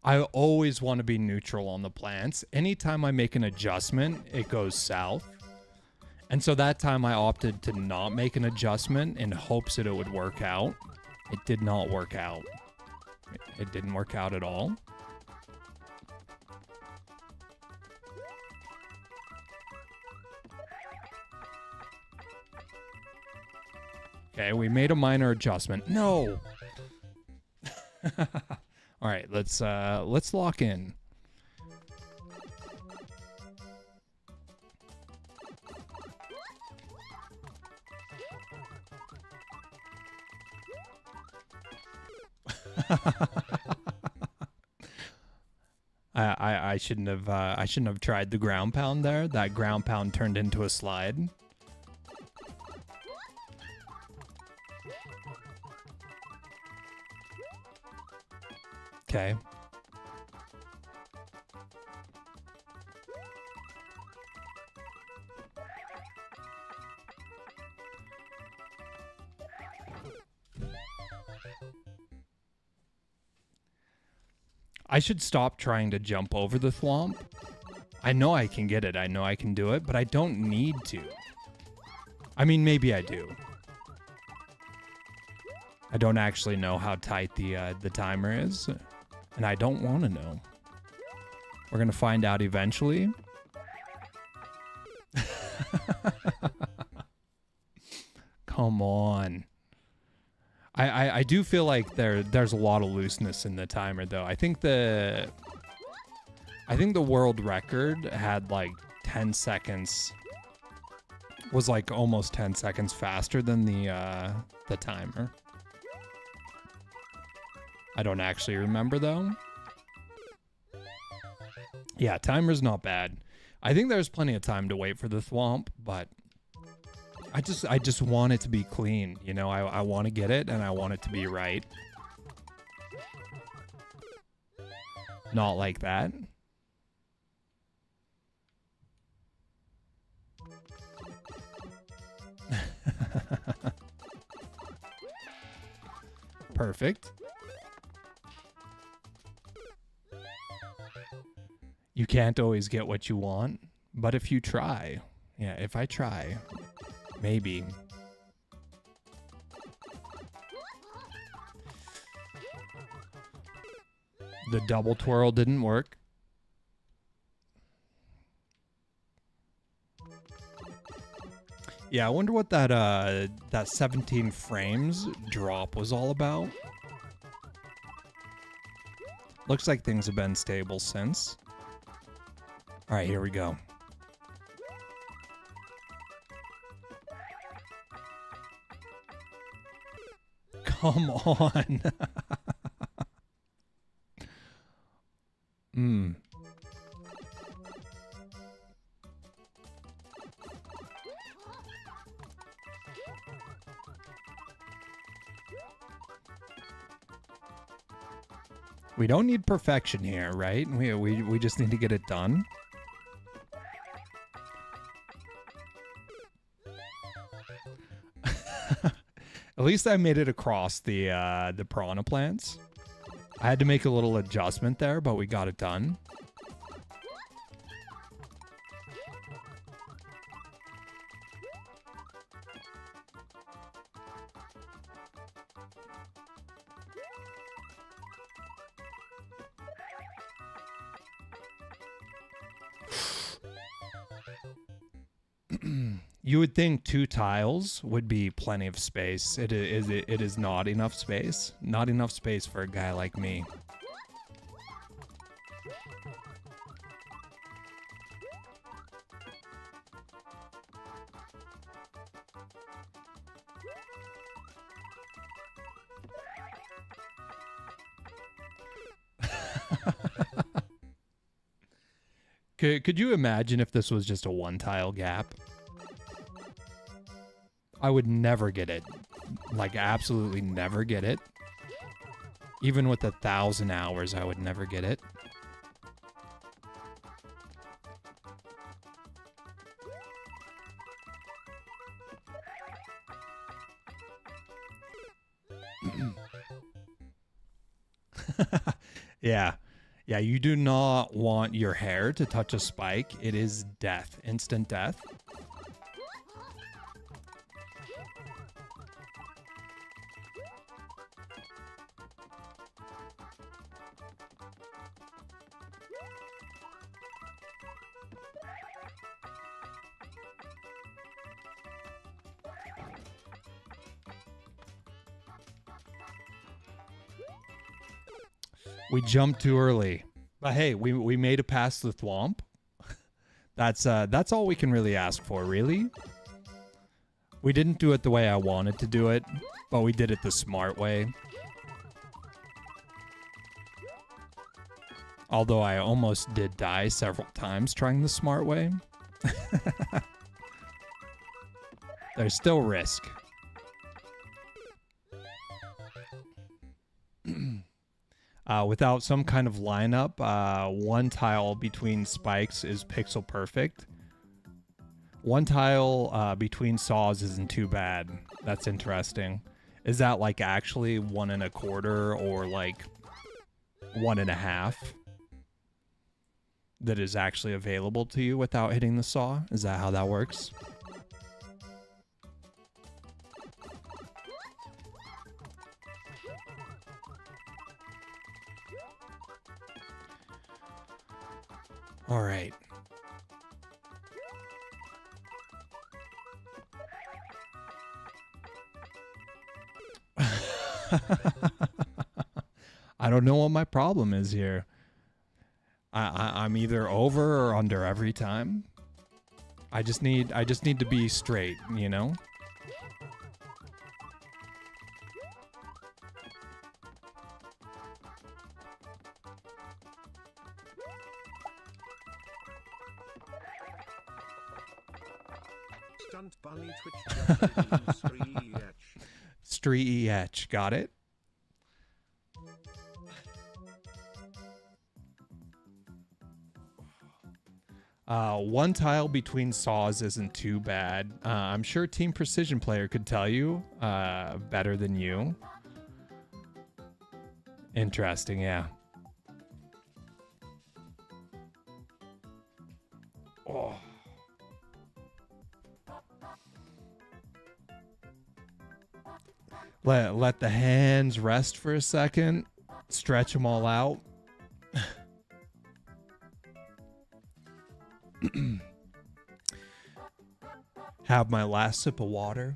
I always want to be neutral on the plants. Anytime I make an adjustment, it goes south. And so that time I opted to not make an adjustment in hopes that it would work out. It did not work out. It didn't work out at all. Okay, we made a minor adjustment. No. All right, let's lock in. I shouldn't have tried the ground pound there. That ground pound turned into a slide. Okay. I should stop trying to jump over the thwomp. I know I can get it. I know I can do it, but I don't need to. I mean, maybe I do. I don't actually know how tight the timer is, and I don't want to know. We're gonna find out eventually. Come on. I do feel like there's a lot of looseness in the timer though. I think the world record had like 10 seconds, was like almost 10 seconds faster than the timer. I don't actually remember though. Yeah, timer's not bad. I think there's plenty of time to wait for the thwomp, but I just want it to be clean, you know. I want to get it and I want it to be right. Not like that. Perfect. You can't always get what you want, but if you try, yeah, if I try, maybe. The double twirl didn't work. Yeah, I wonder what that 17 frames drop was all about. Looks like things have been stable since. All right, here we go. Come on. We don't need perfection here, right? We just need to get it done. At least I made it across the piranha plants. I had to make a little adjustment there, but we got it done. You would think 2 tiles would be plenty of space. It is not enough space. Not enough space for a guy like me. Could you imagine if this was just a 1-tile gap? I would never get it. Like, absolutely never get it. Even with 1,000 hours, I would never get it. Yeah. Yeah, you do not want your hair to touch a spike. It is death. Instant death. We jumped too early, but hey, we made it past the thwomp. That's all we can really ask for, really. We didn't do it the way I wanted to do it, but we did it the smart way. Although I almost did die several times trying the smart way. There's still risk. Without some kind of lineup, one tile between spikes is pixel perfect. One tile between saws isn't too bad. That's interesting. Is that like actually 1 1/4 or like 1 1/2 that is actually available to you without hitting the saw? Is that how that works? All right. I don't know what my problem is here. I'm either over or under every time. I just need to be straight, you know? Stunt Bunny Twitch. Street etch, got it? One tile between saws isn't too bad. I'm sure Team Precision Player could tell you better than you. Interesting, yeah. Oh. Let the hands rest for a second. Stretch them all out. Have my last sip of water.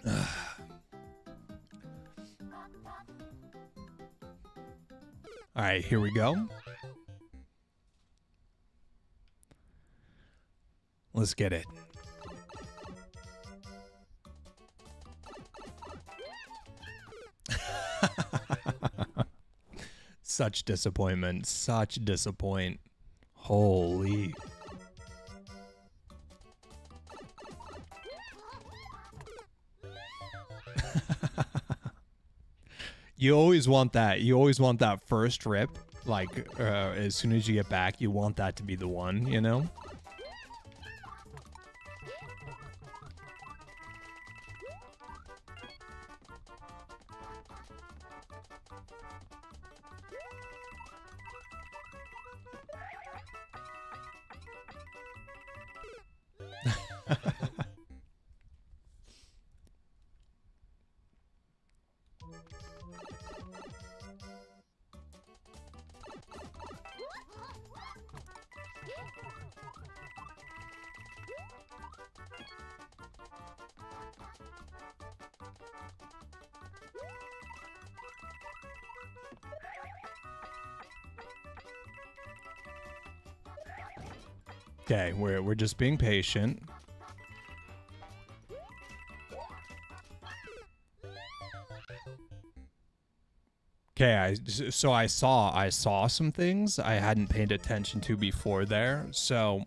All right, here we go. Let's get it. Such disappointment. Such disappoint. Holy. You always want that. You always want that first rip. Like, as soon as you get back, you want that to be the one, you know? Okay, we're just being patient. Okay, so I saw some things I hadn't paid attention to before there. So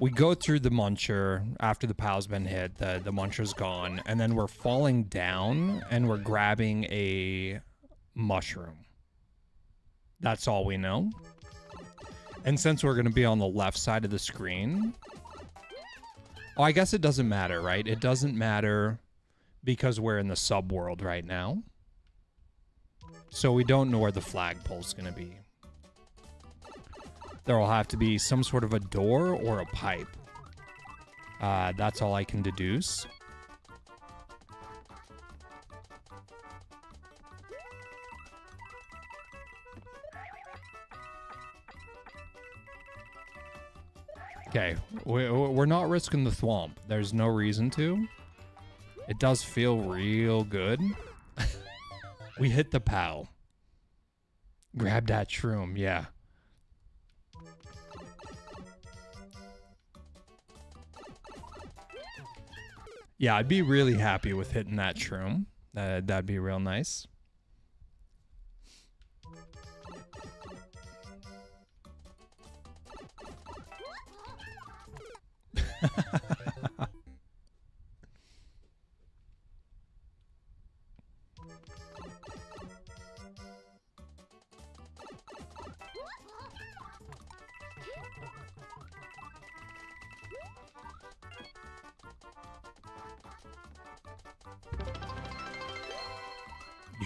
we go through the muncher after the pal's been hit, the muncher's gone, and then we're falling down and we're grabbing a mushroom. That's all we know. And since we're going to be on the left side of the screen, oh, I guess it doesn't matter, right? It doesn't matter because we're in the subworld right now. So we don't know where the flagpole's going to be. There will have to be some sort of a door or a pipe. That's all I can deduce. Okay, we're not risking the thwomp. There's no reason to. It does feel real good. We hit the POW. Grab that shroom, yeah. Yeah, I'd be really happy with hitting that shroom. That'd be real nice.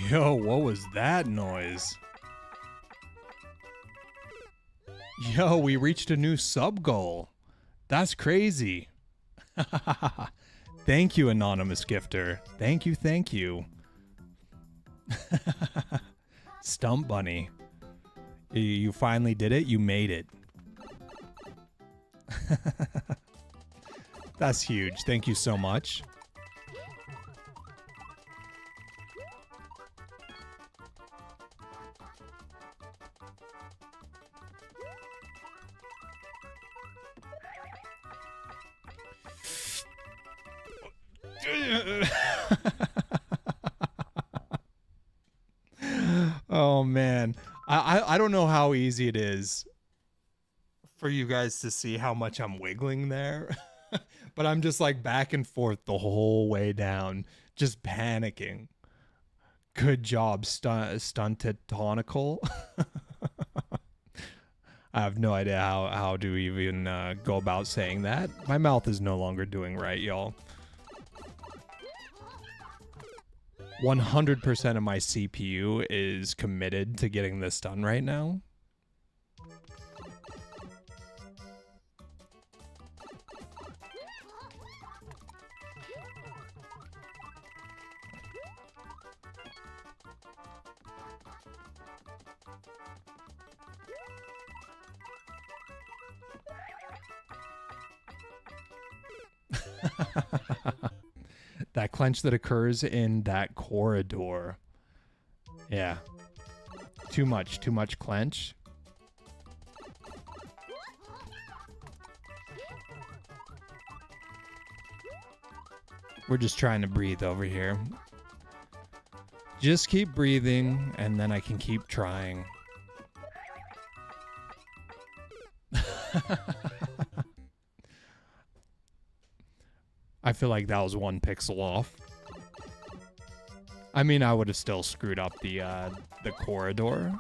Yo, what was that noise? Yo, we reached a new sub goal. That's crazy. Thank you, anonymous gifter. Thank you, thank you. Stump Bunny. You finally did it. You made it. That's huge. Thank you so much. Oh man, I don't know how easy it is for you guys to see how much I'm wiggling there, but I'm just like back and forth the whole way down, just panicking. Good job, stunted tonical. I have no idea how to even go about saying that. My mouth is no longer doing right, y'all. 100% of my CPU is committed to getting this done right now. That clench that occurs in that corridor. Yeah. Too much clench. We're just trying to breathe over here. Just keep breathing, and then I can keep trying. I feel like that was 1 pixel off. I mean, I would have still screwed up the corridor.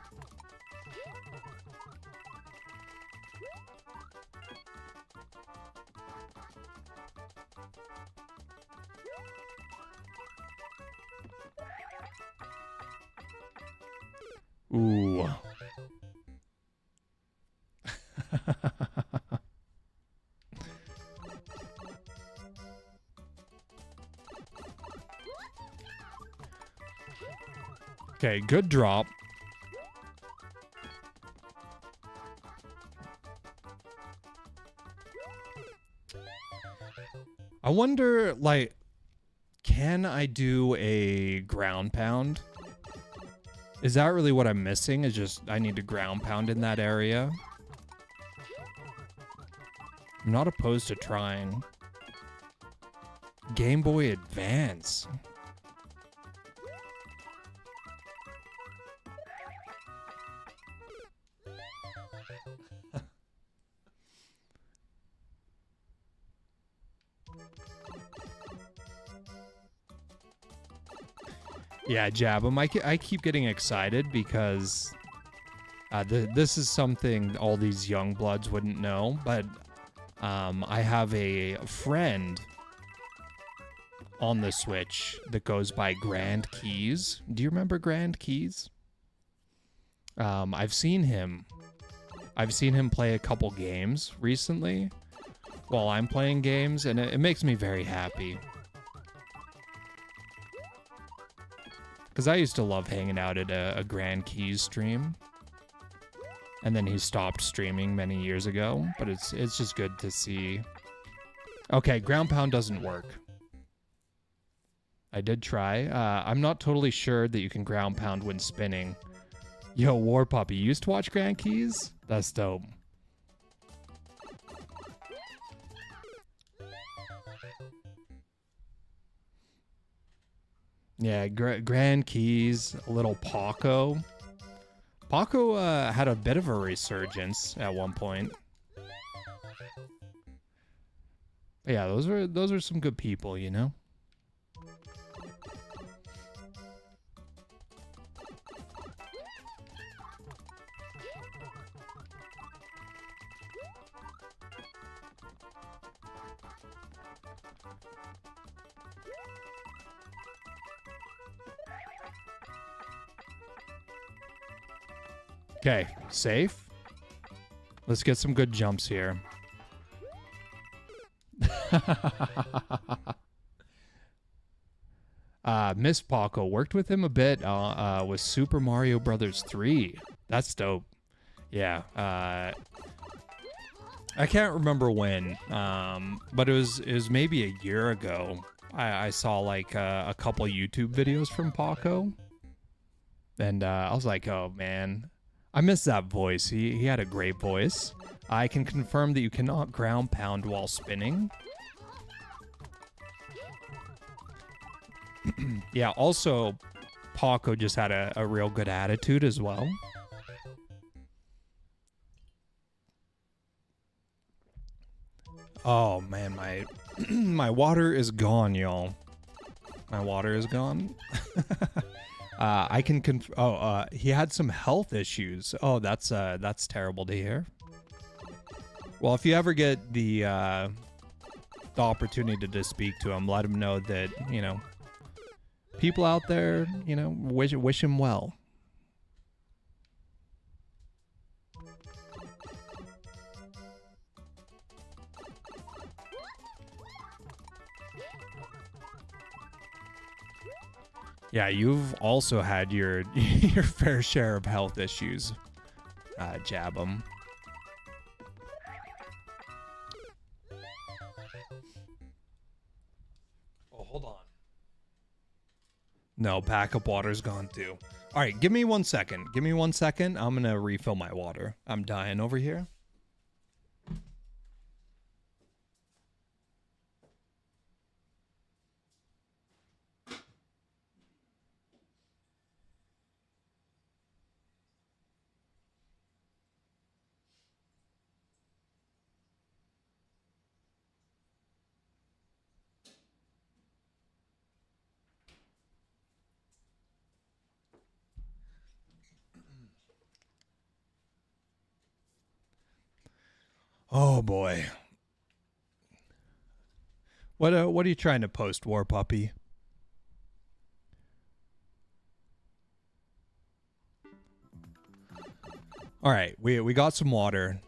Ooh. Okay, good drop. I wonder, like, can I do a ground pound? Is that really what I'm missing? Is just I need to ground pound in that area? I'm not opposed to trying. Game Boy Advance. Yeah, Jabba, I keep getting excited because this is something all these young bloods wouldn't know, but I have a friend on the Switch that goes by Grand Keys. Do you remember Grand Keys? I've seen him play a couple games recently while I'm playing games, and it makes me very happy. Because I used to love hanging out at a Grand Keys stream. And then he stopped streaming many years ago. But it's just good to see. Okay, ground pound doesn't work. I did try. I'm not totally sure that you can ground pound when spinning. Yo, War Puppy, you used to watch Grand Keys? That's dope. Yeah, Grand Keys, a little Paco. Paco had a bit of a resurgence at one point. But yeah, those are some good people, you know? Okay, safe. Let's get some good jumps here. Miss Paco worked with him a bit with Super Mario Brothers 3. That's dope. Yeah. I can't remember when, but it was maybe a year ago. I saw like a couple YouTube videos from Paco, and I was like, oh man, I miss that voice. He had a great voice. I can confirm that you cannot ground pound while spinning. Yeah, also, Paco just had a real good attitude as well. Oh man, my water is gone, y'all. My water is gone. I can he had some health issues. Oh, that's terrible to hear. Well, if you ever get the opportunity to speak to him, let him know that, you know, people out there, you know, wish him well. Yeah, you've also had your your fair share of health issues, Jabum. Oh, hold on. No, backup water's gone too. All right, give me 1 second. Give me 1 second. I'm gonna refill my water. I'm dying over here. Oh boy. What are you trying to post, War Puppy? All right, we got some water.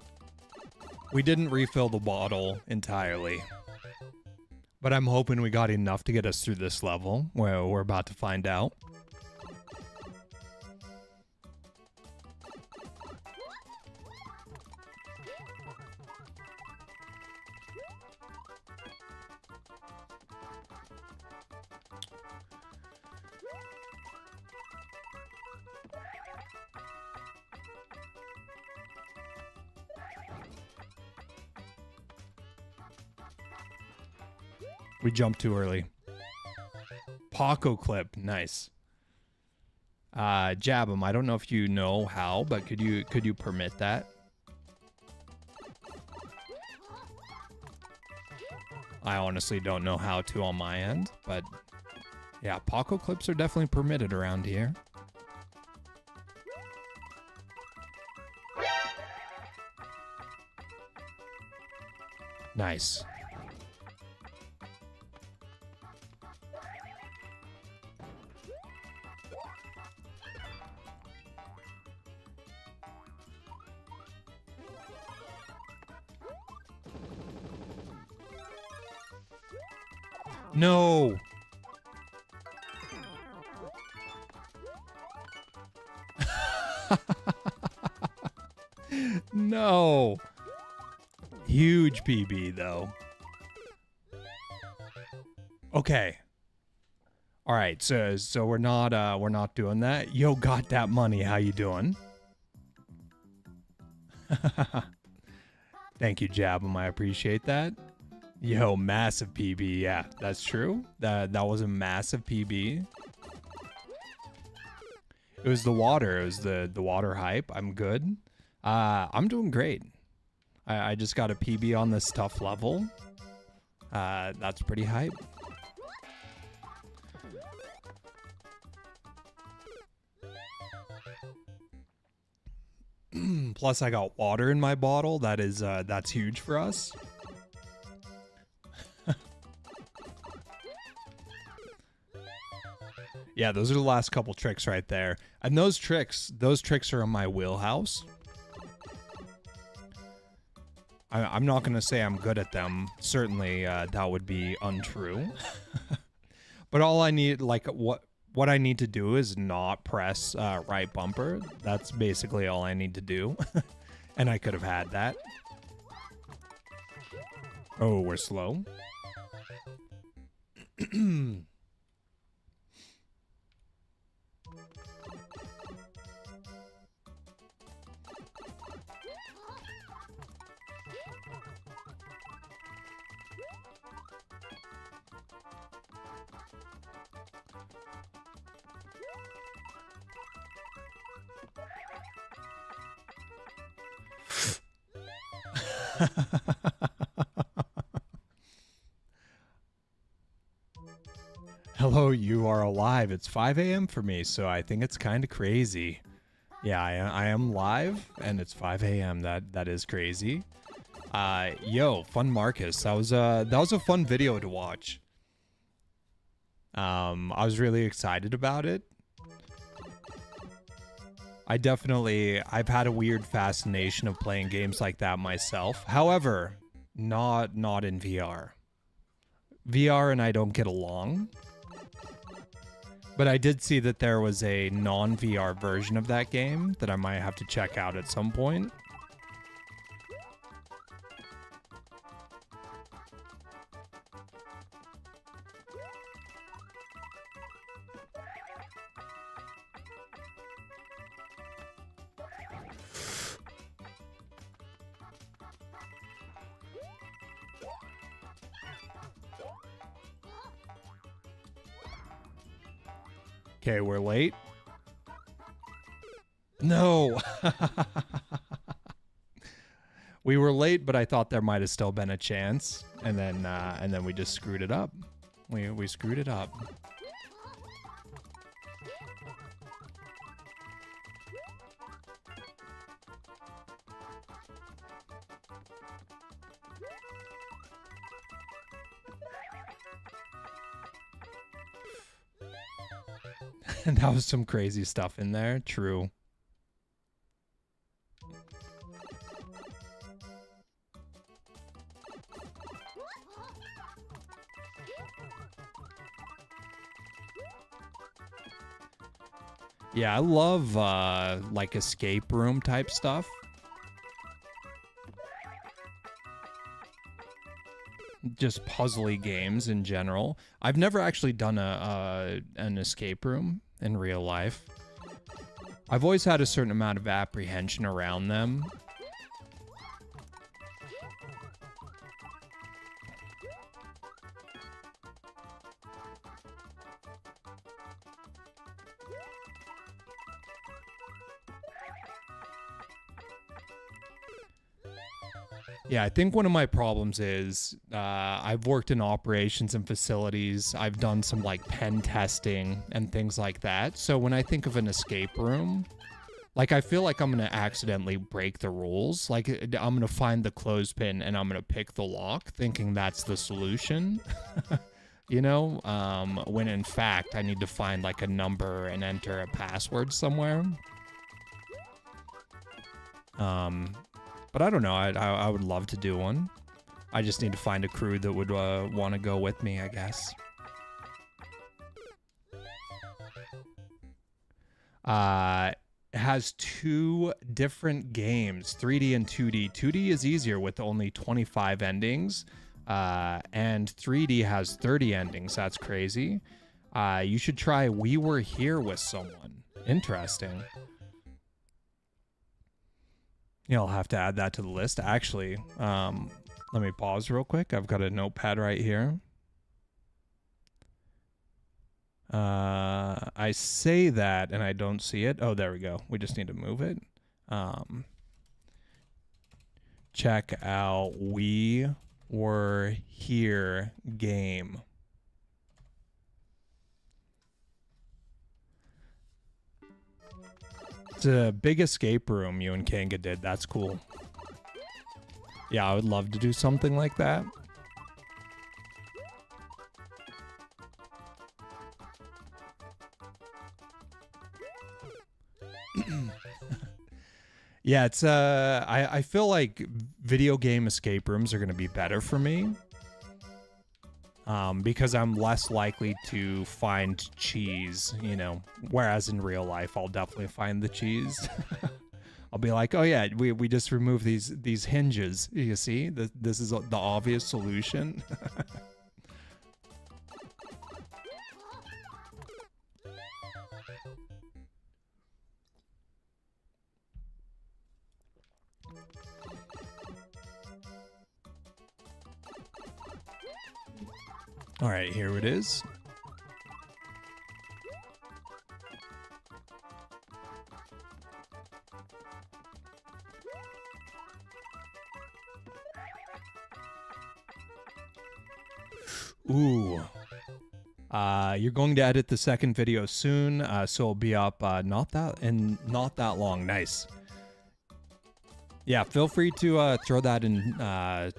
We didn't refill the bottle entirely, but I'm hoping we got enough to get us through this level. Well, we're about to find out. We jumped too early. Paco clip, nice. Jabum, I don't know if you know how, but could you permit that? I honestly don't know how to on my end, but yeah, Paco clips are definitely permitted around here. Nice. No. No. Huge PB though. Okay. All right, so we're not doing that. Yo, got that money. How you doing? Thank you, Jabum. I appreciate that. Yo, massive PB. Yeah, that's true. That was a massive PB. It was the water. It was the water hype. I'm good. I'm doing great. I just got a PB on this tough level. That's pretty hype. Plus, I got water in my bottle. That's huge for us. Yeah, those are the last couple tricks right there. And those tricks are in my wheelhouse. I'm not going to say I'm good at them. Certainly, that would be untrue. But all I need, like, what I need to do is not press right bumper. That's basically all I need to do. And I could have had that. Oh, we're slow. Hello, you are alive. It's 5 a.m. for me, so I think it's kind of crazy. Yeah, I am live, and it's 5 a.m. That is crazy. Yo, Fun Marcus. That was a fun video to watch. I was really excited about it. I've had a weird fascination of playing games like that myself. However, not in VR. VR and I don't get along. But I did see that there was a non-VR version of that game that I might have to check out at some point. Okay, we're late. No. We were late, but I thought there might have still been a chance, and then we just screwed it up. We screwed it up. And that was some crazy stuff in there. True. Yeah, I love like escape room type stuff. Just puzzly games in general. I've never actually done an escape room in real life. I've always had a certain amount of apprehension around them. Yeah, I think one of my problems is I've worked in operations and facilities. I've done some like pen testing and things like that. So when I think of an escape room, like I feel like I'm going to accidentally break the rules. Like I'm going to find the clothespin and I'm going to pick the lock thinking that's the solution. You know, when in fact I need to find like a number and enter a password somewhere. But I don't know. I would love to do one. I just need to find a crew that would want to go with me, I guess. It has two different games, 3D and 2D. 2D is easier with only 25 endings, and 3D has 30 endings. That's crazy. You should try We Were Here with someone. Interesting. Yeah, I'll have to add that to the list. Actually, let me pause real quick. I've got a notepad right here. I say that and I don't see it. Oh, there we go. We just need to move it. Check out We We're here game. It's a big escape room you and Kanga did. That's cool. Yeah, I would love to do something like that. Yeah, it's I feel like video game escape rooms are gonna be better for me. Because I'm less likely to find cheese, you know, whereas in real life I'll definitely find the cheese. I'll be like, oh yeah, we just removed these hinges. You see, this is the obvious solution. All right, here it is. Ooh. You're going to edit the second video soon, so it'll be up not that long. Nice. Yeah, feel free to throw that in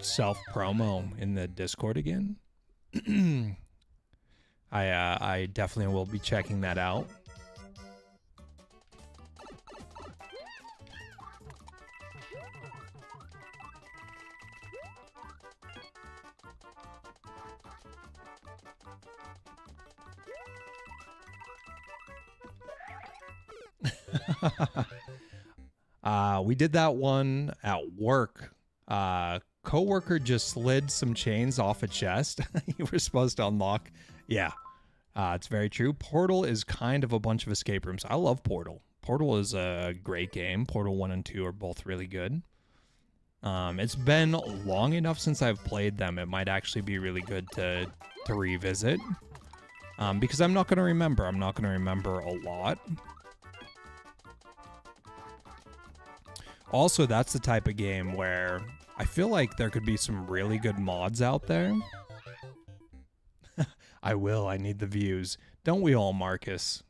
self promo in the Discord again. I definitely will be checking that out. We did that one at work. Coworker just slid some chains off a chest. You were supposed to unlock. Yeah, it's very true. Portal is kind of a bunch of escape rooms. I love Portal. Portal is a great game. Portal 1 and 2 are both really good. It's been long enough since I've played them. It might actually be really good to revisit. Because I'm not going to remember. I'm not going to remember a lot. Also, that's the type of game where I feel like there could be some really good mods out there. I will. I need the views. Don't we all, Marcus?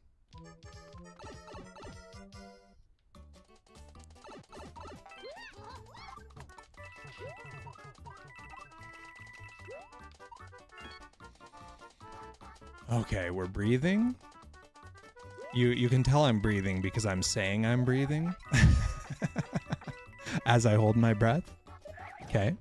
Okay, we're breathing. You can tell I'm breathing because I'm saying I'm breathing. As I hold my breath. Okay.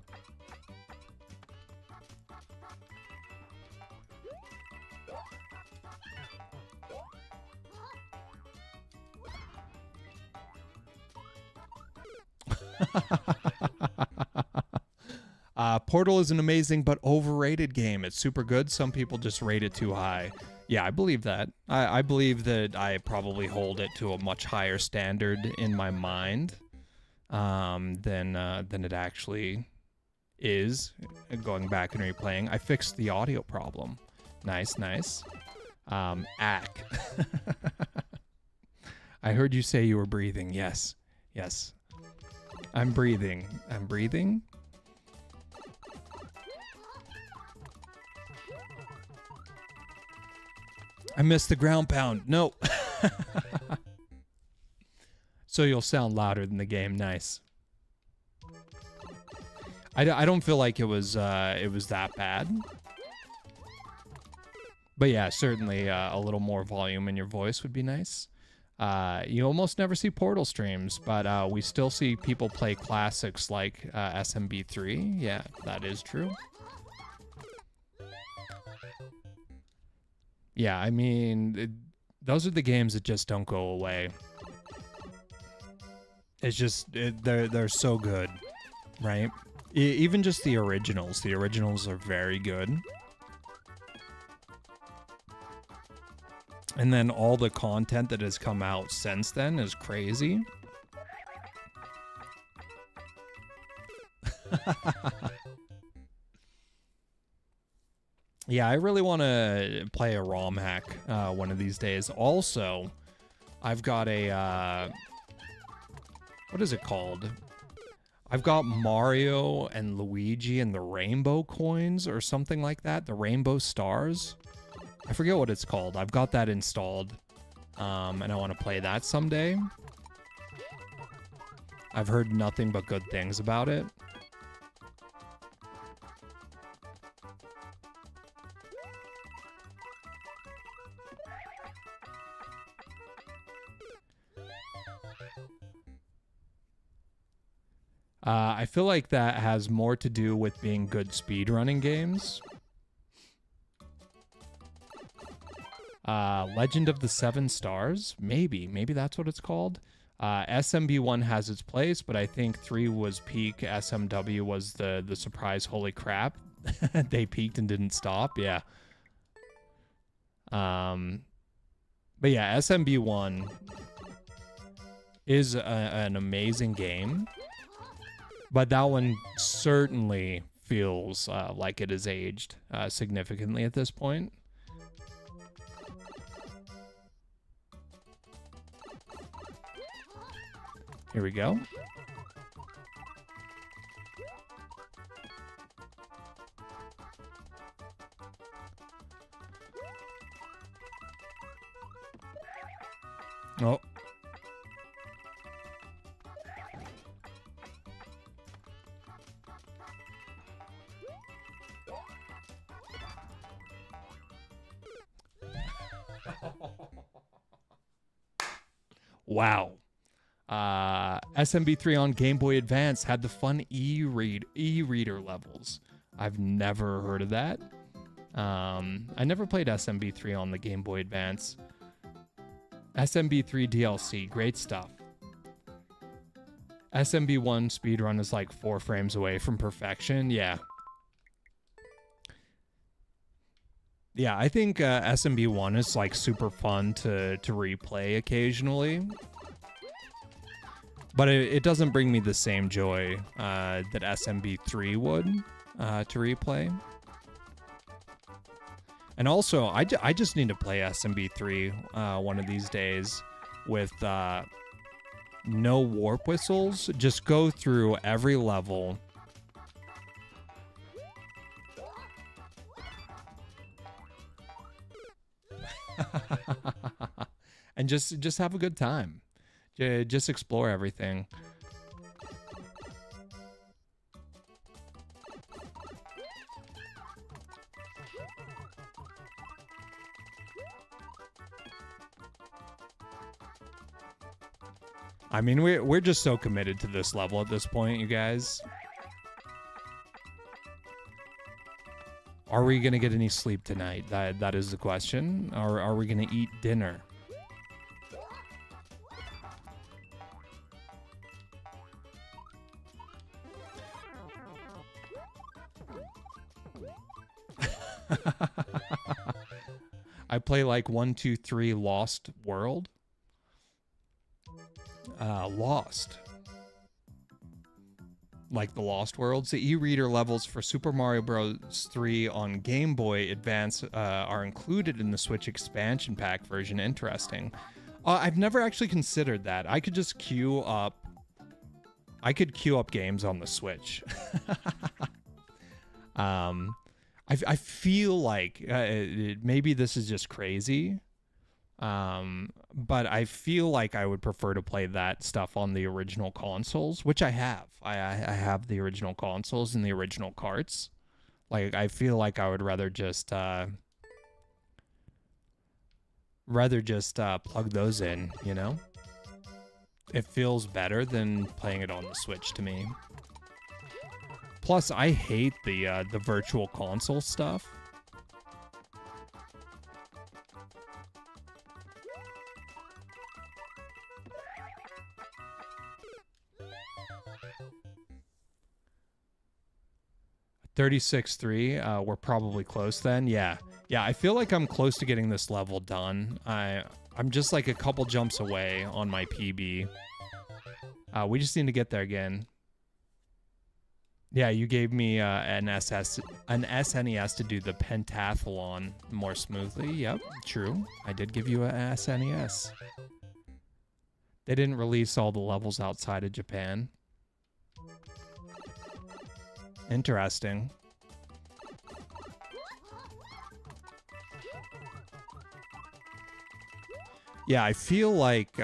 Portal is an amazing but overrated game. It's super good. Some people just rate it too high. Yeah, I believe that. I believe that I probably hold it to a much higher standard in my mind than it actually is. Going back and replaying, I fixed the audio problem. Nice, nice. Ack. I heard you say you were breathing. Yes, yes. I'm breathing. I'm breathing. I missed the ground pound. No. So you'll sound louder than the game. Nice. I don't feel like it was that bad. But yeah, certainly a little more volume in your voice would be nice. You almost never see Portal streams, but we still see people play classics like SMB3. Yeah, that is true. Yeah, I mean, those are the games that just don't go away. It's just, they're so good, right? Even just the originals. The originals are very good. And then all the content that has come out since then is crazy. Yeah, I really want to play a ROM hack one of these days. Also, I've got a... what is it called? I've got Mario and Luigi and the rainbow coins or something like that. The rainbow stars. I forget what it's called. I've got that installed. And I want to play that someday. I've heard nothing but good things about it. I feel like that has more to do with being good speedrunning games. Legend of the Seven Stars? Maybe that's what it's called. SMB1 has its place, but I think 3 was peak. SMW was the surprise holy crap. They peaked and didn't stop. Yeah. But yeah, SMB1 is an amazing game. But that one certainly feels like it has aged significantly at this point. Here we go. Oh. Wow. SMB3 on Game Boy Advance had the fun e-reader levels. I've never heard of that. I never played SMB3 on the Game Boy Advance. SMB3 DLC, great stuff. SMB1 speedrun is like 4 frames away from perfection. Yeah. Yeah, I think SMB1 is like super fun to replay occasionally. But it doesn't bring me the same joy that SMB3 would to replay. And also, I just need to play SMB3 one of these days with no warp whistles. Just go through every level. And just have a good time. Just explore everything. I mean, we're just so committed to this level at this point, you guys. Are we gonna get any sleep tonight? That is the question. Or are we gonna eat dinner? I play like 1, 2, 3 Lost World. Lost. Like the Lost Worlds. The e-reader levels for Super Mario Bros. 3 on Game Boy Advance are included in the Switch expansion pack version. Interesting. I've never actually considered that. I could just queue up games on the Switch. I feel like maybe this is just crazy, but I feel like I would prefer to play that stuff on the original consoles, which I have. I have the original consoles and the original carts. Like, I feel like I would rather just plug those in, you know? It feels better than playing it on the Switch to me. Plus, I hate the virtual console stuff. $36.3. We're probably close then. Yeah. I feel like I'm close to getting this level done. I'm just like a couple jumps away on my PB. We just need to get there again. Yeah, you gave me an SNES to do the pentathlon more smoothly. Yep, true. I did give you an SNES. They didn't release all the levels outside of Japan. Interesting. Yeah, I feel like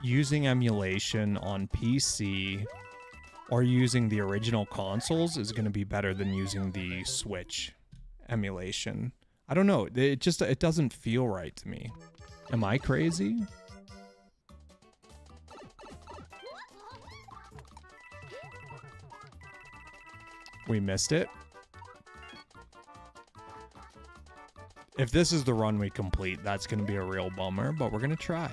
using emulation on PC or using the original consoles is going to be better than using the Switch emulation. I don't know. It doesn't feel right to me. Am I crazy? We missed it. If this is the run we complete, that's going to be a real bummer, but we're going to try.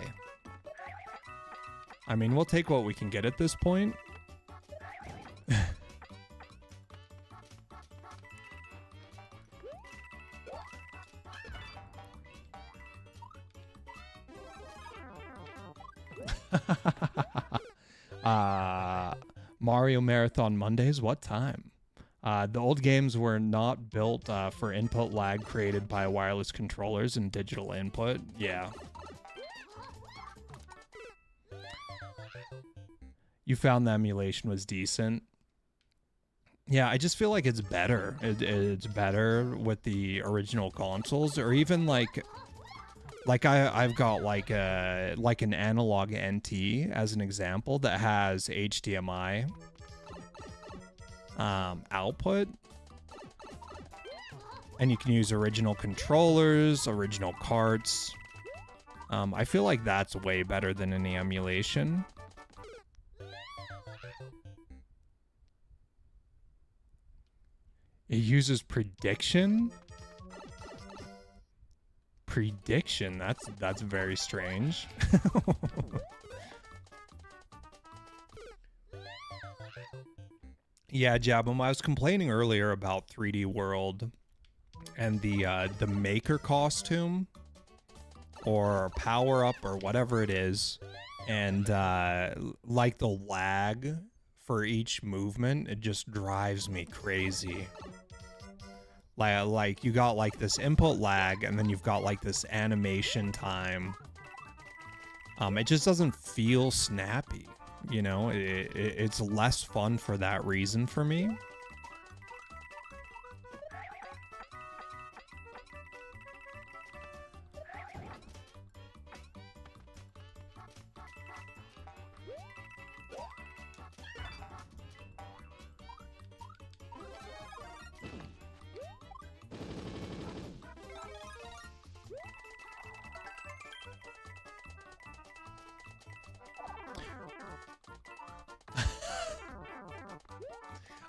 I mean, we'll take what we can get at this point. Mario Marathon Mondays, what time? The old games were not built for input lag created by wireless controllers and digital input. Yeah. You found the emulation was decent. Yeah, I just feel like it's better. It's better with the original consoles, or even like I've got like an analog NT as an example that has HDMI output, and you can use original controllers, original carts. I feel like that's way better than any emulation. It uses prediction. Prediction. That's very strange. Yeah, Jabum, I was complaining earlier about 3D World and the Maker costume or power up or whatever it is, and like the lag for each movement, it just drives me crazy. Like you got like this input lag, and then you've got like this animation time. It just doesn't feel snappy. You know, it's less fun for that reason for me.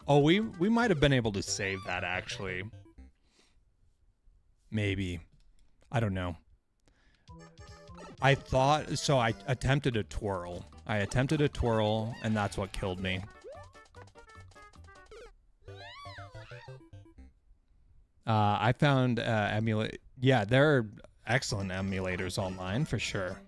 Oh, we might have been able to save that, actually. Maybe. I don't know. I thought... So I attempted a twirl. And that's what killed me. I found emulate... Yeah, there are excellent emulators online, for sure.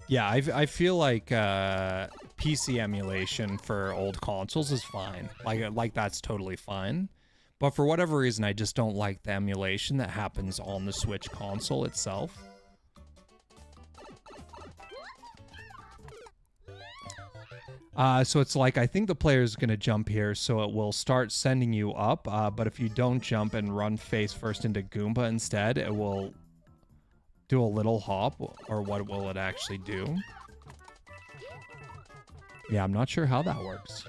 Yeah, I feel like PC emulation for old consoles is fine. Like that's totally fine. But for whatever reason, I just don't like the emulation that happens on the Switch console itself. So it's like, I think the player is going to jump here, so it will start sending you up. But if you don't jump and run face first into Goomba instead, it will do a little hop, or what will it actually do? Yeah, I'm not sure how that works.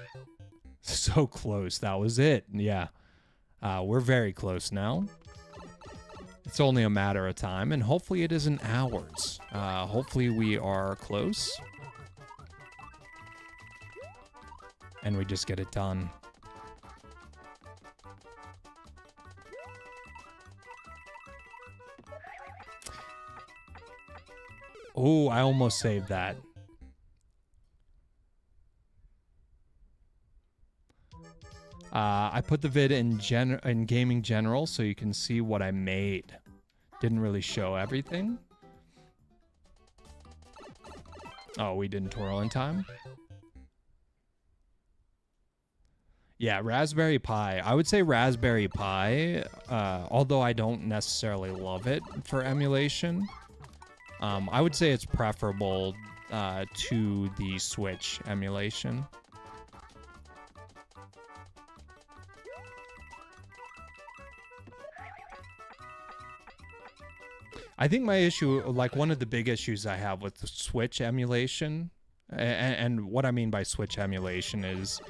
So close. That was it. Yeah. We're very close now. It's only a matter of time, and hopefully it isn't hours. Hopefully we are close. And we just get it done. Oh, I almost saved that. I put the vid in Gaming General so you can see what I made. Didn't really show everything. Oh, we didn't twirl in time. Yeah, Raspberry Pi. I would say Raspberry Pi, although I don't necessarily love it for emulation. I would say it's preferable to the Switch emulation. I think my issue, like one of the big issues I have with the Switch emulation, and what I mean by Switch emulation is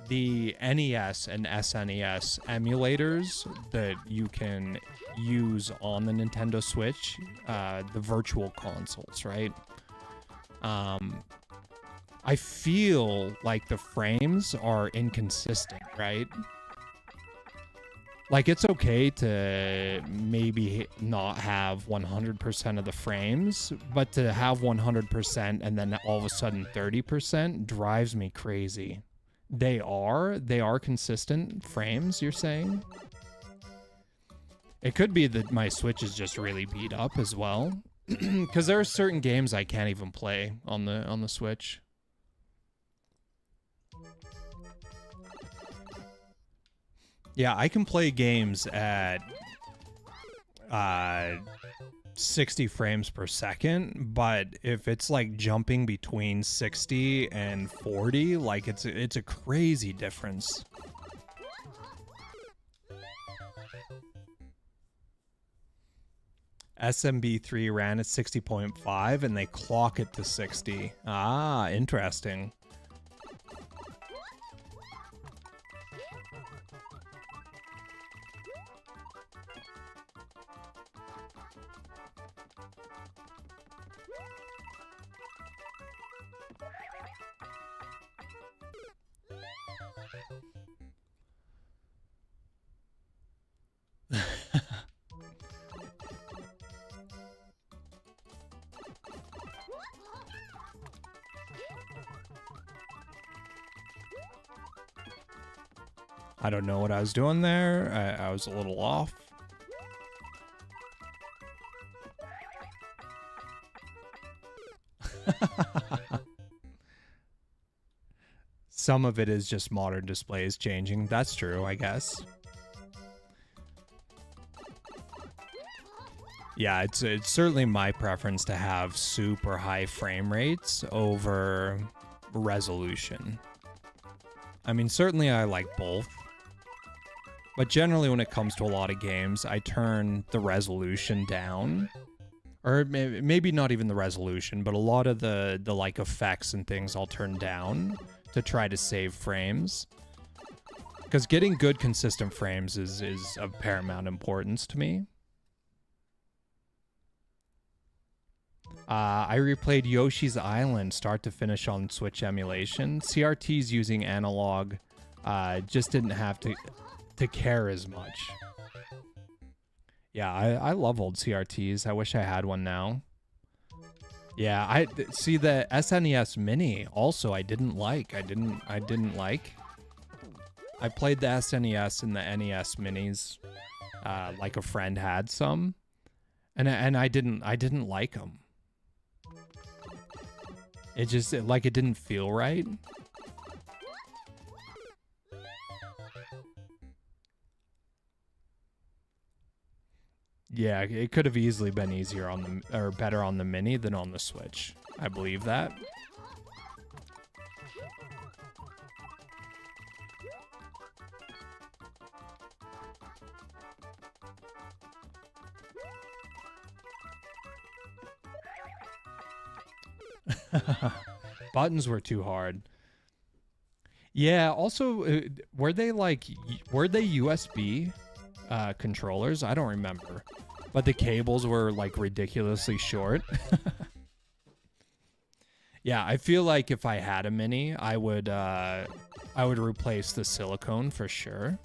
the NES and SNES emulators that you can use on the Nintendo Switch, the virtual consoles, right? I feel like the frames are inconsistent, right? Like, it's okay to maybe not have 100% of the frames, but to have 100% and then all of a sudden 30% drives me crazy. They are consistent frames, you're saying? It could be that my Switch is just really beat up as well, because there are certain games I can't even play on the Switch. Yeah, I can play games at 60 frames per second, but if it's like jumping between 60 and 40, like it's a crazy difference. SMB3 ran at 60.5 and they clock it to 60. Ah, interesting. I don't know what I was doing there. I was a little off. Some of it is just modern displays changing. That's true, I guess. Yeah, it's certainly my preference to have super high frame rates over resolution. I mean, certainly I like both. But generally when it comes to a lot of games, I turn the resolution down. Or maybe not even the resolution, but a lot of the like effects and things I'll turn down to try to save frames. Because getting good consistent frames is of paramount importance to me. I replayed Yoshi's Island start to finish on Switch emulation. CRTs using analog just didn't have to care as much. Yeah, I love old CRTs. I wish I had one now. Yeah, I see the SNES Mini also I didn't like. I didn't like. I played the SNES and the NES Minis like a friend had some. And I didn't like them. It just it didn't feel right. Yeah, it could have easily been easier on the or better on the Mini than on the Switch. I believe that. Buttons were too hard. Yeah, also were they USB controllers? I don't remember. But the cables were like ridiculously short. Yeah, I feel like if I had a Mini, I would replace the silicone for sure.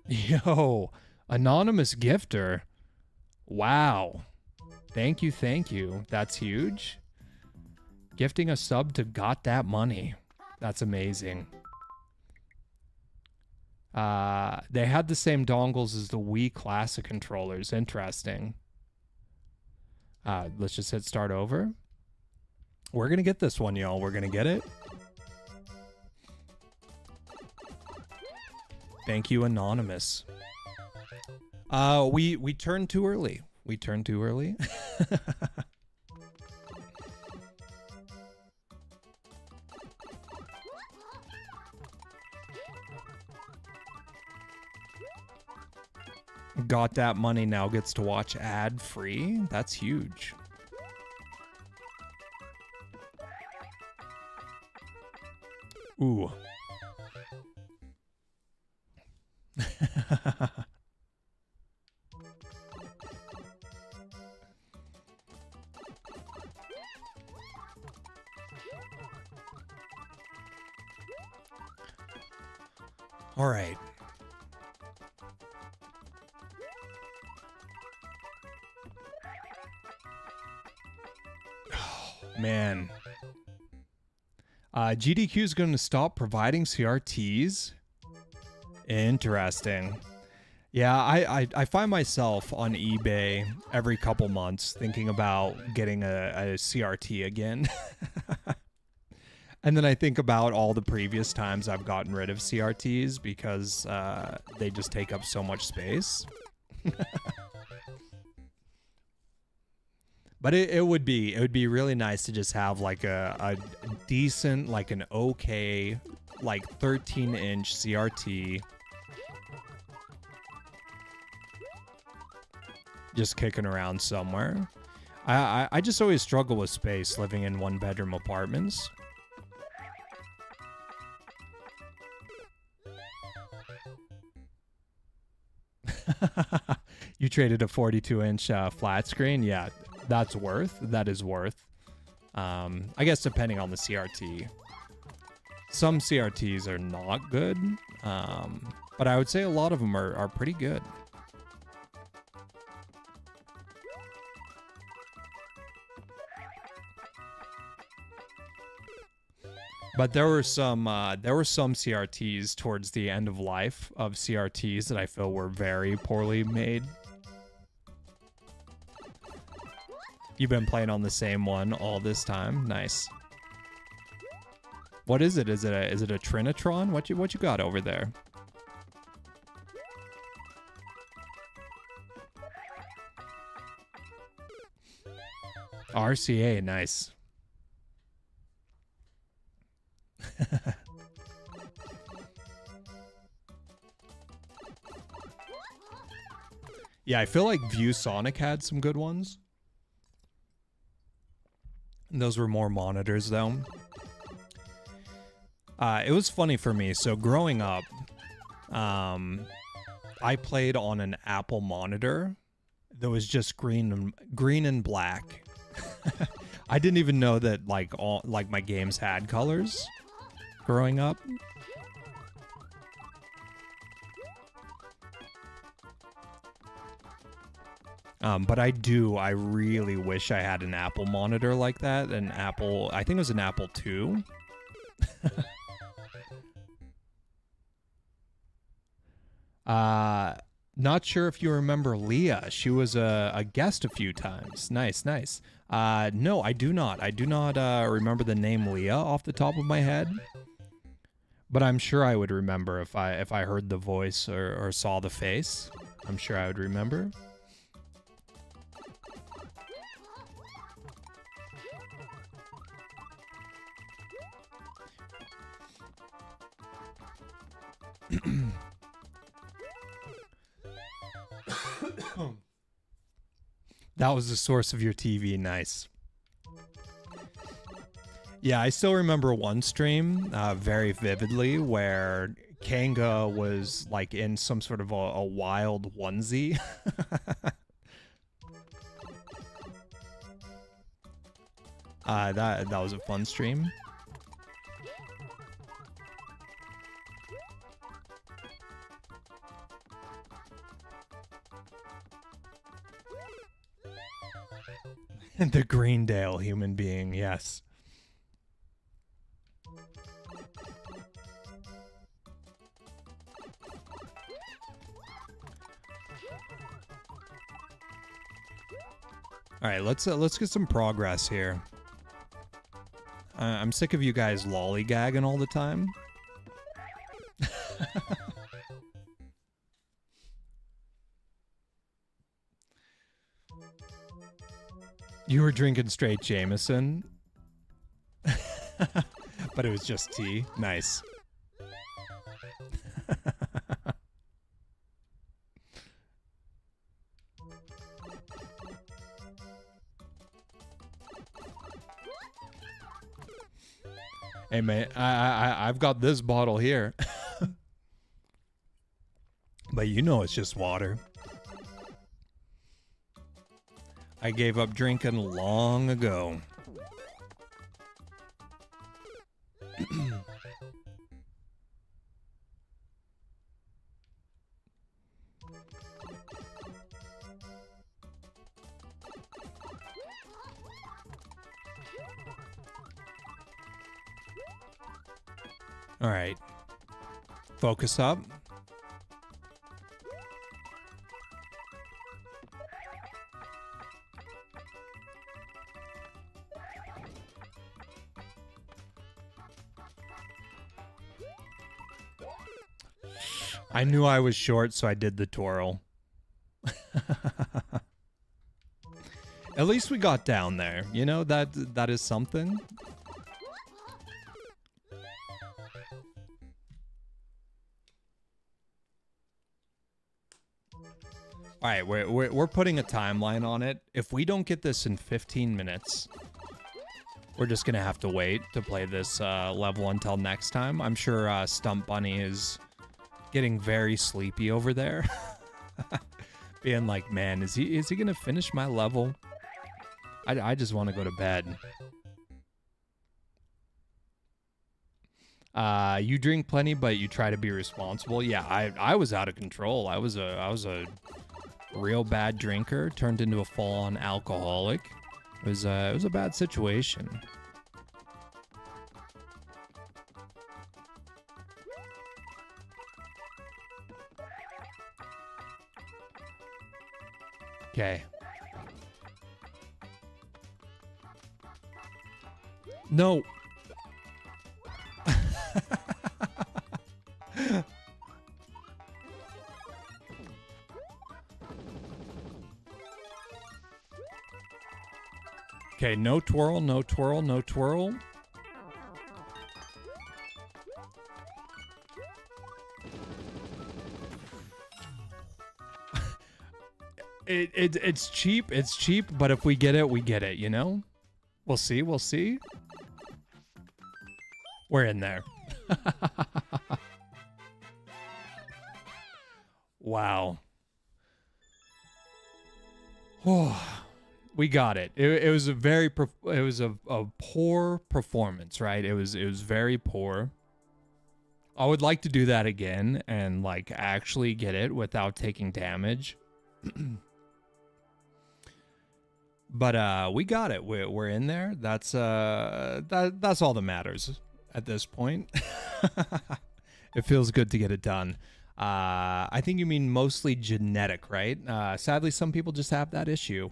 Yo, anonymous gifter. Wow. Thank you. That's huge. Gifting a sub to Got That Money. That's amazing. They had the same dongles as the Wii Classic controllers. Interesting. Let's just hit start over. We're going to get this one, y'all. We're going to get it. Thank you, Anonymous. We turned too early. We turned too early. Got that money, now gets to watch ad free. That's huge. Ooh. All right. Man. GDQ is going to stop providing CRTs. Interesting. Yeah, I find myself on eBay every couple months thinking about getting a CRT again. And then I think about all the previous times I've gotten rid of CRTs because they just take up so much space. But it would be really nice to just have like a decent, like an okay, like 13-inch CRT. Just kicking around somewhere. I just always struggle with space living in one-bedroom apartments. You traded a 42-inch flat screen? Yeah, that is worth. I guess depending on the CRT. Some CRTs are not good, but I would say a lot of them are pretty good. But there were some CRTs towards the end of life of CRTs that I feel were very poorly made. You've been playing on the same one all this time. Nice. What is it? Is it a Trinitron? What you got over there? RCA, nice. Yeah, I feel like ViewSonic had some good ones. Those were more monitors, though. It was funny for me. So growing up, I played on an Apple monitor that was just green and black. I didn't even know that like my games had colors growing up. But I really wish I had an Apple monitor like that. I think it was an Apple II. Not sure if you remember Leah. She was a guest a few times. Nice. No, I do not. I do not remember the name Leah off the top of my head. But I'm sure I would remember if I heard the voice or saw the face. I'm sure I would remember. That was the source of your TV. Nice. Yeah, I still remember one stream very vividly where Kanga was like in some sort of a wild onesie. That was a fun stream. The Greendale human being, yes. All right, let's get some progress here. I'm sick of you guys lollygagging all the time. You were drinking straight Jameson, but it was just tea. Nice. Hey man, I've got this bottle here, but you know it's just water. I gave up drinking long ago. All right. Focus up. I knew I was short, so I did the twirl. At least we got down there. You know, that is something. All right, we're putting a timeline on it. If we don't get this in 15 minutes, we're just gonna have to wait to play this level until next time. I'm sure Stump Bunny is getting very sleepy over there, being like, "Man, is he gonna finish my level? I just want to go to bed." You drink plenty, but you try to be responsible. Yeah, I was out of control. I was a real bad drinker, turned into a full-on alcoholic. It was a bad situation. Okay. No. Okay, no twirl, no twirl, no twirl. It's cheap, but if we get it, we get it, you know? We'll see, we'll see. We're in there. Wow. We got it. It was a very a poor performance, right? It was very poor. I would like to do that again and like actually get it without taking damage. But we got it. We're in there. That's that's all that matters at this point. It feels good to get it done. I think you mean mostly genetic, right? Sadly, some people just have that issue.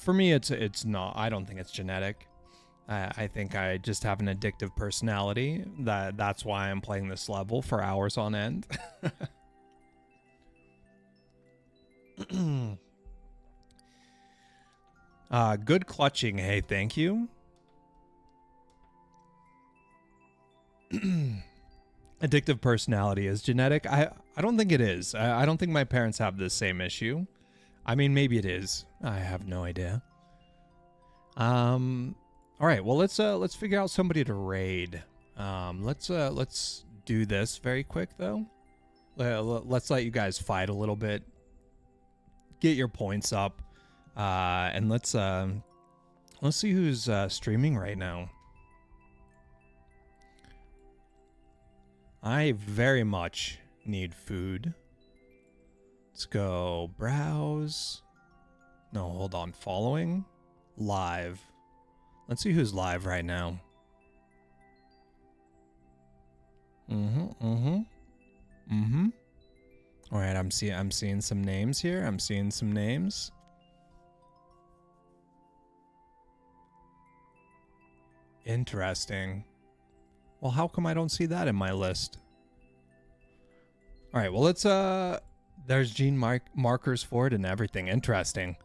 For me, it's not. I don't think it's genetic. I think I just have an addictive personality. That's why I'm playing this level for hours on end. Good clutching. Hey, thank you. Addictive personality is genetic. I don't think it is. I don't think my parents have the same issue. I mean, maybe it is. I have no idea. All right. Well, let's figure out somebody to raid. Let's do this very quick though. Let's let you guys fight a little bit. Get your points up. And let's see who's streaming right now. I very much need food. Let's go browse. No, hold on. Following. Live. Let's see who's live right now. All right, I'm seeing some names here. I'm seeing some names. Interesting. Well, how come I don't see that in my list? All right, well, let's there's gene markers for it and everything. Interesting.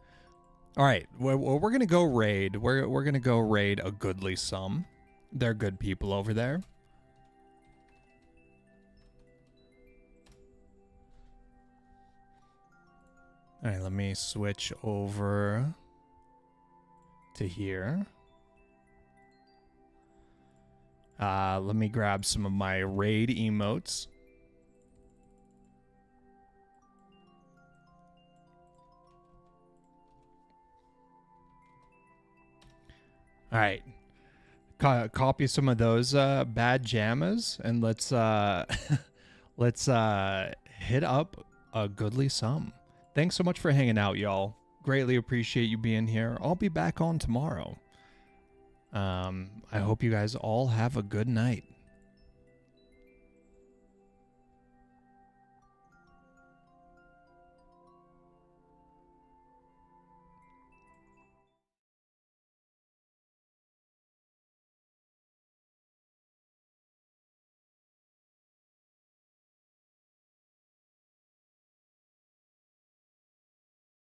All right, we're going to go raid. We're going to go raid a goodly sum. They're good people over there. All right, let me switch over to here. Let me grab some of my raid emotes. All right. Copy some of those bad jammas and let's let's hit up a goodly sum. Thanks so much for hanging out, y'all. Greatly appreciate you being here. I'll be back on tomorrow. I hope you guys all have a good night.